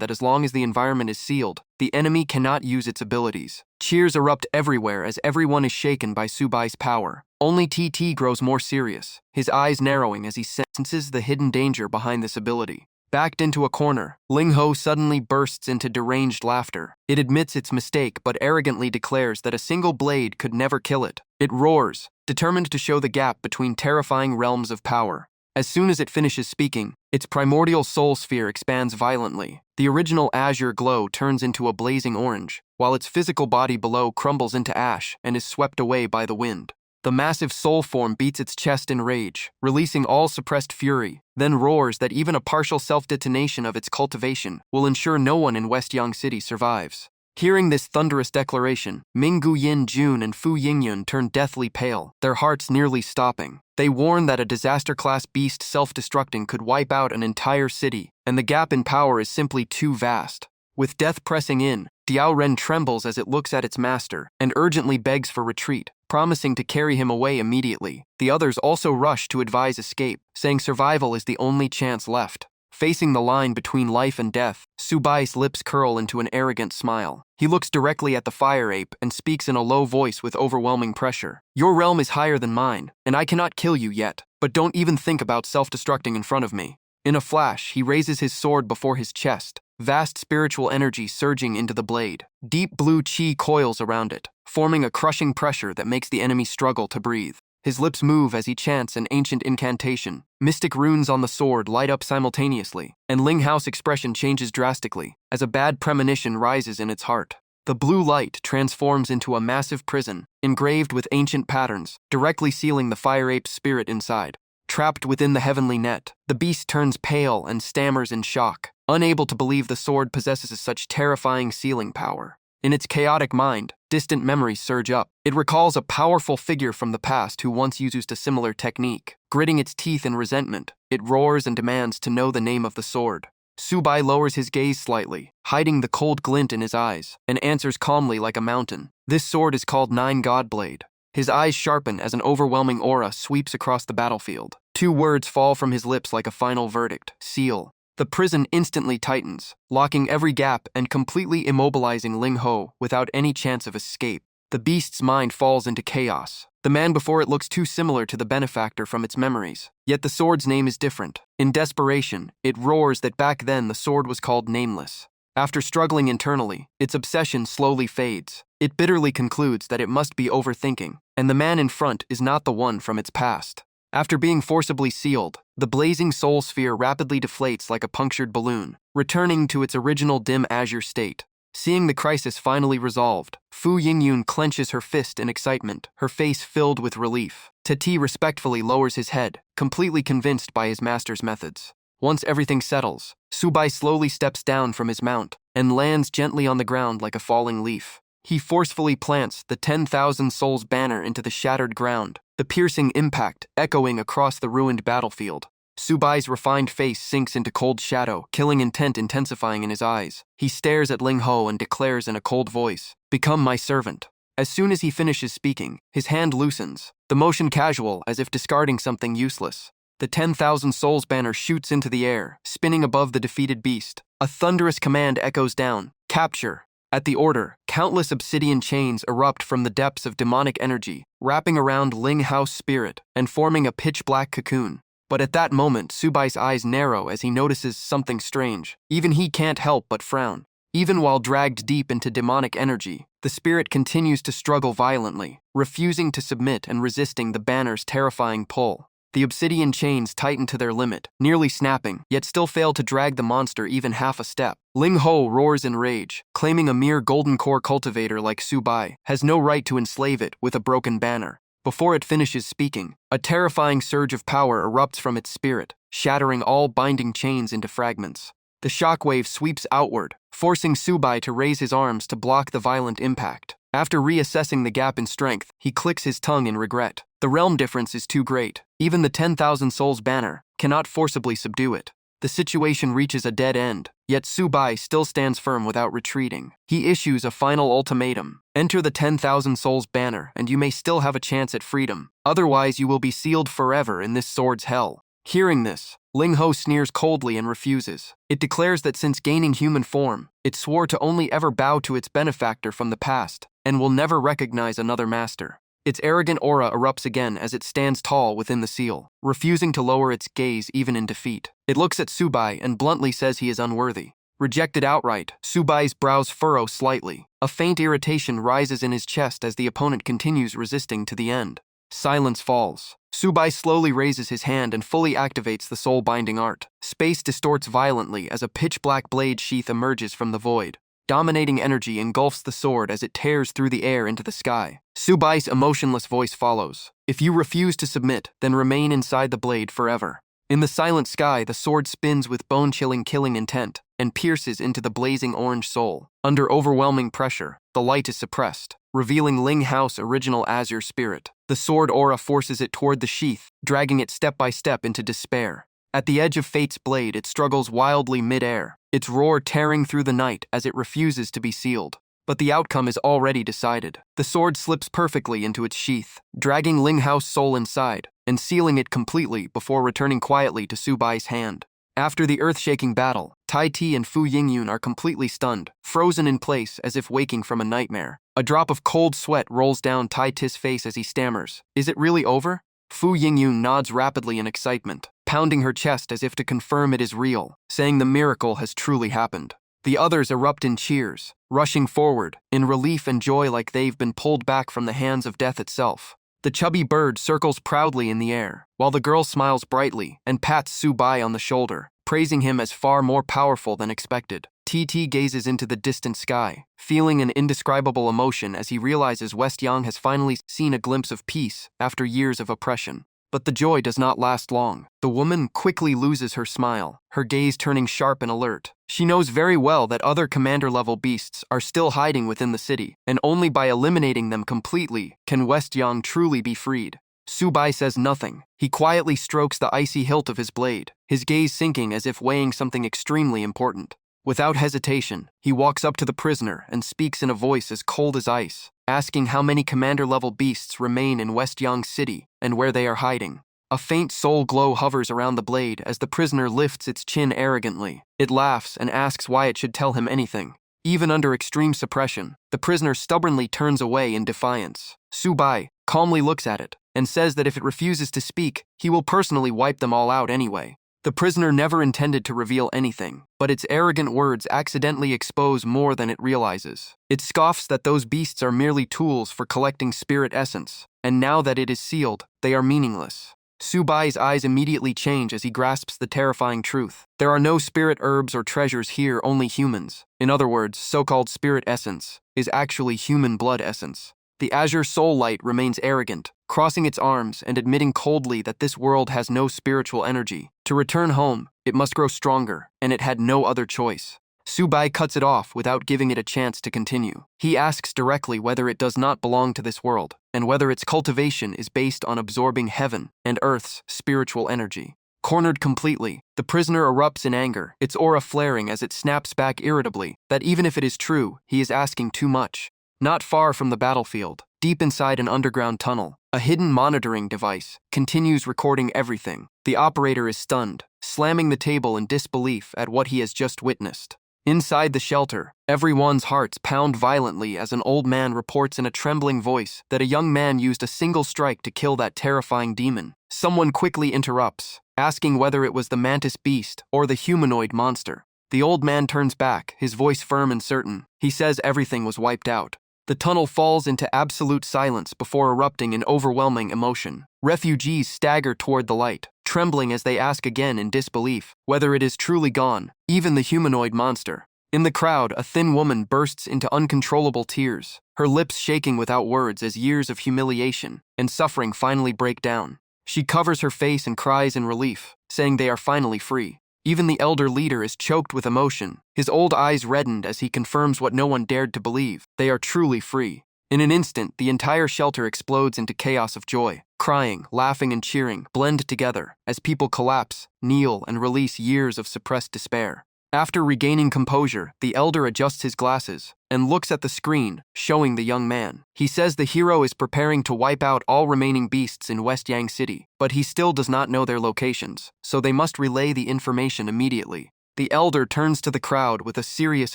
that as long as the environment is sealed, the enemy cannot use its abilities. Cheers erupt everywhere as everyone is shaken by Subai's power. Only TT grows more serious, his eyes narrowing as he senses the hidden danger behind this ability. Backed into a corner, Ling Ho suddenly bursts into deranged laughter. It admits its mistake but arrogantly declares that a single blade could never kill it. It roars, determined to show the gap between terrifying realms of power. As soon as it finishes speaking, its primordial soul sphere expands violently. The original azure glow turns into a blazing orange, while its physical body below crumbles into ash and is swept away by the wind. The massive soul form beats its chest in rage, releasing all suppressed fury, then roars that even a partial self-detonation of its cultivation will ensure no one in West Yang City survives. Hearing this thunderous declaration, Ming Guyin Jun and Fu Yingyun turn deathly pale, their hearts nearly stopping. They warn that a disaster-class beast self-destructing could wipe out an entire city, and the gap in power is simply too vast. With death pressing in, Diao Ren trembles as it looks at its master and urgently begs for retreat, promising to carry him away immediately. The others also rush to advise escape, saying survival is the only chance left. Facing the line between life and death, Subai's lips curl into an arrogant smile. He looks directly at the fire ape and speaks in a low voice with overwhelming pressure. Your realm is higher than mine, and I cannot kill you yet, but don't even think about self-destructing in front of me. In a flash, he raises his sword before his chest, vast spiritual energy surging into the blade. Deep blue chi coils around it, forming a crushing pressure that makes the enemy struggle to breathe. His lips move as he chants an ancient incantation. Mystic runes on the sword light up simultaneously, and Ling Hao's expression changes drastically as a bad premonition rises in its heart. The blue light transforms into a massive prison, engraved with ancient patterns, directly sealing the fire ape's spirit inside. Trapped within the heavenly net, the beast turns pale and stammers in shock, unable to believe the sword possesses such terrifying sealing power. In its chaotic mind, distant memories surge up. It recalls a powerful figure from the past who once used a similar technique. Gritting its teeth in resentment, it roars and demands to know the name of the sword. Subai lowers his gaze slightly, hiding the cold glint in his eyes, and answers calmly like a mountain. This sword is called Nine Godblade. His eyes sharpen as an overwhelming aura sweeps across the battlefield. Two words fall from his lips like a final verdict: seal. The prison instantly tightens, locking every gap and completely immobilizing Ling Ho without any chance of escape. The beast's mind falls into chaos. The man before it looks too similar to the benefactor from its memories, yet the sword's name is different. In desperation, it roars that back then the sword was called Nameless. After struggling internally, its obsession slowly fades. It bitterly concludes that it must be overthinking, and the man in front is not the one from its past. After being forcibly sealed, the blazing soul sphere rapidly deflates like a punctured balloon, returning to its original dim azure state. Seeing the crisis finally resolved, Fu Yingyun clenches her fist in excitement, her face filled with relief. Tati respectfully lowers his head, completely convinced by his master's methods. Once everything settles, Subai slowly steps down from his mount and lands gently on the ground like a falling leaf. He forcefully plants the 10,000 souls banner into the shattered ground, the piercing impact echoing across the ruined battlefield. Subai's refined face sinks into cold shadow, killing intent intensifying in his eyes. He stares at Ling Ho and declares in a cold voice, "Become my servant." As soon as he finishes speaking, his hand loosens, the motion casual as if discarding something useless. The 10,000 souls banner shoots into the air, spinning above the defeated beast. A thunderous command echoes down, "Capture." At the order, countless obsidian chains erupt from the depths of demonic energy, wrapping around Ling Hao's spirit and forming a pitch-black cocoon. But at that moment, Subai's eyes narrow as he notices something strange. Even he can't help but frown. Even while dragged deep into demonic energy, the spirit continues to struggle violently, refusing to submit and resisting the banner's terrifying pull. The obsidian chains tighten to their limit, nearly snapping, yet still fail to drag the monster even half a step. Ling Ho roars in rage, claiming a mere golden core cultivator like Subai has no right to enslave it with a broken banner. Before it finishes speaking, a terrifying surge of power erupts from its spirit, shattering all binding chains into fragments. The shockwave sweeps outward, forcing Subai to raise his arms to block the violent impact. After reassessing the gap in strength, he clicks his tongue in regret. The realm difference is too great. Even the 10,000 souls banner cannot forcibly subdue it. The situation reaches a dead end, yet Subai still stands firm without retreating. He issues a final ultimatum. Enter the 10,000 souls banner, and you may still have a chance at freedom. Otherwise, you will be sealed forever in this sword's hell. Hearing this, Ling Ho sneers coldly and refuses. It declares that since gaining human form, it swore to only ever bow to its benefactor from the past, and will never recognize another master. Its arrogant aura erupts again as it stands tall within the seal, refusing to lower its gaze even in defeat. It looks at Subai and bluntly says he is unworthy. Rejected outright, Subai's brows furrow slightly. A faint irritation rises in his chest as the opponent continues resisting to the end. Silence falls. Subai slowly raises his hand and fully activates the soul-binding art. Space distorts violently as a pitch-black blade sheath emerges from the void. Dominating energy engulfs the sword as it tears through the air into the sky. Subai's emotionless voice follows. If you refuse to submit, then remain inside the blade forever. In the silent sky, the sword spins with bone-chilling killing intent and pierces into the blazing orange soul. Under overwhelming pressure, the light is suppressed, revealing Ling Hao's original azure spirit. The sword aura forces it toward the sheath, dragging it step by step into despair. At the edge of fate's blade, it struggles wildly mid-air, its roar tearing through the night as it refuses to be sealed. But the outcome is already decided. The sword slips perfectly into its sheath, dragging Ling Hao's soul inside and sealing it completely before returning quietly to Subai's hand. After the earth-shaking battle, Tai Ti and Fu Yingyun are completely stunned, frozen in place as if waking from a nightmare. A drop of cold sweat rolls down Tai Ti's face as he stammers. "Is it really over?" Fu Yingyun nods rapidly in excitement, pounding her chest as if to confirm it is real, saying the miracle has truly happened. The others erupt in cheers, rushing forward, in relief and joy like they've been pulled back from the hands of death itself. The chubby bird circles proudly in the air, while the girl smiles brightly and pats Subai on the shoulder, praising him as far more powerful than expected. TT gazes into the distant sky, feeling an indescribable emotion as he realizes West Yang has finally seen a glimpse of peace after years of oppression. But the joy does not last long. The woman quickly loses her smile, her gaze turning sharp and alert. She knows very well that other commander-level beasts are still hiding within the city, and only by eliminating them completely can West Yang truly be freed. Subai says nothing. He quietly strokes the icy hilt of his blade, his gaze sinking as if weighing something extremely important. Without hesitation, he walks up to the prisoner and speaks in a voice as cold as ice, asking how many commander-level beasts remain in West Yang City and where they are hiding. A faint soul glow hovers around the blade as the prisoner lifts its chin arrogantly. It laughs and asks why it should tell him anything. Even under extreme suppression, the prisoner stubbornly turns away in defiance. Subai calmly looks at it and says that if it refuses to speak, he will personally wipe them all out anyway. The prisoner never intended to reveal anything, but its arrogant words accidentally expose more than it realizes. It scoffs that those beasts are merely tools for collecting spirit essence, and now that it is sealed, they are meaningless. Subai's eyes immediately change as he grasps the terrifying truth. There are no spirit herbs or treasures here, only humans. In other words, so-called spirit essence is actually human blood essence. The azure soul light remains arrogant, crossing its arms and admitting coldly that this world has no spiritual energy. To return home, it must grow stronger, and it had no other choice. Subai cuts it off without giving it a chance to continue. He asks directly whether it does not belong to this world, and whether its cultivation is based on absorbing heaven and earth's spiritual energy. Cornered completely, the prisoner erupts in anger, its aura flaring as it snaps back irritably that even if it is true, he is asking too much. Not far from the battlefield, deep inside an underground tunnel, a hidden monitoring device continues recording everything. The operator is stunned, slamming the table in disbelief at what he has just witnessed. Inside the shelter, everyone's hearts pound violently as an old man reports in a trembling voice that a young man used a single strike to kill that terrifying demon. Someone quickly interrupts, asking whether it was the mantis beast or the humanoid monster. The old man turns back, his voice firm and certain. He says everything was wiped out. The tunnel falls into absolute silence before erupting in overwhelming emotion. Refugees stagger toward the light, trembling as they ask again in disbelief whether it is truly gone, even the humanoid monster. In the crowd, a thin woman bursts into uncontrollable tears, her lips shaking without words as years of humiliation and suffering finally break down. She covers her face and cries in relief, saying they are finally free. Even the elder leader is choked with emotion, his old eyes reddened as he confirms what no one dared to believe. They are truly free. In an instant, the entire shelter explodes into chaos of joy. Crying, laughing, and cheering blend together as people collapse, kneel, and release years of suppressed despair. After regaining composure, the elder adjusts his glasses and looks at the screen, showing the young man. He says the hero is preparing to wipe out all remaining beasts in West Yang City, but he still does not know their locations, so they must relay the information immediately. The elder turns to the crowd with a serious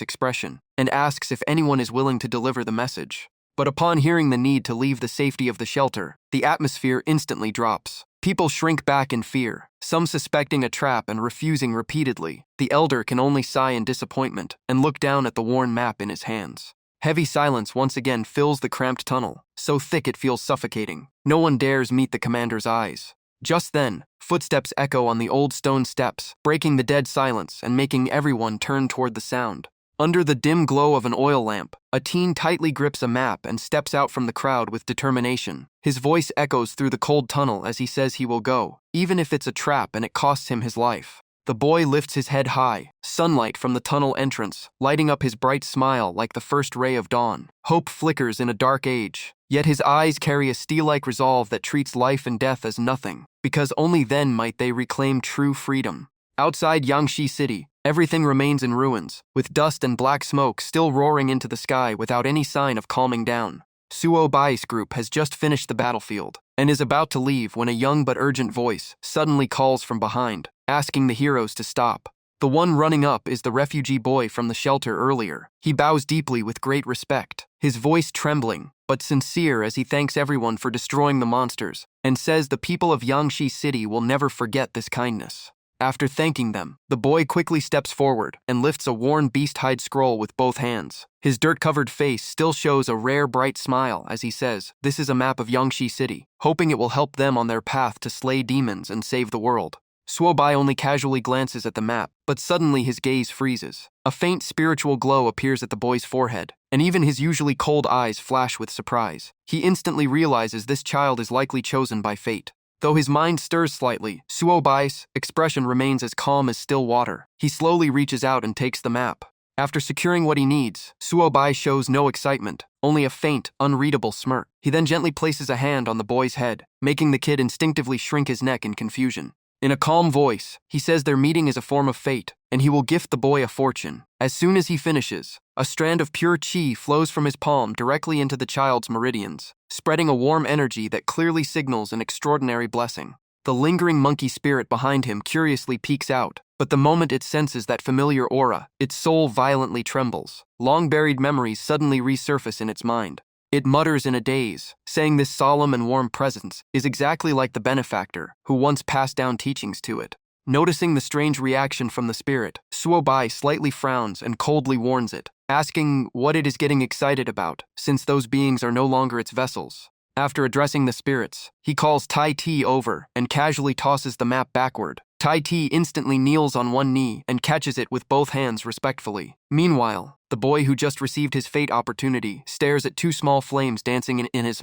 expression and asks if anyone is willing to deliver the message. But upon hearing the need to leave the safety of the shelter, the atmosphere instantly drops. People shrink back in fear, some suspecting a trap and refusing repeatedly. The elder can only sigh in disappointment and look down at the worn map in his hands. Heavy silence once again fills the cramped tunnel, so thick it feels suffocating. No one dares meet the commander's eyes. Just then, footsteps echo on the old stone steps, breaking the dead silence and making everyone turn toward the sound. Under the dim glow of an oil lamp, a teen tightly grips a map and steps out from the crowd with determination. His voice echoes through the cold tunnel as he says he will go, even if it's a trap and it costs him his life. The boy lifts his head high, sunlight from the tunnel entrance, lighting up his bright smile like the first ray of dawn. Hope flickers in a dark age, yet his eyes carry a steel-like resolve that treats life and death as nothing, because only then might they reclaim true freedom. Outside Yangshi City, everything remains in ruins, with dust and black smoke still roaring into the sky without any sign of calming down. Suo Bai's group has just finished the battlefield and is about to leave when a young but urgent voice suddenly calls from behind, asking the heroes to stop. The one running up is the refugee boy from the shelter earlier. He bows deeply with great respect, his voice trembling, but sincere as he thanks everyone for destroying the monsters, and says the people of Yangshi City will never forget this kindness. After thanking them, the boy quickly steps forward and lifts a worn beast-hide scroll with both hands. His dirt-covered face still shows a rare bright smile as he says, "This is a map of Yangshi City," hoping it will help them on their path to slay demons and save the world. Suobai only casually glances at the map, but suddenly his gaze freezes. A faint spiritual glow appears at the boy's forehead, and even his usually cold eyes flash with surprise. He instantly realizes this child is likely chosen by fate. Though his mind stirs slightly, Suobai's expression remains as calm as still water. He slowly reaches out and takes the map. After securing what he needs, Suobai shows no excitement, only a faint, unreadable smirk. He then gently places a hand on the boy's head, making the kid instinctively shrink his neck in confusion. In a calm voice, he says their meeting is a form of fate, and he will gift the boy a fortune. As soon as he finishes, a strand of pure chi flows from his palm directly into the child's meridians, spreading a warm energy that clearly signals an extraordinary blessing. The lingering monkey spirit behind him curiously peeks out, but the moment it senses that familiar aura, its soul violently trembles. Long-buried memories suddenly resurface in its mind. It mutters in a daze, saying this solemn and warm presence is exactly like the benefactor who once passed down teachings to it. Noticing the strange reaction from the spirit, Suobai slightly frowns and coldly warns it, asking what it is getting excited about, since those beings are no longer its vessels. After addressing the spirits, he calls Tai Ti over and casually tosses the map backward. Tai Ti instantly kneels on one knee and catches it with both hands respectfully. Meanwhile, the boy who just received his fate opportunity stares at two small flames dancing in his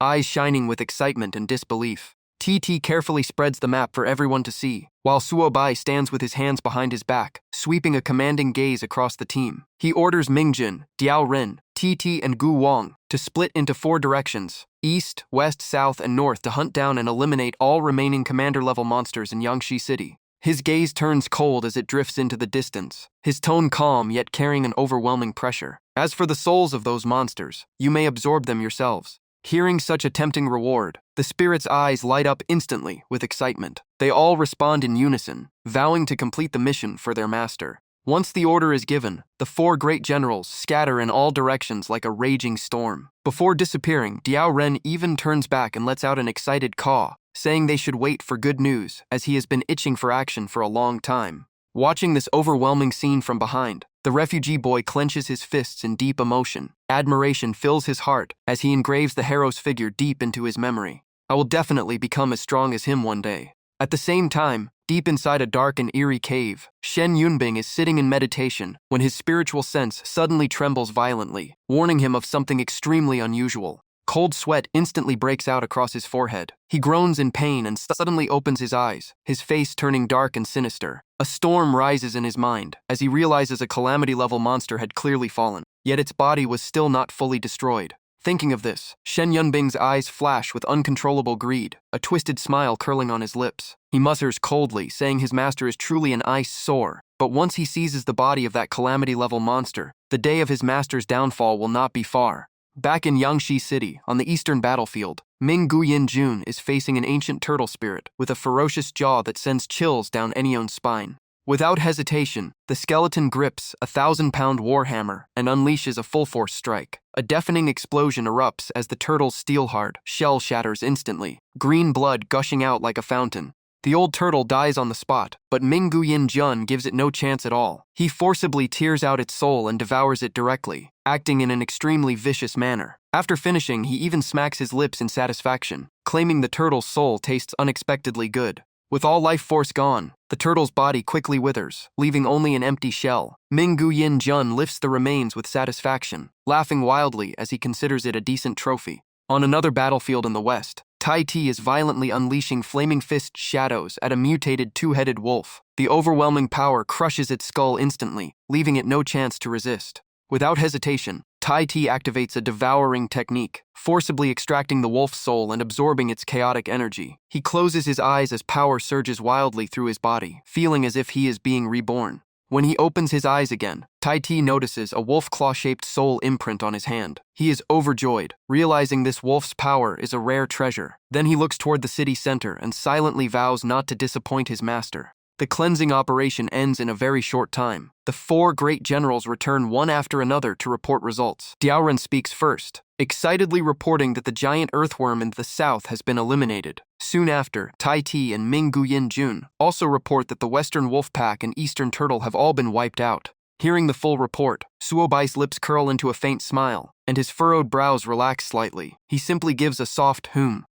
eyes shining with excitement and disbelief. TT carefully spreads the map for everyone to see, while Suobai stands with his hands behind his back, sweeping a commanding gaze across the team. He orders Mingjun, Diao Ren, TT, and Gu Wang to split into 4 directions, east, west, south, and north, to hunt down and eliminate all remaining commander-level monsters in Yangshi City. His gaze turns cold as it drifts into the distance, his tone calm yet carrying an overwhelming pressure. As for the souls of those monsters, you may absorb them yourselves. Hearing such a tempting reward, the spirits' eyes light up instantly with excitement. They all respond in unison, vowing to complete the mission for their master. Once the order is given, the 4 great generals scatter in all directions like a raging storm. Before disappearing, Diao Ren even turns back and lets out an excited caw, saying they should wait for good news, as he has been itching for action for a long time. Watching this overwhelming scene from behind, the refugee boy clenches his fists in deep emotion. Admiration fills his heart as he engraves the hero's figure deep into his memory. I will definitely become as strong as him one day. At the same time, deep inside a dark and eerie cave, Shen Yunbing is sitting in meditation when his spiritual sense suddenly trembles violently, warning him of something extremely unusual. Cold sweat instantly breaks out across his forehead. He groans in pain and suddenly opens his eyes, his face turning dark and sinister. A storm rises in his mind as he realizes a calamity-level monster had clearly fallen, yet its body was still not fully destroyed. Thinking of this, Shen Yunbing's eyes flash with uncontrollable greed, a twisted smile curling on his lips. He mutters coldly, saying his master is truly an ice sore. But once he seizes the body of that calamity-level monster, the day of his master's downfall will not be far. Back in Yangshi City, on the eastern battlefield, Ming Guyin Jun is facing an ancient turtle spirit with a ferocious jaw that sends chills down anyone's spine. Without hesitation, the skeleton grips a 1,000-pound warhammer and unleashes a full-force strike. A deafening explosion erupts as the turtle's steel-hard shell shatters instantly, green blood gushing out like a fountain. The old turtle dies on the spot, but Ming Guyin Jun gives it no chance at all. He forcibly tears out its soul and devours it directly, acting in an extremely vicious manner. After finishing, he even smacks his lips in satisfaction, claiming the turtle's soul tastes unexpectedly good. With all life force gone, the turtle's body quickly withers, leaving only an empty shell. Ming Guyin Jun lifts the remains with satisfaction, laughing wildly as he considers it a decent trophy. On another battlefield in the west, Tai Ti is violently unleashing flaming fist shadows at a mutated 2-headed wolf. The overwhelming power crushes its skull instantly, leaving it no chance to resist. Without hesitation, Tai Ti activates a devouring technique, forcibly extracting the wolf's soul and absorbing its chaotic energy. He closes his eyes as power surges wildly through his body, feeling as if he is being reborn. When he opens his eyes again, Tai Ti notices a wolf claw-shaped soul imprint on his hand. He is overjoyed, realizing this wolf's power is a rare treasure. Then he looks toward the city center and silently vows not to disappoint his master. The cleansing operation ends in a very short time. The 4 great generals return one after another to report results. Diaoren speaks first, excitedly reporting that the giant earthworm in the south has been eliminated. Soon after, Tai Ti and Ming Guyin Jun also report that the western wolf pack and eastern turtle have all been wiped out. Hearing the full report, Suobai's lips curl into a faint smile, and his furrowed brows relax slightly. He simply gives a soft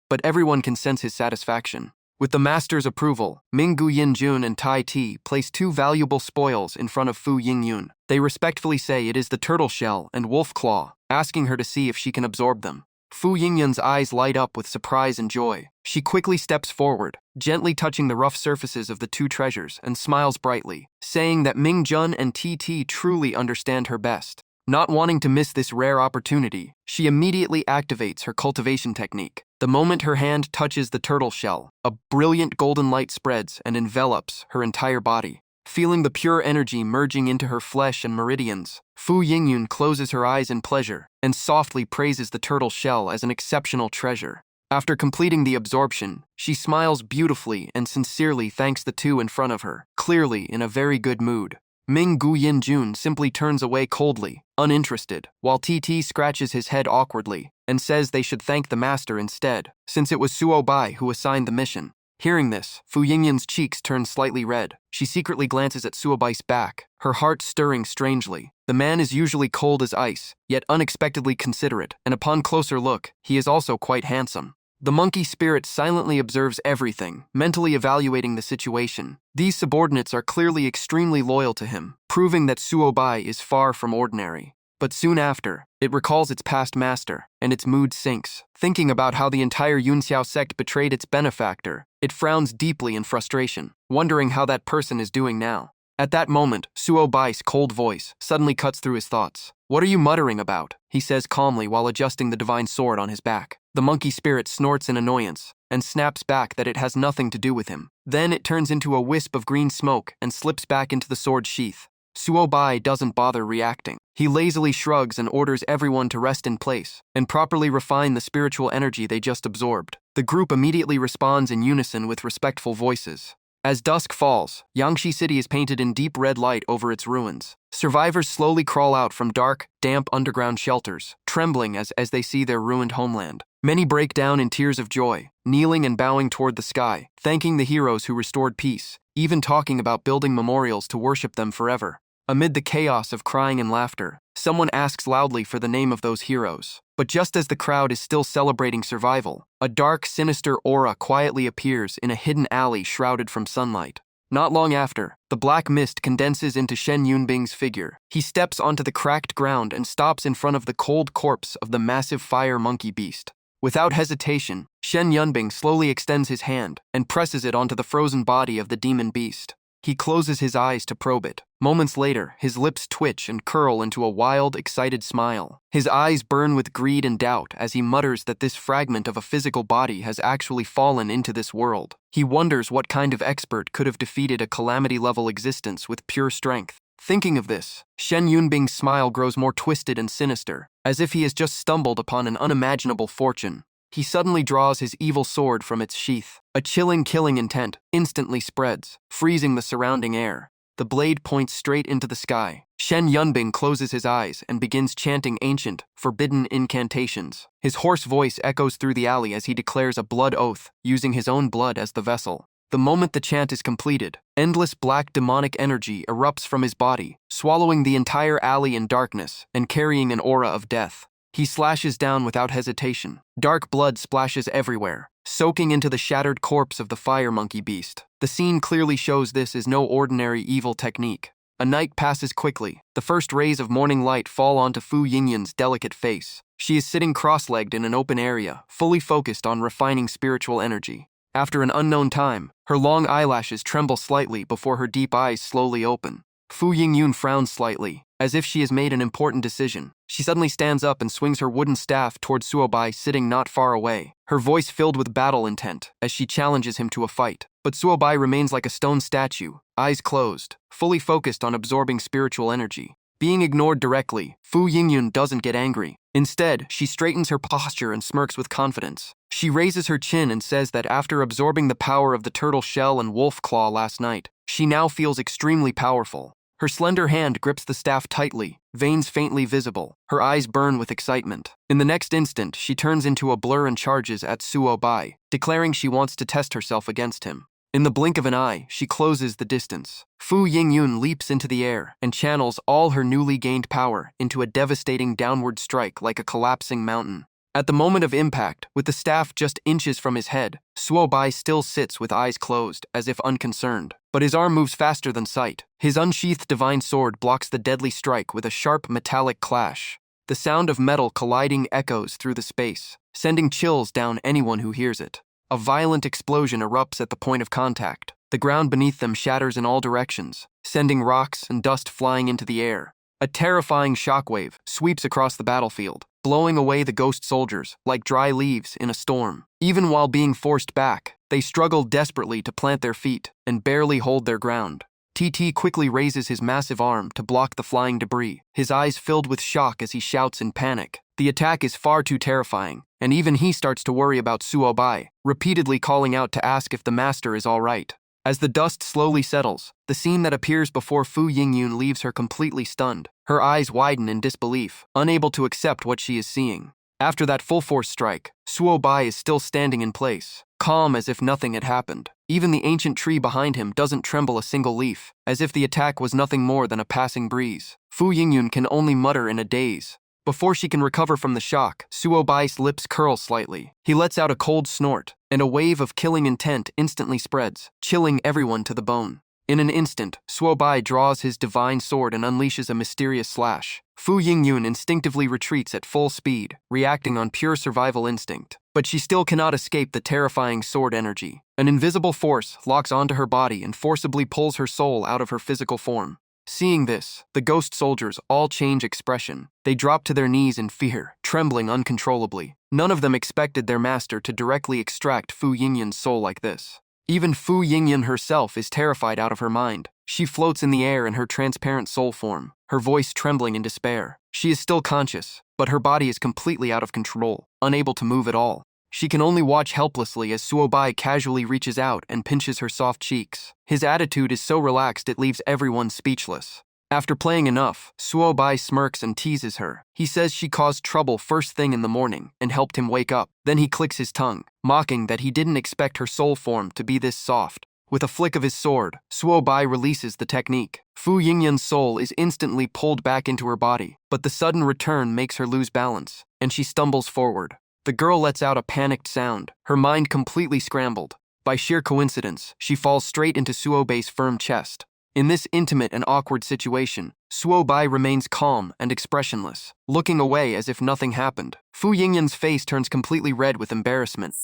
but everyone can sense his satisfaction. With the master's approval, Ming Guyin Jun and Tai Ti place 2 valuable spoils in front of Fu Yingyun. They respectfully say it is the turtle shell and wolf claw, asking her to see if she can absorb them. Fu Yingyun's eyes light up with surprise and joy. She quickly steps forward, gently touching the rough surfaces of the 2 treasures, and smiles brightly, saying that Ming Jun and TT truly understand her best. Not wanting to miss this rare opportunity, she immediately activates her cultivation technique. The moment her hand touches the turtle shell, a brilliant golden light spreads and envelops her entire body. Feeling the pure energy merging into her flesh and meridians, Fu Yingyun closes her eyes in pleasure and softly praises the turtle shell as an exceptional treasure. After completing the absorption, she smiles beautifully and sincerely thanks the 2 in front of her, clearly in a very good mood. Ming Guyin Jun simply turns away coldly, uninterested, while TT scratches his head awkwardly and says they should thank the master instead, since it was Suobai who assigned the mission. Hearing this, Fu Yingyun's cheeks turn slightly red. She secretly glances at Suobai's back, her heart stirring strangely. The man is usually cold as ice, yet unexpectedly considerate, and upon closer look, he is also quite handsome. The monkey spirit silently observes everything, mentally evaluating the situation. These subordinates are clearly extremely loyal to him, proving that Suobai is far from ordinary. But soon after, it recalls its past master, and its mood sinks. Thinking about how the entire Yunxiao sect betrayed its benefactor, it frowns deeply in frustration, wondering how that person is doing now. At that moment, Suobai's cold voice suddenly cuts through his thoughts. "What are you muttering about?" he says calmly while adjusting the divine sword on his back. The monkey spirit snorts in annoyance and snaps back that it has nothing to do with him. Then it turns into a wisp of green smoke and slips back into the sword sheath. Suobai doesn't bother reacting. He lazily shrugs and orders everyone to rest in place and properly refine the spiritual energy they just absorbed. The group immediately responds in unison with respectful voices. As dusk falls, Yangshi City is painted in deep red light over its ruins. Survivors slowly crawl out from dark, damp underground shelters, trembling as they see their ruined homeland. Many break down in tears of joy, kneeling and bowing toward the sky, thanking the heroes who restored peace, even talking about building memorials to worship them forever. Amid the chaos of crying and laughter, someone asks loudly for the name of those heroes. But just as the crowd is still celebrating survival, a dark, sinister aura quietly appears in a hidden alley shrouded from sunlight. Not long after, the black mist condenses into Shen Yunbing's figure. He steps onto the cracked ground and stops in front of the cold corpse of the massive fire monkey beast. Without hesitation, Shen Yunbing slowly extends his hand and presses it onto the frozen body of the demon beast. He closes his eyes to probe it. Moments later, his lips twitch and curl into a wild, excited smile. His eyes burn with greed and doubt as he mutters that this fragment of a physical body has actually fallen into this world. He wonders what kind of expert could have defeated a calamity-level existence with pure strength. Thinking of this, Shen Yunbing's smile grows more twisted and sinister, as if he has just stumbled upon an unimaginable fortune. He suddenly draws his evil sword from its sheath. A chilling killing intent instantly spreads, freezing the surrounding air. The blade points straight into the sky. Shen Yunbing closes his eyes and begins chanting ancient, forbidden incantations. His hoarse voice echoes through the alley as he declares a blood oath, using his own blood as the vessel. The moment the chant is completed, endless black demonic energy erupts from his body, swallowing the entire alley in darkness and carrying an aura of death. He slashes down without hesitation. Dark blood splashes everywhere, soaking into the shattered corpse of the fire monkey beast. The scene clearly shows this is no ordinary evil technique. A night passes quickly. The first rays of morning light fall onto Fu Yingyun's delicate face. She is sitting cross-legged in an open area, fully focused on refining spiritual energy. After an unknown time, her long eyelashes tremble slightly before her deep eyes slowly open. Fu Yingyun frowns slightly, as if she has made an important decision. She suddenly stands up and swings her wooden staff toward Suobai sitting not far away, her voice filled with battle intent as she challenges him to a fight. But Suobai remains like a stone statue, eyes closed, fully focused on absorbing spiritual energy. Being ignored directly, Fu Yingyun doesn't get angry. Instead, she straightens her posture and smirks with confidence. She raises her chin and says that after absorbing the power of the turtle shell and wolf claw last night, she now feels extremely powerful. Her slender hand grips the staff tightly, veins faintly visible. Her eyes burn with excitement. In the next instant, she turns into a blur and charges at Suobai, declaring she wants to test herself against him. In the blink of an eye, she closes the distance. Fu Yingyun leaps into the air and channels all her newly gained power into a devastating downward strike like a collapsing mountain. At the moment of impact, with the staff just inches from his head, Suobai still sits with eyes closed, as if unconcerned. But his arm moves faster than sight. His unsheathed divine sword blocks the deadly strike with a sharp metallic clash. The sound of metal colliding echoes through the space, sending chills down anyone who hears it. A violent explosion erupts at the point of contact. The ground beneath them shatters in all directions, sending rocks and dust flying into the air. A terrifying shockwave sweeps across the battlefield, blowing away the ghost soldiers like dry leaves in a storm. Even while being forced back, they struggle desperately to plant their feet and barely hold their ground. TT quickly raises his massive arm to block the flying debris, his eyes filled with shock as he shouts in panic. The attack is far too terrifying, and even he starts to worry about Suobai, repeatedly calling out to ask if the master is all right. As the dust slowly settles, the scene that appears before Fu Yingyun leaves her completely stunned. Her eyes widen in disbelief, unable to accept what she is seeing. After that full-force strike, Suobai is still standing in place, calm as if nothing had happened. Even the ancient tree behind him doesn't tremble a single leaf, as if the attack was nothing more than a passing breeze. Fu Yingyun can only mutter in a daze. Before she can recover from the shock, Suo Bai's lips curl slightly. He lets out a cold snort, and a wave of killing intent instantly spreads, chilling everyone to the bone. In an instant, Suo Bai draws his divine sword and unleashes a mysterious slash. Fu Yingyun instinctively retreats at full speed, reacting on pure survival instinct. But she still cannot escape the terrifying sword energy. An invisible force locks onto her body and forcibly pulls her soul out of her physical form. Seeing this, the ghost soldiers all change expression. They drop to their knees in fear, trembling uncontrollably. None of them expected their master to directly extract Fu Yingyun's soul like this. Even Fu Yingyun herself is terrified out of her mind. She floats in the air in her transparent soul form, her voice trembling in despair. She is still conscious, but her body is completely out of control, unable to move at all. She can only watch helplessly as Suo Bai casually reaches out and pinches her soft cheeks. His attitude is so relaxed it leaves everyone speechless. After playing enough, Suo Bai smirks and teases her. He says she caused trouble first thing in the morning and helped him wake up. Then he clicks his tongue, mocking that he didn't expect her soul form to be this soft. With a flick of his sword, Suo Bai releases the technique. Fu Yingyun's soul is instantly pulled back into her body, but the sudden return makes her lose balance, and she stumbles forward. The girl lets out a panicked sound, her mind completely scrambled. By sheer coincidence, she falls straight into Suo Bai's firm chest. In this intimate and awkward situation, Suo Bai remains calm and expressionless, looking away as if nothing happened. Fu Yingyun's face turns completely red with embarrassment,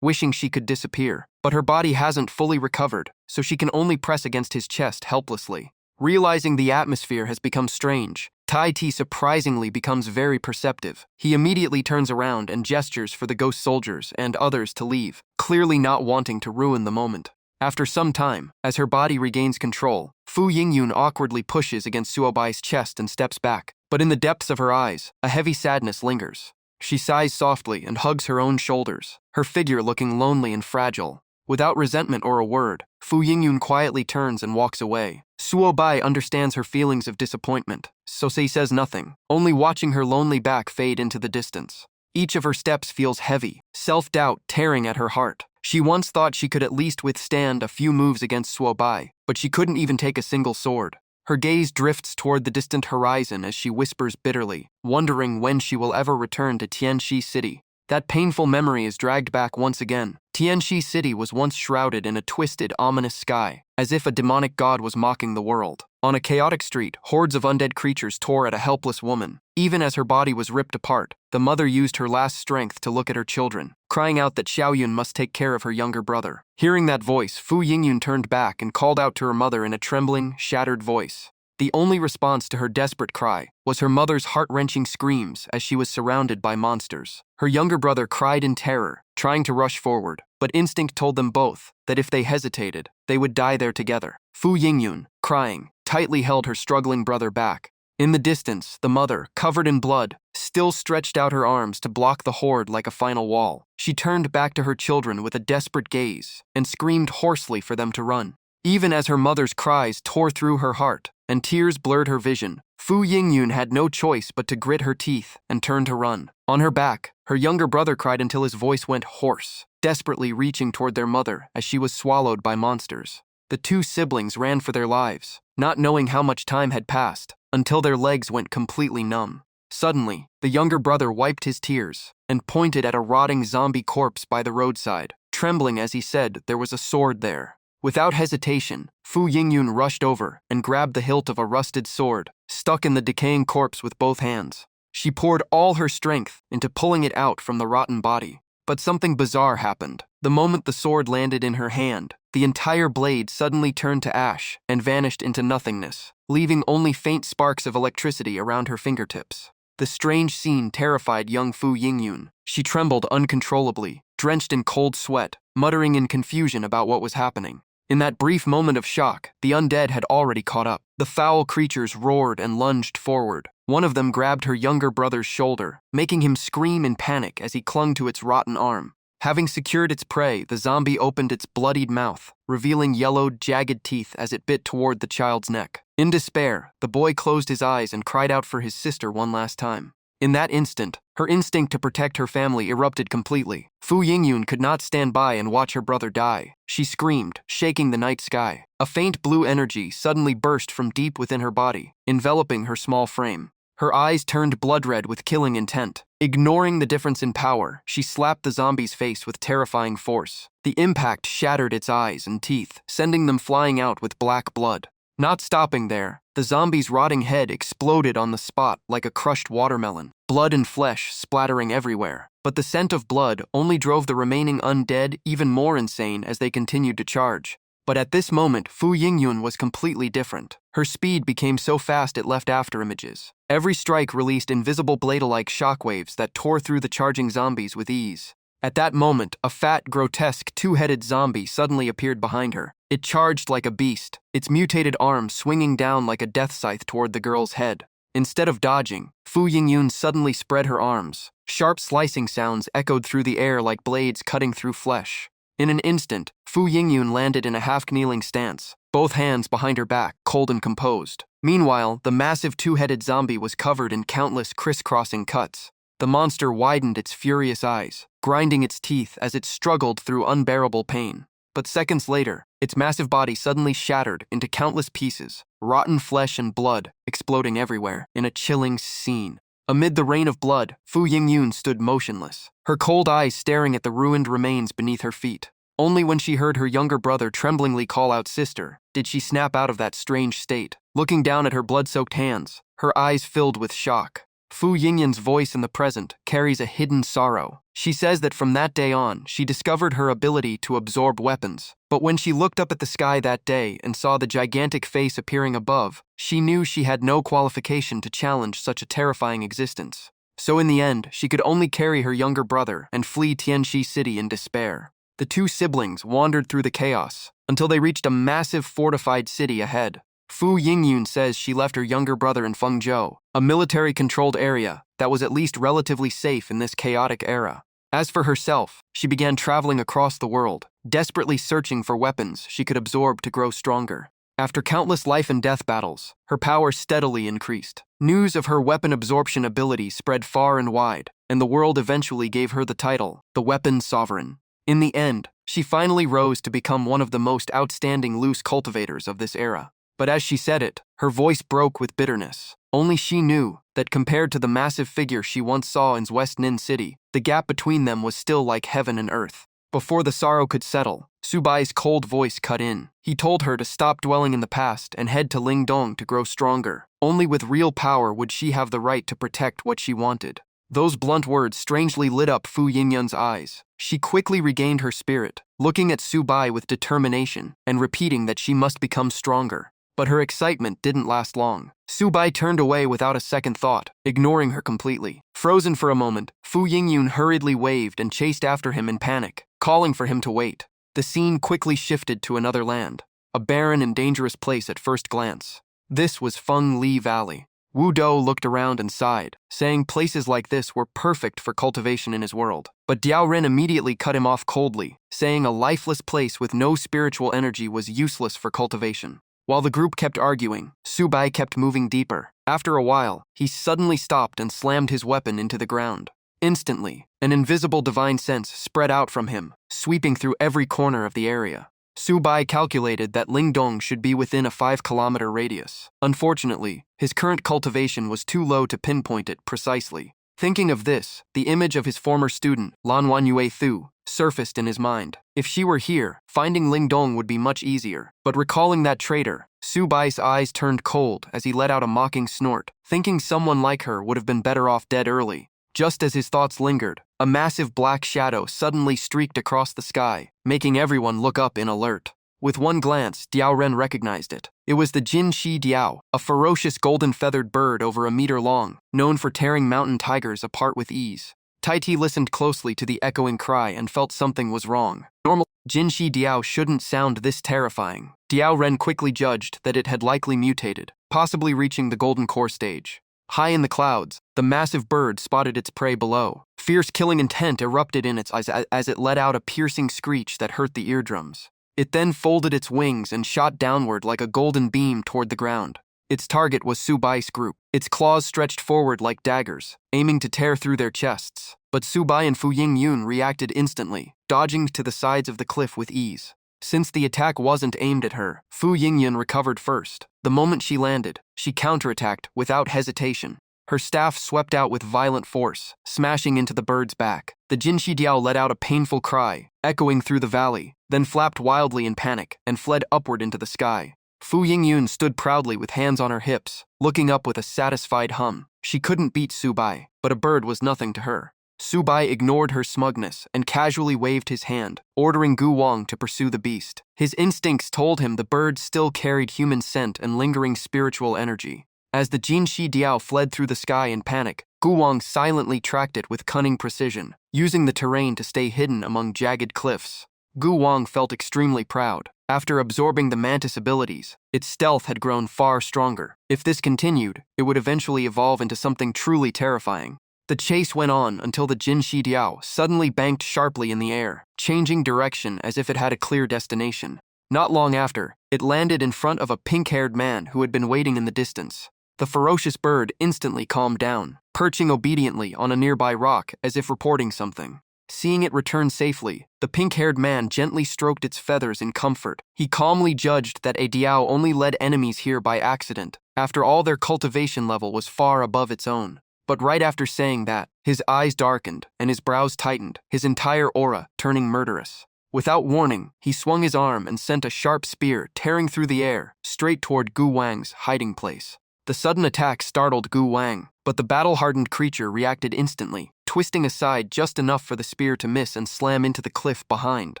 wishing she could disappear. But her body hasn't fully recovered, so she can only press against his chest helplessly. Realizing the atmosphere has become strange, Tai Ti surprisingly becomes very perceptive. He immediately turns around and gestures for the ghost soldiers and others to leave, clearly not wanting to ruin the moment. After some time, as her body regains control, Fu Yingyun awkwardly pushes against Suo Bai's chest and steps back. But in the depths of her eyes, a heavy sadness lingers. She sighs softly and hugs her own shoulders, her figure looking lonely and fragile. Without resentment or a word, Fu Yingyun quietly turns and walks away. Suo Bai understands her feelings of disappointment, so he says nothing, only watching her lonely back fade into the distance. Each of her steps feels heavy, self-doubt tearing at her heart. She once thought she could at least withstand a few moves against Suo Bai, but she couldn't even take a single sword. Her gaze drifts toward the distant horizon as she whispers bitterly, wondering when she will ever return to Tianxi City. That painful memory is dragged back once again. Tianxi City was once shrouded in a twisted, ominous sky, as if a demonic god was mocking the world. On a chaotic street, hordes of undead creatures tore at a helpless woman. Even as her body was ripped apart, the mother used her last strength to look at her children, crying out that Xiaoyun must take care of her younger brother. Hearing that voice, Fu Yingyun turned back and called out to her mother in a trembling, shattered voice. The only response to her desperate cry was her mother's heart-wrenching screams as she was surrounded by monsters. Her younger brother cried in terror, trying to rush forward, but instinct told them both that if they hesitated, they would die there together. Fu Yingyun, crying, tightly held her struggling brother back. In the distance, the mother, covered in blood, still stretched out her arms to block the horde like a final wall. She turned back to her children with a desperate gaze and screamed hoarsely for them to run. Even as her mother's cries tore through her heart and tears blurred her vision, Fu Yingyun had no choice but to grit her teeth and turn to run. On her back, her younger brother cried until his voice went hoarse, desperately reaching toward their mother as she was swallowed by monsters. The two siblings ran for their lives, not knowing how much time had passed, until their legs went completely numb. Suddenly, the younger brother wiped his tears and pointed at a rotting zombie corpse by the roadside, trembling as he said there was a sword there. Without hesitation, Fu Yingyun rushed over and grabbed the hilt of a rusted sword, stuck in the decaying corpse with both hands. She poured all her strength into pulling it out from the rotten body. But something bizarre happened. The moment the sword landed in her hand, the entire blade suddenly turned to ash and vanished into nothingness, leaving only faint sparks of electricity around her fingertips. The strange scene terrified young Fu Yingyun. She trembled uncontrollably, drenched in cold sweat, muttering in confusion about what was happening. In that brief moment of shock, the undead had already caught up. The foul creatures roared and lunged forward. One of them grabbed her younger brother's shoulder, making him scream in panic as he clung to its rotten arm. Having secured its prey, the zombie opened its bloodied mouth, revealing yellowed, jagged teeth as it bit toward the child's neck. In despair, the boy closed his eyes and cried out for his sister one last time. In that instant, Her instinct to protect her family erupted completely. Fu Yingyun could not stand by and watch her brother die. She screamed, shaking the night sky. A faint blue energy suddenly burst from deep within her body, enveloping her small frame. Her eyes turned blood red with killing intent. Ignoring the difference in power, she slapped the zombie's face with terrifying force. The impact shattered its eyes and teeth, sending them flying out with black blood. Not stopping there, the zombie's rotting head exploded on the spot like a crushed watermelon, blood and flesh splattering everywhere. But the scent of blood only drove the remaining undead even more insane as they continued to charge. But at this moment, Fu Yingyun was completely different. Her speed became so fast it left afterimages. Every strike released invisible blade-like shockwaves that tore through the charging zombies with ease. At that moment, a fat, grotesque, two-headed zombie suddenly appeared behind her. It charged like a beast, its mutated arms swinging down like a death scythe toward the girl's head. Instead of dodging, Fu Yingyun suddenly spread her arms. Sharp slicing sounds echoed through the air like blades cutting through flesh. In an instant, Fu Yingyun landed in a half-kneeling stance, both hands behind her back, cold and composed. Meanwhile, the massive two-headed zombie was covered in countless crisscrossing cuts. The monster widened its furious eyes, grinding its teeth as it struggled through unbearable pain. But seconds later, its massive body suddenly shattered into countless pieces, rotten flesh and blood exploding everywhere in a chilling scene. Amid the rain of blood, Fu Yingyun stood motionless, her cold eyes staring at the ruined remains beneath her feet. Only when she heard her younger brother tremblingly call out "Sister," did she snap out of that strange state. Looking down at her blood-soaked hands, her eyes filled with shock. Fu Yingyun's voice in the present carries a hidden sorrow. She says that from that day on, she discovered her ability to absorb weapons. But when she looked up at the sky that day and saw the gigantic face appearing above, she knew she had no qualification to challenge such a terrifying existence. So in the end, she could only carry her younger brother and flee Tianxi City in despair. The two siblings wandered through the chaos until they reached a massive fortified city ahead. Fu Yingyun says she left her younger brother in Fengzhou, a military-controlled area that was at least relatively safe in this chaotic era. As for herself, she began traveling across the world, desperately searching for weapons she could absorb to grow stronger. After countless life and death battles, her power steadily increased. News of her weapon absorption ability spread far and wide, and the world eventually gave her the title, the Weapon Sovereign. In the end, she finally rose to become one of the most outstanding loose cultivators of this era. But as she said it, her voice broke with bitterness. Only she knew that compared to the massive figure she once saw in West Nin City, the gap between them was still like heaven and earth. Before the sorrow could settle, Subai's cold voice cut in. He told her to stop dwelling in the past and head to Lingdong to grow stronger. Only with real power would she have the right to protect what she wanted. Those blunt words strangely lit up Fu Yingyun's eyes. She quickly regained her spirit, looking at Subai with determination and repeating that she must become stronger. But her excitement didn't last long. Subai turned away without a second thought, ignoring her completely. Frozen for a moment, Fu Yingyun hurriedly waved and chased after him in panic, calling for him to wait. The scene quickly shifted to another land, a barren and dangerous place at first glance. This was Feng Li Valley. Wu Dou looked around and sighed, saying places like this were perfect for cultivation in his world. But Diao Ren immediately cut him off coldly, saying a lifeless place with no spiritual energy was useless for cultivation. While the group kept arguing, Subai kept moving deeper. After a while, he suddenly stopped and slammed his weapon into the ground. Instantly, an invisible divine sense spread out from him, sweeping through every corner of the area. Subai calculated that Lingdong should be within a 5-kilometer radius. Unfortunately, his current cultivation was too low to pinpoint it precisely. Thinking of this, the image of his former student, Lan Wanyue Thu, surfaced in his mind. If she were here, finding Lingdong would be much easier. But recalling that traitor, Subai's eyes turned cold as he let out a mocking snort, thinking someone like her would have been better off dead early. Just as his thoughts lingered, a massive black shadow suddenly streaked across the sky, making everyone look up in alert. With one glance, Diao Ren recognized it. It was the Jin Shi Diao, a ferocious golden-feathered bird over a meter long, known for tearing mountain tigers apart with ease. Tai Ti listened closely to the echoing cry and felt something was wrong. Normal Jin Shi Diao shouldn't sound this terrifying. Diao Ren quickly judged that it had likely mutated, possibly reaching the golden core stage. High in the clouds, the massive bird spotted its prey below. Fierce killing intent erupted in its eyes as it let out a piercing screech that hurt the eardrums. It then folded its wings and shot downward like a golden beam toward the ground. Its target was Subai's group. Its claws stretched forward like daggers, aiming to tear through their chests. But Subai and Fu Yingyun reacted instantly, dodging to the sides of the cliff with ease. Since the attack wasn't aimed at her, Fu Yingyun recovered first. The moment she landed, she counterattacked without hesitation. Her staff swept out with violent force, smashing into the bird's back. The Jinshi Diao let out a painful cry, echoing through the valley, then flapped wildly in panic and fled upward into the sky. Fu Yingyun stood proudly with hands on her hips, looking up with a satisfied hum. She couldn't beat Subai, but a bird was nothing to her. Subai ignored her smugness and casually waved his hand, ordering Gu Wang to pursue the beast. His instincts told him the bird still carried human scent and lingering spiritual energy. As the Jinshi Diao fled through the sky in panic, Gu Wang silently tracked it with cunning precision, using the terrain to stay hidden among jagged cliffs. Gu Wang felt extremely proud. After absorbing the mantis abilities, its stealth had grown far stronger. If this continued, it would eventually evolve into something truly terrifying. The chase went on until the Jinshi Diao suddenly banked sharply in the air, changing direction as if it had a clear destination. Not long after, it landed in front of a pink-haired man who had been waiting in the distance. The ferocious bird instantly calmed down, perching obediently on a nearby rock as if reporting something. Seeing it return safely, the pink-haired man gently stroked its feathers in comfort. He calmly judged that a Diao only led enemies here by accident. After all, their cultivation level was far above its own. But right after saying that, his eyes darkened and his brows tightened, his entire aura turning murderous. Without warning, he swung his arm and sent a sharp spear tearing through the air, straight toward Gu Wang's hiding place. The sudden attack startled Gu Wang, but the battle-hardened creature reacted instantly, twisting aside just enough for the spear to miss and slam into the cliff behind.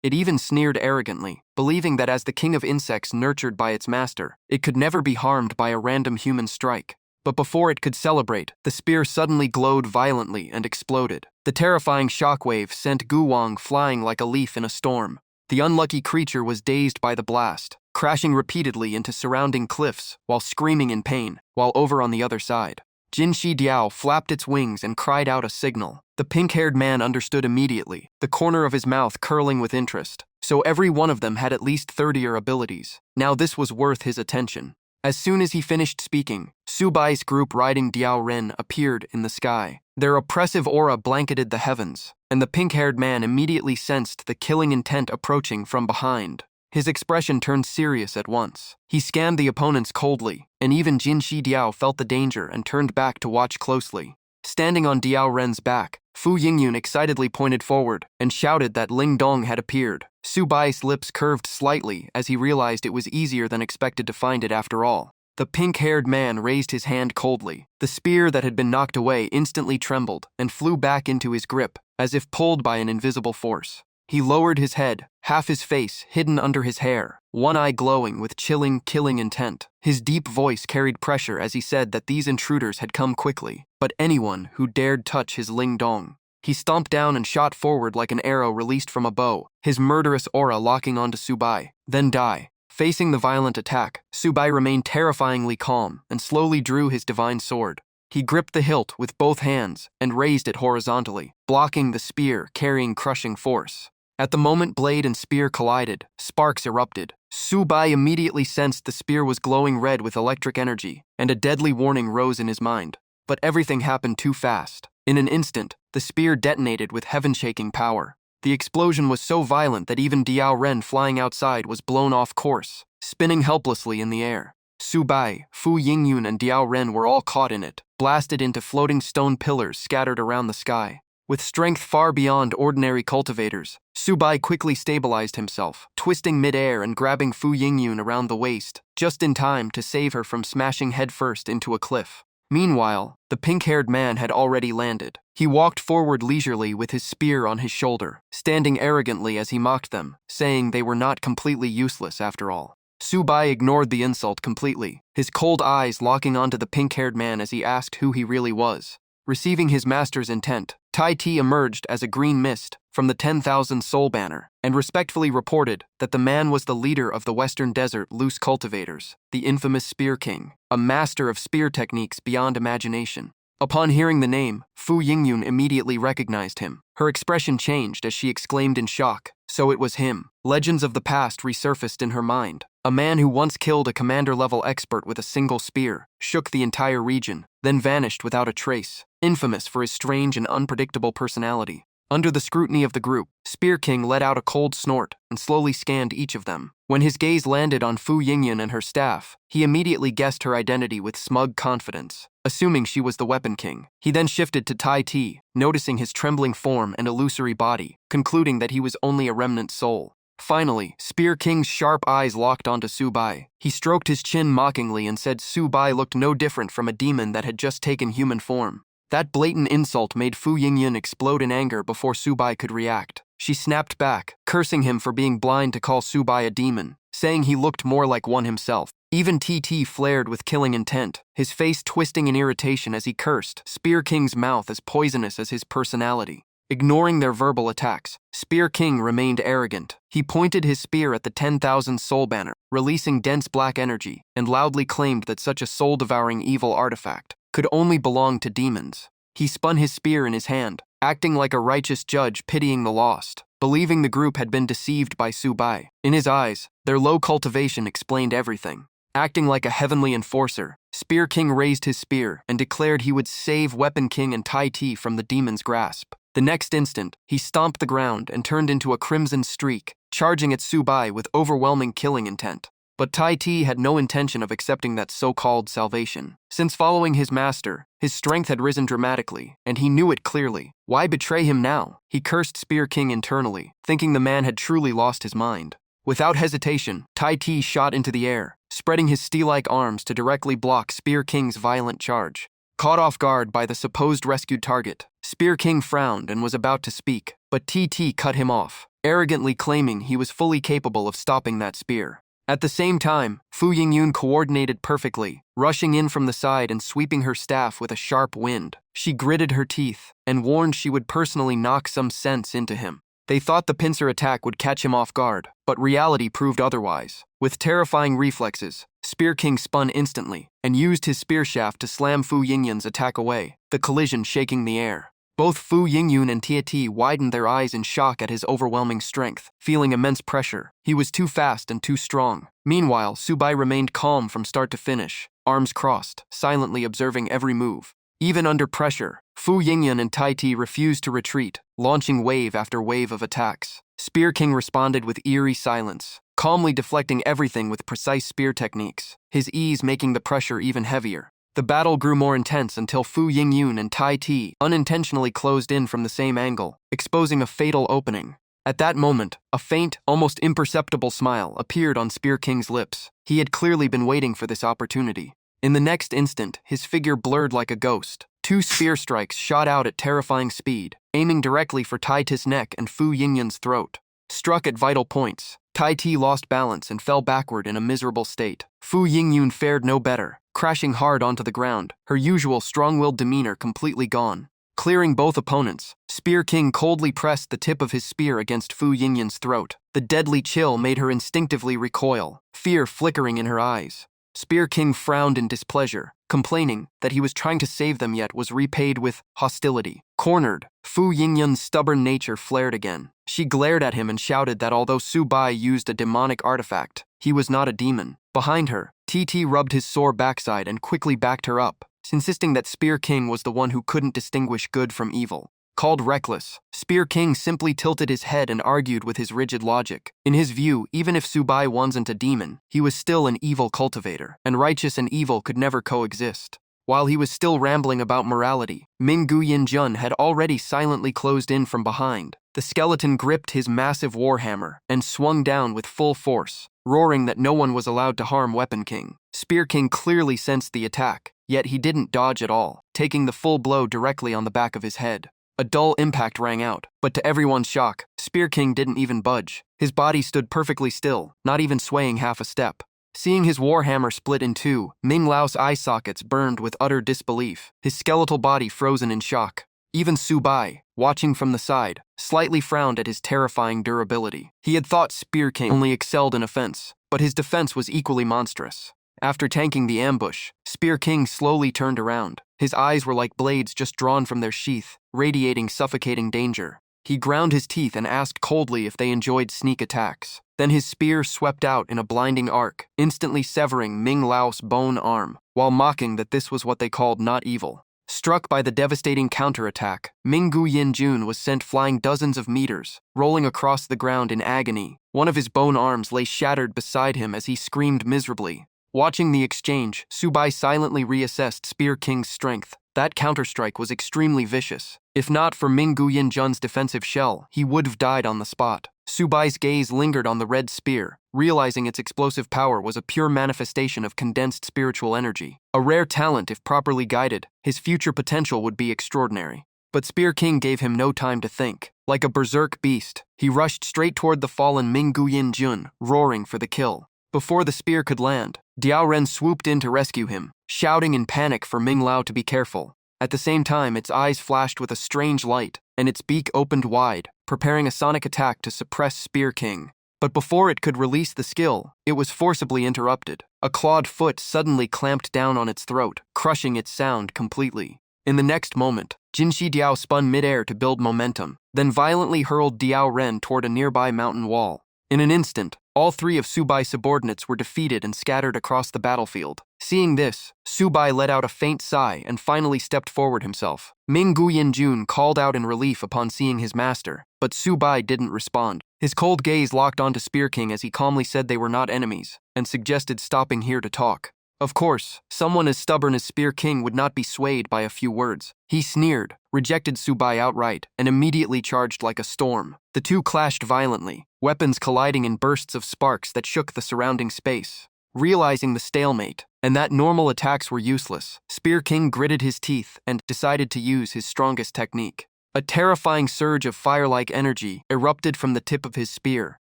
It even sneered arrogantly, believing that as the king of insects nurtured by its master, it could never be harmed by a random human strike. But before it could celebrate, the spear suddenly glowed violently and exploded. The terrifying shockwave sent Gu Wang flying like a leaf in a storm. The unlucky creature was dazed by the blast, crashing repeatedly into surrounding cliffs while screaming in pain, while over on the other side, Jinshi Diao flapped its wings and cried out a signal. The pink-haired man understood immediately, the corner of his mouth curling with interest. So every one of them had at least 30 abilities. Now this was worth his attention. As soon as he finished speaking, Subai's group riding Diao Ren appeared in the sky. Their oppressive aura blanketed the heavens, and the pink-haired man immediately sensed the killing intent approaching from behind. His expression turned serious at once. He scanned the opponents coldly, and even Jinshi Diao felt the danger and turned back to watch closely. Standing on Diao Ren's back, Fu Yingyun excitedly pointed forward and shouted that Ling Dong had appeared. Subai's lips curved slightly as he realized it was easier than expected to find it after all. The pink-haired man raised his hand coldly. The spear that had been knocked away instantly trembled and flew back into his grip, as if pulled by an invisible force. He lowered his head, half his face hidden under his hair, one eye glowing with chilling, killing intent. His deep voice carried pressure as he said that these intruders had come quickly, but anyone who dared touch his Ling Dong. He stomped down and shot forward like an arrow released from a bow, his murderous aura locking onto Subai. Then die. Facing the violent attack, Subai remained terrifyingly calm and slowly drew his divine sword. He gripped the hilt with both hands and raised it horizontally, blocking the spear carrying crushing force. At the moment blade and spear collided, sparks erupted. Subai immediately sensed the spear was glowing red with electric energy, and a deadly warning rose in his mind. But everything happened too fast. In an instant, the spear detonated with heaven-shaking power. The explosion was so violent that even Diao Ren flying outside was blown off course, spinning helplessly in the air. Subai, Fu Yingyun, and Diao Ren were all caught in it, blasted into floating stone pillars scattered around the sky. With strength far beyond ordinary cultivators, Subai quickly stabilized himself, twisting mid-air and grabbing Fu Yingyun around the waist, just in time to save her from smashing headfirst into a cliff. Meanwhile, the pink-haired man had already landed. He walked forward leisurely with his spear on his shoulder, standing arrogantly as he mocked them, saying they were not completely useless after all. Subai ignored the insult completely, his cold eyes locking onto the pink-haired man as he asked who he really was. Receiving his master's intent, Tai Ti emerged as a green mist from the 10,000 soul banner and respectfully reported that the man was the leader of the Western Desert loose cultivators, the infamous Spear King, a master of spear techniques beyond imagination. Upon hearing the name, Fu Yingyun immediately recognized him. Her expression changed as she exclaimed in shock, so it was him. Legends of the past resurfaced in her mind. a man who once killed a commander-level expert with a single spear, shook the entire region, then vanished without a trace, infamous for his strange and unpredictable personality. Under the scrutiny of the group, Spear King let out a cold snort and slowly scanned each of them. When his gaze landed on Fu Yingyun and her staff, he immediately guessed her identity with smug confidence, assuming she was the Weapon King. He then shifted to Tai Ti, noticing his trembling form and illusory body, concluding that he was only a remnant soul. Finally, Spear King's sharp eyes locked onto Su Bai. He stroked his chin mockingly and said Su Bai looked no different from a demon that had just taken human form. That blatant insult made Fu Yingyun explode in anger before Su Bai could react. She snapped back, cursing him for being blind to call Su Bai a demon, saying he looked more like one himself. Even TT flared with killing intent, his face twisting in irritation as he cursed, Spear King's mouth as poisonous as his personality. Ignoring their verbal attacks, Spear King remained arrogant. He pointed his spear at the 10,000 soul banner, releasing dense black energy, and loudly claimed that such a soul-devouring evil artifact could only belong to demons. He spun his spear in his hand, acting like a righteous judge pitying the lost, believing the group had been deceived by Su Bai. In his eyes, their low cultivation explained everything. Acting like a heavenly enforcer, Spear King raised his spear and declared he would save Weapon King and Tai Ti from the demon's grasp. The next instant, he stomped the ground and turned into a crimson streak, charging at Su Bai with overwhelming killing intent. But Tai Ti had no intention of accepting that so-called salvation. Since following his master, his strength had risen dramatically, and he knew it clearly. Why betray him now? He cursed Spear King internally, thinking the man had truly lost his mind. Without hesitation, Tai Ti shot into the air, spreading his steel-like arms to directly block Spear King's violent charge. Caught off guard by the supposed rescued target, Spear King frowned and was about to speak, but TT cut him off, arrogantly claiming he was fully capable of stopping that spear. At the same time, Fu Yingyun coordinated perfectly, rushing in from the side and sweeping her staff with a sharp wind. She gritted her teeth and warned she would personally knock some sense into him. They thought the pincer attack would catch him off guard, but reality proved otherwise. With terrifying reflexes, Spear King spun instantly and used his spear shaft to slam Fu Yingyun's attack away, the collision shaking the air. Both Fu Yingyun and Ti widened their eyes in shock at his overwhelming strength, feeling immense pressure. He was too fast and too strong. Meanwhile, Su Bai remained calm from start to finish, arms crossed, silently observing every move. Even under pressure, Fu Yingyun and Tai Ti refused to retreat, launching wave after wave of attacks. Spear King responded with eerie silence, calmly deflecting everything with precise spear techniques, his ease making the pressure even heavier. The battle grew more intense until Fu Yingyun and Tai Ti unintentionally closed in from the same angle, exposing a fatal opening. At that moment, a faint, almost imperceptible smile appeared on Spear King's lips. He had clearly been waiting for this opportunity. In the next instant, his figure blurred like a ghost. Two spear strikes shot out at terrifying speed, aiming directly for Tai Ti's neck and Fu Yingyun's throat. Struck at vital points, Tai Ti lost balance and fell backward in a miserable state. Fu Yingyun fared no better, crashing hard onto the ground, her usual strong-willed demeanor completely gone. Clearing both opponents, Spear King coldly pressed the tip of his spear against Fu Yingyun's throat. The deadly chill made her instinctively recoil, fear flickering in her eyes. Spear King frowned in displeasure, complaining that he was trying to save them yet was repaid with hostility. Cornered, Fu Yingyun's stubborn nature flared again. She glared at him and shouted that although Su Bai used a demonic artifact, he was not a demon. Behind her, TT rubbed his sore backside and quickly backed her up, insisting that Spear King was the one who couldn't distinguish good from evil. Called reckless, Spear King simply tilted his head and argued with his rigid logic. In his view, even if Su Bai wasn't a demon, he was still an evil cultivator, and righteous and evil could never coexist. While he was still rambling about morality, Ming Guyin Jun had already silently closed in from behind. The skeleton gripped his massive warhammer and swung down with full force, roaring that no one was allowed to harm Weapon King. Spear King clearly sensed the attack, yet he didn't dodge at all, taking the full blow directly on the back of his head. A dull impact rang out, but to everyone's shock, Spear King didn't even budge. His body stood perfectly still, not even swaying half a step. Seeing his warhammer split in two, Ming Lao's eye sockets burned with utter disbelief, his skeletal body frozen in shock. Even Su Bai, watching from the side, slightly frowned at his terrifying durability. He had thought Spear King only excelled in offense, but his defense was equally monstrous. After tanking the ambush, Spear King slowly turned around. His eyes were like blades just drawn from their sheath, radiating suffocating danger. He ground his teeth and asked coldly if they enjoyed sneak attacks. Then his spear swept out in a blinding arc, instantly severing Ming Lao's bone arm, while mocking that this was what they called not evil. Struck by the devastating counterattack, Minggu Yinjun was sent flying dozens of meters, rolling across the ground in agony. One of his bone arms lay shattered beside him as he screamed miserably. Watching the exchange, Subai silently reassessed Spear King's strength. That counterstrike was extremely vicious. If not for Minggu Yinjun's defensive shell, he would have died on the spot. Subai's gaze lingered on the red spear, realizing its explosive power was a pure manifestation of condensed spiritual energy. A rare talent if properly guided, his future potential would be extraordinary. But Spear King gave him no time to think. Like a berserk beast, he rushed straight toward the fallen Minggu Yinjun, roaring for the kill. Before the spear could land, Diao Ren swooped in to rescue him, shouting in panic for Ming Lao to be careful. At the same time, its eyes flashed with a strange light, and its beak opened wide, preparing a sonic attack to suppress Spear King. But before it could release the skill, it was forcibly interrupted. A clawed foot suddenly clamped down on its throat, crushing its sound completely. In the next moment, Jinshi Diao spun midair to build momentum, then violently hurled Diao Ren toward a nearby mountain wall. In an instant, all three of Subai's subordinates were defeated and scattered across the battlefield. Seeing this, Subai let out a faint sigh and finally stepped forward himself. Minggu Yinjun called out in relief upon seeing his master, but Subai didn't respond. His cold gaze locked onto Spear King as he calmly said they were not enemies, and suggested stopping here to talk. Of course, someone as stubborn as Spear King would not be swayed by a few words. He sneered, rejected Subai outright, and immediately charged like a storm. The two clashed violently, weapons colliding in bursts of sparks that shook the surrounding space. Realizing the stalemate, and that normal attacks were useless, Spear King gritted his teeth and decided to use his strongest technique. A terrifying surge of fire-like energy erupted from the tip of his spear,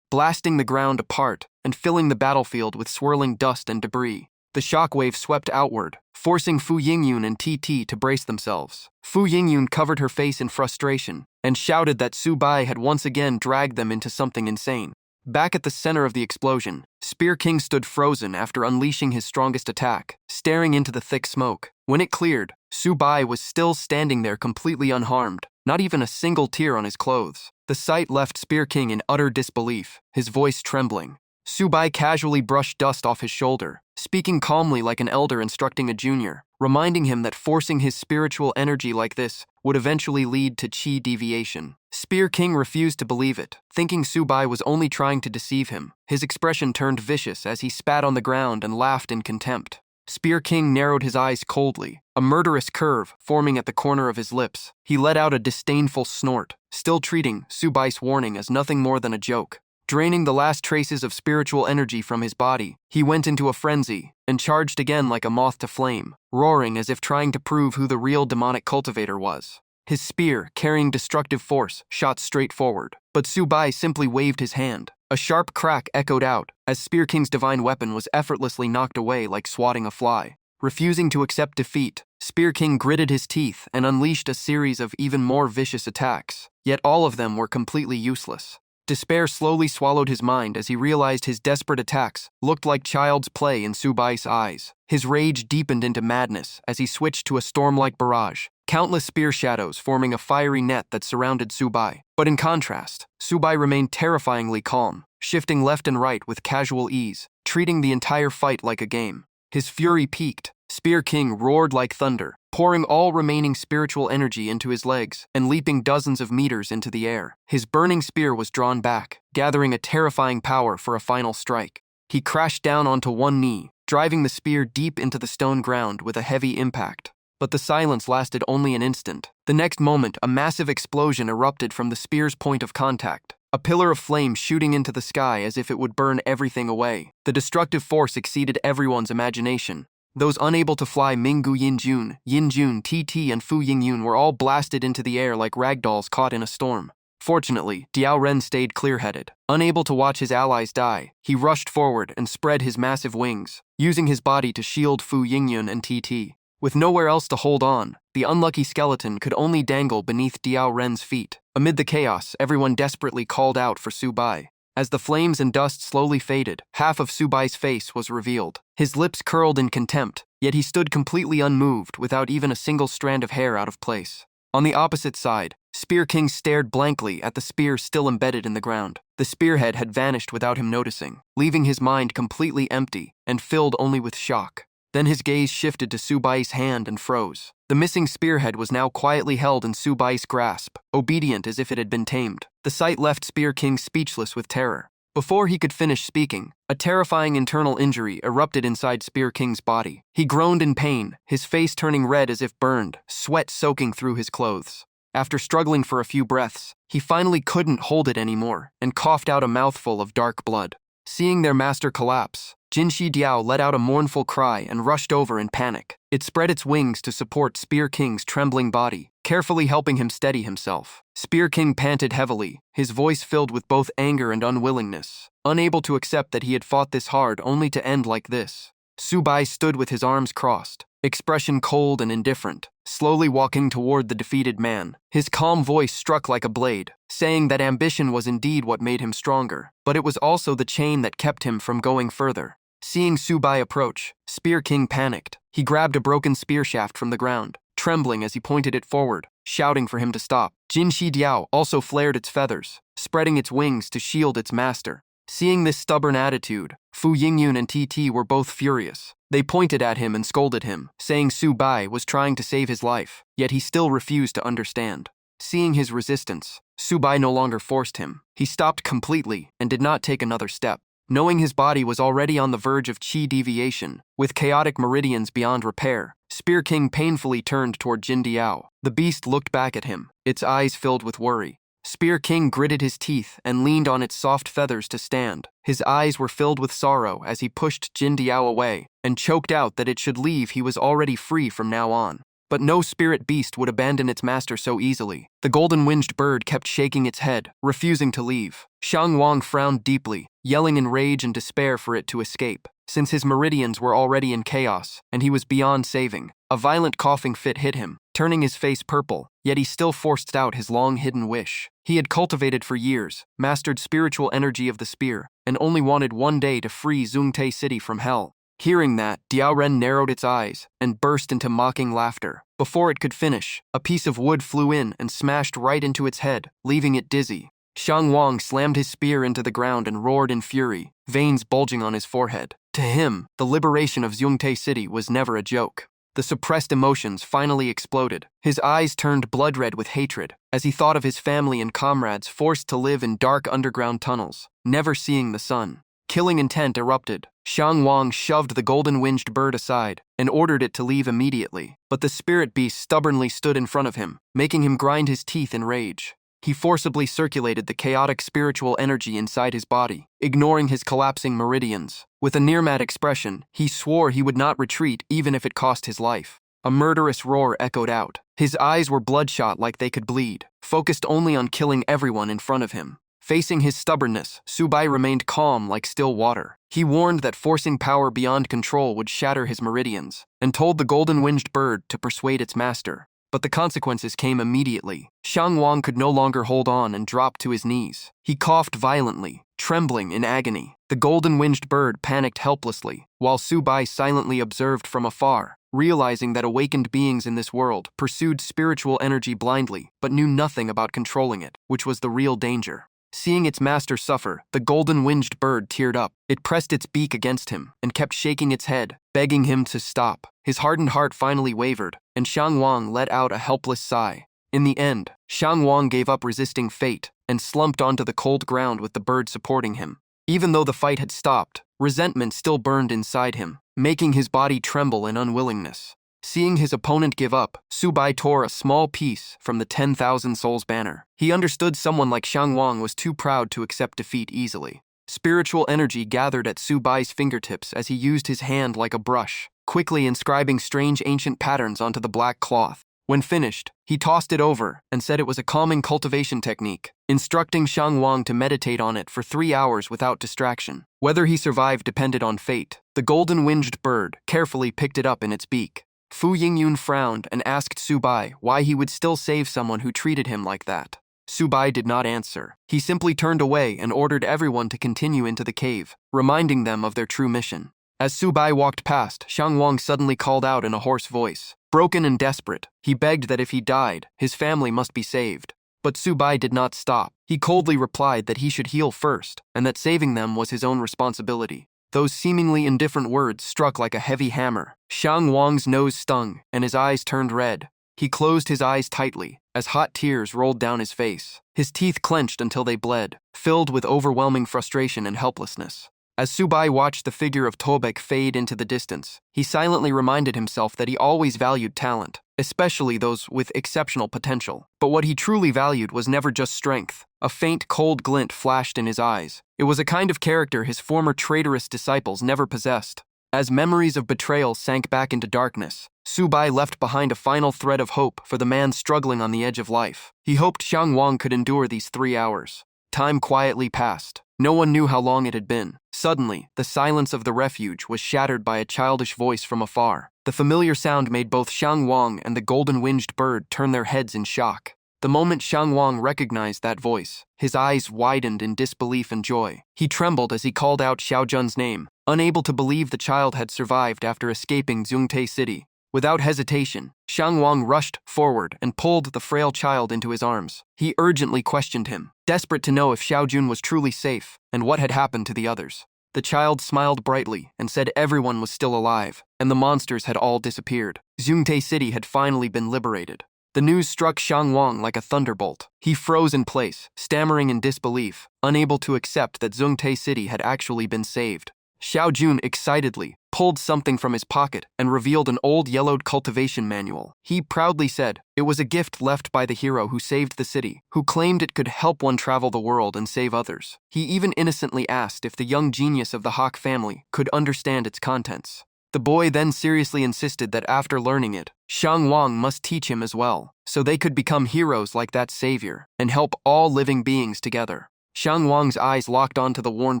blasting the ground apart and filling the battlefield with swirling dust and debris. The shockwave swept outward, forcing Fu Yingyun and TT to brace themselves. Fu Yingyun covered her face in frustration and shouted that Subai had once again dragged them into something insane. Back at the center of the explosion, Spear King stood frozen after unleashing his strongest attack, staring into the thick smoke. When it cleared, Subai was still standing there completely unharmed, not even a single tear on his clothes. The sight left Spear King in utter disbelief, his voice trembling. Subai casually brushed dust off his shoulder, speaking calmly like an elder instructing a junior, reminding him that forcing his spiritual energy like this would eventually lead to chi deviation. Spear King refused to believe it, thinking Subai was only trying to deceive him. His expression turned vicious as he spat on the ground and laughed in contempt. Spear King narrowed his eyes coldly, a murderous curve forming at the corner of his lips. He let out a disdainful snort, still treating Subai's warning as nothing more than a joke. Draining the last traces of spiritual energy from his body, he went into a frenzy and charged again like a moth to flame, roaring as if trying to prove who the real demonic cultivator was. His spear, carrying destructive force, shot straight forward, but Subai simply waved his hand. A sharp crack echoed out as Spear King's divine weapon was effortlessly knocked away like swatting a fly. Refusing to accept defeat, Spear King gritted his teeth and unleashed a series of even more vicious attacks, yet all of them were completely useless. Despair slowly swallowed his mind as he realized his desperate attacks looked like child's play in Subai's eyes. His rage deepened into madness as he switched to a storm-like barrage, countless spear shadows forming a fiery net that surrounded Subai. But in contrast, Subai remained terrifyingly calm, shifting left and right with casual ease, treating the entire fight like a game. His fury peaked. Spear King roared like thunder, pouring all remaining spiritual energy into his legs and leaping dozens of meters into the air. His burning spear was drawn back, gathering a terrifying power for a final strike. He crashed down onto one knee, driving the spear deep into the stone ground with a heavy impact. But the silence lasted only an instant. The next moment, a massive explosion erupted from the spear's point of contact, a pillar of flame shooting into the sky as if it would burn everything away. The destructive force exceeded everyone's imagination. Those unable to fly Minggu Yinjun, TT, and Fu Yingyun were all blasted into the air like ragdolls caught in a storm. Fortunately, Diao Ren stayed clear-headed. Unable to watch his allies die, he rushed forward and spread his massive wings, using his body to shield Fu Yingyun and TT. With nowhere else to hold on, the unlucky skeleton could only dangle beneath Diao Ren's feet. Amid the chaos, everyone desperately called out for Subai. As the flames and dust slowly faded, half of Subai's face was revealed. His lips curled in contempt, yet he stood completely unmoved without even a single strand of hair out of place. On the opposite side, Spear King stared blankly at the spear still embedded in the ground. The spearhead had vanished without him noticing, leaving his mind completely empty and filled only with shock. Then his gaze shifted to Subai's hand and froze. The missing spearhead was now quietly held in Subai's grasp, obedient as if it had been tamed. The sight left Spear King speechless with terror. Before he could finish speaking, a terrifying internal injury erupted inside Spear King's body. He groaned in pain, his face turning red as if burned, sweat soaking through his clothes. After struggling for a few breaths, he finally couldn't hold it anymore and coughed out a mouthful of dark blood. Seeing their master collapse, Jinshi Diao let out a mournful cry and rushed over in panic. It spread its wings to support Spear King's trembling body, carefully helping him steady himself. Spear King panted heavily, his voice filled with both anger and unwillingness, unable to accept that he had fought this hard only to end like this. Subai stood with his arms crossed, expression cold and indifferent, slowly walking toward the defeated man. His calm voice struck like a blade, saying that ambition was indeed what made him stronger, but it was also the chain that kept him from going further. Seeing Subai approach, Spear King panicked. He grabbed a broken spear shaft from the ground, trembling as he pointed it forward, shouting for him to stop. Jinshi Diao also flared its feathers, spreading its wings to shield its master. Seeing this stubborn attitude, Fu Yingyun and TT were both furious. They pointed at him and scolded him, saying Subai was trying to save his life, yet he still refused to understand. Seeing his resistance, Subai no longer forced him. He stopped completely and did not take another step. Knowing his body was already on the verge of chi deviation, with chaotic meridians beyond repair, Spear King painfully turned toward Jin Diao. The beast looked back at him, its eyes filled with worry. Spear King gritted his teeth and leaned on its soft feathers to stand. His eyes were filled with sorrow as he pushed Jin Diao away and choked out that it should leave he was already free from now on. But no spirit beast would abandon its master so easily. The golden-winged bird kept shaking its head, refusing to leave. Shang Wang frowned deeply, yelling in rage and despair for it to escape. Since his meridians were already in chaos, and he was beyond saving, a violent coughing fit hit him, turning his face purple, yet he still forced out his long-hidden wish. He had cultivated for years, mastered spiritual energy of the spear, and only wanted one day to free Zhongtai City from hell. Hearing that, Diaoren narrowed its eyes and burst into mocking laughter. Before it could finish, a piece of wood flew in and smashed right into its head, leaving it dizzy. Shang Wang slammed his spear into the ground and roared in fury, veins bulging on his forehead. To him, the liberation of Zhongtai City was never a joke. The suppressed emotions finally exploded. His eyes turned blood-red with hatred as he thought of his family and comrades forced to live in dark underground tunnels, never seeing the sun. Killing intent erupted. Shang Wang shoved the golden-winged bird aside and ordered it to leave immediately, but the spirit beast stubbornly stood in front of him, making him grind his teeth in rage. He forcibly circulated the chaotic spiritual energy inside his body, ignoring his collapsing meridians. With a near-mad expression, he swore he would not retreat even if it cost his life. A murderous roar echoed out. His eyes were bloodshot like they could bleed, focused only on killing everyone in front of him. Facing his stubbornness, Subai remained calm like still water. He warned that forcing power beyond control would shatter his meridians, and told the golden-winged bird to persuade its master. But the consequences came immediately. Shang Wang could no longer hold on and dropped to his knees. He coughed violently, trembling in agony. The golden-winged bird panicked helplessly, while Subai silently observed from afar, realizing that awakened beings in this world pursued spiritual energy blindly, but knew nothing about controlling it, which was the real danger. Seeing its master suffer, the golden-winged bird teared up. It pressed its beak against him and kept shaking its head, begging him to stop. His hardened heart finally wavered, and Shang Wang let out a helpless sigh. In the end, Shang Wang gave up resisting fate and slumped onto the cold ground with the bird supporting him. Even though the fight had stopped, resentment still burned inside him, making his body tremble in unwillingness. Seeing his opponent give up, Subai tore a small piece from the 10,000 Souls banner. He understood someone like Shang Wang was too proud to accept defeat easily. Spiritual energy gathered at Subai's fingertips as he used his hand like a brush, quickly inscribing strange ancient patterns onto the black cloth. When finished, he tossed it over and said it was a calming cultivation technique, instructing Shang Wang to meditate on it for 3 hours without distraction. Whether he survived depended on fate. The golden-winged bird carefully picked it up in its beak. Fu Yingyun frowned and asked Subai why he would still save someone who treated him like that. Subai did not answer. He simply turned away and ordered everyone to continue into the cave, reminding them of their true mission. As Subai walked past, Shang Wang suddenly called out in a hoarse voice. Broken and desperate, he begged that if he died, his family must be saved. But Subai did not stop. He coldly replied that he should heal first, and that saving them was his own responsibility. Those seemingly indifferent words struck like a heavy hammer. Xiang Wang's nose stung, and his eyes turned red. He closed his eyes tightly, as hot tears rolled down his face. His teeth clenched until they bled, filled with overwhelming frustration and helplessness. As Subai watched the figure of Tobek fade into the distance, he silently reminded himself that he always valued talent, especially those with exceptional potential. But what he truly valued was never just strength. A faint, cold glint flashed in his eyes. It was a kind of character his former traitorous disciples never possessed. As memories of betrayal sank back into darkness, Subai left behind a final thread of hope for the man struggling on the edge of life. He hoped Xiang Wang could endure these 3 hours. Time quietly passed. No one knew how long it had been. Suddenly, the silence of the refuge was shattered by a childish voice from afar. The familiar sound made both Xiang Wang and the golden-winged bird turn their heads in shock. The moment Xiang Wang recognized that voice, his eyes widened in disbelief and joy. He trembled as he called out Xiao Jun's name, unable to believe the child had survived after escaping Zhongtai City. Without hesitation, Xiang Wang rushed forward and pulled the frail child into his arms. He urgently questioned him, desperate to know if Xiao Jun was truly safe and what had happened to the others. The child smiled brightly and said everyone was still alive, and the monsters had all disappeared. Zhongtai City had finally been liberated. The news struck Xiang Wang like a thunderbolt. He froze in place, stammering in disbelief, unable to accept that Zhongtai City had actually been saved. Xiao Jun excitedly pulled something from his pocket and revealed an old yellowed cultivation manual. He proudly said it was a gift left by the hero who saved the city, who claimed it could help one travel the world and save others. He even innocently asked if the young genius of the Hawk family could understand its contents. The boy then seriously insisted that after learning it, Xiang Wang must teach him as well, so they could become heroes like that savior and help all living beings together. Xiang Wang's eyes locked onto the worn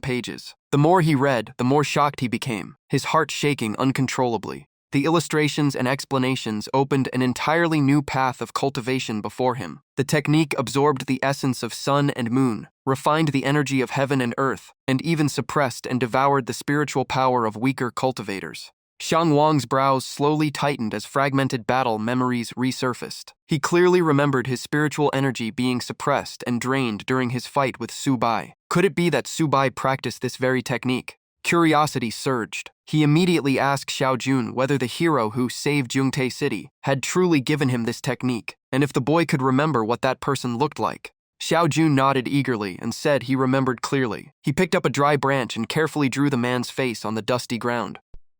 pages. The more he read, the more shocked he became, his heart shaking uncontrollably. The illustrations and explanations opened an entirely new path of cultivation before him. The technique absorbed the essence of sun and moon, refined the energy of heaven and earth, and even suppressed and devoured the spiritual power of weaker cultivators. Xiang Wang's brows slowly tightened as fragmented battle memories resurfaced. He clearly remembered his spiritual energy being suppressed and drained during his fight with Subai. Could it be that Subai practiced this very technique? Curiosity surged. He immediately asked Xiao Jun whether the hero who saved Zhongtai City had truly given him this technique, and if the boy could remember what that person looked like. Xiao Jun nodded eagerly and said he remembered clearly. He picked up a dry branch and carefully drew the man's face on the dusty ground.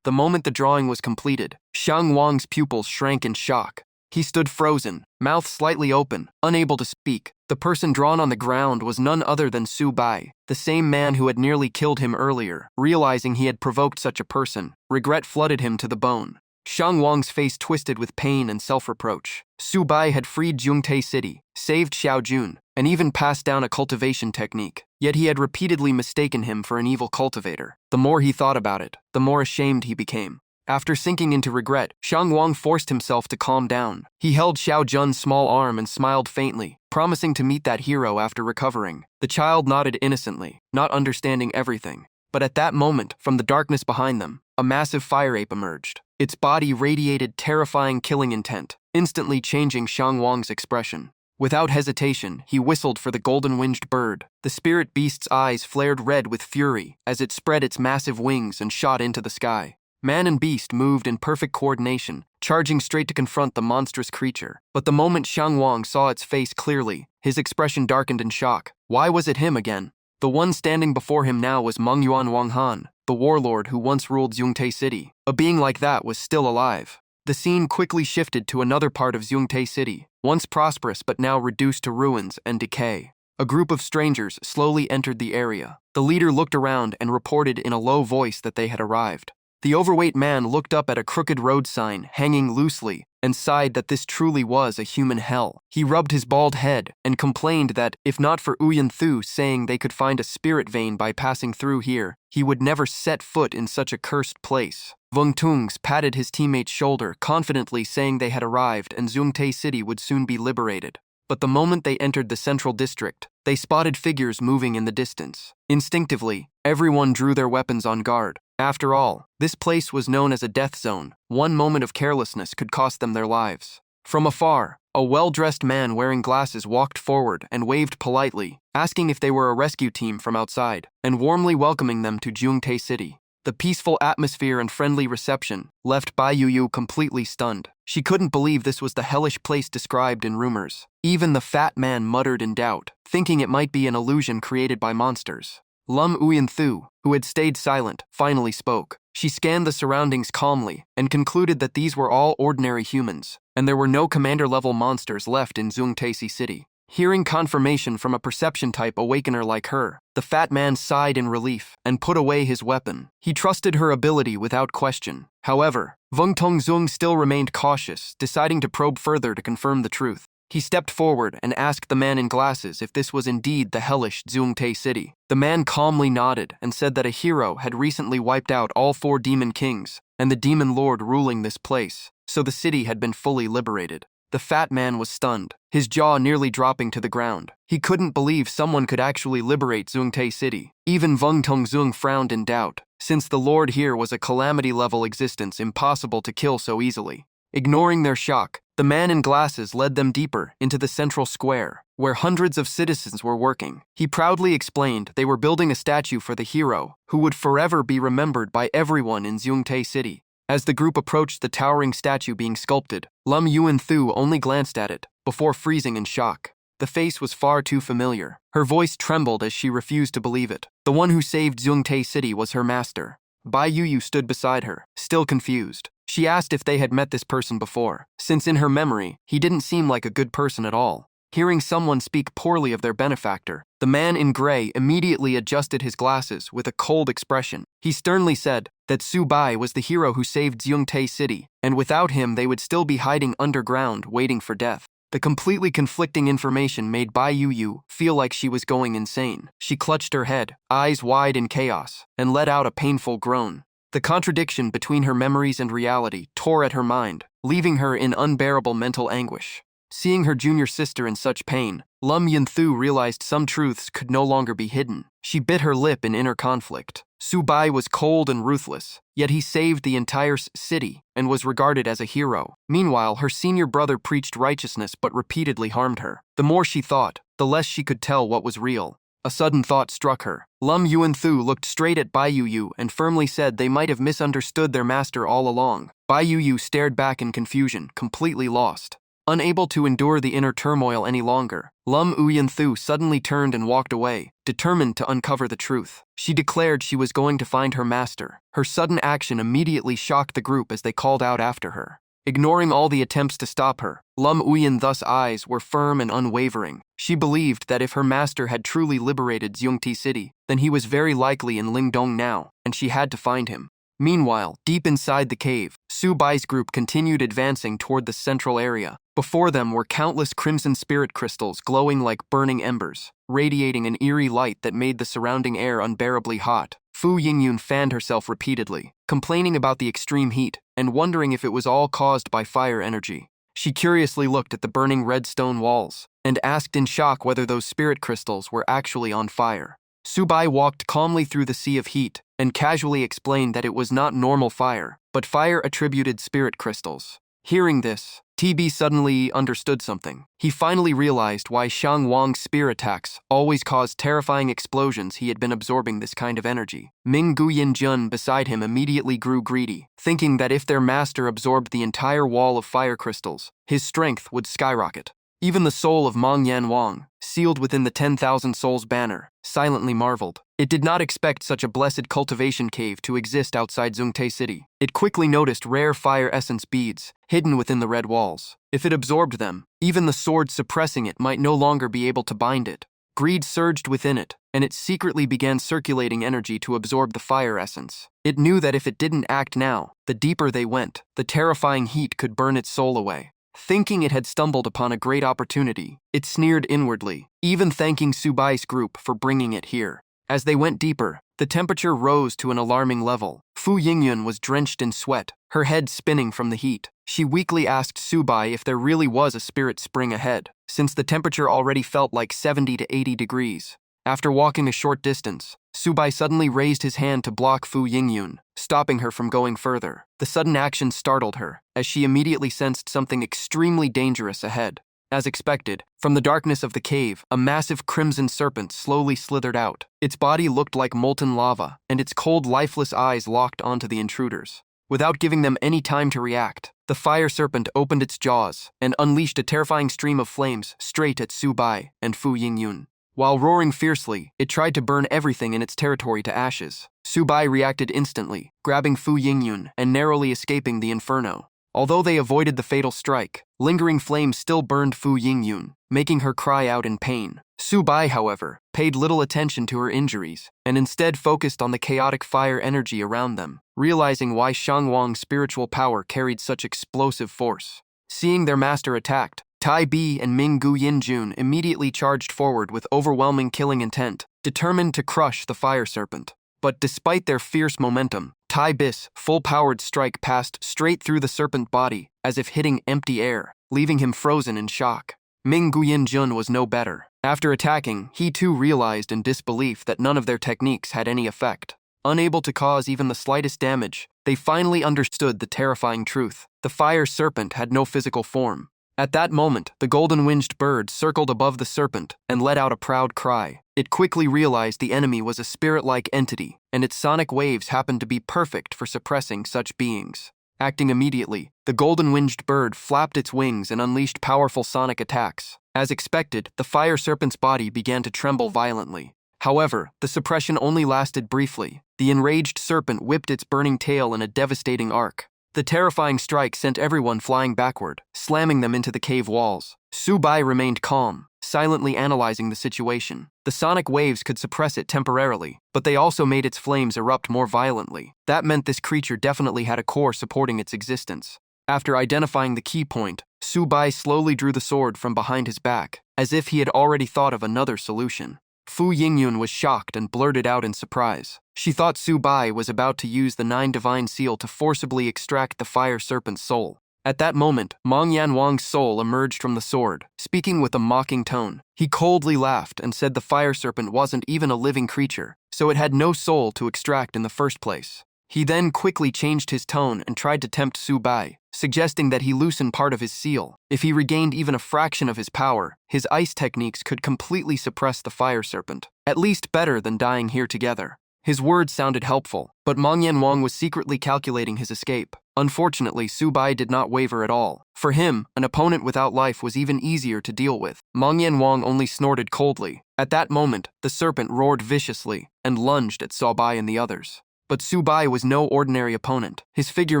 The moment the drawing was completed, Xiang Wang's pupils shrank in shock. He stood frozen, mouth slightly open, unable to speak. The person drawn on the ground was none other than Subai, the same man who had nearly killed him earlier. Realizing he had provoked such a person, regret flooded him to the bone. Xiang Wang's face twisted with pain and self-reproach. Subai had freed Zhongtai City, saved Xiao Jun, and even passed down a cultivation technique. Yet he had repeatedly mistaken him for an evil cultivator. The more he thought about it, the more ashamed he became. After sinking into regret, Xiang Wang forced himself to calm down. He held Xiao Jun's small arm and smiled faintly, promising to meet that hero after recovering. The child nodded innocently, not understanding everything. But at that moment, from the darkness behind them, a massive fire ape emerged. Its body radiated terrifying killing intent, instantly changing Xiang Wang's expression. Without hesitation, he whistled for the golden-winged bird. The spirit beast's eyes flared red with fury as it spread its massive wings and shot into the sky. Man and beast moved in perfect coordination, charging straight to confront the monstrous creature. But the moment Xiang Wang saw its face clearly, his expression darkened in shock. Why was it him again? The one standing before him now was Mangyuan Wanghan, the warlord who once ruled Zhongtai City. A being like that was still alive. The scene quickly shifted to another part of Zhongtai City, once prosperous but now reduced to ruins and decay. A group of strangers slowly entered the area. The leader looked around and reported in a low voice that they had arrived. The overweight man looked up at a crooked road sign hanging loosely and sighed that this truly was a human hell. He rubbed his bald head and complained that, if not for Uyan Thu saying they could find a spirit vein by passing through here, he would never set foot in such a cursed place. Vung Tungs patted his teammate's shoulder, confidently saying they had arrived and Zhongtai City would soon be liberated. But the moment they entered the central district, they spotted figures moving in the distance. Instinctively, everyone drew their weapons on guard. After all, this place was known as a death zone. One moment of carelessness could cost them their lives. From afar, A well-dressed man wearing glasses walked forward and waved politely, asking if they were a rescue team from outside, and warmly welcoming them to Jungtae City. The peaceful atmosphere and friendly reception left Bai Yu completely stunned. She couldn't believe this was the hellish place described in rumors. Even the fat man muttered in doubt, thinking it might be an illusion created by monsters. Lum Uyen-thu, who had stayed silent, finally spoke. She scanned the surroundings calmly and concluded that these were all ordinary humans, and there were no commander-level monsters left in Jungtae City. Hearing confirmation from a perception-type awakener like her, the fat man sighed in relief and put away his weapon. He trusted her ability without question. However, Vung Tongzung still remained cautious, deciding to probe further to confirm the truth. He stepped forward and asked the man in glasses if this was indeed the hellish Jungtae City. The man calmly nodded and said that a hero had recently wiped out all 4 demon kings and the demon lord ruling this place, so the city had been fully liberated. The fat man was stunned, his jaw nearly dropping to the ground. He couldn't believe someone could actually liberate Jungtae City. Even Vung Tongzung frowned in doubt, since the lord here was a calamity-level existence impossible to kill so easily. Ignoring their shock, the man in glasses led them deeper into the central square, where hundreds of citizens were working. He proudly explained they were building a statue for the hero, who would forever be remembered by everyone in Jungtae City. As the group approached the towering statue being sculpted, Lum Yuan-thu only glanced at it, before freezing in shock. The face was far too familiar. Her voice trembled as she refused to believe it. The one who saved Jungtae City was her master. Bai Yu stood beside her, still confused. She asked if they had met this person before, since in her memory, he didn't seem like a good person at all. Hearing someone speak poorly of their benefactor, the man in gray immediately adjusted his glasses with a cold expression. He sternly said that Su Bai was the hero who saved Jungtae City, and without him they would still be hiding underground waiting for death. The completely conflicting information made Bai Yu feel like she was going insane. She clutched her head, eyes wide in chaos, and let out a painful groan. The contradiction between her memories and reality tore at her mind, leaving her in unbearable mental anguish. Seeing her junior sister in such pain, Lum Yuan-thu realized some truths could no longer be hidden. She bit her lip in inner conflict. Su Bai was cold and ruthless, yet he saved the entire city and was regarded as a hero. Meanwhile, her senior brother preached righteousness but repeatedly harmed her. The more she thought, the less she could tell what was real. A sudden thought struck her. Lum Yuan-thu looked straight at Bai Yu and firmly said they might have misunderstood their master all along. Bai Yu stared back in confusion, completely lost. Unable to endure the inner turmoil any longer, Lum Uyen-thu suddenly turned and walked away, determined to uncover the truth. She declared she was going to find her master. Her sudden action immediately shocked the group as they called out after her. Ignoring all the attempts to stop her, Lum Uyen-thu's eyes were firm and unwavering. She believed that if her master had truly liberated Jungtae City, then he was very likely in Lingdong now, and she had to find him. Meanwhile, deep inside the cave, Su Bai's group continued advancing toward the central area. Before them were countless crimson spirit crystals glowing like burning embers, radiating an eerie light that made the surrounding air unbearably hot. Fu Yingyun fanned herself repeatedly, complaining about the extreme heat and wondering if it was all caused by fire energy. She curiously looked at the burning red stone walls and asked in shock whether those spirit crystals were actually on fire. Su Bai walked calmly through the sea of heat and casually explained that it was not normal fire, but fire-attributed spirit crystals. Hearing this, TB suddenly understood something. He finally realized why Xiang Wang's spear attacks always caused terrifying explosions. He had been absorbing this kind of energy. Ming Guyin Jun beside him immediately grew greedy, thinking that if their master absorbed the entire wall of fire crystals, his strength would skyrocket. Even the soul of Mong Yan Wang, sealed within the 10,000 souls banner, silently marveled. It did not expect such a blessed cultivation cave to exist outside Jungtae City. It quickly noticed rare fire essence beads hidden within the red walls. If it absorbed them, even the sword suppressing it might no longer be able to bind it. Greed surged within it, and it secretly began circulating energy to absorb the fire essence. It knew that if it didn't act now, the deeper they went, the terrifying heat could burn its soul away. Thinking it had stumbled upon a great opportunity, it sneered inwardly, even thanking Su Bai's group for bringing it here. As they went deeper, the temperature rose to an alarming level. Fu Yingyun was drenched in sweat, her head spinning from the heat. She weakly asked Su Bai if there really was a spirit spring ahead, since the temperature already felt like 70 to 80 degrees. After walking a short distance, Subai suddenly raised his hand to block Fu Yingyun, stopping her from going further. The sudden action startled her, as she immediately sensed something extremely dangerous ahead. As expected, from the darkness of the cave, a massive crimson serpent slowly slithered out. Its body looked like molten lava, and its cold, lifeless eyes locked onto the intruders. Without giving them any time to react, the fire serpent opened its jaws and unleashed a terrifying stream of flames straight at Subai and Fu Yingyun. While roaring fiercely, it tried to burn everything in its territory to ashes. Subai reacted instantly, grabbing Fu Yingyun and narrowly escaping the inferno. Although they avoided the fatal strike, lingering flames still burned Fu Yingyun, making her cry out in pain. Subai, however, paid little attention to her injuries and instead focused on the chaotic fire energy around them, realizing why Shangwang's spiritual power carried such explosive force. Seeing their master attacked, Tai Bi and Ming Gu Yinjun immediately charged forward with overwhelming killing intent, determined to crush the fire serpent. But despite their fierce momentum, Tai Bi's full-powered strike passed straight through the serpent body, as if hitting empty air, leaving him frozen in shock. Ming Gu Yinjun was no better. After attacking, he too realized in disbelief that none of their techniques had any effect. Unable to cause even the slightest damage, they finally understood the terrifying truth. The fire serpent had no physical form. At that moment, the golden-winged bird circled above the serpent and let out a proud cry. It quickly realized the enemy was a spirit-like entity, and its sonic waves happened to be perfect for suppressing such beings. Acting immediately, the golden-winged bird flapped its wings and unleashed powerful sonic attacks. As expected, the fire serpent's body began to tremble violently. However, the suppression only lasted briefly. The enraged serpent whipped its burning tail in a devastating arc. The terrifying strike sent everyone flying backward, slamming them into the cave walls. Subai remained calm, silently analyzing the situation. The sonic waves could suppress it temporarily, but they also made its flames erupt more violently. That meant this creature definitely had a core supporting its existence. After identifying the key point, Subai slowly drew the sword from behind his back, as if he had already thought of another solution. Fu Yingyun was shocked and blurted out in surprise. She thought Subai was about to use the 9 divine seal to forcibly extract the fire serpent's soul. At that moment, Meng Yanwang's soul emerged from the sword, speaking with a mocking tone. He coldly laughed and said the fire serpent wasn't even a living creature, so it had no soul to extract in the first place. He then quickly changed his tone and tried to tempt Subai, suggesting that he loosen part of his seal. If he regained even a fraction of his power, his ice techniques could completely suppress the fire serpent, at least better than dying here together. His words sounded helpful, but Meng Yanwang was secretly calculating his escape. Unfortunately, Subai did not waver at all. For him, an opponent without life was even easier to deal with. Meng Yanwang only snorted coldly. At that moment, the serpent roared viciously and lunged at Subai and the others. But Subai was no ordinary opponent. His figure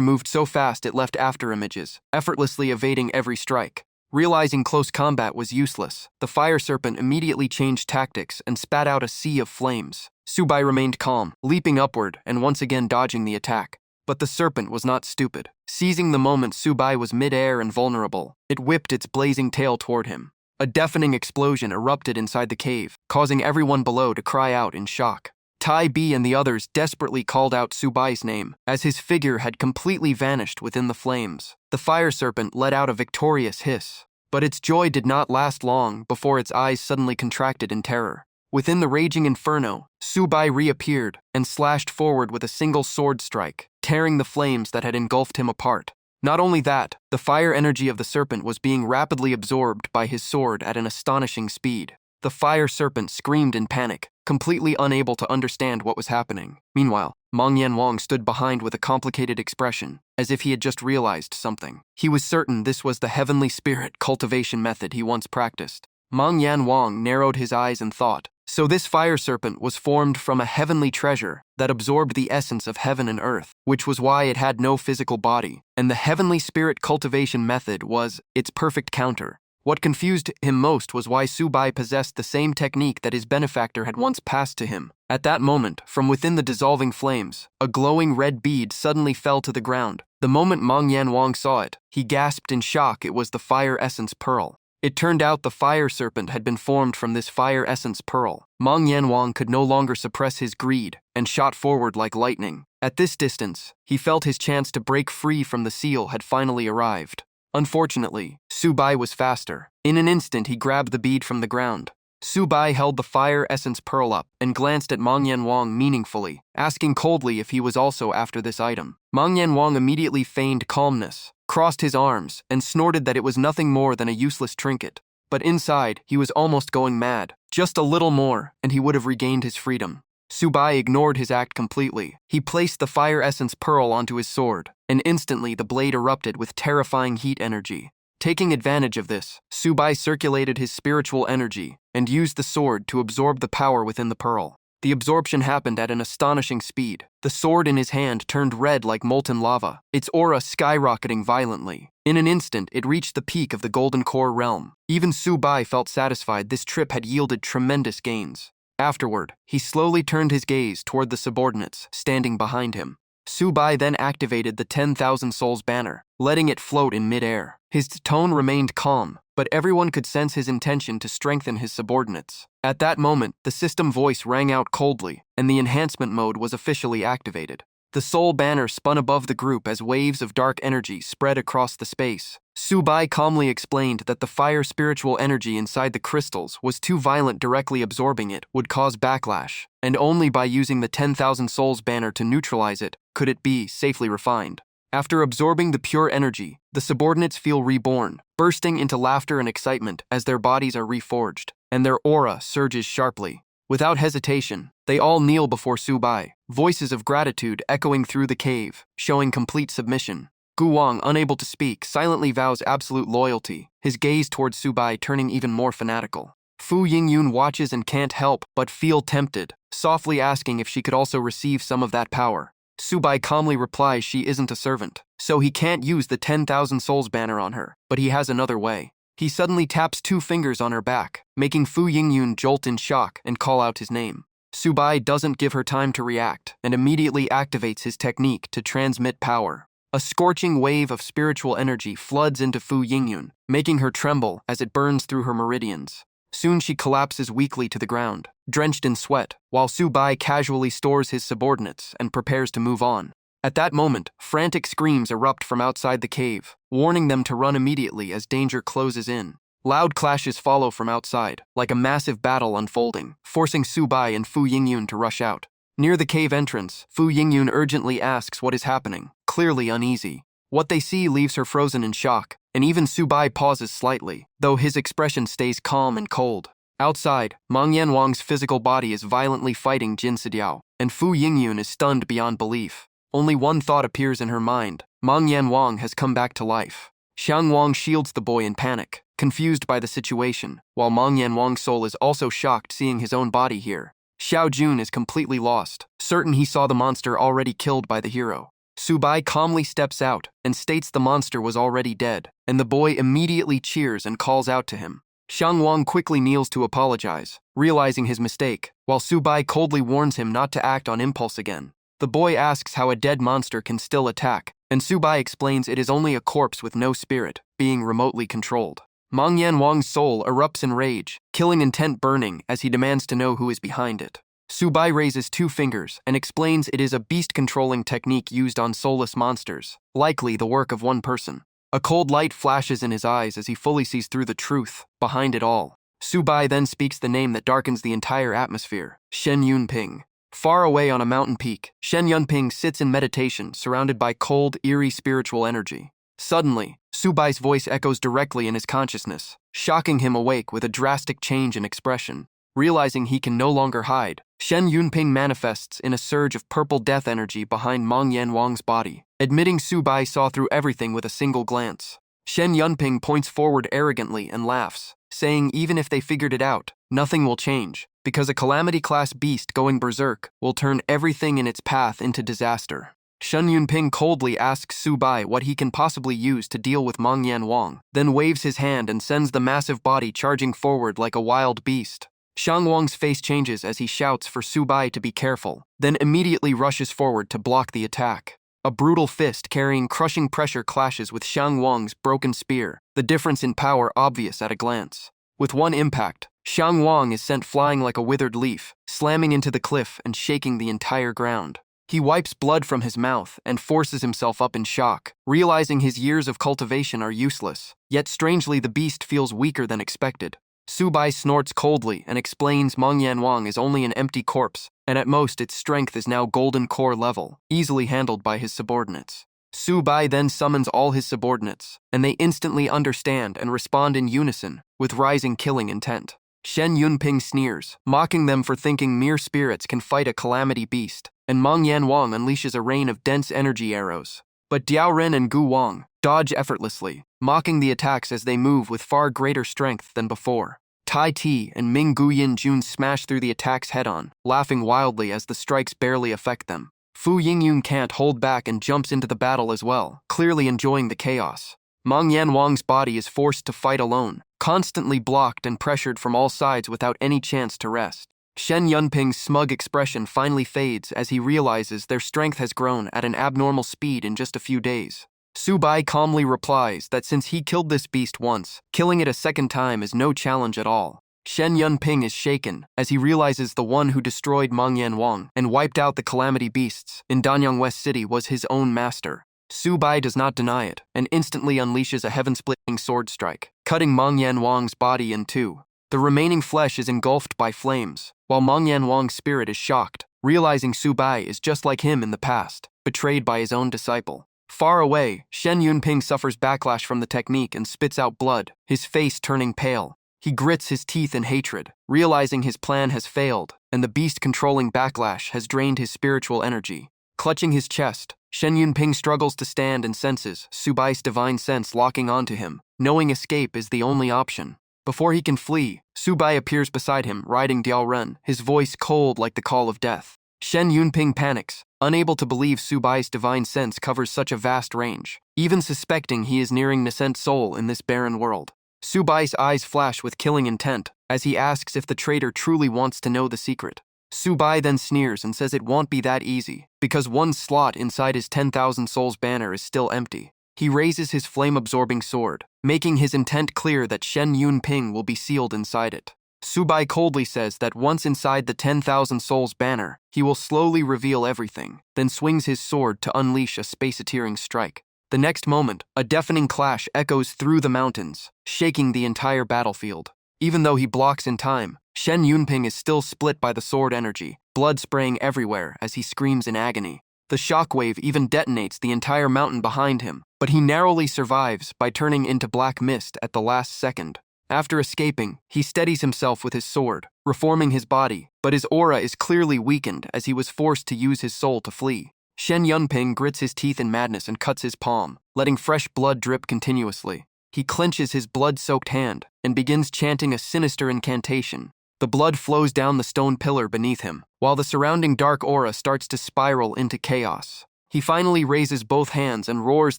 moved so fast it left afterimages, effortlessly evading every strike. Realizing close combat was useless, the fire serpent immediately changed tactics and spat out a sea of flames. Subai remained calm, leaping upward and once again dodging the attack. But the serpent was not stupid. Seizing the moment Subai was mid-air and vulnerable, it whipped its blazing tail toward him. A deafening explosion erupted inside the cave, causing everyone below to cry out in shock. Tai Bi and the others desperately called out Subai's name, as his figure had completely vanished within the flames. The fire serpent let out a victorious hiss, but its joy did not last long before its eyes suddenly contracted in terror. Within the raging inferno, Subai reappeared and slashed forward with a single sword strike, tearing the flames that had engulfed him apart. Not only that, the fire energy of the serpent was being rapidly absorbed by his sword at an astonishing speed. The fire serpent screamed in panic, completely unable to understand what was happening. Meanwhile, Meng Yanwang stood behind with a complicated expression, as if he had just realized something. He was certain this was the heavenly spirit cultivation method he once practiced. Meng Yanwang narrowed his eyes and thought, so this fire serpent was formed from a heavenly treasure that absorbed the essence of heaven and earth, which was why it had no physical body, and the heavenly spirit cultivation method was its perfect counter. What confused him most was why Subai possessed the same technique that his benefactor had once passed to him. At that moment, from within the dissolving flames, a glowing red bead suddenly fell to the ground. The moment Meng Yanwang saw it, he gasped in shock. It was the fire essence pearl. It turned out the fire serpent had been formed from this fire essence pearl. Meng Yanwang could no longer suppress his greed and shot forward like lightning. At this distance, he felt his chance to break free from the seal had finally arrived. Unfortunately, Subai was faster. In an instant, he grabbed the bead from the ground. Su Bai held the fire essence pearl up and glanced at Meng Yanwang meaningfully, asking coldly if he was also after this item. Meng Yanwang immediately feigned calmness, crossed his arms, and snorted that it was nothing more than a useless trinket. But inside, he was almost going mad. Just a little more, and he would have regained his freedom. Su Bai ignored his act completely. He placed the fire essence pearl onto his sword, and instantly the blade erupted with terrifying heat energy. Taking advantage of this, Su Bai circulated his spiritual energy and used the sword to absorb the power within the pearl. The absorption happened at an astonishing speed. The sword in his hand turned red like molten lava, its aura skyrocketing violently. In an instant, it reached the peak of the Golden Core realm. Even Su Bai felt satisfied this trip had yielded tremendous gains. Afterward, he slowly turned his gaze toward the subordinates standing behind him. Su Bai then activated the 10,000 Souls banner, letting it float in mid-air. His tone remained calm, but everyone could sense his intention to strengthen his subordinates. At that moment, the system voice rang out coldly, and the enhancement mode was officially activated. The soul banner spun above the group as waves of dark energy spread across the space. Su Bai calmly explained that the fire spiritual energy inside the crystals was too violent. Directly absorbing it would cause backlash, and only by using the 10,000 Souls banner to neutralize it could it be safely refined. After absorbing the pure energy, the subordinates feel reborn, bursting into laughter and excitement as their bodies are reforged, and their aura surges sharply. Without hesitation, they all kneel before Su Bai, voices of gratitude echoing through the cave, showing complete submission. Gu Wang, unable to speak, silently vows absolute loyalty, his gaze towards Su Bai turning even more fanatical. Fu Yingyun watches and can't help but feel tempted, softly asking if she could also receive some of that power. Su Bai calmly replies she isn't a servant, so he can't use the 10,000 Souls banner on her, but he has another way. He suddenly taps 2 fingers on her back, making Fu Yingyun jolt in shock and call out his name. Su Bai doesn't give her time to react and immediately activates his technique to transmit power. A scorching wave of spiritual energy floods into Fu Yingyun, making her tremble as it burns through her meridians. Soon she collapses weakly to the ground, drenched in sweat, while Su Bai casually stores his subordinates and prepares to move on. At that moment, frantic screams erupt from outside the cave, warning them to run immediately as danger closes in. Loud clashes follow from outside, like a massive battle unfolding, forcing Su Bai and Fu Yingyun to rush out. Near the cave entrance, Fu Yingyun urgently asks what is happening, clearly uneasy. What they see leaves her frozen in shock, and even Su Bai pauses slightly, though his expression stays calm and cold. Outside, Meng Yanwang's physical body is violently fighting Jin Sidiao, and Fu Yingyun is stunned beyond belief. Only one thought appears in her mind: Meng Yanwang has come back to life. Xiang Wang shields the boy in panic, confused by the situation, while Meng Yanwang's soul is also shocked seeing his own body here. Xiao Jun is completely lost, certain he saw the monster already killed by the hero. Su Bai calmly steps out and states the monster was already dead, and the boy immediately cheers and calls out to him. Xiang Wang quickly kneels to apologize, realizing his mistake, while Su Bai coldly warns him not to act on impulse again. The boy asks how a dead monster can still attack, and Su Bai explains it is only a corpse with no spirit, being remotely controlled. Meng Yanwang's soul erupts in rage, killing intent burning as he demands to know who is behind it. Su Bai raises 2 fingers and explains it is a beast-controlling technique used on soulless monsters, likely the work of one person. A cold light flashes in his eyes as he fully sees through the truth behind it all. Su Bai then speaks the name that darkens the entire atmosphere: Shen Yunping. Far away on a mountain peak, Shen Yunping sits in meditation, surrounded by cold, eerie spiritual energy. Suddenly, Su Bai's voice echoes directly in his consciousness, shocking him awake with a drastic change in expression. Realizing he can no longer hide, Shen Yunping manifests in a surge of purple death energy behind Meng Yanwang's body, admitting Su Bai saw through everything with a single glance. Shen Yunping points forward arrogantly and laughs, saying even if they figured it out, nothing will change, because a calamity-class beast going berserk will turn everything in its path into disaster. Shen Yunping coldly asks Su Bai what he can possibly use to deal with Meng Yanwang, then waves his hand and sends the massive body charging forward like a wild beast. Xiang Wang's face changes as he shouts for Su Bai to be careful, then immediately rushes forward to block the attack. A brutal fist carrying crushing pressure clashes with Xiang Wang's broken spear, the difference in power obvious at a glance. With one impact, Xiang Wang is sent flying like a withered leaf, slamming into the cliff and shaking the entire ground. He wipes blood from his mouth and forces himself up in shock, realizing his years of cultivation are useless. Yet strangely, the beast feels weaker than expected. Su Bai snorts coldly and explains Meng Yanwang is only an empty corpse, and at most its strength is now golden core level, easily handled by his subordinates. Su Bai then summons all his subordinates, and they instantly understand and respond in unison, with rising killing intent. Shen Yunping sneers, mocking them for thinking mere spirits can fight a calamity beast, and Meng Yanwang unleashes a rain of dense energy arrows. But Diao Ren and Gu Wang dodge effortlessly, mocking the attacks as they move with far greater strength than before. Tai Ti and Ming Guyin Jun smash through the attacks head-on, laughing wildly as the strikes barely affect them. Fu Yingyun can't hold back and jumps into the battle as well, clearly enjoying the chaos. Meng Yanwang's body is forced to fight alone, constantly blocked and pressured from all sides without any chance to rest. Shen Yunping's smug expression finally fades as he realizes their strength has grown at an abnormal speed in just a few days. Su Bai calmly replies that since he killed this beast once, killing it a second time is no challenge at all. Shen Yunping is shaken as he realizes the one who destroyed Meng Yanwang and wiped out the calamity beasts in Danyang West City was his own master. Su Bai does not deny it and instantly unleashes a heaven-splitting sword strike, cutting Meng Yanwang's body in two. The remaining flesh is engulfed by flames, while Meng Yanwang's spirit is shocked, realizing Su Bai is just like him in the past, betrayed by his own disciple. Far away, Shen Yunping suffers backlash from the technique and spits out blood, his face turning pale. He grits his teeth in hatred, realizing his plan has failed, and the beast-controlling backlash has drained his spiritual energy. Clutching his chest, Shen Yunping struggles to stand and senses Su Bai's divine sense locking onto him, knowing escape is the only option. Before he can flee, Su Bai appears beside him, riding Diao Ren, his voice cold like the call of death. Shen Yunping panics, unable to believe Su Bai's divine sense covers such a vast range, even suspecting he is nearing Nascent Soul in this barren world. Su Bai's eyes flash with killing intent as he asks if the traitor truly wants to know the secret. Su Bai then sneers and says it won't be that easy, because one slot inside his 10,000 souls banner is still empty. He raises his flame-absorbing sword, making his intent clear that Shen Yunping will be sealed inside it. Su Bai coldly says that once inside the 10,000 souls banner, he will slowly reveal everything, then swings his sword to unleash a space-tearing strike. The next moment, a deafening clash echoes through the mountains, shaking the entire battlefield. Even though he blocks in time, Shen Yunping is still split by the sword energy, blood spraying everywhere as he screams in agony. The shockwave even detonates the entire mountain behind him, but he narrowly survives by turning into black mist at the last second. After escaping, he steadies himself with his sword, reforming his body, but his aura is clearly weakened as he was forced to use his soul to flee. Shen Yunping grits his teeth in madness and cuts his palm, letting fresh blood drip continuously. He clenches his blood-soaked hand and begins chanting a sinister incantation. The blood flows down the stone pillar beneath him, while the surrounding dark aura starts to spiral into chaos. He finally raises both hands and roars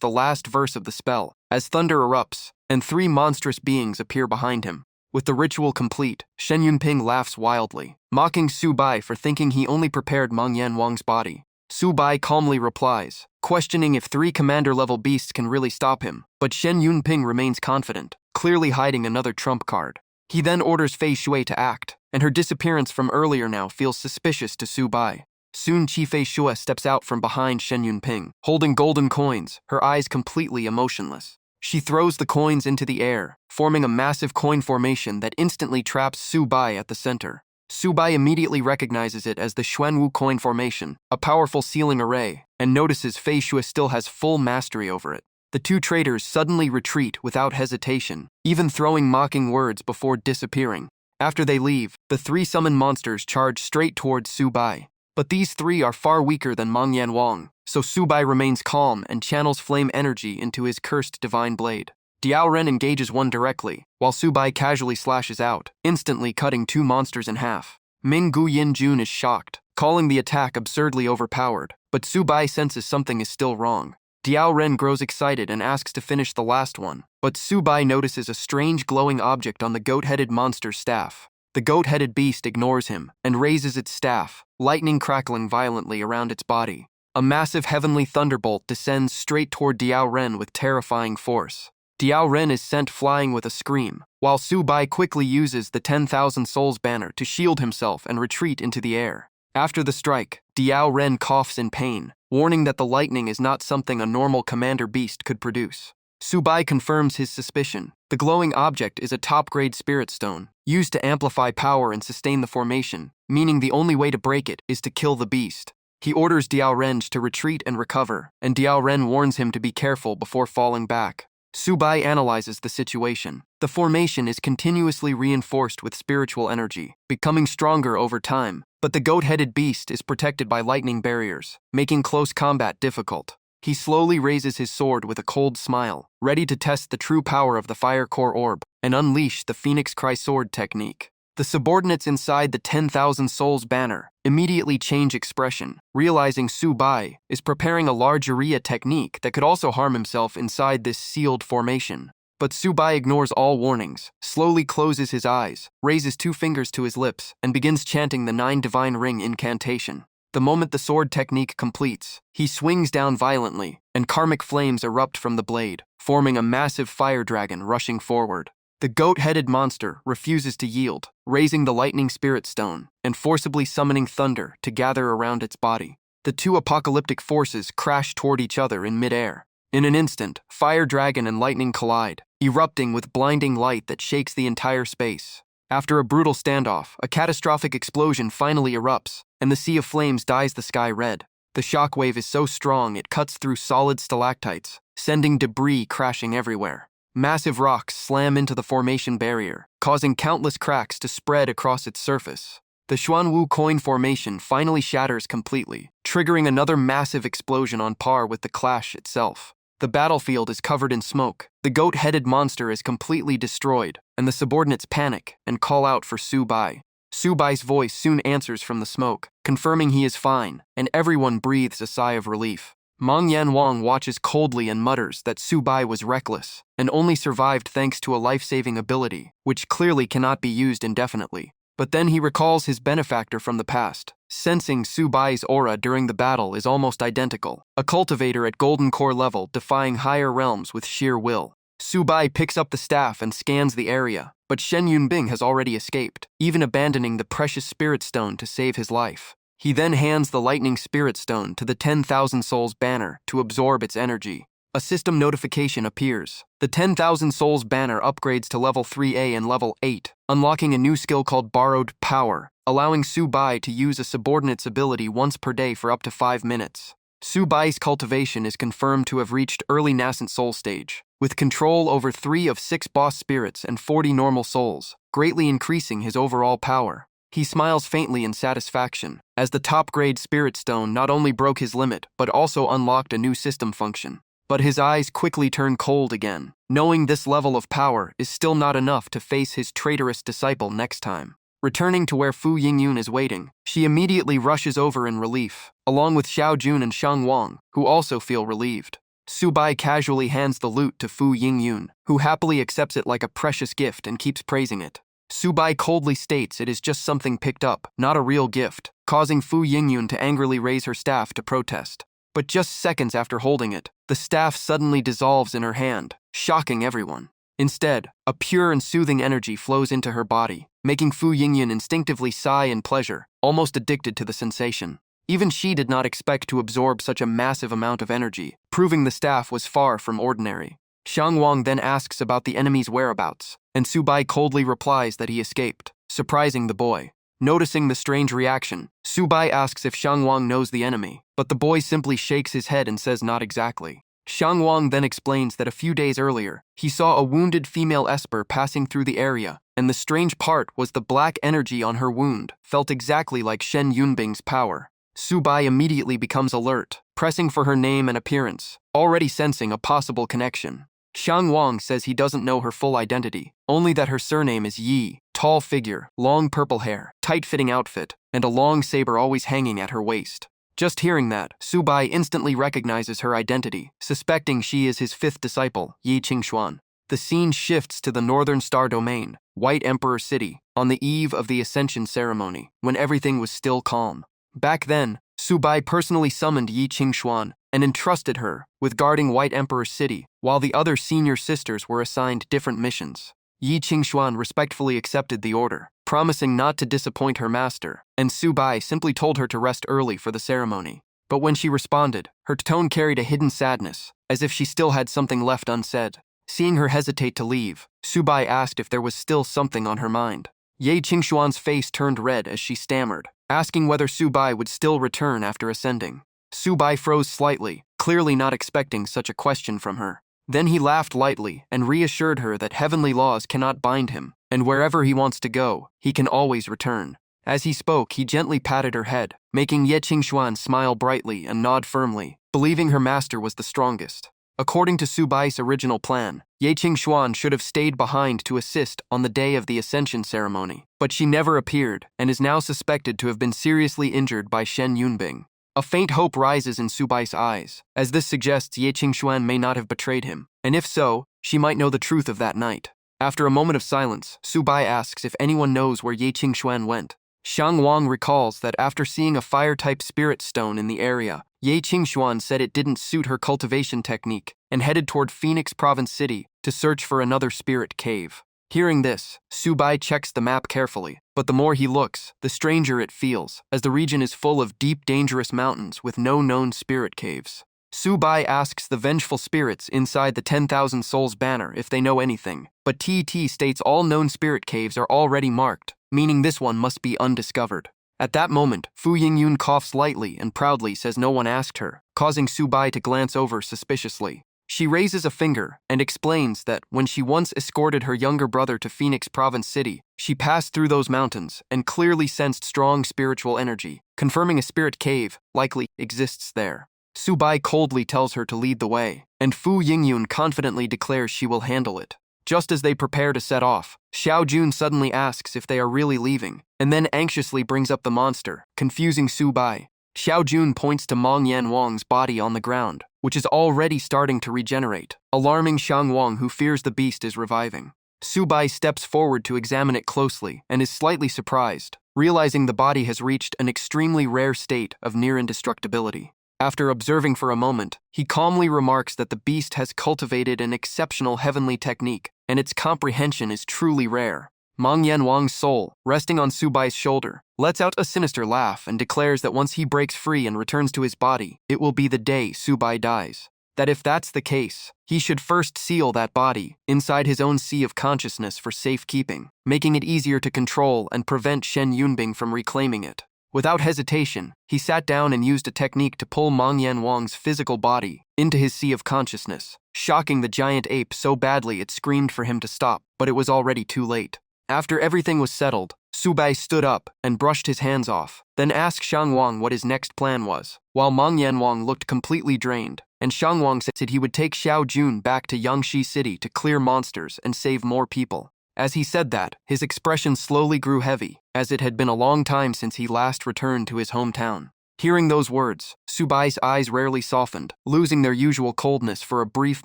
the last verse of the spell, as thunder erupts, and three monstrous beings appear behind him. With the ritual complete, Shen Yunping laughs wildly, mocking Su Bai for thinking he only prepared Meng Yanwang's body. Su Bai calmly replies, questioning if three commander-level beasts can really stop him, but Shen Yunping remains confident, clearly hiding another trump card. He then orders Fei Shui to act, and her disappearance from earlier now feels suspicious to Su Bai. Soon Chi Fei Shui steps out from behind Shen Yunping, holding golden coins, her eyes completely emotionless. She throws the coins into the air, forming a massive coin formation that instantly traps Su Bai at the center. Su Bai immediately recognizes it as the Xuanwu coin formation, a powerful sealing array, and notices Fei Shui still has full mastery over it. The two traitors suddenly retreat without hesitation, even throwing mocking words before disappearing. After they leave, the three summoned monsters charge straight towards Su Bai. But these three are far weaker than Meng Yanwang, so Su Bai remains calm and channels flame energy into his cursed divine blade. Diao Ren engages one directly, while Su Bai casually slashes out, instantly cutting two monsters in half. Ming Guyin Jun is shocked, calling the attack absurdly overpowered, but Su Bai senses something is still wrong. Diao Ren grows excited and asks to finish the last one, but Su Bai notices a strange glowing object on the goat-headed monster's staff. The goat-headed beast ignores him and raises its staff, lightning crackling violently around its body. A massive heavenly thunderbolt descends straight toward Diao Ren with terrifying force. Diao Ren is sent flying with a scream, while Su Bai quickly uses the 10,000 souls banner to shield himself and retreat into the air. After the strike, Diao Ren coughs in pain, warning that the lightning is not something a normal commander beast could produce. Subai confirms his suspicion. The glowing object is a top-grade spirit stone, used to amplify power and sustain the formation, meaning the only way to break it is to kill the beast. He orders Diao Renj to retreat and recover, and Diao Ren warns him to be careful before falling back. Subai analyzes the situation. The formation is continuously reinforced with spiritual energy, becoming stronger over time, but the goat-headed beast is protected by lightning barriers, making close combat difficult. He slowly raises his sword with a cold smile, ready to test the true power of the Fire Core Orb and unleash the Phoenix Cry Sword technique. The subordinates inside the 10,000 Souls banner immediately change expression, realizing Subai is preparing a large area technique that could also harm himself inside this sealed formation. But Subai ignores all warnings, slowly closes his eyes, raises 2 fingers to his lips, and begins chanting the 9 Divine Ring incantation. The moment the sword technique completes, he swings down violently, and karmic flames erupt from the blade, forming a massive fire dragon rushing forward. The goat-headed monster refuses to yield, raising the lightning spirit stone and forcibly summoning thunder to gather around its body. The 2 apocalyptic forces crash toward each other in midair. In an instant, fire dragon and lightning collide, erupting with blinding light that shakes the entire space. After a brutal standoff, a catastrophic explosion finally erupts, and the sea of flames dyes the sky red. The shockwave is so strong it cuts through solid stalactites, sending debris crashing everywhere. Massive rocks slam into the formation barrier, causing countless cracks to spread across its surface. The Xuanwu coin formation finally shatters completely, triggering another massive explosion on par with the clash itself. The battlefield is covered in smoke, the goat-headed monster is completely destroyed, and the subordinates panic and call out for Subai. Subai's voice soon answers from the smoke, confirming he is fine, and everyone breathes a sigh of relief. Meng Yanwang watches coldly and mutters that Subai was reckless, and only survived thanks to a life-saving ability, which clearly cannot be used indefinitely. But then he recalls his benefactor from the past. Sensing Subai's aura during the battle is almost identical, a cultivator at golden core level defying higher realms with sheer will. Subai picks up the staff and scans the area, but Shen Yunbing has already escaped, even abandoning the precious spirit stone to save his life. He then hands the lightning spirit stone to the 10,000 Souls banner to absorb its energy. A system notification appears. The 10,000 Souls banner upgrades to level 3A and level 8, unlocking a new skill called Borrowed Power, allowing Subai to use a subordinate's ability once per day for up to 5 minutes. Subai's cultivation is confirmed to have reached early nascent soul stage, with control over 3 of 6 boss spirits and 40 normal souls, greatly increasing his overall power. He smiles faintly in satisfaction, as the top-grade spirit stone not only broke his limit, but also unlocked a new system function. But his eyes quickly turn cold again, knowing this level of power is still not enough to face his traitorous disciple next time. Returning to where Fu Yingyun is waiting, she immediately rushes over in relief, along with Xiao Jun and Shang Wang, who also feel relieved. Subai casually hands the loot to Fu Yingyun, who happily accepts it like a precious gift and keeps praising it. Subai coldly states it is just something picked up, not a real gift, causing Fu Yingyun to angrily raise her staff to protest. But just seconds after holding it, the staff suddenly dissolves in her hand, shocking everyone. Instead, a pure and soothing energy flows into her body, making Fu Yingyun instinctively sigh in pleasure, almost addicted to the sensation. Even she did not expect to absorb such a massive amount of energy, proving the staff was far from ordinary. Shang Wang then asks about the enemy's whereabouts, and Subai coldly replies that he escaped, surprising the boy. Noticing the strange reaction, Subai asks if Shang Wang knows the enemy, but the boy simply shakes his head and says not exactly. Shang Wang then explains that a few days earlier, he saw a wounded female esper passing through the area, and the strange part was the black energy on her wound felt exactly like Shen Yunbing's power. Subai immediately becomes alert, pressing for her name and appearance, already sensing a possible connection. Shang Wang says he doesn't know her full identity, only that her surname is Yi, tall figure, long purple hair, tight-fitting outfit, and a long saber always hanging at her waist. Just hearing that, Subai instantly recognizes her identity, suspecting she is his 5th disciple, Yi Qingxuan. The scene shifts to the Northern Star Domain, White Emperor City, on the eve of the Ascension ceremony, when everything was still calm. Back then, Subai personally summoned Yi Qingxuan and entrusted her with guarding White Emperor City, while the other senior sisters were assigned different missions. Yi Qingxuan respectfully accepted the order, promising not to disappoint her master, and Subai simply told her to rest early for the ceremony. But when she responded, her tone carried a hidden sadness, as if she still had something left unsaid. Seeing her hesitate to leave, Subai asked if there was still something on her mind. Ye Qingxuan's face turned red as she stammered, asking whether Subai would still return after ascending. Subai froze slightly, clearly not expecting such a question from her. Then he laughed lightly and reassured her that heavenly laws cannot bind him, and wherever he wants to go, he can always return. As he spoke, he gently patted her head, making Ye Qingxuan smile brightly and nod firmly, believing her master was the strongest. According to Subai's original plan, Ye Qingxuan should have stayed behind to assist on the day of the ascension ceremony, but she never appeared and is now suspected to have been seriously injured by Shen Yunbing. A faint hope rises in Subai's eyes, as this suggests Ye Qingxuan may not have betrayed him, and if so, she might know the truth of that night. After a moment of silence, Subai asks if anyone knows where Ye Qingxuan went. Xiang Wang recalls that after seeing a fire-type spirit stone in the area, Ye Qingxuan said it didn't suit her cultivation technique and headed toward Phoenix Province City to search for another spirit cave. Hearing this, Subai checks the map carefully, but the more he looks, the stranger it feels, as the region is full of deep, dangerous mountains with no known spirit caves. Subai asks the vengeful spirits inside the 10,000 Souls banner if they know anything, but TT states all known spirit caves are already marked, meaning this one must be undiscovered. At that moment, Fu Yingyun coughs lightly and proudly says no one asked her, causing Subai to glance over suspiciously. She raises a finger and explains that when she once escorted her younger brother to Phoenix Province City, she passed through those mountains and clearly sensed strong spiritual energy, confirming a spirit cave likely exists there. Subai coldly tells her to lead the way, and Fu Yingyun confidently declares she will handle it. Just as they prepare to set off, Xiao Jun suddenly asks if they are really leaving, and then anxiously brings up the monster, confusing Subai. Xiao Jun points to Meng Yanwang's body on the ground, which is already starting to regenerate, alarming Xiang Wang, who fears the beast is reviving. Subai steps forward to examine it closely and is slightly surprised, realizing the body has reached an extremely rare state of near indestructibility. After observing for a moment, he calmly remarks that the beast has cultivated an exceptional heavenly technique, and its comprehension is truly rare. Meng Yanwang's soul, resting on Subai's shoulder, lets out a sinister laugh and declares that once he breaks free and returns to his body, it will be the day Subai dies. That if that's the case, he should first seal that body inside his own sea of consciousness for safekeeping, making it easier to control and prevent Shen Yunbing from reclaiming it. Without hesitation, he sat down and used a technique to pull Meng Yanwang's physical body into his sea of consciousness, shocking the giant ape so badly it screamed for him to stop, but it was already too late. After everything was settled, Subai stood up and brushed his hands off, then asked Xiang Wang what his next plan was, while Meng Yanwang looked completely drained, and Xiang Wang said he would take Xiao Jun back to Yangshi City to clear monsters and save more people. As he said that, his expression slowly grew heavy, as it had been a long time since he last returned to his hometown. Hearing those words, Subai's eyes rarely softened, losing their usual coldness for a brief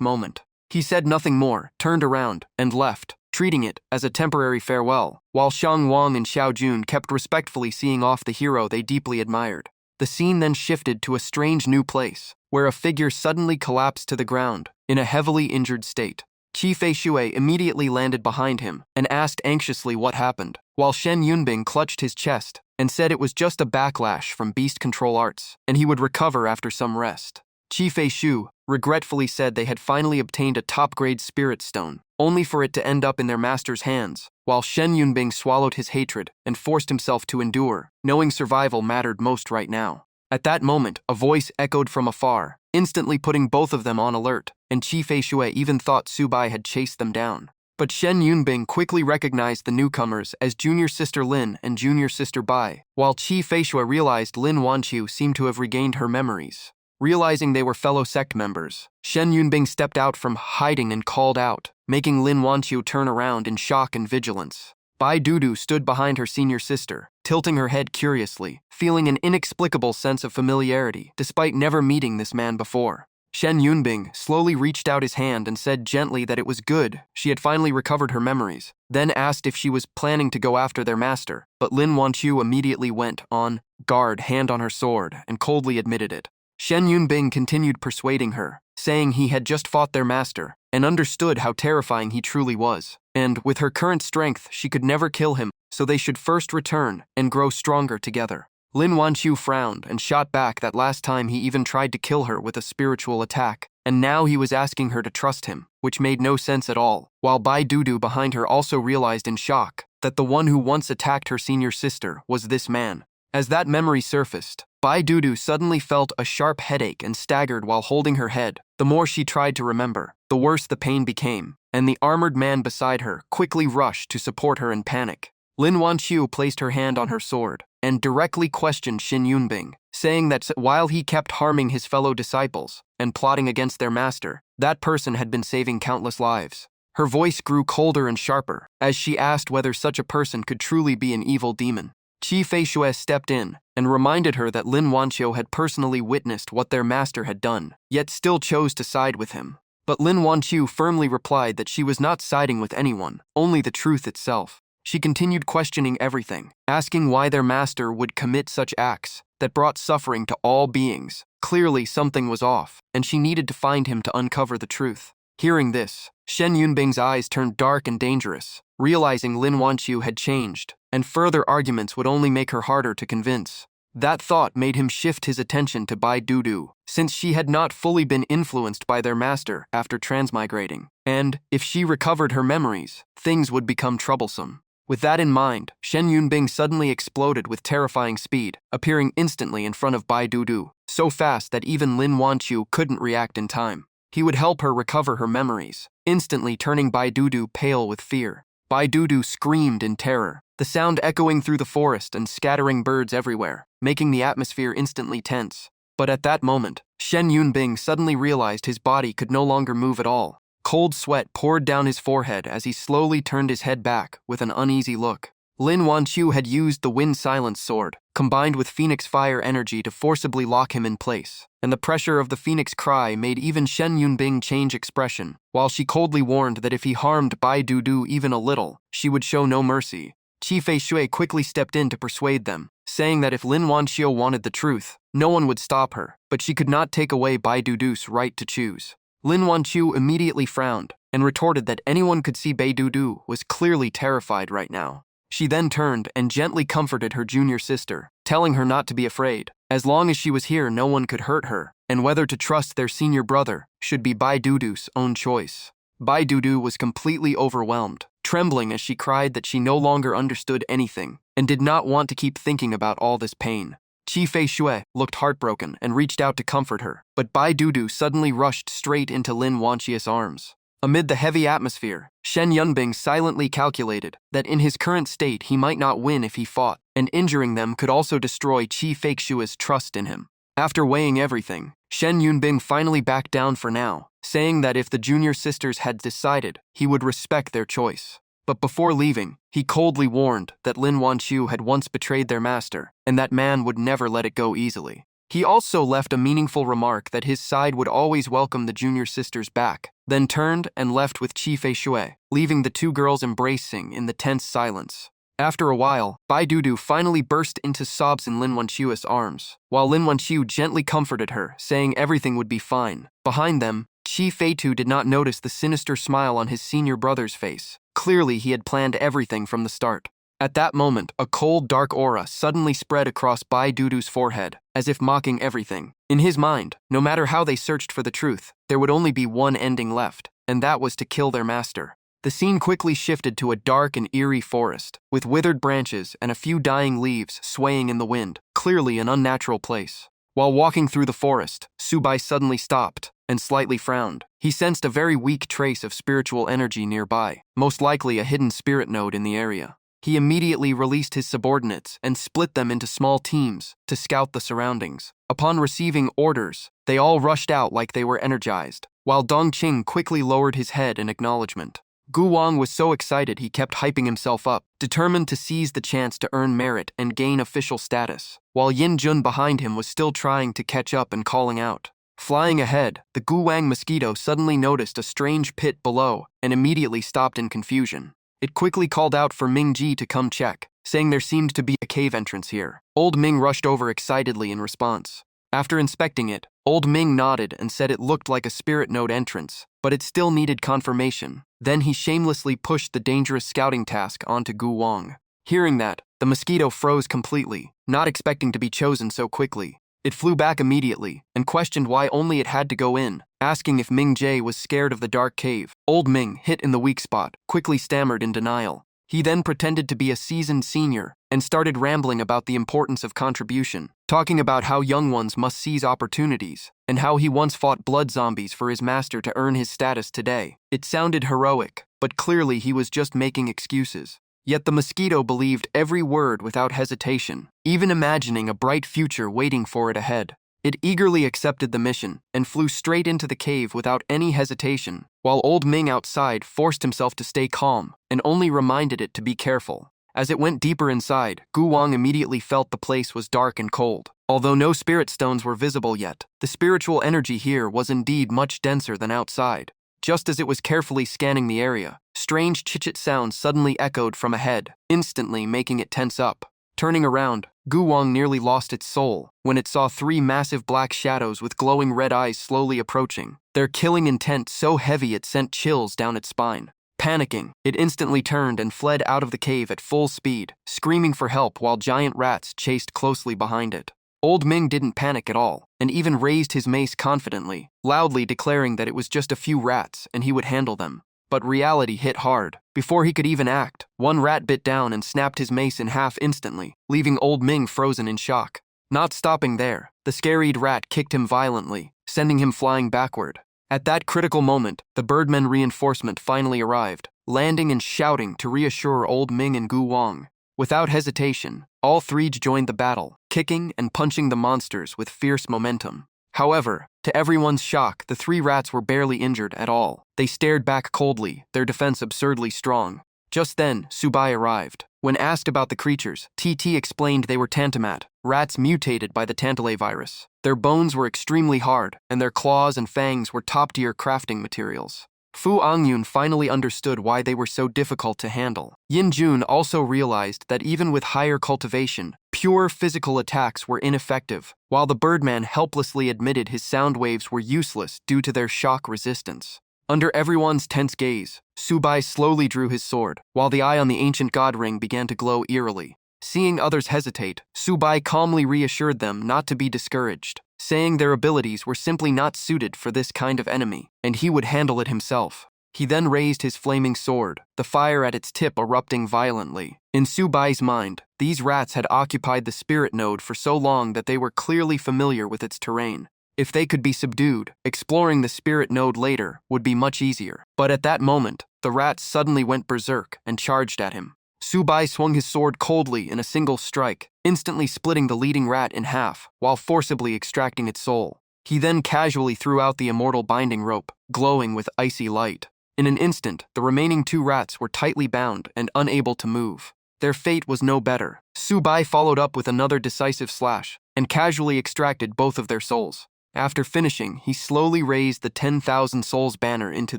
moment. He said nothing more, turned around, and left, treating it as a temporary farewell, while Xiang Wang and Xiao Jun kept respectfully seeing off the hero they deeply admired. The scene then shifted to a strange new place, where a figure suddenly collapsed to the ground, in a heavily injured state. Qi Fei Shui immediately landed behind him and asked anxiously what happened, while Shen Yunbing clutched his chest and said it was just a backlash from beast control arts, and he would recover after some rest. Qi Fei Shu regretfully said they had finally obtained a top-grade spirit stone, only for it to end up in their master's hands, while Shen Yunbing swallowed his hatred and forced himself to endure, knowing survival mattered most right now. At that moment, a voice echoed from afar, instantly putting both of them on alert, and Qi Fei Shui even thought Subai had chased them down. But Shen Yunbing quickly recognized the newcomers as junior sister Lin and junior sister Bai, while Qi Fei Shui realized Lin Wanqiu seemed to have regained her memories. Realizing they were fellow sect members, Shen Yunbing stepped out from hiding and called out, making Lin Wanqiu turn around in shock and vigilance. Bai Dudu stood behind her senior sister, tilting her head curiously, feeling an inexplicable sense of familiarity despite never meeting this man before. Shen Yunbing slowly reached out his hand and said gently that it was good she had finally recovered her memories, then asked if she was planning to go after their master, but Lin Wanqiu immediately went on guard, hand on her sword, and coldly admitted it. Shen Yunbing continued persuading her, saying he had just fought their master and understood how terrifying he truly was, and with her current strength she could never kill him, so they should first return and grow stronger together. Lin Wanqiu frowned and shot back that last time he even tried to kill her with a spiritual attack, and now he was asking her to trust him, which made no sense at all, while Bai Dudu behind her also realized in shock that the one who once attacked her senior sister was this man. As that memory surfaced, Bai Dudu suddenly felt a sharp headache and staggered while holding her head. The more she tried to remember, the worse the pain became, and the armored man beside her quickly rushed to support her in panic. Lin Wanqiu placed her hand on her sword and directly questioned Xin Yunbing, saying that while he kept harming his fellow disciples and plotting against their master, that person had been saving countless lives. Her voice grew colder and sharper as she asked whether such a person could truly be an evil demon. Qi Feishui stepped in and reminded her that Lin Wanqiu had personally witnessed what their master had done, yet still chose to side with him. But Lin Wanqiu firmly replied that she was not siding with anyone, only the truth itself. She continued questioning everything, asking why their master would commit such acts that brought suffering to all beings. Clearly something was off, and she needed to find him to uncover the truth. Hearing this, Shen Yunbing's eyes turned dark and dangerous, realizing Lin Wanqiu had changed, and further arguments would only make her harder to convince. That thought made him shift his attention to Bai Dudu, since she had not fully been influenced by their master after transmigrating, and, if she recovered her memories, things would become troublesome. With that in mind, Shen Yunbing suddenly exploded with terrifying speed, appearing instantly in front of Bai Dudu, so fast that even Lin Wanqiu couldn't react in time. He would help her recover her memories, instantly turning Bai Dudu pale with fear. Bai Dudu screamed in terror, the sound echoing through the forest and scattering birds everywhere, making the atmosphere instantly tense. But at that moment, Shen Yunbing suddenly realized his body could no longer move at all. Cold sweat poured down his forehead as he slowly turned his head back with an uneasy look. Lin Wanqiu had used the Wind Silence Sword, combined with Phoenix Fire energy to forcibly lock him in place, and the pressure of the Phoenix Cry made even Shen Yunbing change expression, while she coldly warned that if he harmed Bai Dudu even a little, she would show no mercy. Qi Feishui quickly stepped in to persuade them, saying that if Lin Wanqiu wanted the truth, no one would stop her, but she could not take away Bai Dudu's right to choose. Lin Wanqiu immediately frowned and retorted that anyone could see Bai Dudu was clearly terrified right now. She then turned and gently comforted her junior sister, telling her not to be afraid. As long as she was here, no one could hurt her, and whether to trust their senior brother should be Bai Dudu's own choice. Bai Dudu was completely overwhelmed, trembling as she cried that she no longer understood anything and did not want to keep thinking about all this pain. Qi Feishui looked heartbroken and reached out to comfort her, but Bai Dudu suddenly rushed straight into Lin Wanqiu's arms. Amid the heavy atmosphere, Shen Yunbing silently calculated that in his current state he might not win if he fought, and injuring them could also destroy Qi Feishui's trust in him. After weighing everything, Shen Yunbing finally backed down for now, saying that if the junior sisters had decided, he would respect their choice. But before leaving, he coldly warned that Lin Wanqiu had once betrayed their master, and that man would never let it go easily. He also left a meaningful remark that his side would always welcome the junior sisters back, then turned and left with Qi Feishui, leaving the two girls embracing in the tense silence. After a while, Bai Dudu finally burst into sobs in Lin Wanqiu's arms, while Lin Wanqiu gently comforted her, saying everything would be fine. Behind them, Qi Feitu did not notice the sinister smile on his senior brother's face. Clearly, he had planned everything from the start. At that moment, a cold, dark aura suddenly spread across Bai Dudu's forehead, as if mocking everything. In his mind, no matter how they searched for the truth, there would only be one ending left, and that was to kill their master. The scene quickly shifted to a dark and eerie forest, with withered branches and a few dying leaves swaying in the wind, clearly an unnatural place. While walking through the forest, Subai suddenly stopped and slightly frowned. He sensed a very weak trace of spiritual energy nearby, most likely a hidden spirit node in the area. He immediately released his subordinates and split them into small teams to scout the surroundings. Upon receiving orders, they all rushed out like they were energized, while Dongqing quickly lowered his head in acknowledgement. Gu Wang was so excited he kept hyping himself up, determined to seize the chance to earn merit and gain official status, while Yin Jun behind him was still trying to catch up and calling out. Flying ahead, the Gu Wang mosquito suddenly noticed a strange pit below and immediately stopped in confusion. It quickly called out for Ming Ji to come check, saying there seemed to be a cave entrance here. Old Ming rushed over excitedly in response. After inspecting it, Old Ming nodded and said it looked like a spirit node entrance, but it still needed confirmation. Then he shamelessly pushed the dangerous scouting task onto Gu Wang. Hearing that, the mosquito froze completely, not expecting to be chosen so quickly. It flew back immediately and questioned why only it had to go in, asking if Ming Jae was scared of the dark cave. Old Ming, hit in the weak spot, quickly stammered in denial. He then pretended to be a seasoned senior and started rambling about the importance of contribution, talking about how young ones must seize opportunities and how he once fought blood zombies for his master to earn his status today. It sounded heroic, but clearly he was just making excuses. Yet the mosquito believed every word without hesitation, even imagining a bright future waiting for it ahead. It eagerly accepted the mission and flew straight into the cave without any hesitation, while old Ming outside forced himself to stay calm and only reminded it to be careful. As it went deeper inside, Gu Wang immediately felt the place was dark and cold. Although no spirit stones were visible yet, the spiritual energy here was indeed much denser than outside. Just as it was carefully scanning the area, strange chit-chit sounds suddenly echoed from ahead, instantly making it tense up. Turning around, Gu Wang nearly lost its soul when it saw 3 massive black shadows with glowing red eyes slowly approaching, their killing intent so heavy it sent chills down its spine. Panicking, it instantly turned and fled out of the cave at full speed, screaming for help while giant rats chased closely behind it. Old Ming didn't panic at all, and even raised his mace confidently, loudly declaring that it was just a few rats and he would handle them. But reality hit hard. Before he could even act, one rat bit down and snapped his mace in half instantly, leaving old Ming frozen in shock. Not stopping there, the scarred rat kicked him violently, sending him flying backward. At that critical moment, the Birdmen reinforcement finally arrived, landing and shouting to reassure old Ming and Gu Wang. Without hesitation, all 3 joined the battle, kicking and punching the monsters with fierce momentum. However, to everyone's shock, the 3 rats were barely injured at all. They stared back coldly, their defense absurdly strong. Just then, Subai arrived. When asked about the creatures, TT explained they were tantamat, rats mutated by the tantale virus. Their bones were extremely hard, and their claws and fangs were top-tier crafting materials. Fu Angyun finally understood why they were so difficult to handle. Yin Jun also realized that even with higher cultivation, pure physical attacks were ineffective, while the Birdman helplessly admitted his sound waves were useless due to their shock resistance. Under everyone's tense gaze, Subai slowly drew his sword, while the eye on the ancient god ring began to glow eerily. Seeing others hesitate, Subai calmly reassured them not to be discouraged, saying their abilities were simply not suited for this kind of enemy, and he would handle it himself. He then raised his flaming sword, the fire at its tip erupting violently. In Subai's mind, these rats had occupied the spirit node for so long that they were clearly familiar with its terrain. If they could be subdued, exploring the spirit node later would be much easier. But at that moment, the rats suddenly went berserk and charged at him. Subai swung his sword coldly in a single strike, instantly splitting the leading rat in half, while forcibly extracting its soul. He then casually threw out the immortal binding rope, glowing with icy light. In an instant, the remaining 2 rats were tightly bound and unable to move. Their fate was no better. Subai followed up with another decisive slash, and casually extracted both of their souls. After finishing, he slowly raised the 10,000 souls banner into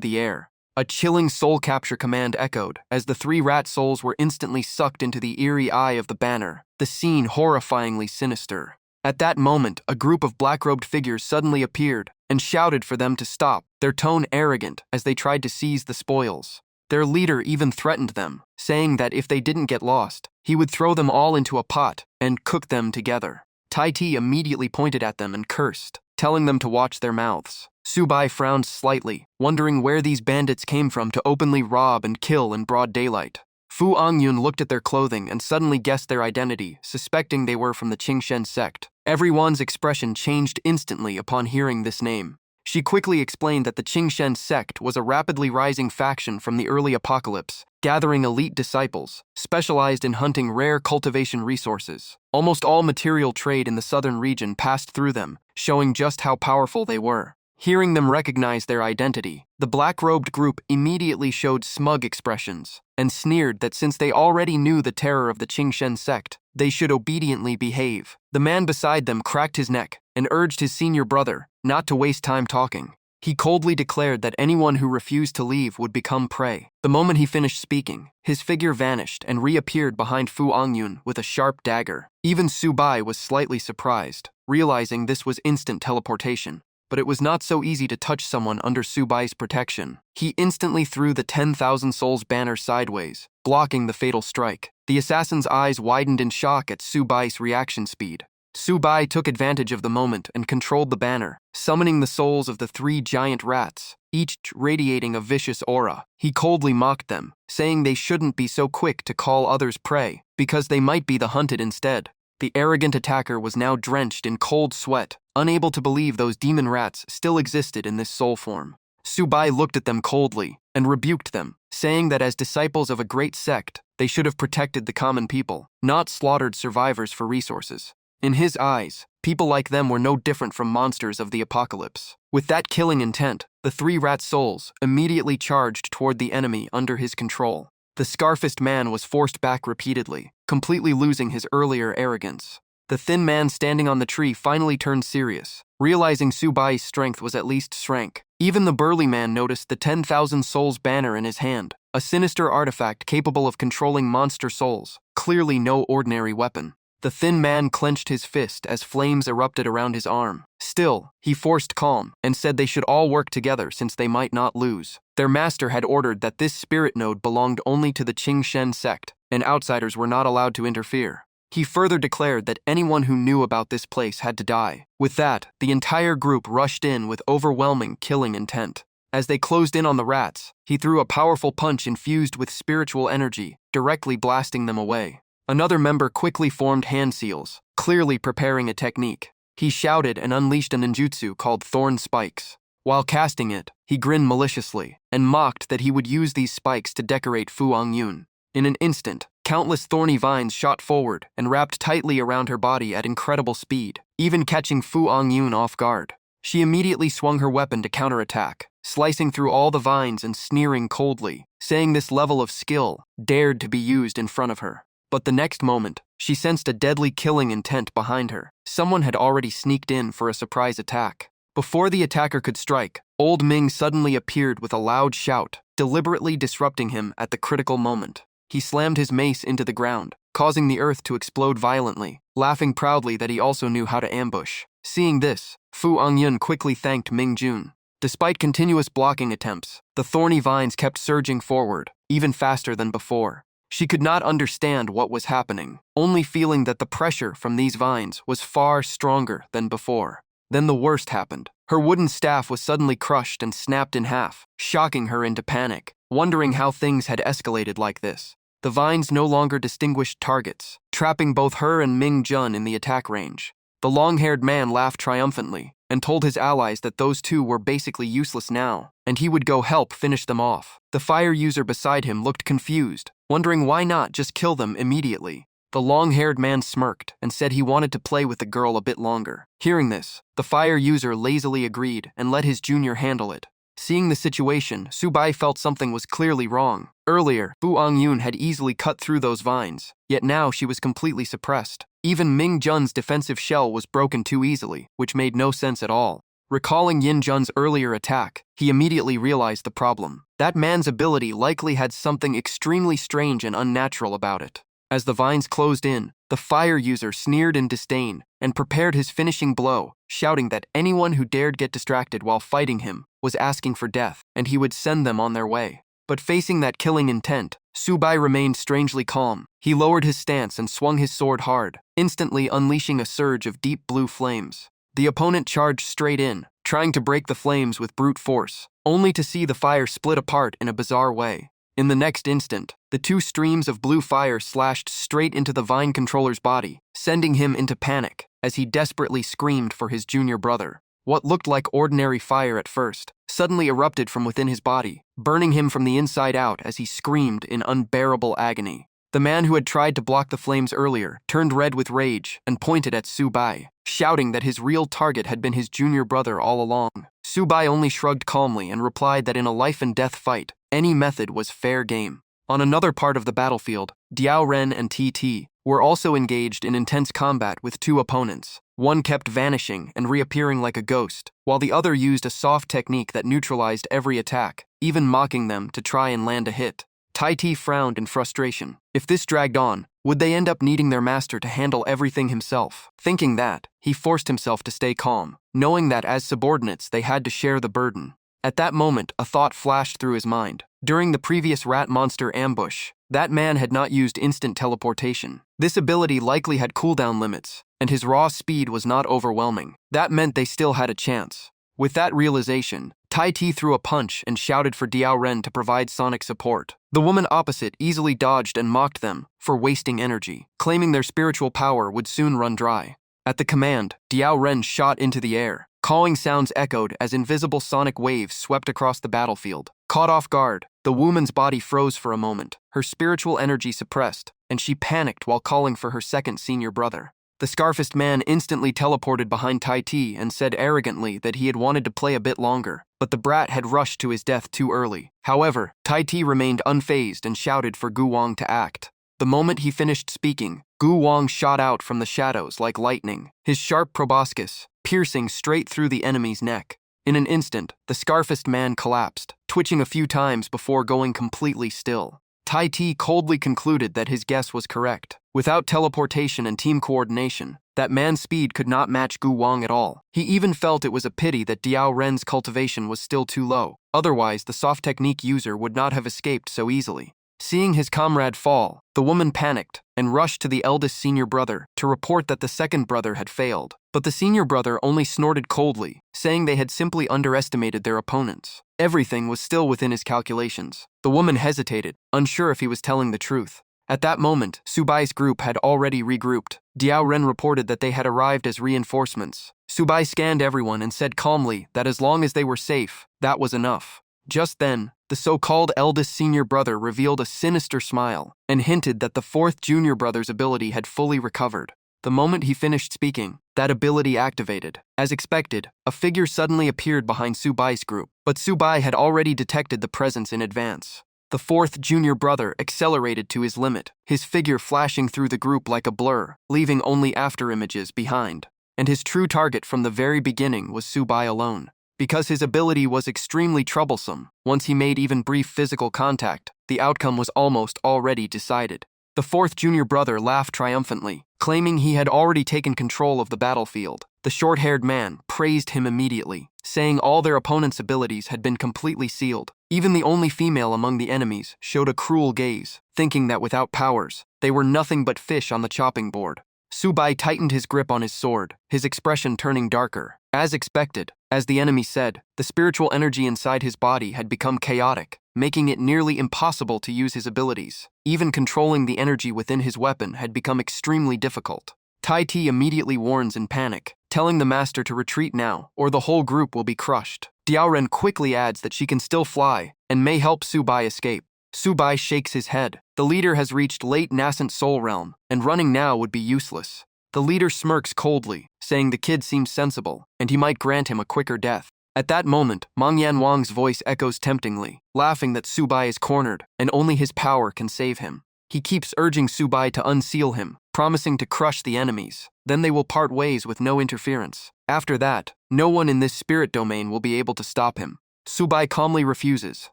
the air. A chilling soul capture command echoed as the 3 rat souls were instantly sucked into the eerie eye of the banner, the scene horrifyingly sinister. At that moment, a group of black-robed figures suddenly appeared and shouted for them to stop, their tone arrogant as they tried to seize the spoils. Their leader even threatened them, saying that if they didn't get lost, he would throw them all into a pot and cook them together. Tai Ti immediately pointed at them and cursed, telling them to watch their mouths. Subai frowned slightly, wondering where these bandits came from to openly rob and kill in broad daylight. Fu Angyun looked at their clothing and suddenly guessed their identity, suspecting they were from the Qingshen sect. Everyone's expression changed instantly upon hearing this name. She quickly explained that the Qingshen sect was a rapidly rising faction from the early apocalypse, gathering elite disciples, specialized in hunting rare cultivation resources. Almost all material trade in the southern region passed through them, showing just how powerful they were. Hearing them recognize their identity, the black-robed group immediately showed smug expressions and sneered that since they already knew the terror of the Qingshen sect, they should obediently behave. The man beside them cracked his neck and urged his senior brother not to waste time talking. He coldly declared that anyone who refused to leave would become prey. The moment he finished speaking, his figure vanished and reappeared behind Fu Angyun with a sharp dagger. Even Subai was slightly surprised, realizing this was instant teleportation. but it was not so easy to touch someone under Subai's protection. He instantly threw the 10,000 souls banner sideways, blocking the fatal strike. The assassin's eyes widened in shock at Subai's reaction speed. Subai took advantage of the moment and controlled the banner, summoning the souls of the 3 giant rats, each radiating a vicious aura. He coldly mocked them, saying they shouldn't be so quick to call others prey, because they might be the hunted instead. The arrogant attacker was now drenched in cold sweat, unable to believe those demon rats still existed in this soul form. Subai looked at them coldly and rebuked them, saying that as disciples of a great sect, they should have protected the common people, not slaughtered survivors for resources. In his eyes, people like them were no different from monsters of the apocalypse. With that killing intent, the 3 rat souls immediately charged toward the enemy under his control. The scarfist man was forced back repeatedly, completely losing his earlier arrogance. The thin man standing on the tree finally turned serious, realizing Subai's strength was at least shrank. Even the burly man noticed the 10,000 souls banner in his hand, a sinister artifact capable of controlling monster souls, clearly no ordinary weapon. The thin man clenched his fist as flames erupted around his arm. Still, he forced calm and said they should all work together since they might not lose. Their master had ordered that this spirit node belonged only to the Qing sect, and outsiders were not allowed to interfere. He further declared that anyone who knew about this place had to die. With that, the entire group rushed in with overwhelming killing intent. As they closed in on the rats, he threw a powerful punch infused with spiritual energy, directly blasting them away. Another member quickly formed hand seals, clearly preparing a technique. He shouted and unleashed a ninjutsu called Thorn Spikes. While casting it, he grinned maliciously and mocked that he would use these spikes to decorate Fu Angyun. In an instant, countless thorny vines shot forward and wrapped tightly around her body at incredible speed, even catching Fu Angyun off guard. She immediately swung her weapon to counterattack, slicing through all the vines and sneering coldly, saying this level of skill dared to be used in front of her. But the next moment, she sensed a deadly killing intent behind her. Someone had already sneaked in for a surprise attack. Before the attacker could strike, Old Ming suddenly appeared with a loud shout, deliberately disrupting him at the critical moment. He slammed his mace into the ground, causing the earth to explode violently, laughing proudly that he also knew how to ambush. Seeing this, Fu Angyun quickly thanked Ming Jun. Despite continuous blocking attempts, the thorny vines kept surging forward, even faster than before. She could not understand what was happening, only feeling that the pressure from these vines was far stronger than before. Then the worst happened. Her wooden staff was suddenly crushed and snapped in half, shocking her into panic, wondering how things had escalated like this. The vines no longer distinguished targets, trapping both her and Ming Jun in the attack range. The long-haired man laughed triumphantly and told his allies that those two were basically useless now, and he would go help finish them off. The fire user beside him looked confused, wondering why not just kill them immediately. The long-haired man smirked and said he wanted to play with the girl a bit longer. Hearing this, the fire user lazily agreed and let his junior handle it. Seeing the situation, Subai felt something was clearly wrong. Earlier, Fu Angyun had easily cut through those vines, yet now she was completely suppressed. Even Ming Jun's defensive shell was broken too easily, which made no sense at all. Recalling Yin Jun's earlier attack, he immediately realized the problem. That man's ability likely had something extremely strange and unnatural about it. As the vines closed in, the fire user sneered in disdain and prepared his finishing blow, shouting that anyone who dared get distracted while fighting him was asking for death, and he would send them on their way. But facing that killing intent, Subai remained strangely calm. He lowered his stance and swung his sword hard, instantly unleashing a surge of deep blue flames. The opponent charged straight in, trying to break the flames with brute force, only to see the fire split apart in a bizarre way. In the next instant, the two streams of blue fire slashed straight into the vine controller's body, sending him into panic as he desperately screamed for his junior brother. What looked like ordinary fire at first suddenly erupted from within his body, burning him from the inside out as he screamed in unbearable agony. The man who had tried to block the flames earlier turned red with rage and pointed at Subai, shouting that his real target had been his junior brother all along. Subai only shrugged calmly and replied that in a life-and-death fight, any method was fair game. On another part of the battlefield, Diao Ren and TT were also engaged in intense combat with two opponents. One kept vanishing and reappearing like a ghost, while the other used a soft technique that neutralized every attack, even mocking them to try and land a hit. Tai Ti frowned in frustration. If this dragged on, Would they end up needing their master to handle everything himself? Thinking that, he forced himself to stay calm, knowing that as subordinates they had to share the burden. At that moment, a thought flashed through his mind. During the previous rat monster ambush, that man had not used instant teleportation. This ability likely had cooldown limits, and his raw speed was not overwhelming. That meant they still had a chance. With that realization, Tai Ti threw a punch and shouted for Diao Ren to provide sonic support. The woman opposite easily dodged and mocked them for wasting energy, claiming their spiritual power would soon run dry. At the command, Diao Ren shot into the air. Cawing sounds echoed as invisible sonic waves swept across the battlefield. Caught off guard, the woman's body froze for a moment, her spiritual energy suppressed, and she panicked while calling for her second senior brother. The scarfist man instantly teleported behind Tai Ti and said arrogantly that he had wanted to play a bit longer, but the brat had rushed to his death too early. However, Tai Ti remained unfazed and shouted for Gu Wang to act. The moment he finished speaking, Gu Wang shot out from the shadows like lightning, his sharp proboscis piercing straight through the enemy's neck. In an instant, the scarfist man collapsed, twitching a few times before going completely still. Tai Ti coldly concluded that his guess was correct. Without teleportation and team coordination, that man's speed could not match Gu Wang at all. He even felt it was a pity that Diao Ren's cultivation was still too low. Otherwise, the soft technique user would not have escaped so easily. Seeing his comrade fall, the woman panicked and rushed to the eldest senior brother to report that the second brother had failed. But the senior brother only snorted coldly, saying they had simply underestimated their opponents. Everything was still within his calculations. The woman hesitated, unsure if he was telling the truth. At that moment, Subai's group had already regrouped. Diao Ren reported that they had arrived as reinforcements. Subai scanned everyone and said calmly that as long as they were safe, that was enough. Just then, the so-called eldest senior brother revealed a sinister smile and hinted that the fourth junior brother's ability had fully recovered. The moment he finished speaking, that ability activated. As expected, a figure suddenly appeared behind Subai's group, but Subai had already detected the presence in advance. The fourth junior brother accelerated to his limit, his figure flashing through the group like a blur, leaving only afterimages behind. And his true target from the very beginning was Subai alone. Because his ability was extremely troublesome, once he made even brief physical contact, the outcome was almost already decided. The fourth junior brother laughed triumphantly, claiming he had already taken control of the battlefield. The short-haired man praised him immediately, saying all their opponents' abilities had been completely sealed. Even the only female among the enemies showed a cruel gaze, thinking that without powers, they were nothing but fish on the chopping board. Subai tightened his grip on his sword, his expression turning darker. As expected, as the enemy said, the spiritual energy inside his body had become chaotic, making it nearly impossible to use his abilities. Even controlling the energy within his weapon had become extremely difficult. Tai Ti immediately warns in panic, telling the master to retreat now, or the whole group will be crushed. Diao Ren quickly adds that she can still fly, and may help Subai escape. Subai shakes his head. The leader has reached late nascent soul realm, and running now would be useless. The leader smirks coldly, saying the kid seems sensible, and he might grant him a quicker death. At that moment, Mangyan Wang's voice echoes temptingly, laughing that Subai is cornered, and only his power can save him. He keeps urging Subai to unseal him, promising to crush the enemies. Then they will part ways with no interference. After that, no one in this spirit domain will be able to stop him. Subai calmly refuses,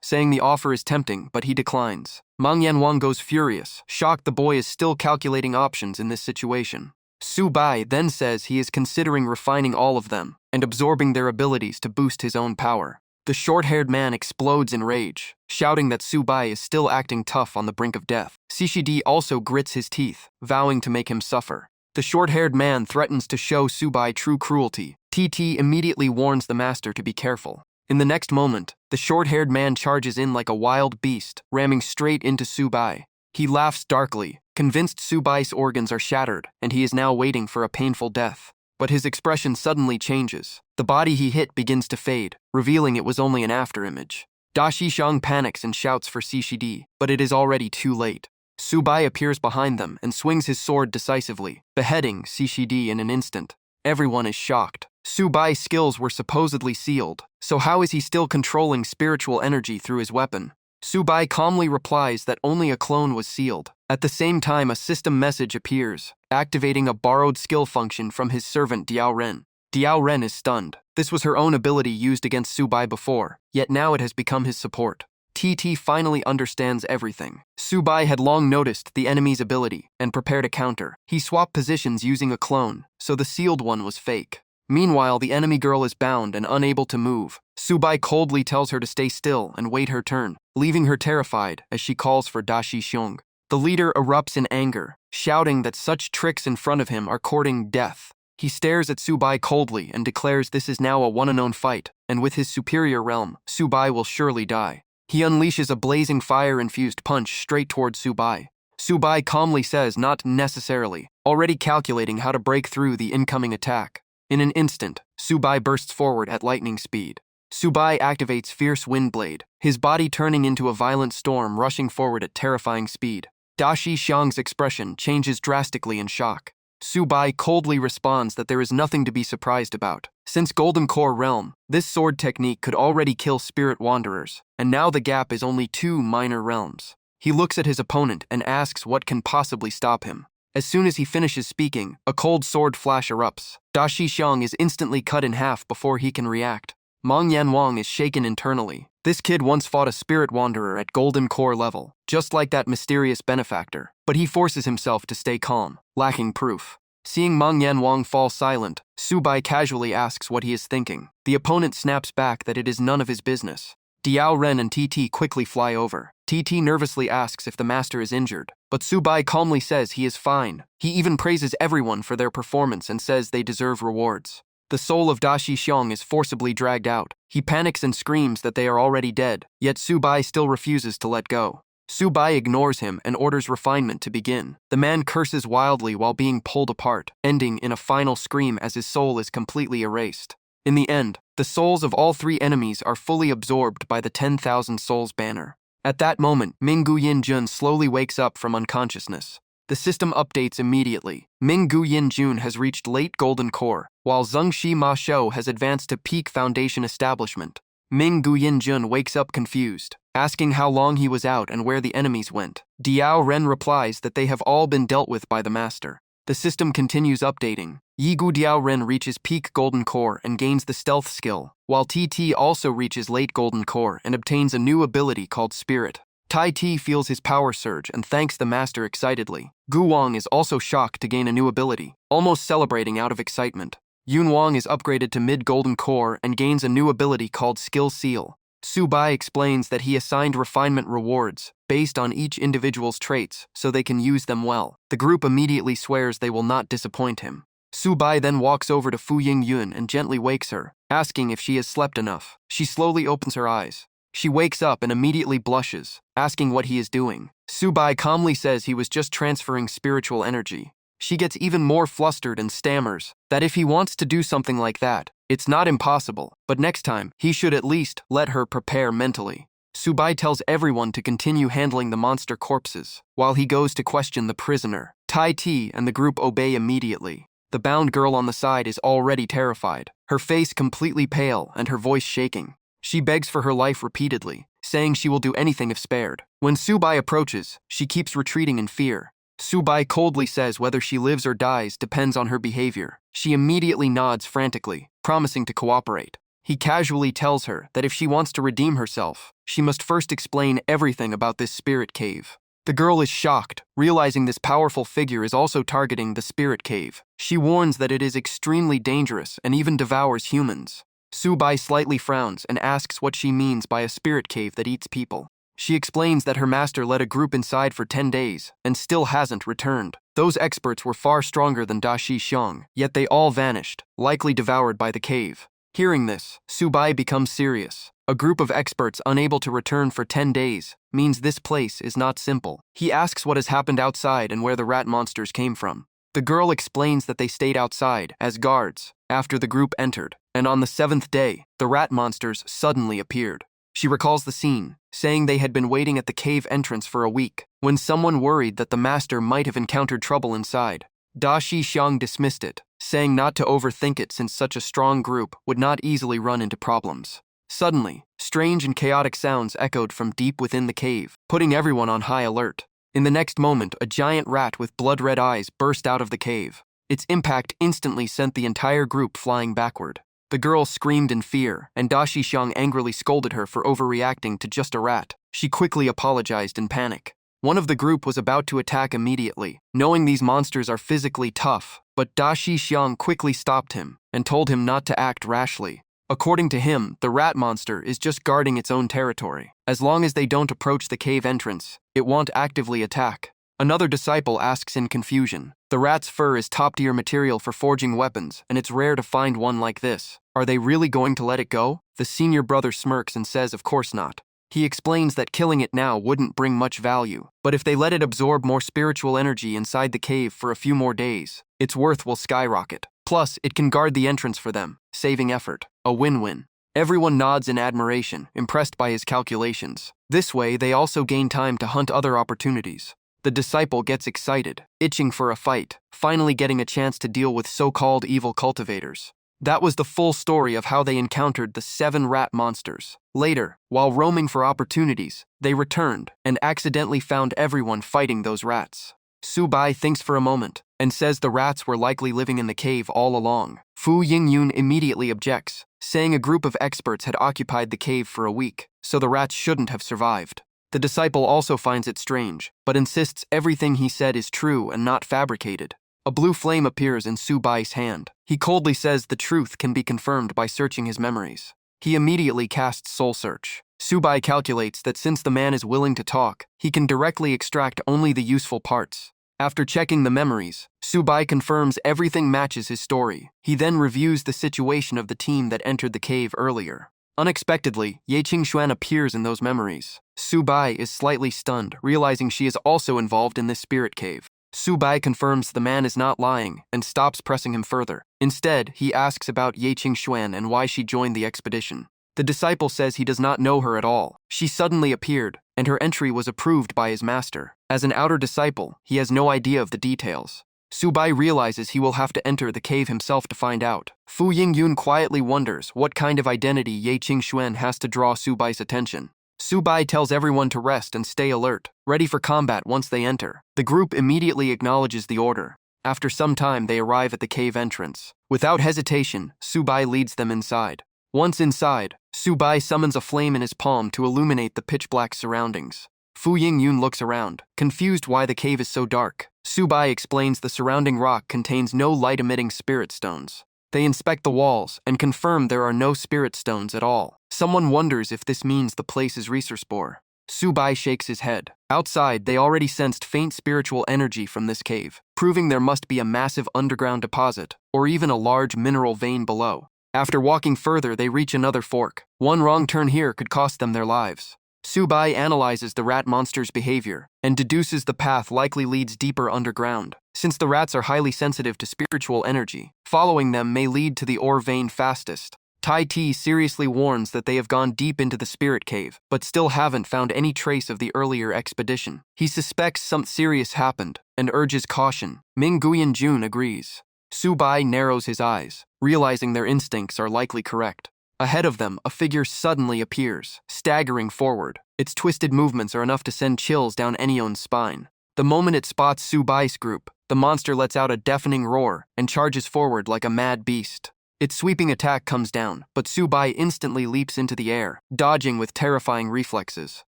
saying the offer is tempting, but he declines. Mangyan Wang goes furious, shocked the boy is still calculating options in this situation. Subai then says he is considering refining all of them and absorbing their abilities to boost his own power. The short-haired man explodes in rage, shouting that Subai is still acting tough on the brink of death. Shishidi also grits his teeth, vowing to make him suffer. The short-haired man threatens to show Subai true cruelty. TT immediately warns the master to be careful. In the next moment, the short-haired man charges in like a wild beast, ramming straight into Subai. He laughs darkly, convinced Subai's organs are shattered, and he is now waiting for a painful death. But his expression suddenly changes. The body he hit begins to fade, revealing it was only an afterimage. Da Shishang panics and shouts for Shishidi, but it is already too late. Subai appears behind them and swings his sword decisively, beheading Shishidi in an instant. Everyone is shocked. Subai's skills were supposedly sealed, so how is he still controlling spiritual energy through his weapon? Subai calmly replies that only a clone was sealed. At the same time, a system message appears, activating a borrowed skill function from his servant Diao Ren. Diao Ren is stunned. This was her own ability used against Subai before, yet now it has become his support. TT finally understands everything. Subai had long noticed the enemy's ability and prepared a counter. He swapped positions using a clone, so the sealed one was fake. Meanwhile, the enemy girl is bound and unable to move. Subai coldly tells her to stay still and wait her turn, leaving her terrified as she calls for Dashi Xiong. The leader erupts in anger, shouting that such tricks in front of him are courting death. He stares at Subai coldly and declares this is now a one-and-one fight, and with his superior realm, Subai will surely die. He unleashes a blazing fire-infused punch straight towards Subai. Subai calmly says not necessarily, already calculating how to break through the incoming attack. In an instant, Subai bursts forward at lightning speed. Subai activates Fierce Wind Blade, his body turning into a violent storm rushing forward at terrifying speed. Dashi Xiang's expression changes drastically in shock. Subai coldly responds that there is nothing to be surprised about. Since Golden Core Realm, this sword technique could already kill spirit wanderers, and now the gap is only 2 minor realms. He looks at his opponent and asks what can possibly stop him. As soon as he finishes speaking, a cold sword flash erupts. Dashi Xiang is instantly cut in half before he can react. Meng Yanwang is shaken internally. This kid once fought a spirit wanderer at Golden Core level, just like that mysterious benefactor, but he forces himself to stay calm, lacking proof. Seeing Meng Yanwang fall silent, Subai casually asks what he is thinking. The opponent snaps back that it is none of his business. Diao Ren and TT quickly fly over. TT nervously asks if the master is injured, but Subai calmly says he is fine. He even praises everyone for their performance and says they deserve rewards. The soul of Dashi Xiong is forcibly dragged out. He panics and screams that they are already dead, yet Subai still refuses to let go. Subai ignores him and orders refinement to begin. The man curses wildly while being pulled apart, ending in a final scream as his soul is completely erased. In the end, the souls of all 3 enemies are fully absorbed by the 10,000 souls banner. At that moment, Minggu Yin-jun slowly wakes up from unconsciousness. The system updates immediately. Minggu Yin-jun has reached late Golden Core, while Zhengxi Ma Shou has advanced to peak Foundation Establishment. Minggu Yin-jun wakes up confused, asking how long he was out and where the enemies went. Diao Ren replies that they have all been dealt with by the master. The system continues updating. Yigu Diao Ren reaches peak Golden Core and gains the stealth skill, while TT also reaches late Golden Core and obtains a new ability called Spirit. Tai Ti feels his power surge and thanks the master excitedly. Gu Wang is also shocked to gain a new ability, almost celebrating out of excitement. Yun Wang is upgraded to mid-Golden Core and gains a new ability called Skill Seal. Subai explains that he assigned refinement rewards based on each individual's traits so they can use them well. The group immediately swears they will not disappoint him. Subai then walks over to Fu Ying-yun and gently wakes her, asking if she has slept enough. She slowly opens her eyes. She wakes up and immediately blushes, asking what he is doing. Subai calmly says he was just transferring spiritual energy. She gets even more flustered and stammers that if he wants to do something like that, it's not impossible, but next time, he should at least let her prepare mentally. Subai tells everyone to continue handling the monster corpses, while he goes to question the prisoner. Tai Ti and the group obey immediately. The bound girl on the side is already terrified, her face completely pale and her voice shaking. She begs for her life repeatedly, saying she will do anything if spared. When Subai approaches, she keeps retreating in fear. Subai coldly says whether she lives or dies depends on her behavior. She immediately nods frantically, promising to cooperate. He casually tells her that if she wants to redeem herself, she must first explain everything about this spirit cave. The girl is shocked, realizing this powerful figure is also targeting the spirit cave. She warns that it is extremely dangerous and even devours humans. Subai slightly frowns and asks what she means by a spirit cave that eats people. She explains that her master led a group inside for 10 days and still hasn't returned. Those experts were far stronger than Dashi Xiong, yet they all vanished, likely devoured by the cave. Hearing this, Subai becomes serious. A group of experts unable to return for 10 days means this place is not simple. He asks what has happened outside and where the rat monsters came from. The girl explains that they stayed outside as guards after the group entered, and on the 7th day, the rat monsters suddenly appeared. She recalls the scene, saying they had been waiting at the cave entrance for a week, when someone worried that the master might have encountered trouble inside. Dashi Xiang dismissed it, saying not to overthink it since such a strong group would not easily run into problems. Suddenly, strange and chaotic sounds echoed from deep within the cave, putting everyone on high alert. In the next moment, a giant rat with blood-red eyes burst out of the cave. Its impact instantly sent the entire group flying backward. The girl screamed in fear, and Dashi Xiang angrily scolded her for overreacting to just a rat. She quickly apologized in panic. One of the group was about to attack immediately, knowing these monsters are physically tough, but Da Xixiang quickly stopped him and told him not to act rashly. According to him, the rat monster is just guarding its own territory. As long as they don't approach the cave entrance, it won't actively attack. Another disciple asks in confusion. The rat's fur is top-tier material for forging weapons, and it's rare to find one like this. Are they really going to let it go? The senior brother smirks and says of course not. He explains that killing it now wouldn't bring much value, but if they let it absorb more spiritual energy inside the cave for a few more days, its worth will skyrocket. Plus, it can guard the entrance for them, saving effort. A win-win. Everyone nods in admiration, impressed by his calculations. This way, they also gain time to hunt other opportunities. The disciple gets excited, itching for a fight, finally getting a chance to deal with so-called evil cultivators. That was the full story of how they encountered the 7 rat monsters. Later, while roaming for opportunities, they returned and accidentally found everyone fighting those rats. Su Bai thinks for a moment and says the rats were likely living in the cave all along. Fu Yingyun immediately objects, saying a group of experts had occupied the cave for a week, so the rats shouldn't have survived. The disciple also finds it strange, but insists everything he said is true and not fabricated. A blue flame appears in Su Bai's hand. He coldly says the truth can be confirmed by searching his memories. He immediately casts Soul Search. Su Bai calculates that since the man is willing to talk, he can directly extract only the useful parts. After checking the memories, Su Bai confirms everything matches his story. He then reviews the situation of the team that entered the cave earlier. Unexpectedly, Ye Qingxuan appears in those memories. Su Bai is slightly stunned, realizing she is also involved in this spirit cave. Su Bai confirms the man is not lying and stops pressing him further. Instead, he asks about Ye Qingxuan and why she joined the expedition. The disciple says he does not know her at all. She suddenly appeared, and her entry was approved by his master. As an outer disciple, he has no idea of the details. Su Bai realizes he will have to enter the cave himself to find out. Fu Yingyun quietly wonders what kind of identity Ye Qingxuan has to draw Su Bai's attention. Su Bai tells everyone to rest and stay alert, ready for combat once they enter. The group immediately acknowledges the order. After some time, they arrive at the cave entrance. Without hesitation, Su Bai leads them inside. Once inside, Su Bai summons a flame in his palm to illuminate the pitch-black surroundings. Fu Yingyun looks around, confused why the cave is so dark. Su Bai explains the surrounding rock contains no light-emitting spirit stones. They inspect the walls and confirm there are no spirit stones at all. Someone wonders if this means the place is resource-poor. Su Bai shakes his head. Outside, they already sensed faint spiritual energy from this cave, proving there must be a massive underground deposit, or even a large mineral vein below. After walking further, they reach another fork. One wrong turn here could cost them their lives. Su Bai analyzes the rat monster's behavior and deduces the path likely leads deeper underground. Since the rats are highly sensitive to spiritual energy, following them may lead to the ore vein fastest. Tai Ti seriously warns that they have gone deep into the spirit cave, but still haven't found any trace of the earlier expedition. He suspects something serious happened and urges caution. Ming Guyan Jun agrees. Su Bai narrows his eyes, realizing their instincts are likely correct. Ahead of them, a figure suddenly appears, staggering forward. Its twisted movements are enough to send chills down anyone's spine. The moment it spots Su Bai's group, the monster lets out a deafening roar and charges forward like a mad beast. Its sweeping attack comes down, but Su Bai instantly leaps into the air, dodging with terrifying reflexes.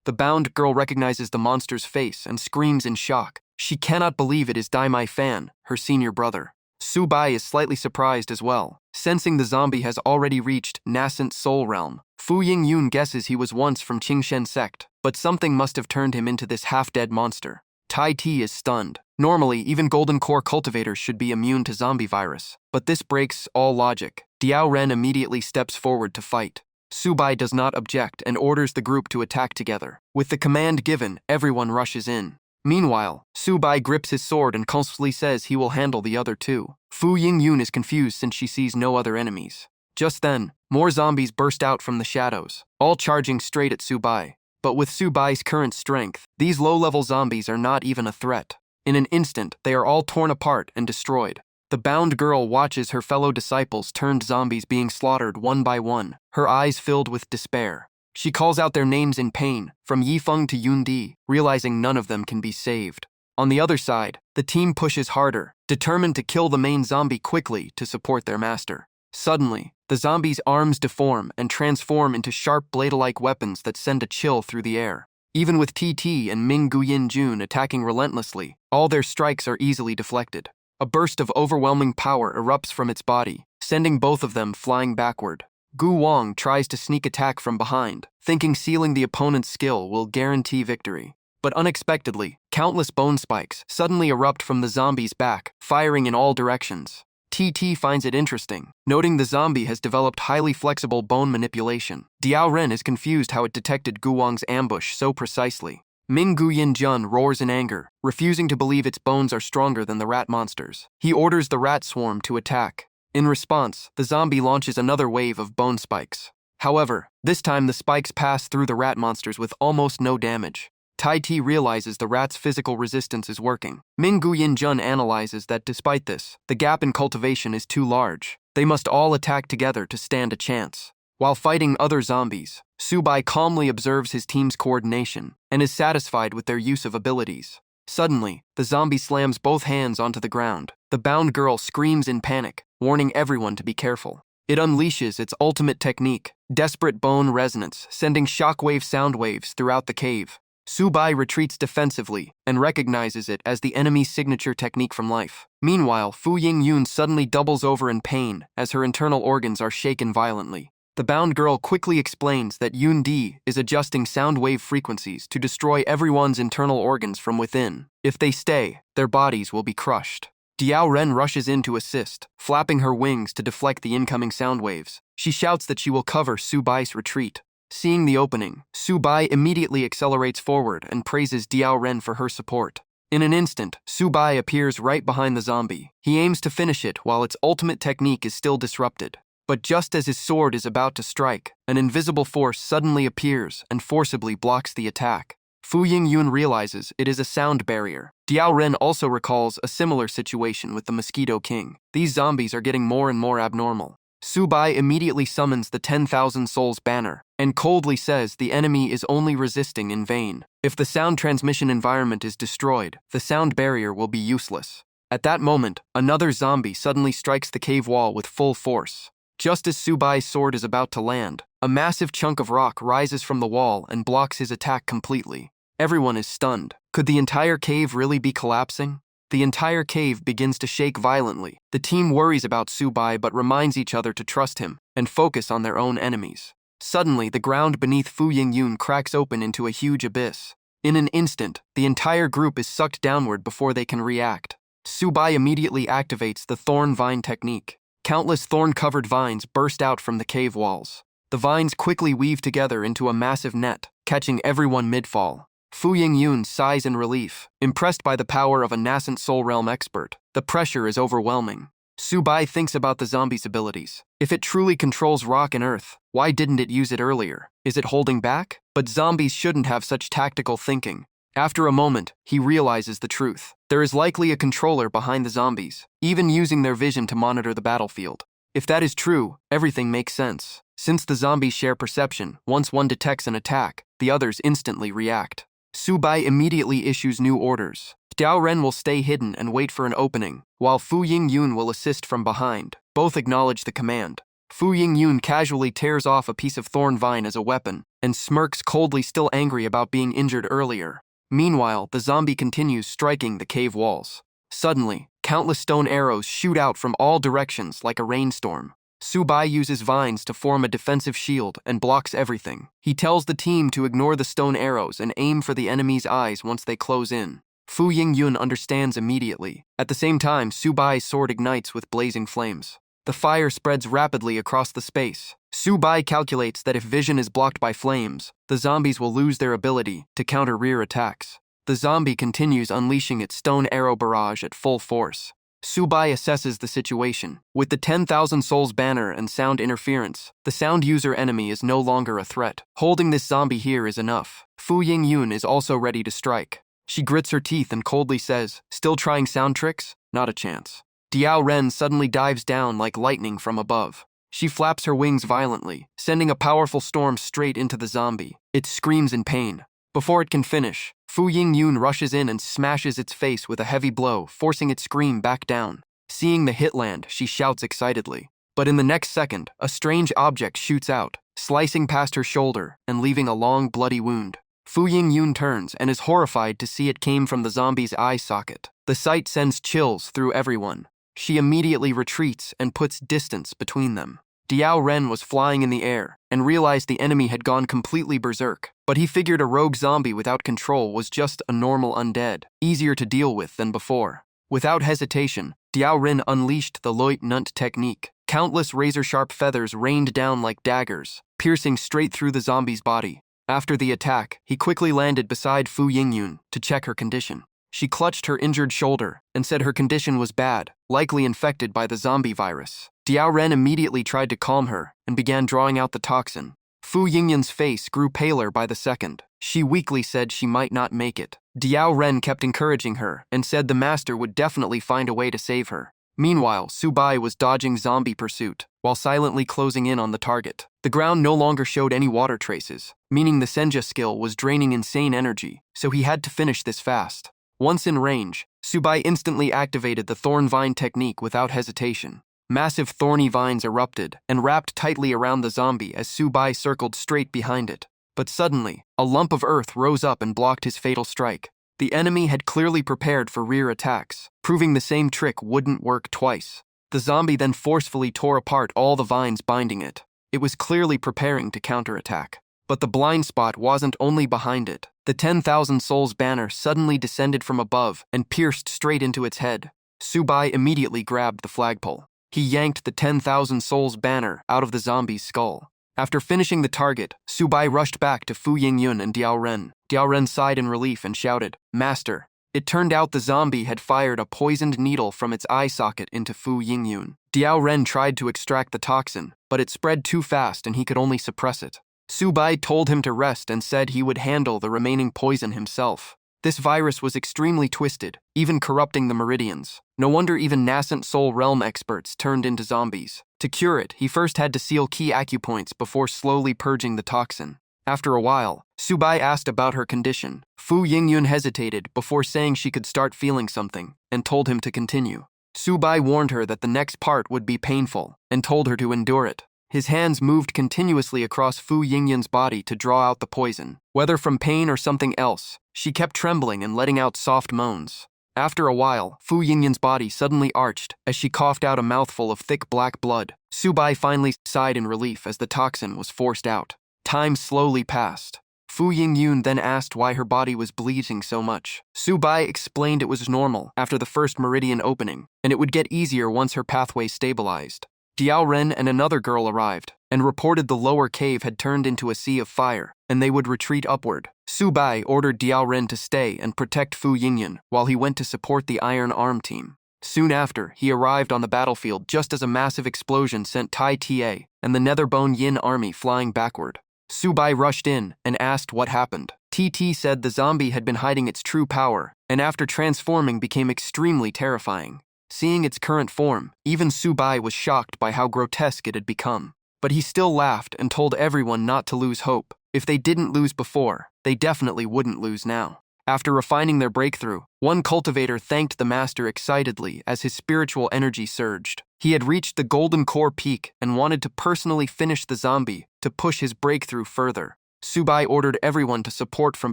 The bound girl recognizes the monster's face and screams in shock. She cannot believe it is Dai Mai Fan, her senior brother. Su Bai is slightly surprised as well, sensing the zombie has already reached nascent soul realm. Fu Yingyun guesses he was once from Qingshen sect, but something must have turned him into this half-dead monster. Tai Ti is stunned. Normally, even golden core cultivators should be immune to zombie virus, but this breaks all logic. Diao Ren immediately steps forward to fight. Su Bai does not object and orders the group to attack together. With the command given, everyone rushes in. Meanwhile, Su Bai grips his sword and confidently says he will handle the other two. Fu Yingyun is confused since she sees no other enemies. Just then, more zombies burst out from the shadows, all charging straight at Su Bai. But with Su Bai's current strength, these low-level zombies are not even a threat. In an instant, they are all torn apart and destroyed. The bound girl watches her fellow disciples turned zombies being slaughtered one by one, her eyes filled with despair. She calls out their names in pain, from Yifeng to Yundi, realizing none of them can be saved. On the other side, the team pushes harder, determined to kill the main zombie quickly to support their master. Suddenly, the zombie's arms deform and transform into sharp blade-like weapons that send a chill through the air. Even with TT and Ming Guyin Jun attacking relentlessly, all their strikes are easily deflected. A burst of overwhelming power erupts from its body, sending both of them flying backward. Gu Wang tries to sneak attack from behind, thinking sealing the opponent's skill will guarantee victory. But unexpectedly, countless bone spikes suddenly erupt from the zombie's back, firing in all directions. TT finds it interesting, noting the zombie has developed highly flexible bone manipulation. Diao Ren is confused how it detected Gu Wang's ambush so precisely. Ming Guyin Jun roars in anger, refusing to believe its bones are stronger than the rat monsters. He orders the rat swarm to attack. In response, the zombie launches another wave of bone spikes. However, this time the spikes pass through the rat monsters with almost no damage. Tai Ti realizes the rat's physical resistance is working. Ming Guyin Jun analyzes that despite this, the gap in cultivation is too large. They must all attack together to stand a chance. While fighting other zombies, Subai calmly observes his team's coordination and is satisfied with their use of abilities. Suddenly, the zombie slams both hands onto the ground. The bound girl screams in panic, warning everyone to be careful. It unleashes its ultimate technique, desperate bone resonance, sending shockwave sound waves throughout the cave. Subai retreats defensively and recognizes it as the enemy's signature technique from life. Meanwhile, Fu Yingyun suddenly doubles over in pain as her internal organs are shaken violently. The bound girl quickly explains that Yun Di is adjusting sound wave frequencies to destroy everyone's internal organs from within. If they stay, their bodies will be crushed. Diao Ren rushes in to assist, flapping her wings to deflect the incoming sound waves. She shouts that she will cover Subai's retreat. Seeing the opening, Subai immediately accelerates forward and praises Diao Ren for her support. In an instant, Subai appears right behind the zombie. He aims to finish it while its ultimate technique is still disrupted. But just as his sword is about to strike, an invisible force suddenly appears and forcibly blocks the attack. Fu Yingyun realizes it is a sound barrier. Diao Ren also recalls a similar situation with the Mosquito King. These zombies are getting more and more abnormal. Subai immediately summons the 10,000 Souls banner and coldly says the enemy is only resisting in vain. If the sound transmission environment is destroyed, the sound barrier will be useless. At that moment, another zombie suddenly strikes the cave wall with full force. Just as Subai's sword is about to land, a massive chunk of rock rises from the wall and blocks his attack completely. Everyone is stunned. Could the entire cave really be collapsing? The entire cave begins to shake violently. The team worries about Subai but reminds each other to trust him and focus on their own enemies. Suddenly, the ground beneath Fu Yingyun cracks open into a huge abyss. In an instant, the entire group is sucked downward before they can react. Subai immediately activates the thorn vine technique. Countless thorn-covered vines burst out from the cave walls. The vines quickly weave together into a massive net, catching everyone mid-fall. Fu Yingyun sighs in relief, impressed by the power of a nascent Soul Realm expert. The pressure is overwhelming. Subai thinks about the zombie's abilities. If it truly controls rock and earth, why didn't it use it earlier? Is it holding back? But zombies shouldn't have such tactical thinking. After a moment, he realizes the truth. There is likely a controller behind the zombies, even using their vision to monitor the battlefield. If that is true, everything makes sense. Since the zombies share perception, once one detects an attack, the others instantly react. Subai immediately issues new orders. Diao Ren will stay hidden and wait for an opening, while Fu Yingyun will assist from behind. Both acknowledge the command. Fu Yingyun casually tears off a piece of thorn vine as a weapon and smirks coldly, still angry about being injured earlier. Meanwhile, the zombie continues striking the cave walls. Suddenly, countless stone arrows shoot out from all directions like a rainstorm. Subai uses vines to form a defensive shield and blocks everything. He tells the team to ignore the stone arrows and aim for the enemy's eyes once they close in. Fu Yingyun understands immediately. At the same time, Subai's sword ignites with blazing flames. The fire spreads rapidly across the space. Subai calculates that if vision is blocked by flames, the zombies will lose their ability to counter rear attacks. The zombie continues unleashing its stone arrow barrage at full force. Subai assesses the situation. With the 10,000 Souls banner and sound interference, the sound user enemy is no longer a threat. Holding this zombie here is enough. Fu Yingyun is also ready to strike. She grits her teeth and coldly says, "Still trying sound tricks? Not a chance." Diao Ren suddenly dives down like lightning from above. She flaps her wings violently, sending a powerful storm straight into the zombie. It screams in pain. Before it can finish, Fu Yingyun rushes in and smashes its face with a heavy blow, forcing its scream back down. Seeing the hit land, she shouts excitedly. But in the next second, a strange object shoots out, slicing past her shoulder and leaving a long, bloody wound. Fu Yingyun turns and is horrified to see it came from the zombie's eye socket. The sight sends chills through everyone. She immediately retreats and puts distance between them. Diao Ren was flying in the air and realized the enemy had gone completely berserk, but he figured a rogue zombie without control was just a normal undead, easier to deal with than before. Without hesitation, Diao Ren unleashed the Lieutenant technique. Countless razor-sharp feathers rained down like daggers, piercing straight through the zombie's body. After the attack, he quickly landed beside Fu Yingyun to check her condition. She clutched her injured shoulder and said her condition was bad, likely infected by the zombie virus. Diao Ren immediately tried to calm her and began drawing out the toxin. Fu Yingyun's face grew paler by the second. She weakly said she might not make it. Diao Ren kept encouraging her and said the master would definitely find a way to save her. Meanwhile, Su Bai was dodging zombie pursuit while silently closing in on the target. The ground no longer showed any water traces, meaning the Senja skill was draining insane energy, so he had to finish this fast. Once in range, Su Bai instantly activated the thorn vine technique without hesitation. Massive thorny vines erupted and wrapped tightly around the zombie as Su Bai circled straight behind it. But suddenly, a lump of earth rose up and blocked his fatal strike. The enemy had clearly prepared for rear attacks, proving the same trick wouldn't work twice. The zombie then forcefully tore apart all the vines binding it. It was clearly preparing to counterattack. But the blind spot wasn't only behind it. The 10,000 Souls banner suddenly descended from above and pierced straight into its head. Su Bai immediately grabbed the flagpole. He yanked the 10,000 Souls banner out of the zombie's skull. After finishing the target, Su Bai rushed back to Fu Yingyun and Diao Ren. Diao Ren sighed in relief and shouted, "Master." It turned out the zombie had fired a poisoned needle from its eye socket into Fu Yingyun. Diao Ren tried to extract the toxin, but it spread too fast and he could only suppress it. Su Bai told him to rest and said he would handle the remaining poison himself. This virus was extremely twisted, even corrupting the meridians. No wonder even nascent soul realm experts turned into zombies. To cure it, he first had to seal key acupoints before slowly purging the toxin. After a while, Su Bai asked about her condition. Fu Yingyun hesitated before saying she could start feeling something, and told him to continue. Su Bai warned her that the next part would be painful, and told her to endure it. His hands moved continuously across Fu Yingyun's body to draw out the poison. Whether from pain or something else, she kept trembling and letting out soft moans. After a while, Fu Yingyun's body suddenly arched as she coughed out a mouthful of thick black blood. Su Bai finally sighed in relief as the toxin was forced out. Time slowly passed. Fu Yingyun then asked why her body was bleeding so much. Su Bai explained it was normal after the first meridian opening, and it would get easier once her pathway stabilized. Diao Ren and another girl arrived, and reported the lower cave had turned into a sea of fire, and they would retreat upward. Su Bai ordered Diao Ren to stay and protect Fu Yingyun while he went to support the Iron Arm team. Soon after, he arrived on the battlefield just as a massive explosion sent Tai Ta and the Netherbone Yin army flying backward. Su Bai rushed in and asked what happened. TT said the zombie had been hiding its true power, and after transforming became extremely terrifying. Seeing its current form, even Su Bai was shocked by how grotesque it had become. But he still laughed and told everyone not to lose hope. If they didn't lose before, they definitely wouldn't lose now. After refining their breakthrough, one cultivator thanked the master excitedly as his spiritual energy surged. He had reached the golden core peak and wanted to personally finish the zombie to push his breakthrough further. Su Bai ordered everyone to support from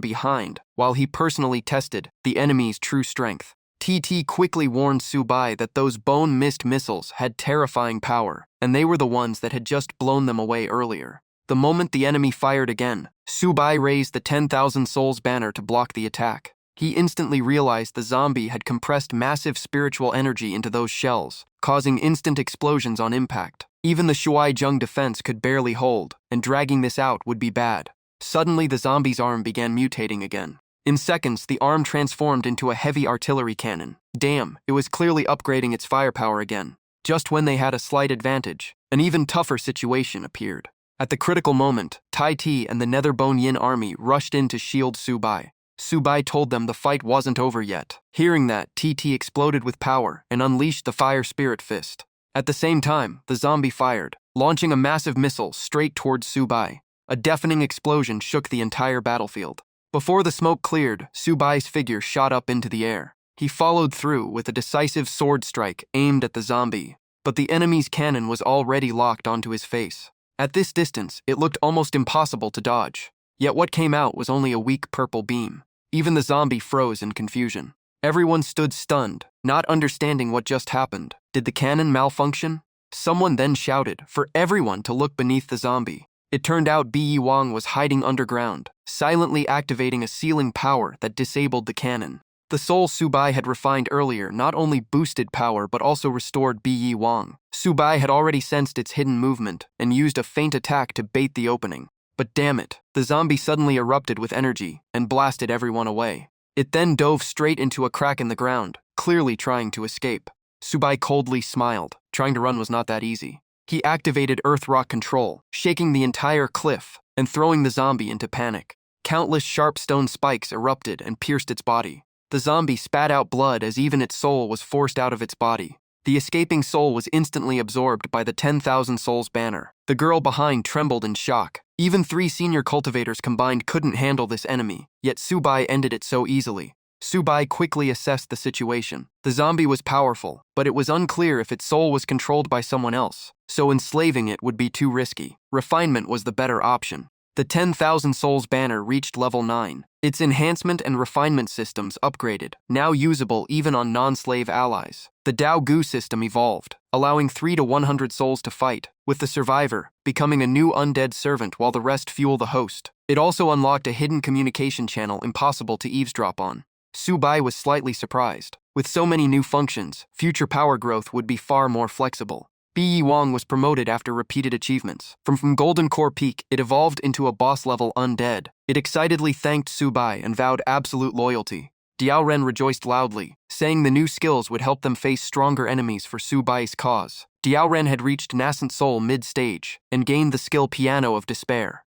behind while he personally tested the enemy's true strength. TT quickly warned Su Bai that those bone mist missiles had terrifying power, and they were the ones that had just blown them away earlier. The moment the enemy fired again, Su Bai raised the 10,000 Souls banner to block the attack. He instantly realized the zombie had compressed massive spiritual energy into those shells, causing instant explosions on impact. Even the Shuai-Jung defense could barely hold, and dragging this out would be bad. Suddenly, the zombie's arm began mutating again. In seconds, the arm transformed into a heavy artillery cannon. Damn, it was clearly upgrading its firepower again. Just when they had a slight advantage, an even tougher situation appeared. At the critical moment, Tai Ti and the Netherbone Yin army rushed in to shield Su Bai. Su Bai told them the fight wasn't over yet. Hearing that, TT exploded with power and unleashed the Fire Spirit Fist. At the same time, the zombie fired, launching a massive missile straight towards Su Bai. A deafening explosion shook the entire battlefield. Before the smoke cleared, Su Bai's figure shot up into the air. He followed through with a decisive sword strike aimed at the zombie, but the enemy's cannon was already locked onto his face. At this distance, it looked almost impossible to dodge. Yet what came out was only a weak purple beam. Even the zombie froze in confusion. Everyone stood stunned, not understanding what just happened. Did the cannon malfunction? Someone then shouted for everyone to look beneath the zombie. It turned out Bi Wang was hiding underground, silently activating a sealing power that disabled the cannon. The soul Subai had refined earlier not only boosted power but also restored Bi Wang. Subai had already sensed its hidden movement and used a feint attack to bait the opening. But damn it, the zombie suddenly erupted with energy and blasted everyone away. It then dove straight into a crack in the ground, clearly trying to escape. Subai coldly smiled. Trying to run was not that easy. He activated Earth Rock Control, shaking the entire cliff and throwing the zombie into panic. Countless sharp stone spikes erupted and pierced its body. The zombie spat out blood as even its soul was forced out of its body. The escaping soul was instantly absorbed by the 10,000 souls banner. The girl behind trembled in shock. Even 3 senior cultivators combined couldn't handle this enemy, yet Subai ended it so easily. Subai quickly assessed the situation. The zombie was powerful, but it was unclear if its soul was controlled by someone else, so enslaving it would be too risky. Refinement was the better option. The 10,000 souls banner reached level 9. Its enhancement and refinement systems upgraded, now usable even on non-slave allies. The Dao Gu system evolved, allowing 3 to 100 souls to fight, with the survivor becoming a new undead servant while the rest fuel the host. It also unlocked a hidden communication channel impossible to eavesdrop on. Subai was slightly surprised. With so many new functions, future power growth would be far more flexible. Bi Wang was promoted after repeated achievements. From Golden Core Peak, it evolved into a boss-level undead. It excitedly thanked Subai and vowed absolute loyalty. Diao Ren rejoiced loudly, saying the new skills would help them face stronger enemies for Subai's cause. Diao Ren had reached Nascent Soul mid-stage and gained the skill Piano of Despair.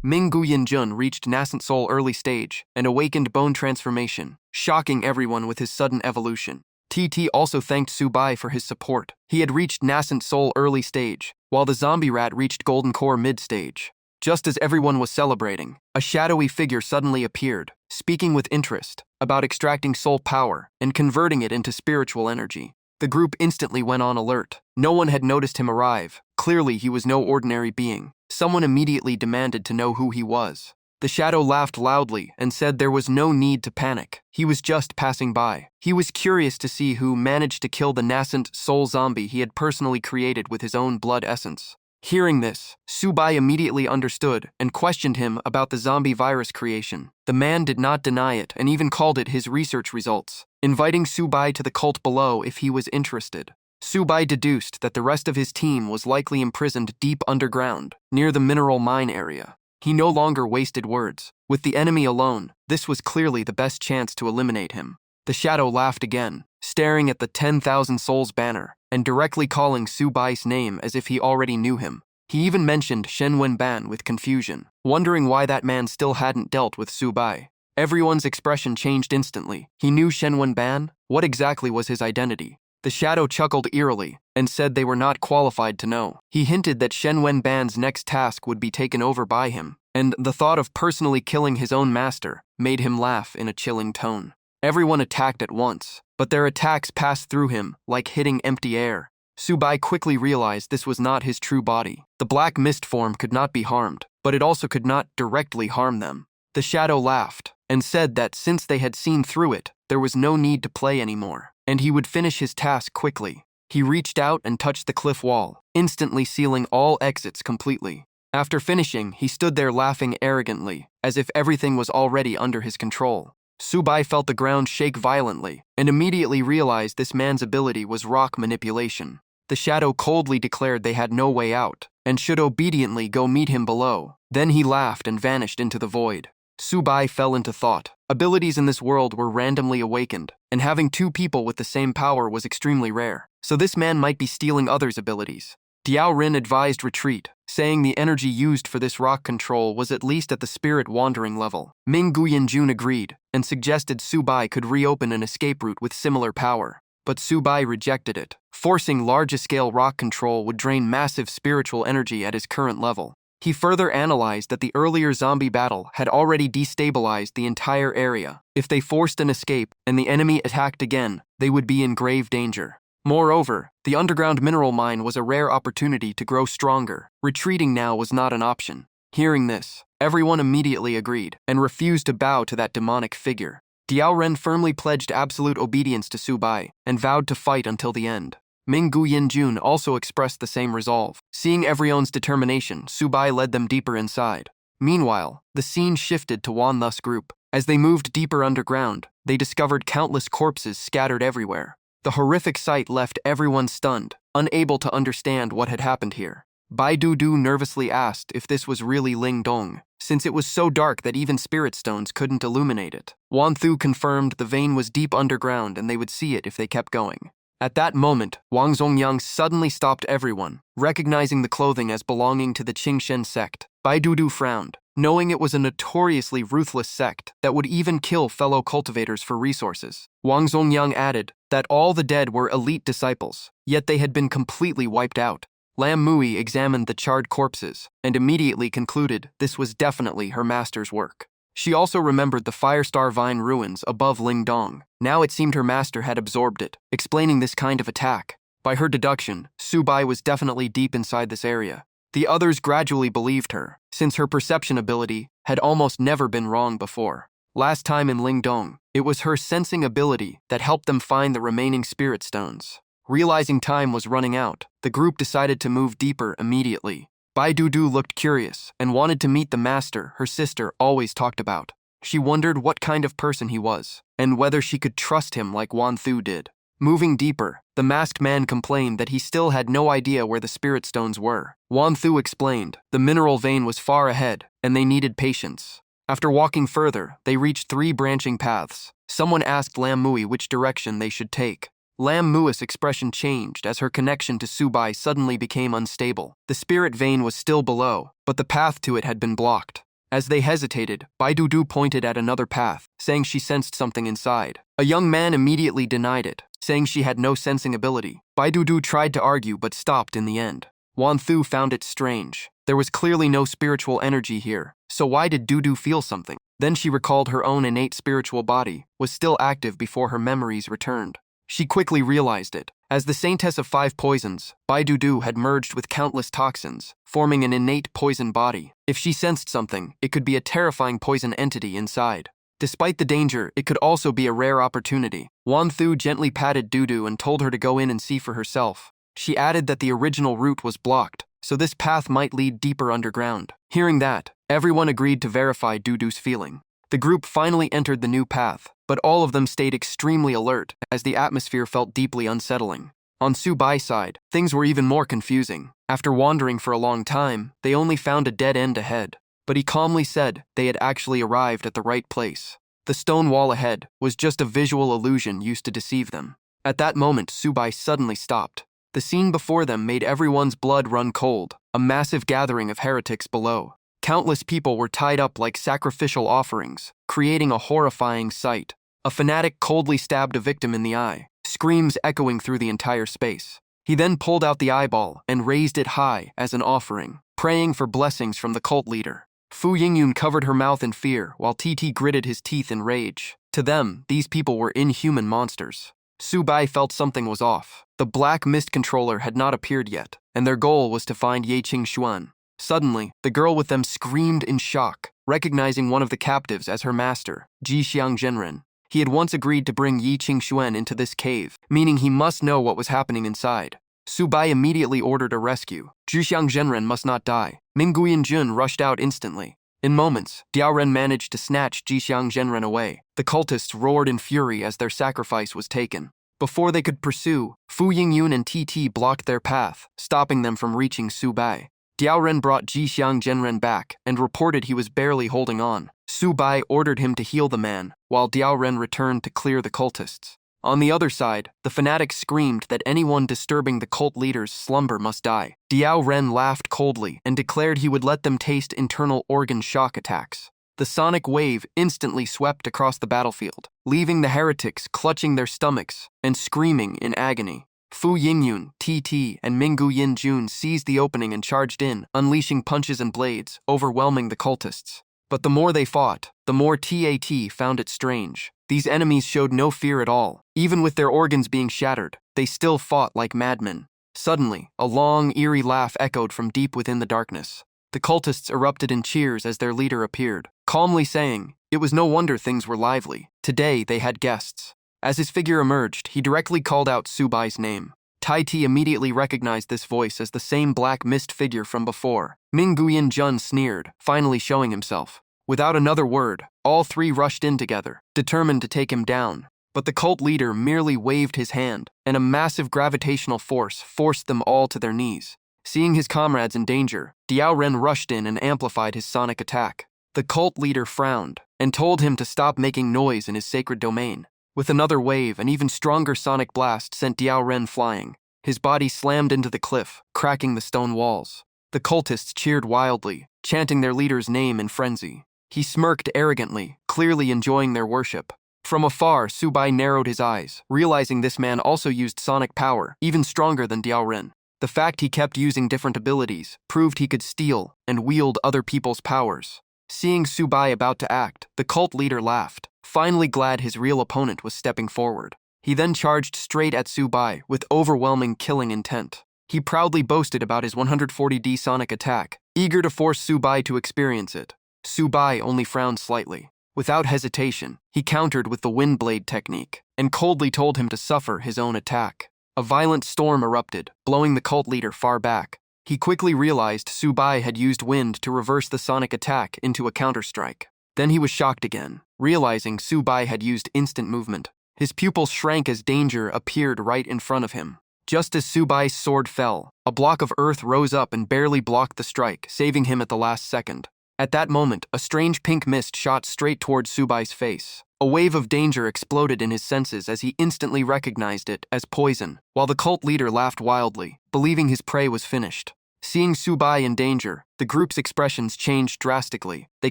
Ming Guyan Jun reached Nascent Soul early stage and awakened Bone Transformation, shocking everyone with his sudden evolution. TT also thanked Subai for his support. He had reached Nascent Soul early stage, while the zombie rat reached Golden Core mid-stage. Just as everyone was celebrating, a shadowy figure suddenly appeared, speaking with interest about extracting soul power and converting it into spiritual energy. The group instantly went on alert. No one had noticed him arrive. Clearly, he was no ordinary being. Someone immediately demanded to know who he was. The shadow laughed loudly and said there was no need to panic. He was just passing by. He was curious to see who managed to kill the nascent soul zombie he had personally created with his own blood essence. Hearing this, Subai immediately understood and questioned him about the zombie virus creation. The man did not deny it and even called it his research results, inviting Subai to the cult below if he was interested. Subai deduced that the rest of his team was likely imprisoned deep underground, near the mineral mine area. He no longer wasted words. With the enemy alone, this was clearly the best chance to eliminate him. The shadow laughed again, staring at the 10,000 souls banner, and directly calling Subai's name as if he already knew him. He even mentioned Shen Wenban with confusion, wondering why that man still hadn't dealt with Subai. Everyone's expression changed instantly. He knew Shen Wenban? What exactly was his identity? The shadow chuckled eerily and said they were not qualified to know. He hinted that Shen Wenban's next task would be taken over by him, and the thought of personally killing his own master made him laugh in a chilling tone. Everyone attacked at once, but their attacks passed through him like hitting empty air. Subai quickly realized this was not his true body. The black mist form could not be harmed, but it also could not directly harm them. The shadow laughed and said that since they had seen through it, there was no need to play anymore, and he would finish his task quickly. He reached out and touched the cliff wall, instantly sealing all exits completely. After finishing, he stood there laughing arrogantly, as if everything was already under his control. Subai felt the ground shake violently, and immediately realized this man's ability was rock manipulation. The shadow coldly declared they had no way out, and should obediently go meet him below. Then he laughed and vanished into the void. Subai fell into thought. Abilities in this world were randomly awakened, and having 2 people with the same power was extremely rare, so this man might be stealing others' abilities. Diao Rin advised retreat, saying the energy used for this rock control was at least at the spirit wandering level. Ming Guyan Jun agreed, and suggested Subai could reopen an escape route with similar power. But Subai rejected it. Forcing large-scale rock control would drain massive spiritual energy at his current level. He further analyzed that the earlier zombie battle had already destabilized the entire area. If they forced an escape and the enemy attacked again, they would be in grave danger. Moreover, the underground mineral mine was a rare opportunity to grow stronger. Retreating now was not an option. Hearing this, Everyone immediately agreed and refused to bow to that demonic figure. Diao Ren firmly pledged absolute obedience to Su Bai and vowed to fight until the end. Ming Gu Yin Jun also expressed the same resolve. Seeing everyone's determination, Su Bai led them deeper inside. Meanwhile, the scene shifted to Wan Thus group. As they moved deeper underground, they discovered countless corpses scattered everywhere. The horrific sight left everyone stunned, unable to understand what had happened here. Bai Du nervously asked if this was really Ling Dong, since it was so dark that even spirit stones couldn't illuminate it. Wan Thu confirmed the vein was deep underground and they would see it if they kept going. At that moment, Wang Zongyang suddenly stopped everyone, recognizing the clothing as belonging to the Qingshen sect. Bai Du frowned, knowing it was a notoriously ruthless sect that would even kill fellow cultivators for resources. Wang Zongyang added that all the dead were elite disciples, yet they had been completely wiped out. Lam Mui examined the charred corpses and immediately concluded this was definitely her master's work. She also remembered the Firestar Vine ruins above Ling Dong. Now it seemed her master had absorbed it, explaining this kind of attack. By her deduction, Su Bai was definitely deep inside this area. The others gradually believed her, since her perception ability had almost never been wrong before. Last time in Ling Dong, it was her sensing ability that helped them find the remaining spirit stones. Realizing time was running out, the group decided to move deeper immediately. Bai Du looked curious and wanted to meet the master her sister always talked about. She wondered what kind of person he was, and whether she could trust him like Wan Thu did. Moving deeper, the masked man complained that he still had no idea where the spirit stones were. Wan Thu explained the mineral vein was far ahead, and they needed patience. After walking further, they reached 3 branching paths. Someone asked Lam Mui which direction they should take. Lam Mui's expression changed as her connection to Su Bai suddenly became unstable. The spirit vein was still below, but the path to it had been blocked. As they hesitated, Bai Du pointed at another path, saying she sensed something inside. A young man immediately denied it, saying she had no sensing ability. Bai Du tried to argue but stopped in the end. Wan Thu found it strange. There was clearly no spiritual energy here, so why did Du feel something? Then she recalled her own innate spiritual body was still active before her memories returned. She quickly realized it. As the Saintess of 5 Poisons, Bai Du had merged with countless toxins, forming an innate poison body. If she sensed something, it could be a terrifying poison entity inside. Despite the danger, it could also be a rare opportunity. Wan Thu gently patted Du and told her to go in and see for herself. She added that the original route was blocked, so this path might lead deeper underground. Hearing that, everyone agreed to verify Du's feeling. The group finally entered the new path, but all of them stayed extremely alert as the atmosphere felt deeply unsettling. On Su Bai's side, things were even more confusing. After wandering for a long time, they only found a dead end ahead, but he calmly said they had actually arrived at the right place. The stone wall ahead was just a visual illusion used to deceive them. At that moment, Su Bai suddenly stopped. The scene before them made everyone's blood run cold, a massive gathering of heretics below. Countless people were tied up like sacrificial offerings, creating a horrifying sight. A fanatic coldly stabbed a victim in the eye, screams echoing through the entire space. He then pulled out the eyeball and raised it high as an offering, praying for blessings from the cult leader. Fu Yingyun covered her mouth in fear while TT gritted his teeth in rage. To them, these people were inhuman monsters. Su Bai felt something was off. The Black Mist Controller had not appeared yet, and their goal was to find Ye Qingxuan. Suddenly, the girl with them screamed in shock, recognizing one of the captives as her master, Ji Xiang Zhenren. He had once agreed to bring Yi Qingxuan into this cave, meaning he must know what was happening inside. Su Bai immediately ordered a rescue. Ji Xiang Zhenren must not die. Ming Guyan Jun rushed out instantly. In moments, Diao Ren managed to snatch Ji Xiang Zhenren away. The cultists roared in fury as their sacrifice was taken. Before they could pursue, Fu Yingyun and TT blocked their path, stopping them from reaching Su Bai. Diao Ren brought Ji Xiang Zhenren back and reported he was barely holding on. Su Bai ordered him to heal the man, while Diao Ren returned to clear the cultists. On the other side, the fanatic screamed that anyone disturbing the cult leader's slumber must die. Diao Ren laughed coldly and declared he would let them taste internal organ shock attacks. The sonic wave instantly swept across the battlefield, leaving the heretics clutching their stomachs and screaming in agony. Fu Yingyun, TT, and Minggu Yin Jun seized the opening and charged in, unleashing punches and blades, overwhelming the cultists. But the more they fought, the more TAT found it strange. These enemies showed no fear at all. Even with their organs being shattered, they still fought like madmen. Suddenly, a long, eerie laugh echoed from deep within the darkness. The cultists erupted in cheers as their leader appeared, calmly saying, it was no wonder things were lively. Today they had guests. As his figure emerged, he directly called out Subai's name. Tai Ti immediately recognized this voice as the same black mist figure from before. Ming Guyan Jun sneered, finally showing himself. Without another word, all three rushed in together, determined to take him down. But the cult leader merely waved his hand, and a massive gravitational force forced them all to their knees. Seeing his comrades in danger, Diao Ren rushed in and amplified his sonic attack. The cult leader frowned and told him to stop making noise in his sacred domain. With another wave, an even stronger sonic blast sent Diao Ren flying. His body slammed into the cliff, cracking the stone walls. The cultists cheered wildly, chanting their leader's name in frenzy. He smirked arrogantly, clearly enjoying their worship. From afar, Subai narrowed his eyes, realizing this man also used sonic power, even stronger than Diao Ren. The fact he kept using different abilities proved he could steal and wield other people's powers. Seeing Subai about to act, the cult leader laughed, finally glad his real opponent was stepping forward. He then charged straight at Subai with overwhelming killing intent. He proudly boasted about his 140D sonic attack, eager to force Subai to experience it. Subai only frowned slightly. Without hesitation, he countered with the wind blade technique, and coldly told him to suffer his own attack. A violent storm erupted, blowing the cult leader far back. He quickly realized Subai had used wind to reverse the sonic attack into a counterstrike. Then he was shocked again, realizing Subai had used instant movement. His pupils shrank as danger appeared right in front of him. Just as Subai's sword fell, a block of earth rose up and barely blocked the strike, saving him at the last second. At that moment, a strange pink mist shot straight towards Subai's face. A wave of danger exploded in his senses as he instantly recognized it as poison, while the cult leader laughed wildly, believing his prey was finished. Seeing Subai in danger, the group's expressions changed drastically. They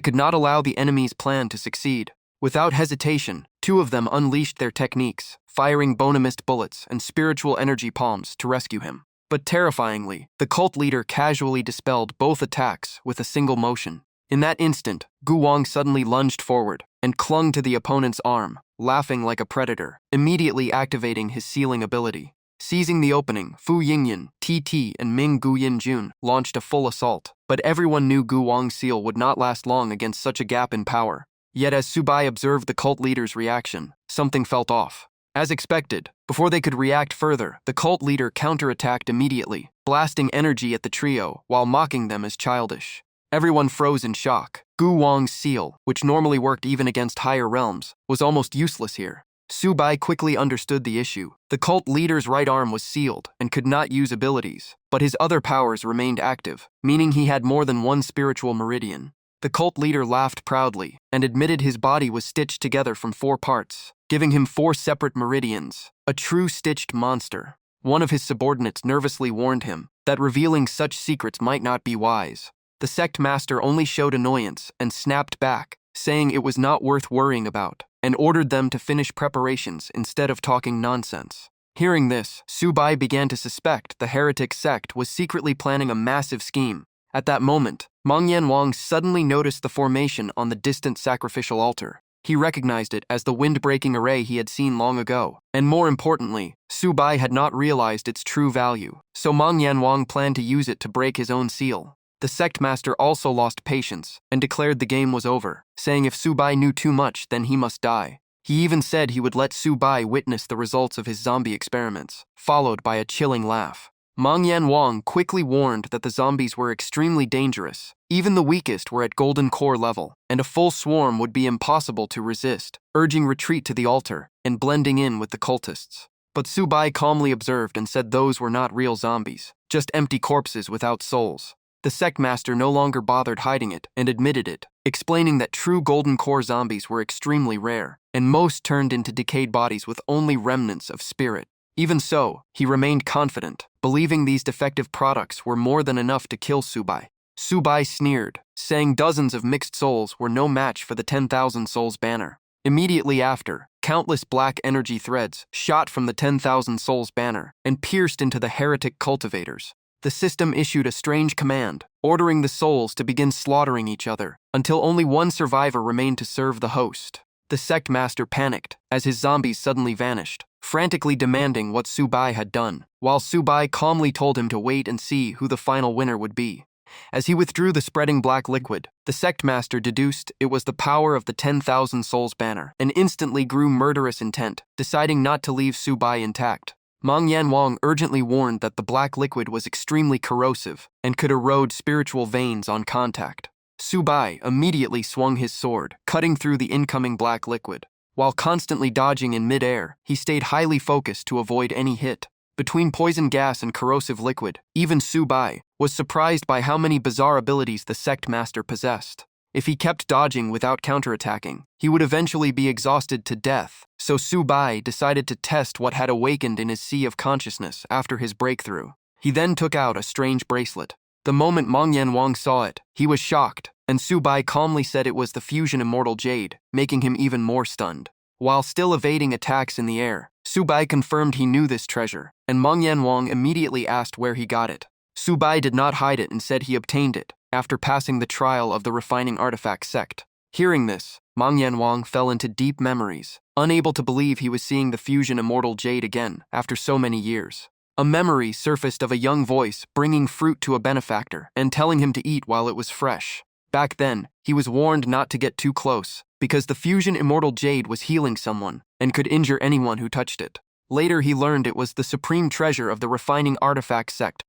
could not allow the enemy's plan to succeed. Without hesitation, two of them unleashed their techniques, firing bonamist bullets and spiritual energy palms to rescue him. But terrifyingly, the cult leader casually dispelled both attacks with a single motion. In that instant, Gu Wang suddenly lunged forward and clung to the opponent's arm, laughing like a predator, immediately activating his sealing ability. Seizing the opening, Fu Yingyan, TT, and Ming Guyan Jun launched a full assault, but everyone knew Gu Wang's seal would not last long against such a gap in power. Yet as Subai observed the cult leader's reaction, something felt off. As expected, before they could react further, the cult leader counterattacked immediately, blasting energy at the trio while mocking them as childish. Everyone froze in shock. Gu Wang's seal, which normally worked even against higher realms, was almost useless here. Subai quickly understood the issue. The cult leader's right arm was sealed and could not use abilities, but his other powers remained active, meaning he had more than one spiritual meridian. The cult leader laughed proudly and admitted his body was stitched together from 4 parts, giving him 4 separate meridians, a true stitched monster. One of his subordinates nervously warned him that revealing such secrets might not be wise. The sect master only showed annoyance and snapped back, saying it was not worth worrying about, and ordered them to finish preparations instead of talking nonsense. Hearing this, Subai began to suspect the heretic sect was secretly planning a massive scheme. At that moment, Mangyan Wang suddenly noticed the formation on the distant sacrificial altar. He recognized it as the wind-breaking array he had seen long ago, and more importantly, Subai had not realized its true value, so Mangyan Wang planned to use it to break his own seal. The sect master also lost patience and declared the game was over, saying if Subai knew too much, then he must die. He even said he would let Subai witness the results of his zombie experiments, followed by a chilling laugh. Mangyan Wang quickly warned that the zombies were extremely dangerous. Even the weakest were at golden core level, and a full swarm would be impossible to resist, urging retreat to the altar and blending in with the cultists. But Subai calmly observed and said those were not real zombies, just empty corpses without souls. The sect master no longer bothered hiding it and admitted it, explaining that true golden core zombies were extremely rare, and most turned into decayed bodies with only remnants of spirit. Even so, he remained confident, believing these defective products were more than enough to kill Subai. Subai sneered, saying dozens of mixed souls were no match for the 10,000 souls banner. Immediately after, countless black energy threads shot from the 10,000 souls banner and pierced into the heretic cultivators. The system issued a strange command, ordering the souls to begin slaughtering each other, until only one survivor remained to serve the host. The sect master panicked, as his zombies suddenly vanished, frantically demanding what Subai had done, while Subai calmly told him to wait and see who the final winner would be. As he withdrew the spreading black liquid, the sect master deduced it was the power of the 10,000 souls banner and instantly grew murderous intent, deciding not to leave Su Bai intact. Meng Yanwang urgently warned that the black liquid was extremely corrosive and could erode spiritual veins on contact. Su Bai immediately swung his sword, cutting through the incoming black liquid. While constantly dodging in mid-air, he stayed highly focused to avoid any hit. Between poison gas and corrosive liquid, even Su Bai was surprised by how many bizarre abilities the sect master possessed. If he kept dodging without counterattacking, he would eventually be exhausted to death, so Su Bai decided to test what had awakened in his sea of consciousness after his breakthrough. He then took out a strange bracelet. The moment Meng Yanwang saw it, he was shocked, and Su Bai calmly said it was the fusion immortal jade, making him even more stunned. While still evading attacks in the air, Su Bai confirmed he knew this treasure, and Meng Yanwang immediately asked where he got it. Su Bai did not hide it and said he obtained it after passing the trial of the refining artifact sect. Hearing this, Meng Yanwang fell into deep memories, unable to believe he was seeing the fusion immortal jade again after so many years. A memory surfaced of a young voice bringing fruit to a benefactor and telling him to eat while it was fresh. Back then, he was warned not to get too close because the fusion immortal jade was healing someone and could injure anyone who touched it. Later, he learned it was the supreme treasure of the refining artifact sect,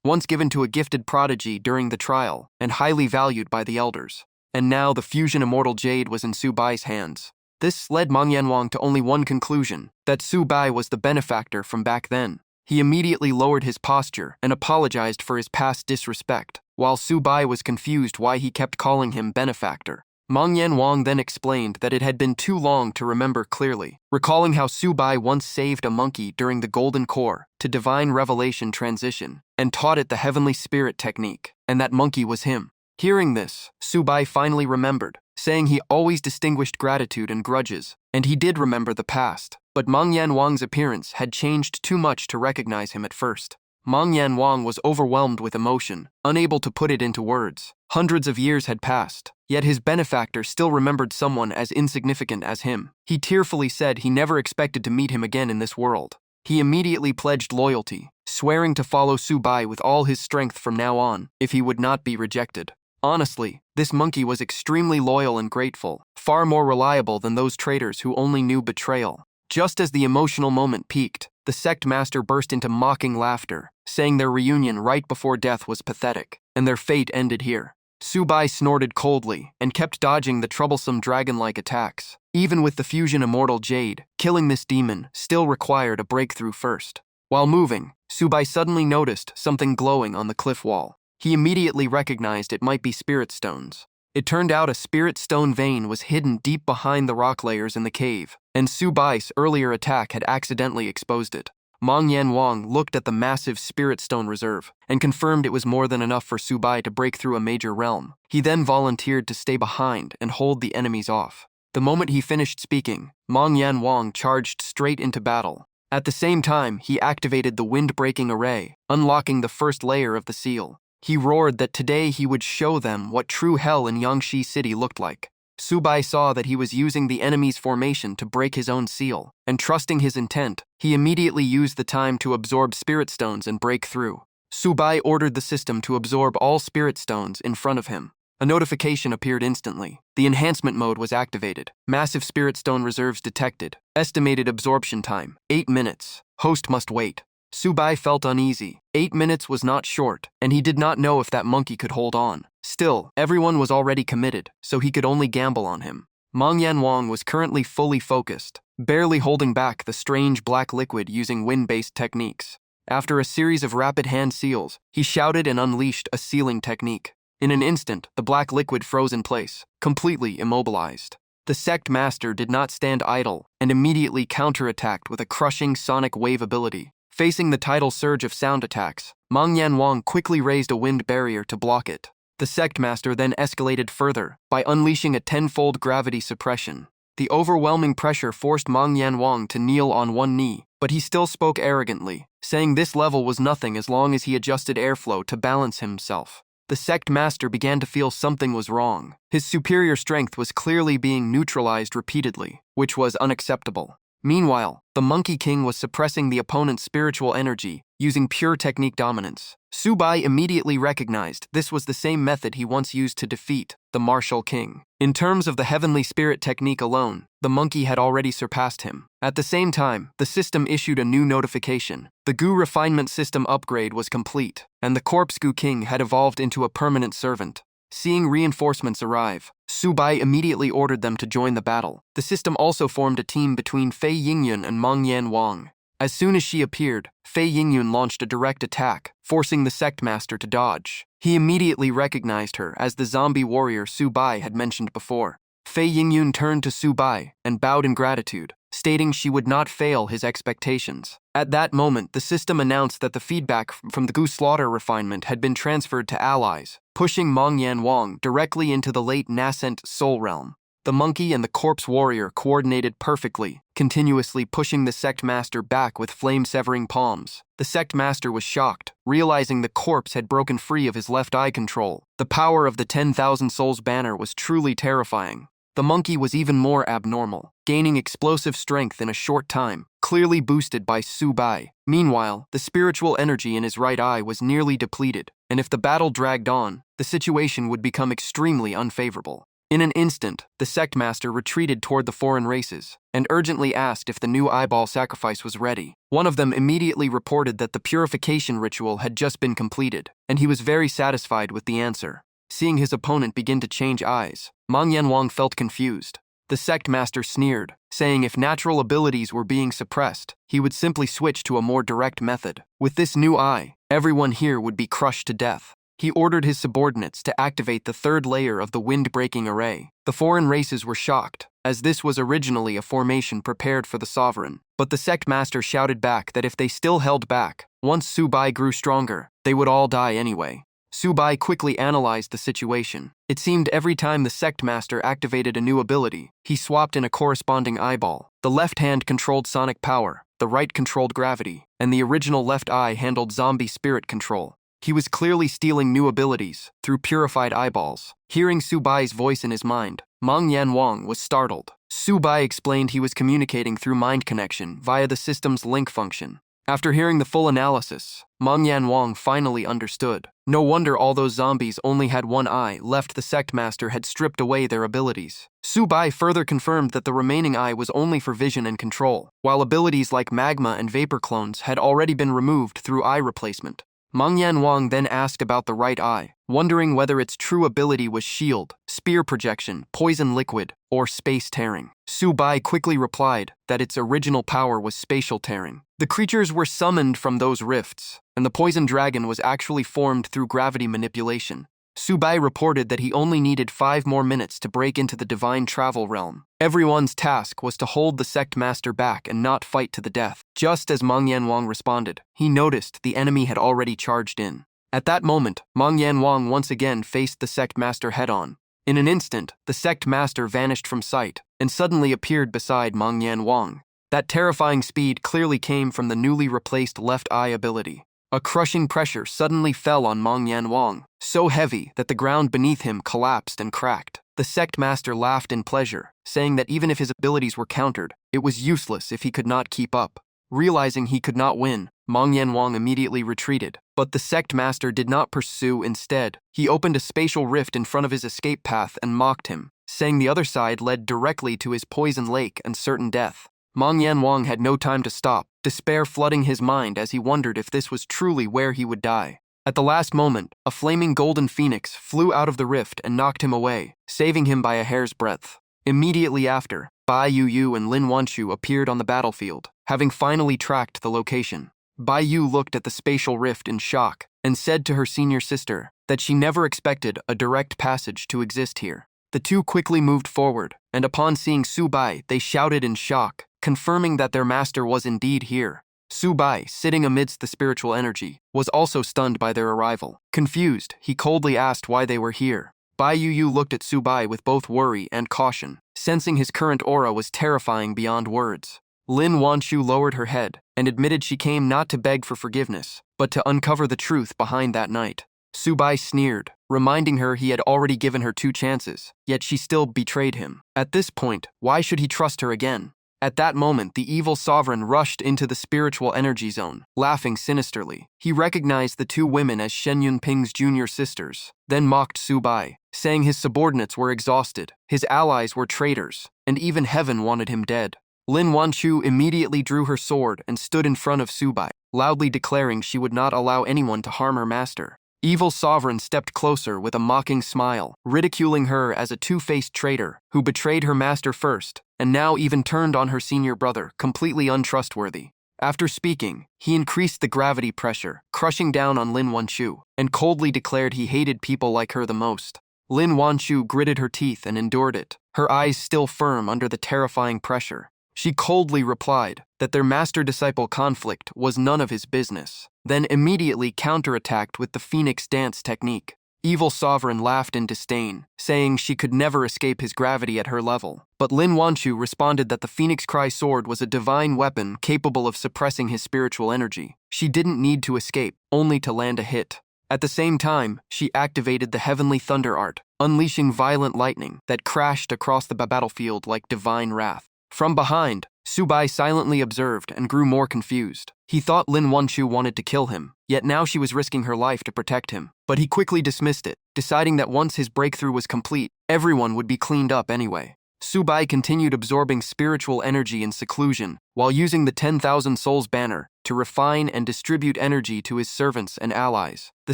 once given to a gifted prodigy during the trial and highly valued by the elders. And now the fusion immortal jade was in Su Bai's hands. This led Meng Yanwang to only one conclusion, that Su Bai was the benefactor from back then. He immediately lowered his posture and apologized for his past disrespect, while Su Bai was confused why he kept calling him benefactor. Meng Yanwang then explained that it had been too long to remember clearly, recalling how Su Bai once saved a monkey during the Golden Core to Divine Revelation transition and taught it the Heavenly Spirit technique, and that monkey was him. Hearing this, Su Bai finally remembered, saying he always distinguished gratitude and grudges, and he did remember the past, but Meng Yanwang's appearance had changed too much to recognize him at first. Meng Yanwang was overwhelmed with emotion, unable to put it into words. Hundreds of years had passed, yet his benefactor still remembered someone as insignificant as him. He tearfully said he never expected to meet him again in this world. He immediately pledged loyalty, swearing to follow Su Bai with all his strength from now on, if he would not be rejected. Honestly, this monkey was extremely loyal and grateful, far more reliable than those traitors who only knew betrayal. Just as the emotional moment peaked, the sect master burst into mocking laughter, saying their reunion right before death was pathetic, and their fate ended here. Su Bai snorted coldly and kept dodging the troublesome dragon-like attacks. Even with the fusion immortal jade, killing this demon still required a breakthrough first. While moving, Su Bai suddenly noticed something glowing on the cliff wall. He immediately recognized it might be spirit stones. It turned out a spirit stone vein was hidden deep behind the rock layers in the cave, and Su Bai's earlier attack had accidentally exposed it. Meng Yanwang looked at the massive spirit stone reserve and confirmed it was more than enough for Su Bai to break through a major realm. He then volunteered to stay behind and hold the enemies off. The moment he finished speaking, Meng Yanwang charged straight into battle. At the same time, he activated the wind-breaking array, unlocking the first layer of the seal. He roared that today he would show them what true hell in Yangshi City looked like. Su Bai saw that he was using the enemy's formation to break his own seal, and trusting his intent, he immediately used the time to absorb spirit stones and break through. Su Bai ordered the system to absorb all spirit stones in front of him. A notification appeared instantly. The enhancement mode was activated. Massive spirit stone reserves detected. Estimated absorption time, 8 minutes. Host must wait. Su Bai felt uneasy. 8 minutes was not short, and he did not know if that monkey could hold on. Still, everyone was already committed, so he could only gamble on him. Meng Yanwang was currently fully focused, barely holding back the strange black liquid using wind-based techniques. After a series of rapid hand seals, he shouted and unleashed a sealing technique. In an instant, the black liquid froze in place, completely immobilized. The sect master did not stand idle and immediately counterattacked with a crushing sonic wave ability. Facing the tidal surge of sound attacks, Meng Yanwang quickly raised a wind barrier to block it. The sect master then escalated further by unleashing a 10-fold gravity suppression. The overwhelming pressure forced Meng Yanwang to kneel on one knee, but he still spoke arrogantly, saying this level was nothing as long as he adjusted airflow to balance himself. The sect master began to feel something was wrong. His superior strength was clearly being neutralized repeatedly, which was unacceptable. Meanwhile, the Monkey King was suppressing the opponent's spiritual energy using pure technique dominance. Subai immediately recognized this was the same method he once used to defeat the martial king. In terms of the heavenly spirit technique alone, the monkey had already surpassed him. At the same time, the system issued a new notification. The Gu refinement system upgrade was complete, and the corpse Gu king had evolved into a permanent servant. Seeing reinforcements arrive, Subai immediately ordered them to join the battle. The system also formed a team between Fei Yingyun and Mangyan Wang. As soon as she appeared, Fei Yingyun launched a direct attack, forcing the sect master to dodge. He immediately recognized her as the zombie warrior Subai had mentioned before. Fei Yingyun turned to Subai and bowed in gratitude, stating she would not fail his expectations. At that moment, the system announced that the feedback from the Gu slaughter refinement had been transferred to allies, pushing Mangyan Wang directly into the late nascent soul realm. The monkey and the corpse warrior coordinated perfectly, continuously pushing the sect master back with flame-severing palms. The sect master was shocked, realizing the corpse had broken free of his left eye control. The power of the 10,000 Souls banner was truly terrifying. The monkey was even more abnormal, gaining explosive strength in a short time, clearly boosted by Subai. Meanwhile, the spiritual energy in his right eye was nearly depleted, and if the battle dragged on, the situation would become extremely unfavorable. In an instant, the sect master retreated toward the foreign races and urgently asked if the new eyeball sacrifice was ready. One of them immediately reported that the purification ritual had just been completed, and he was very satisfied with the answer. Seeing his opponent begin to change eyes, Mangyan Wang felt confused. The sect master sneered, saying if natural abilities were being suppressed, he would simply switch to a more direct method. With this new eye, everyone here would be crushed to death. He ordered his subordinates to activate the third layer of the wind-breaking array. The foreign races were shocked, as this was originally a formation prepared for the sovereign. But the sect master shouted back that if they still held back, once Subai grew stronger, they would all die anyway. Subai quickly analyzed the situation. It seemed every time the sect master activated a new ability, he swapped in a corresponding eyeball. The left hand controlled sonic power, the right controlled gravity, and the original left eye handled zombie spirit control. He was clearly stealing new abilities through purified eyeballs. Hearing Subai's voice in his mind, Mangyan Wang was startled. Subai explained he was communicating through mind connection via the system's link function. After hearing the full analysis, Mangyan Wang finally understood. No wonder all those zombies only had one eye left. The sect master had stripped away their abilities. Subai further confirmed that the remaining eye was only for vision and control, while abilities like magma and vapor clones had already been removed through eye replacement. Mangyan Wang then asked about the right eye, wondering whether its true ability was shield, spear projection, poison liquid, or space tearing. Subai quickly replied that its original power was spatial tearing. The creatures were summoned from those rifts, and the poison dragon was actually formed through gravity manipulation. Subai reported that he only needed 5 more minutes to break into the divine travel realm. Everyone's task was to hold the sect master back and not fight to the death. Just as Mangyan Wang responded, he noticed the enemy had already charged in. At that moment, Mangyan Wang once again faced the sect master head-on. In an instant, the sect master vanished from sight and suddenly appeared beside Mangyan Wang. That terrifying speed clearly came from the newly replaced left eye ability. A crushing pressure suddenly fell on Mangyan Wang, so heavy that the ground beneath him collapsed and cracked. The sect master laughed in pleasure, saying that even if his abilities were countered, it was useless if he could not keep up. Realizing he could not win, Mangyan Wang immediately retreated. But the sect master did not pursue. Instead, he opened a spatial rift in front of his escape path and mocked him, saying the other side led directly to his poison lake and certain death. Mangyan Wang had no time to stop, despair flooding his mind as he wondered if this was truly where he would die. At the last moment, a flaming golden phoenix flew out of the rift and knocked him away, saving him by a hair's breadth. Immediately after, Bai Yu and Lin Wanshu appeared on the battlefield, having finally tracked the location. Bai Yu looked at the spatial rift in shock and said to her senior sister that she never expected a direct passage to exist here. The two quickly moved forward, and upon seeing Subai, they shouted in shock, confirming that their master was indeed here. Subai, sitting amidst the spiritual energy, was also stunned by their arrival. Confused, he coldly asked why they were here. Bai Yu looked at Subai with both worry and caution, sensing his current aura was terrifying beyond words. Lin Wanshu lowered her head and admitted she came not to beg for forgiveness, but to uncover the truth behind that night. Subai sneered, reminding her he had already given her 2 chances, yet she still betrayed him. At this point, why should he trust her again? At that moment, the evil sovereign rushed into the spiritual energy zone, laughing sinisterly. He recognized the two women as Shen Yunping's junior sisters, then mocked Su Bai, saying his subordinates were exhausted, his allies were traitors, and even heaven wanted him dead. Lin Wanchu immediately drew her sword and stood in front of Su Bai, loudly declaring she would not allow anyone to harm her master. Evil Sovereign stepped closer with a mocking smile, ridiculing her as a two-faced traitor who betrayed her master first and now even turned on her senior brother, completely untrustworthy. After speaking, he increased the gravity pressure, crushing down on Lin Wanchu, and coldly declared he hated people like her the most. Lin Wanchu gritted her teeth and endured it, her eyes still firm under the terrifying pressure. She coldly replied that their master-disciple conflict was none of his business, then immediately counterattacked with the Phoenix dance technique. Evil Sovereign laughed in disdain, saying she could never escape his gravity at her level. But Lin Wanchu responded that the Phoenix Cry sword was a divine weapon capable of suppressing his spiritual energy. She didn't need to escape, only to land a hit. At the same time, she activated the Heavenly Thunder Art, unleashing violent lightning that crashed across the battlefield like divine wrath. From behind, Su Bai silently observed and grew more confused. He thought Lin Wanchu wanted to kill him, yet now she was risking her life to protect him. But he quickly dismissed it, deciding that once his breakthrough was complete, everyone would be cleaned up anyway. Su Bai continued absorbing spiritual energy in seclusion, while using the 10,000 Souls banner to refine and distribute energy to his servants and allies. The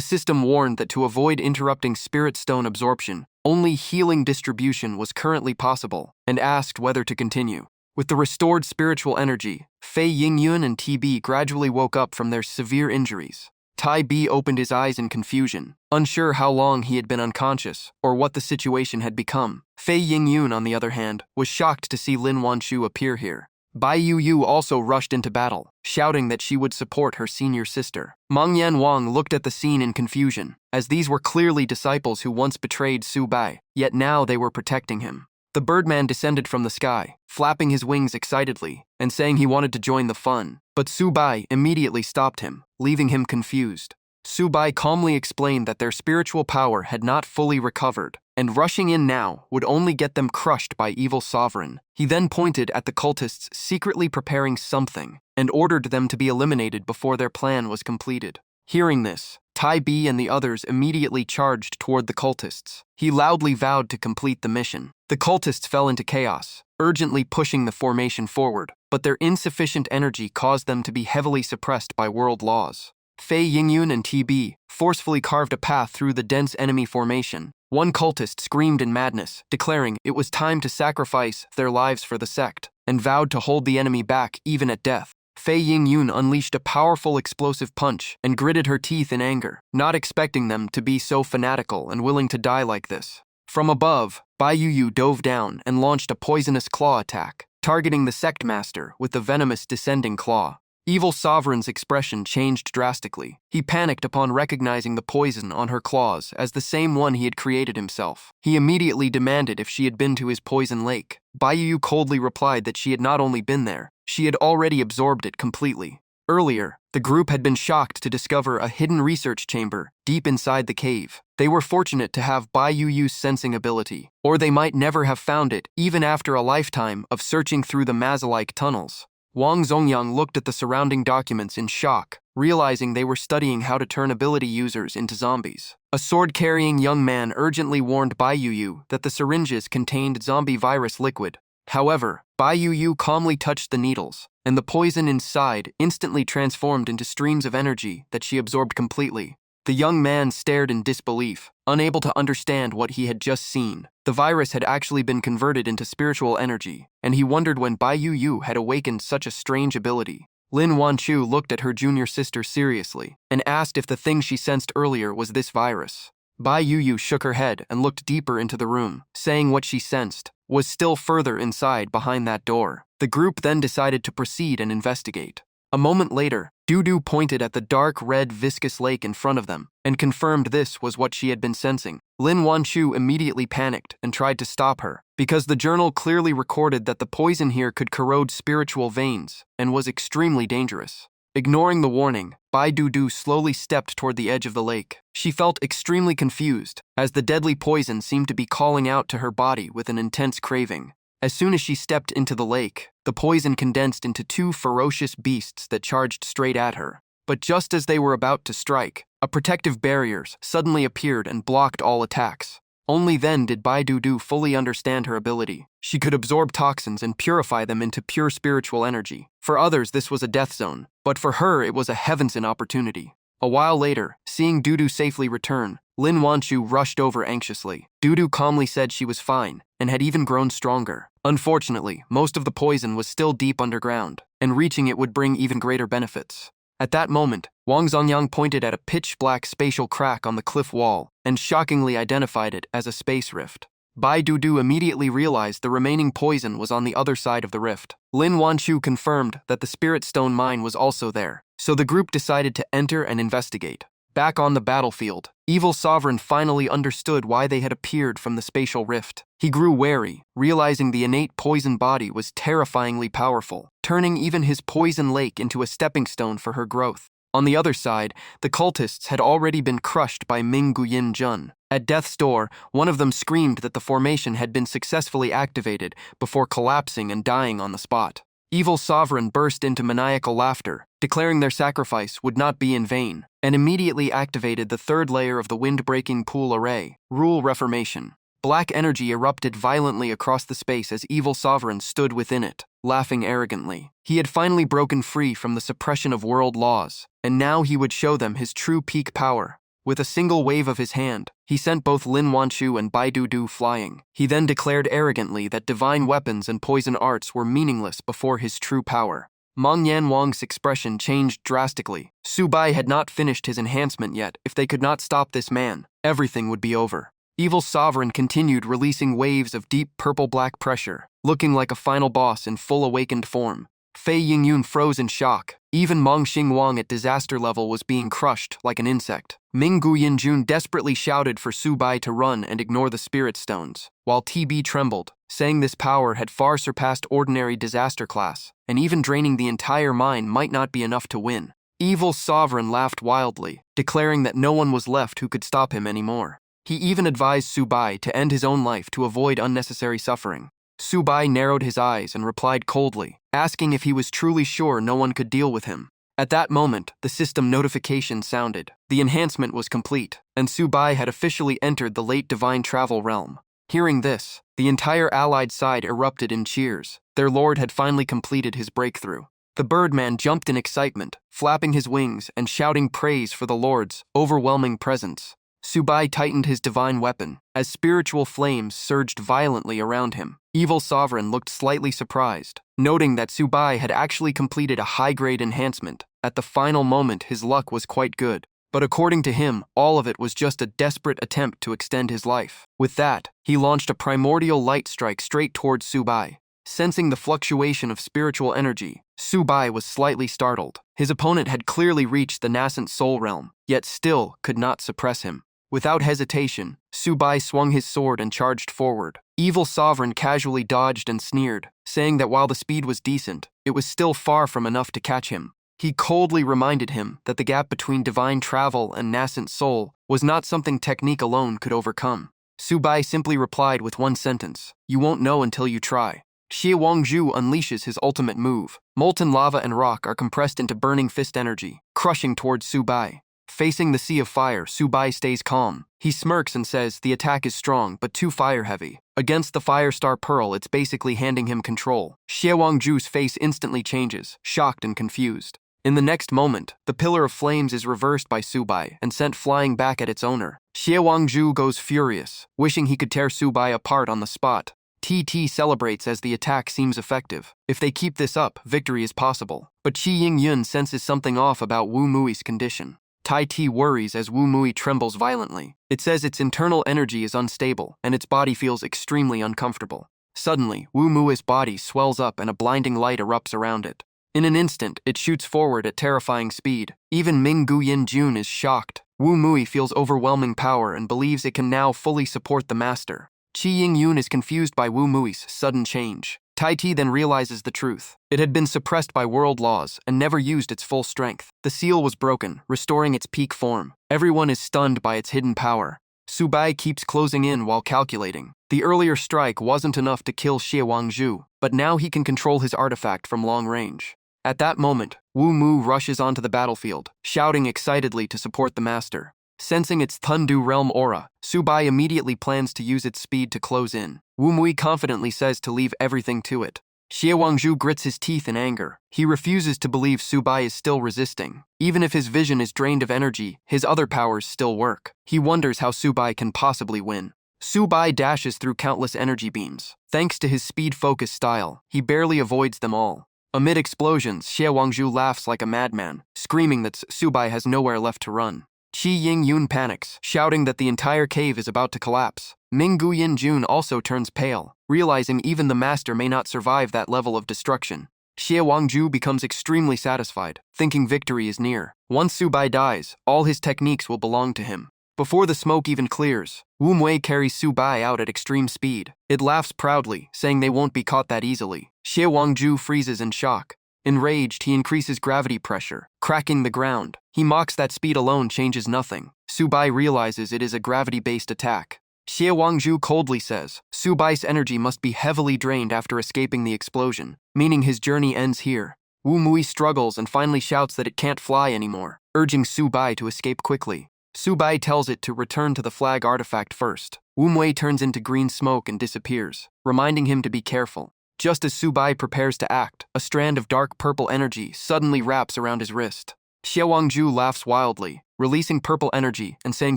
system warned that to avoid interrupting spirit stone absorption, only healing distribution was currently possible, and asked whether to continue. With the restored spiritual energy, Fei Yingyun and TB gradually woke up from their severe injuries. Tai B opened his eyes in confusion, unsure how long he had been unconscious or what the situation had become. Fei Yingyun, on the other hand, was shocked to see Lin Wanchu appear here. Bai Yu also rushed into battle, shouting that she would support her senior sister. Meng Yan Wang looked at the scene in confusion, as these were clearly disciples who once betrayed Su Bai, yet now they were protecting him. The birdman descended from the sky, flapping his wings excitedly and saying he wanted to join the fun, but Su Bai immediately stopped him, leaving him confused. Su Bai calmly explained that their spiritual power had not fully recovered, and rushing in now would only get them crushed by Evil Sovereign. He then pointed at the cultists secretly preparing something and ordered them to be eliminated before their plan was completed. Hearing this, Tai B and the others immediately charged toward the cultists. He loudly vowed to complete the mission. The cultists fell into chaos, urgently pushing the formation forward, but their insufficient energy caused them to be heavily suppressed by world laws. Fei Yingyun and TB forcefully carved a path through the dense enemy formation. One cultist screamed in madness, declaring it was time to sacrifice their lives for the sect, and vowed to hold the enemy back even at death. Fei Yingyun unleashed a powerful explosive punch and gritted her teeth in anger, not expecting them to be so fanatical and willing to die like this. From above, Bai Yu dove down and launched a poisonous claw attack, targeting the sect master with the venomous descending claw. Evil Sovereign's expression changed drastically. He panicked upon recognizing the poison on her claws as the same one he had created himself. He immediately demanded if she had been to his poison lake. Bai Yu coldly replied that she had not only been there, she had already absorbed it completely. Earlier, the group had been shocked to discover a hidden research chamber deep inside the cave. They were fortunate to have Bai Yu's sensing ability, or they might never have found it even after a lifetime of searching through the maze-like tunnels. Wang Zongyang looked at the surrounding documents in shock, realizing they were studying how to turn ability users into zombies. A sword-carrying young man urgently warned Bai Yu that the syringes contained zombie virus liquid. However, Bai Yu calmly touched the needles, and the poison inside instantly transformed into streams of energy that she absorbed completely. The young man stared in disbelief, unable to understand what he had just seen. The virus had actually been converted into spiritual energy, and he wondered when Bai Yu had awakened such a strange ability. Lin Wanchu looked at her junior sister seriously and asked if the thing she sensed earlier was this virus. Bai Yu shook her head and looked deeper into the room, saying what she sensed was still further inside behind that door. The group then decided to proceed and investigate. A moment later, Dudu pointed at the dark red viscous lake in front of them and confirmed this was what she had been sensing. Lin Wanchu immediately panicked and tried to stop her, because the journal clearly recorded that the poison here could corrode spiritual veins and was extremely dangerous. Ignoring the warning, Bai Dudu slowly stepped toward the edge of the lake. She felt extremely confused, as the deadly poison seemed to be calling out to her body with an intense craving. As soon as she stepped into the lake, the poison condensed into two ferocious beasts that charged straight at her. But just as they were about to strike, a protective barrier suddenly appeared and blocked all attacks. Only then did Bai Dudu fully understand her ability. She could absorb toxins and purify them into pure spiritual energy. For others, this was a death zone, but for her, it was a heaven-sent opportunity. A while later, seeing Dudu safely return, Lin Wanshu rushed over anxiously. Dudu calmly said she was fine, and had even grown stronger. Unfortunately, most of the poison was still deep underground, and reaching it would bring even greater benefits. At that moment, Wang Zongyang pointed at a pitch-black spatial crack on the cliff wall and shockingly identified it as a space rift. Bai Dudu immediately realized the remaining poison was on the other side of the rift. Lin Wanshu confirmed that the Spirit Stone mine was also there, so the group decided to enter and investigate. Back on the battlefield, Evil Sovereign finally understood why they had appeared from the spatial rift. He grew wary, realizing the innate poison body was terrifyingly powerful, turning even his poison lake into a stepping stone for her growth. On the other side, the cultists had already been crushed by Ming Guyin Jun. At death's door, one of them screamed that the formation had been successfully activated before collapsing and dying on the spot. Evil Sovereign burst into maniacal laughter, declaring their sacrifice would not be in vain, and immediately activated the third layer of the wind-breaking pool array, Rule Reformation. Black energy erupted violently across the space as Evil Sovereign stood within it, laughing arrogantly. He had finally broken free from the suppression of world laws, and now he would show them his true peak power. With a single wave of his hand, he sent both Lin Wanshu and Bai Dudu flying. He then declared arrogantly that divine weapons and poison arts were meaningless before his true power. Meng Yan Wang's expression changed drastically. Su Bai had not finished his enhancement yet. If they could not stop this man, everything would be over. Evil Sovereign continued releasing waves of deep purple-black pressure, looking like a final boss in full awakened form. Fei Yingyun froze in shock. Even Meng Xingwang at disaster level was being crushed like an insect. Ming Guyin Jun desperately shouted for Su Bai to run and ignore the spirit stones, while TB trembled, saying this power had far surpassed ordinary disaster class, and even draining the entire mine might not be enough to win. Evil Sovereign laughed wildly, declaring that no one was left who could stop him anymore. He even advised Su Bai to end his own life to avoid unnecessary suffering. Su Bai narrowed his eyes and replied coldly, asking if he was truly sure no one could deal with him. At that moment, the system notification sounded. The enhancement was complete, and Su Bai had officially entered the late divine travel realm. Hearing this, the entire allied side erupted in cheers. Their lord had finally completed his breakthrough. The Birdman jumped in excitement, flapping his wings and shouting praise for the lord's overwhelming presence. Su Bai tightened his divine weapon, as spiritual flames surged violently around him. Evil Sovereign looked slightly surprised, noting that Su Bai had actually completed a high-grade enhancement. At the final moment, his luck was quite good. But according to him, all of it was just a desperate attempt to extend his life. With that, he launched a primordial light strike straight towards Su Bai. Sensing the fluctuation of spiritual energy, Su Bai was slightly startled. His opponent had clearly reached the nascent soul realm, yet still could not suppress him. Without hesitation, Su Bai swung his sword and charged forward. Evil Sovereign casually dodged and sneered, saying that while the speed was decent, it was still far from enough to catch him. He coldly reminded him that the gap between divine travel and nascent soul was not something technique alone could overcome. Su Bai simply replied with one sentence, "You won't know until you try." Xie Wangzhu unleashes his ultimate move. Molten lava and rock are compressed into burning fist energy, crushing towards Su Bai. Facing the sea of fire, Su Bai stays calm. He smirks and says the attack is strong but too fire-heavy. Against the Firestar Pearl, it's basically handing him control. Xie Wangzhu's face instantly changes, shocked and confused. In the next moment, the Pillar of Flames is reversed by Su Bai and sent flying back at its owner. Xie Wangzhu goes furious, wishing he could tear Su Bai apart on the spot. TT celebrates as the attack seems effective. If they keep this up, victory is possible. But Qi Yingyun senses something off about Wu Mui's condition. Tai Ti worries as Wu Mui trembles violently. It says its internal energy is unstable, and its body feels extremely uncomfortable. Suddenly, Wu Mui's body swells up and a blinding light erupts around it. In an instant, it shoots forward at terrifying speed. Even Ming Guyin Jun is shocked. Wu Mui feels overwhelming power and believes it can now fully support the master. Qi Yingyun is confused by Wu Mui's sudden change. Tai Ti then realizes the truth. It had been suppressed by world laws and never used its full strength. The seal was broken, restoring its peak form. Everyone is stunned by its hidden power. Su Bai keeps closing in while calculating. The earlier strike wasn't enough to kill Xie Wangzhu, but now he can control his artifact from long range. At that moment, Wu Mu rushes onto the battlefield, shouting excitedly to support the master. Sensing its Tundu realm aura, Subai immediately plans to use its speed to close in. Wu Mui confidently says to leave everything to it. Xie Wangzhu grits his teeth in anger. He refuses to believe Subai is still resisting. Even if his vision is drained of energy, his other powers still work. He wonders how Subai can possibly win. Subai dashes through countless energy beams. Thanks to his speed-focused style, he barely avoids them all. Amid explosions, Xie Wangzhu laughs like a madman, screaming that Subai has nowhere left to run. Qi Ying-yun panics, shouting that the entire cave is about to collapse. Ming Guyan-jun also turns pale, realizing even the master may not survive that level of destruction. Xie Wangzhu becomes extremely satisfied, thinking victory is near. Once Subai dies, all his techniques will belong to him. Before the smoke even clears, Wu Mui carries Subai out at extreme speed. It laughs proudly, saying they won't be caught that easily. Xie Wangzhu freezes in shock. Enraged, he increases gravity pressure, cracking the ground. He mocks that speed alone changes nothing. Subai realizes it is a gravity-based attack. Xie Wangzhu coldly says, Subai's energy must be heavily drained after escaping the explosion, meaning his journey ends here. Wu Mui struggles and finally shouts that it can't fly anymore, urging Subai to escape quickly. Subai tells it to return to the flag artifact first. Wu Mui turns into green smoke and disappears, reminding him to be careful. Just as Subai prepares to act, a strand of dark purple energy suddenly wraps around his wrist. Xie Wangzhu laughs wildly, releasing purple energy and saying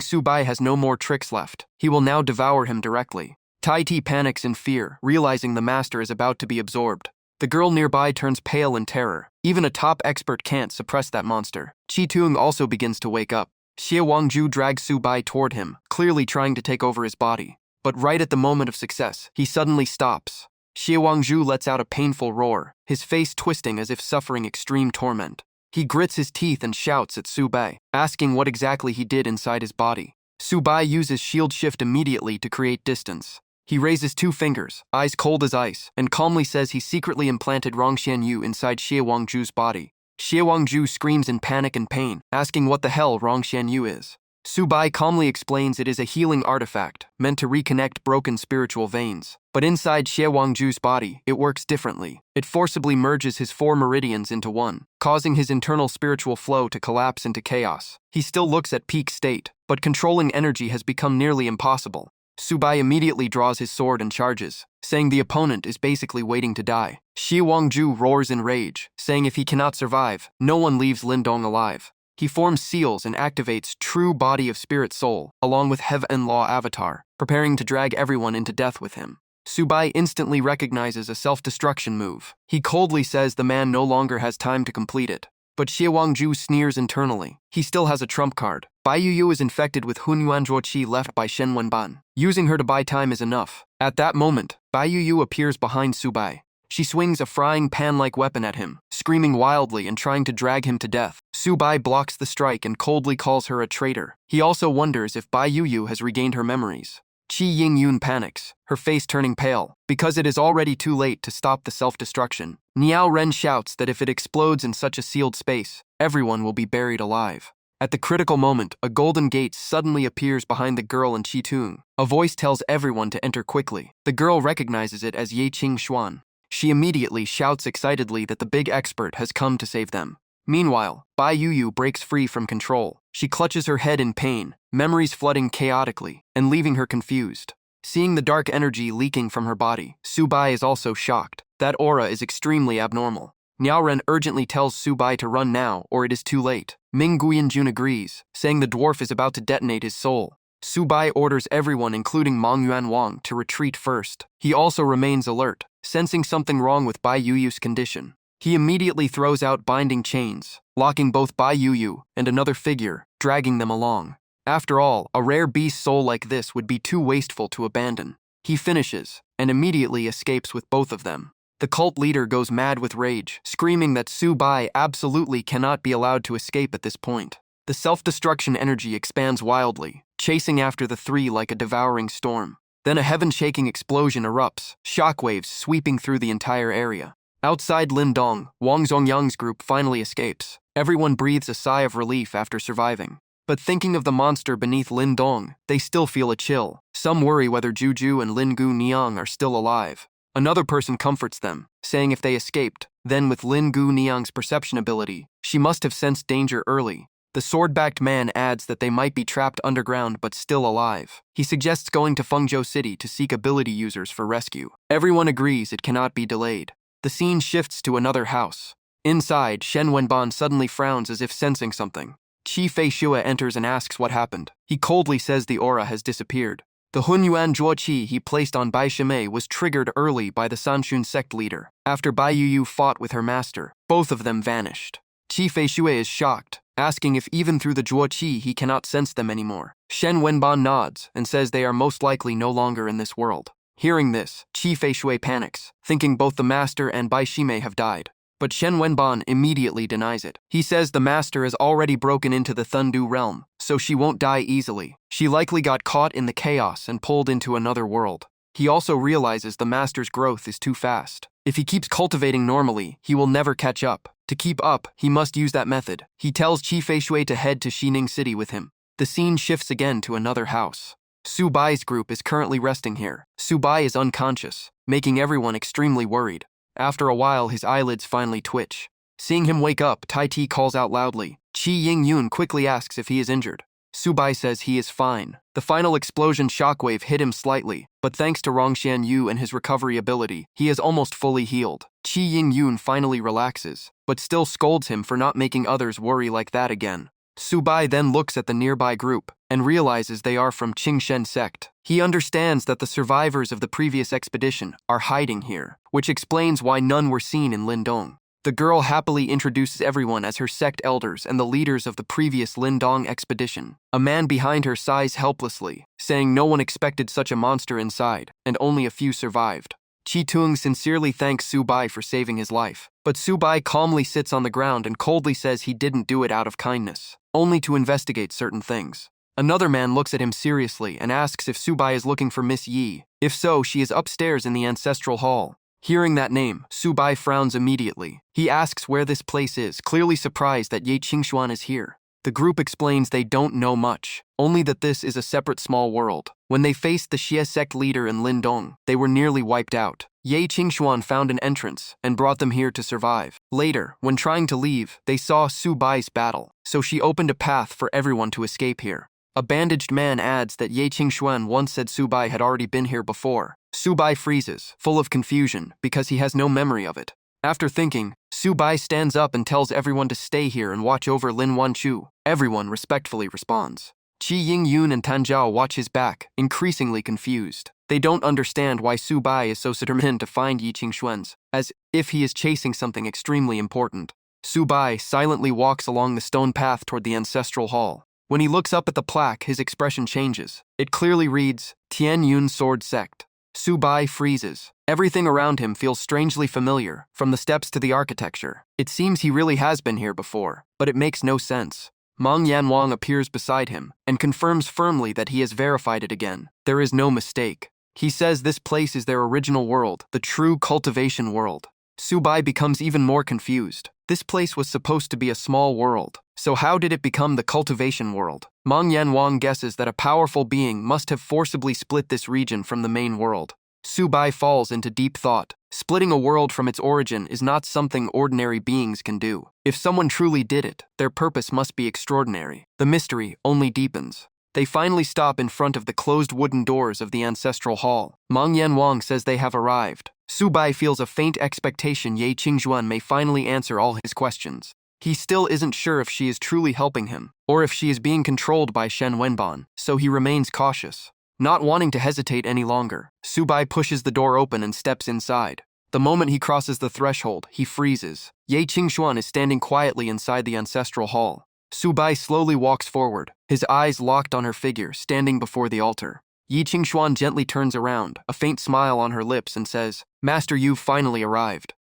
Subai has no more tricks left. He will now devour him directly. Tai Ti panics in fear, realizing the master is about to be absorbed. The girl nearby turns pale in terror. Even a top expert can't suppress that monster. Qi Tung also begins to wake up. Xie Wangzhu drags Subai toward him, clearly trying to take over his body. But right at the moment of success, he suddenly stops. Xie Wangzhu lets out a painful roar, his face twisting as if suffering extreme torment. He grits his teeth and shouts at Subai, asking what exactly he did inside his body. Subai uses shield shift immediately to create distance. He raises 2 fingers, eyes cold as ice, and calmly says he secretly implanted Rongxian Yu inside Xie Wangzhu's body. Xie Wangzhu screams in panic and pain, asking what the hell Rongxian Yu is. Subai calmly explains it is a healing artifact, meant to reconnect broken spiritual veins. But inside Xie Wangzhu's body, it works differently. It forcibly merges his 4 meridians into one, causing his internal spiritual flow to collapse into chaos. He still looks at peak state, but controlling energy has become nearly impossible. Subai immediately draws his sword and charges, saying the opponent is basically waiting to die. Xie Wangzhu roars in rage, saying if he cannot survive, no one leaves Lindong alive. He forms seals and activates True Body of Spirit Soul, along with Heaven Law Avatar, preparing to drag everyone into death with him. Subai instantly recognizes a self-destruction move. He coldly says the man no longer has time to complete it. But Xie Wangzhu sneers internally. He still has a trump card. Bai Yuyu is infected with Hunyuan Zhuoqi left by Shen Wenban. Using her to buy time is enough. At that moment, Bai Yuyu appears behind Subai. She swings a frying pan-like weapon at him, screaming wildly and trying to drag him to death. Subai blocks the strike and coldly calls her a traitor. He also wonders if Bai Yuyu has regained her memories. Qi Ying-yun panics, her face turning pale. Because it is already too late to stop the self-destruction, Niao Ren shouts that if it explodes in such a sealed space, everyone will be buried alive. At the critical moment, a golden gate suddenly appears behind the girl and Qi Tung. A voice tells everyone to enter quickly. The girl recognizes it as Ye Qing Xuan. She immediately shouts excitedly that the big expert has come to save them. Meanwhile, Bai Yuyu breaks free from control. She clutches her head in pain, memories flooding chaotically, and leaving her confused. Seeing the dark energy leaking from her body, Subai is also shocked. That aura is extremely abnormal. Niaoren urgently tells Subai to run now, or it is too late. Ming Guyanjun agrees, saying the dwarf is about to detonate his soul. Subai orders everyone, including Meng Yuan Wang, to retreat first. He also remains alert, sensing something wrong with Bai Yuyu's condition. He immediately throws out binding chains, locking both Bai Yuyu and another figure, dragging them along. After all, a rare beast soul like this would be too wasteful to abandon. He finishes, and immediately escapes with both of them. The cult leader goes mad with rage, screaming that Subai absolutely cannot be allowed to escape at this point. The self-destruction energy expands wildly, chasing after the 3 like a devouring storm. Then a heaven-shaking explosion erupts, shockwaves sweeping through the entire area. Outside Lindong, Wang Zongyang's group finally escapes. Everyone breathes a sigh of relief after surviving. But thinking of the monster beneath Lin Dong, they still feel a chill. Some worry whether Juju and Lin Gu Niang are still alive. Another person comforts them, saying if they escaped, then with Lin Gu Niang's perception ability, she must have sensed danger early. The sword-backed man adds that they might be trapped underground but still alive. He suggests going to Fengzhou City to seek ability users for rescue. Everyone agrees it cannot be delayed. The scene shifts to another house. Inside, Shen Wenban suddenly frowns as if sensing something. Qi Fei Shua enters and asks what happened. He coldly says the aura has disappeared. The Hunyuan Zhuoqi he placed on Bai Shimei was triggered early by the Sanshun sect leader. After Bai Yuyu fought with her master, both of them vanished. Qi Fei Shua is shocked, asking if even through the Zhuoqi he cannot sense them anymore. Shen Wenban nods and says they are most likely no longer in this world. Hearing this, Qi Fei Shua panics, thinking both the master and Bai Shimei have died. But Shen Wenban immediately denies it. He says the master has already broken into the Thundu realm, so she won't die easily. She likely got caught in the chaos and pulled into another world. He also realizes the master's growth is too fast. If he keeps cultivating normally, he will never catch up. To keep up, he must use that method. He tells Qi Fei Shui to head to Xining City with him. The scene shifts again to another house. Su Bai's group is currently resting here. Su Bai is unconscious, making everyone extremely worried. After a while, his eyelids finally twitch. Seeing him wake up, Tai Ti calls out loudly. Qi Ying Yun quickly asks if he is injured. Su Bai says he is fine. The final explosion shockwave hit him slightly, but thanks to Rongxian Yu and his recovery ability, he is almost fully healed. Qi Ying Yun finally relaxes, but still scolds him for not making others worry like that again. Su Bai then looks at the nearby group and realizes they are from Qingshen sect. He understands that the survivors of the previous expedition are hiding here, which explains why none were seen in Lindong. The girl happily introduces everyone as her sect elders and the leaders of the previous Lindong expedition. A man behind her sighs helplessly, saying no one expected such a monster inside, and only a few survived. Qi Tung sincerely thanks Su Bai for saving his life, but Su Bai calmly sits on the ground and coldly says he didn't do it out of kindness, only to investigate certain things. Another man looks at him seriously and asks if Su Bai is looking for Miss Yi. If so, she is upstairs in the ancestral hall. Hearing that name, Su Bai frowns immediately. He asks where this place is, clearly surprised that Ye Qingshuan is here. The group explains they don't know much, only that this is a separate small world. When they faced the Xie sect leader in Lindong, they were nearly wiped out. Ye Qingshuan found an entrance and brought them here to survive. Later, when trying to leave, they saw Su Bai's battle, so she opened a path for everyone to escape here. A bandaged man adds that Ye Qingshuan once said Su Bai had already been here before. Su Bai freezes, full of confusion, because he has no memory of it. After thinking, Su Bai stands up and tells everyone to stay here and watch over Lin Wanchu. Everyone respectfully responds. Qi Ying Yun and Tan Zhao watch his back, increasingly confused. They don't understand why Su Bai is so determined to find Yi Qingshuan's, as if he is chasing something extremely important. Su Bai silently walks along the stone path toward the ancestral hall. When he looks up at the plaque, his expression changes. It clearly reads, Tian Yun Sword Sect. Su Bai freezes. Everything around him feels strangely familiar, from the steps to the architecture. It seems he really has been here before, but it makes no sense. Meng Yanwang appears beside him and confirms firmly that he has verified it again. There is no mistake. He says this place is their original world, the true cultivation world. Su Bai becomes even more confused. This place was supposed to be a small world, so how did it become the cultivation world? Meng Yanwang guesses that a powerful being must have forcibly split this region from the main world. Su Bai falls into deep thought. Splitting a world from its origin is not something ordinary beings can do. If someone truly did it, their purpose must be extraordinary. The mystery only deepens. They finally stop in front of the closed wooden doors of the ancestral hall. Meng Yanwang says they have arrived. Su Bai feels a faint expectation Ye Qingzhuan may finally answer all his questions. He still isn't sure if she is truly helping him, or if she is being controlled by Shen Wenban, so he remains cautious. Not wanting to hesitate any longer, Su Bai pushes the door open and steps inside. The moment he crosses the threshold, he freezes. Ye Qingshuan is standing quietly inside the ancestral hall. Su Bai slowly walks forward, his eyes locked on her figure standing before the altar. Yi Qingshuan gently turns around, a faint smile on her lips, and says, Master, you've finally arrived.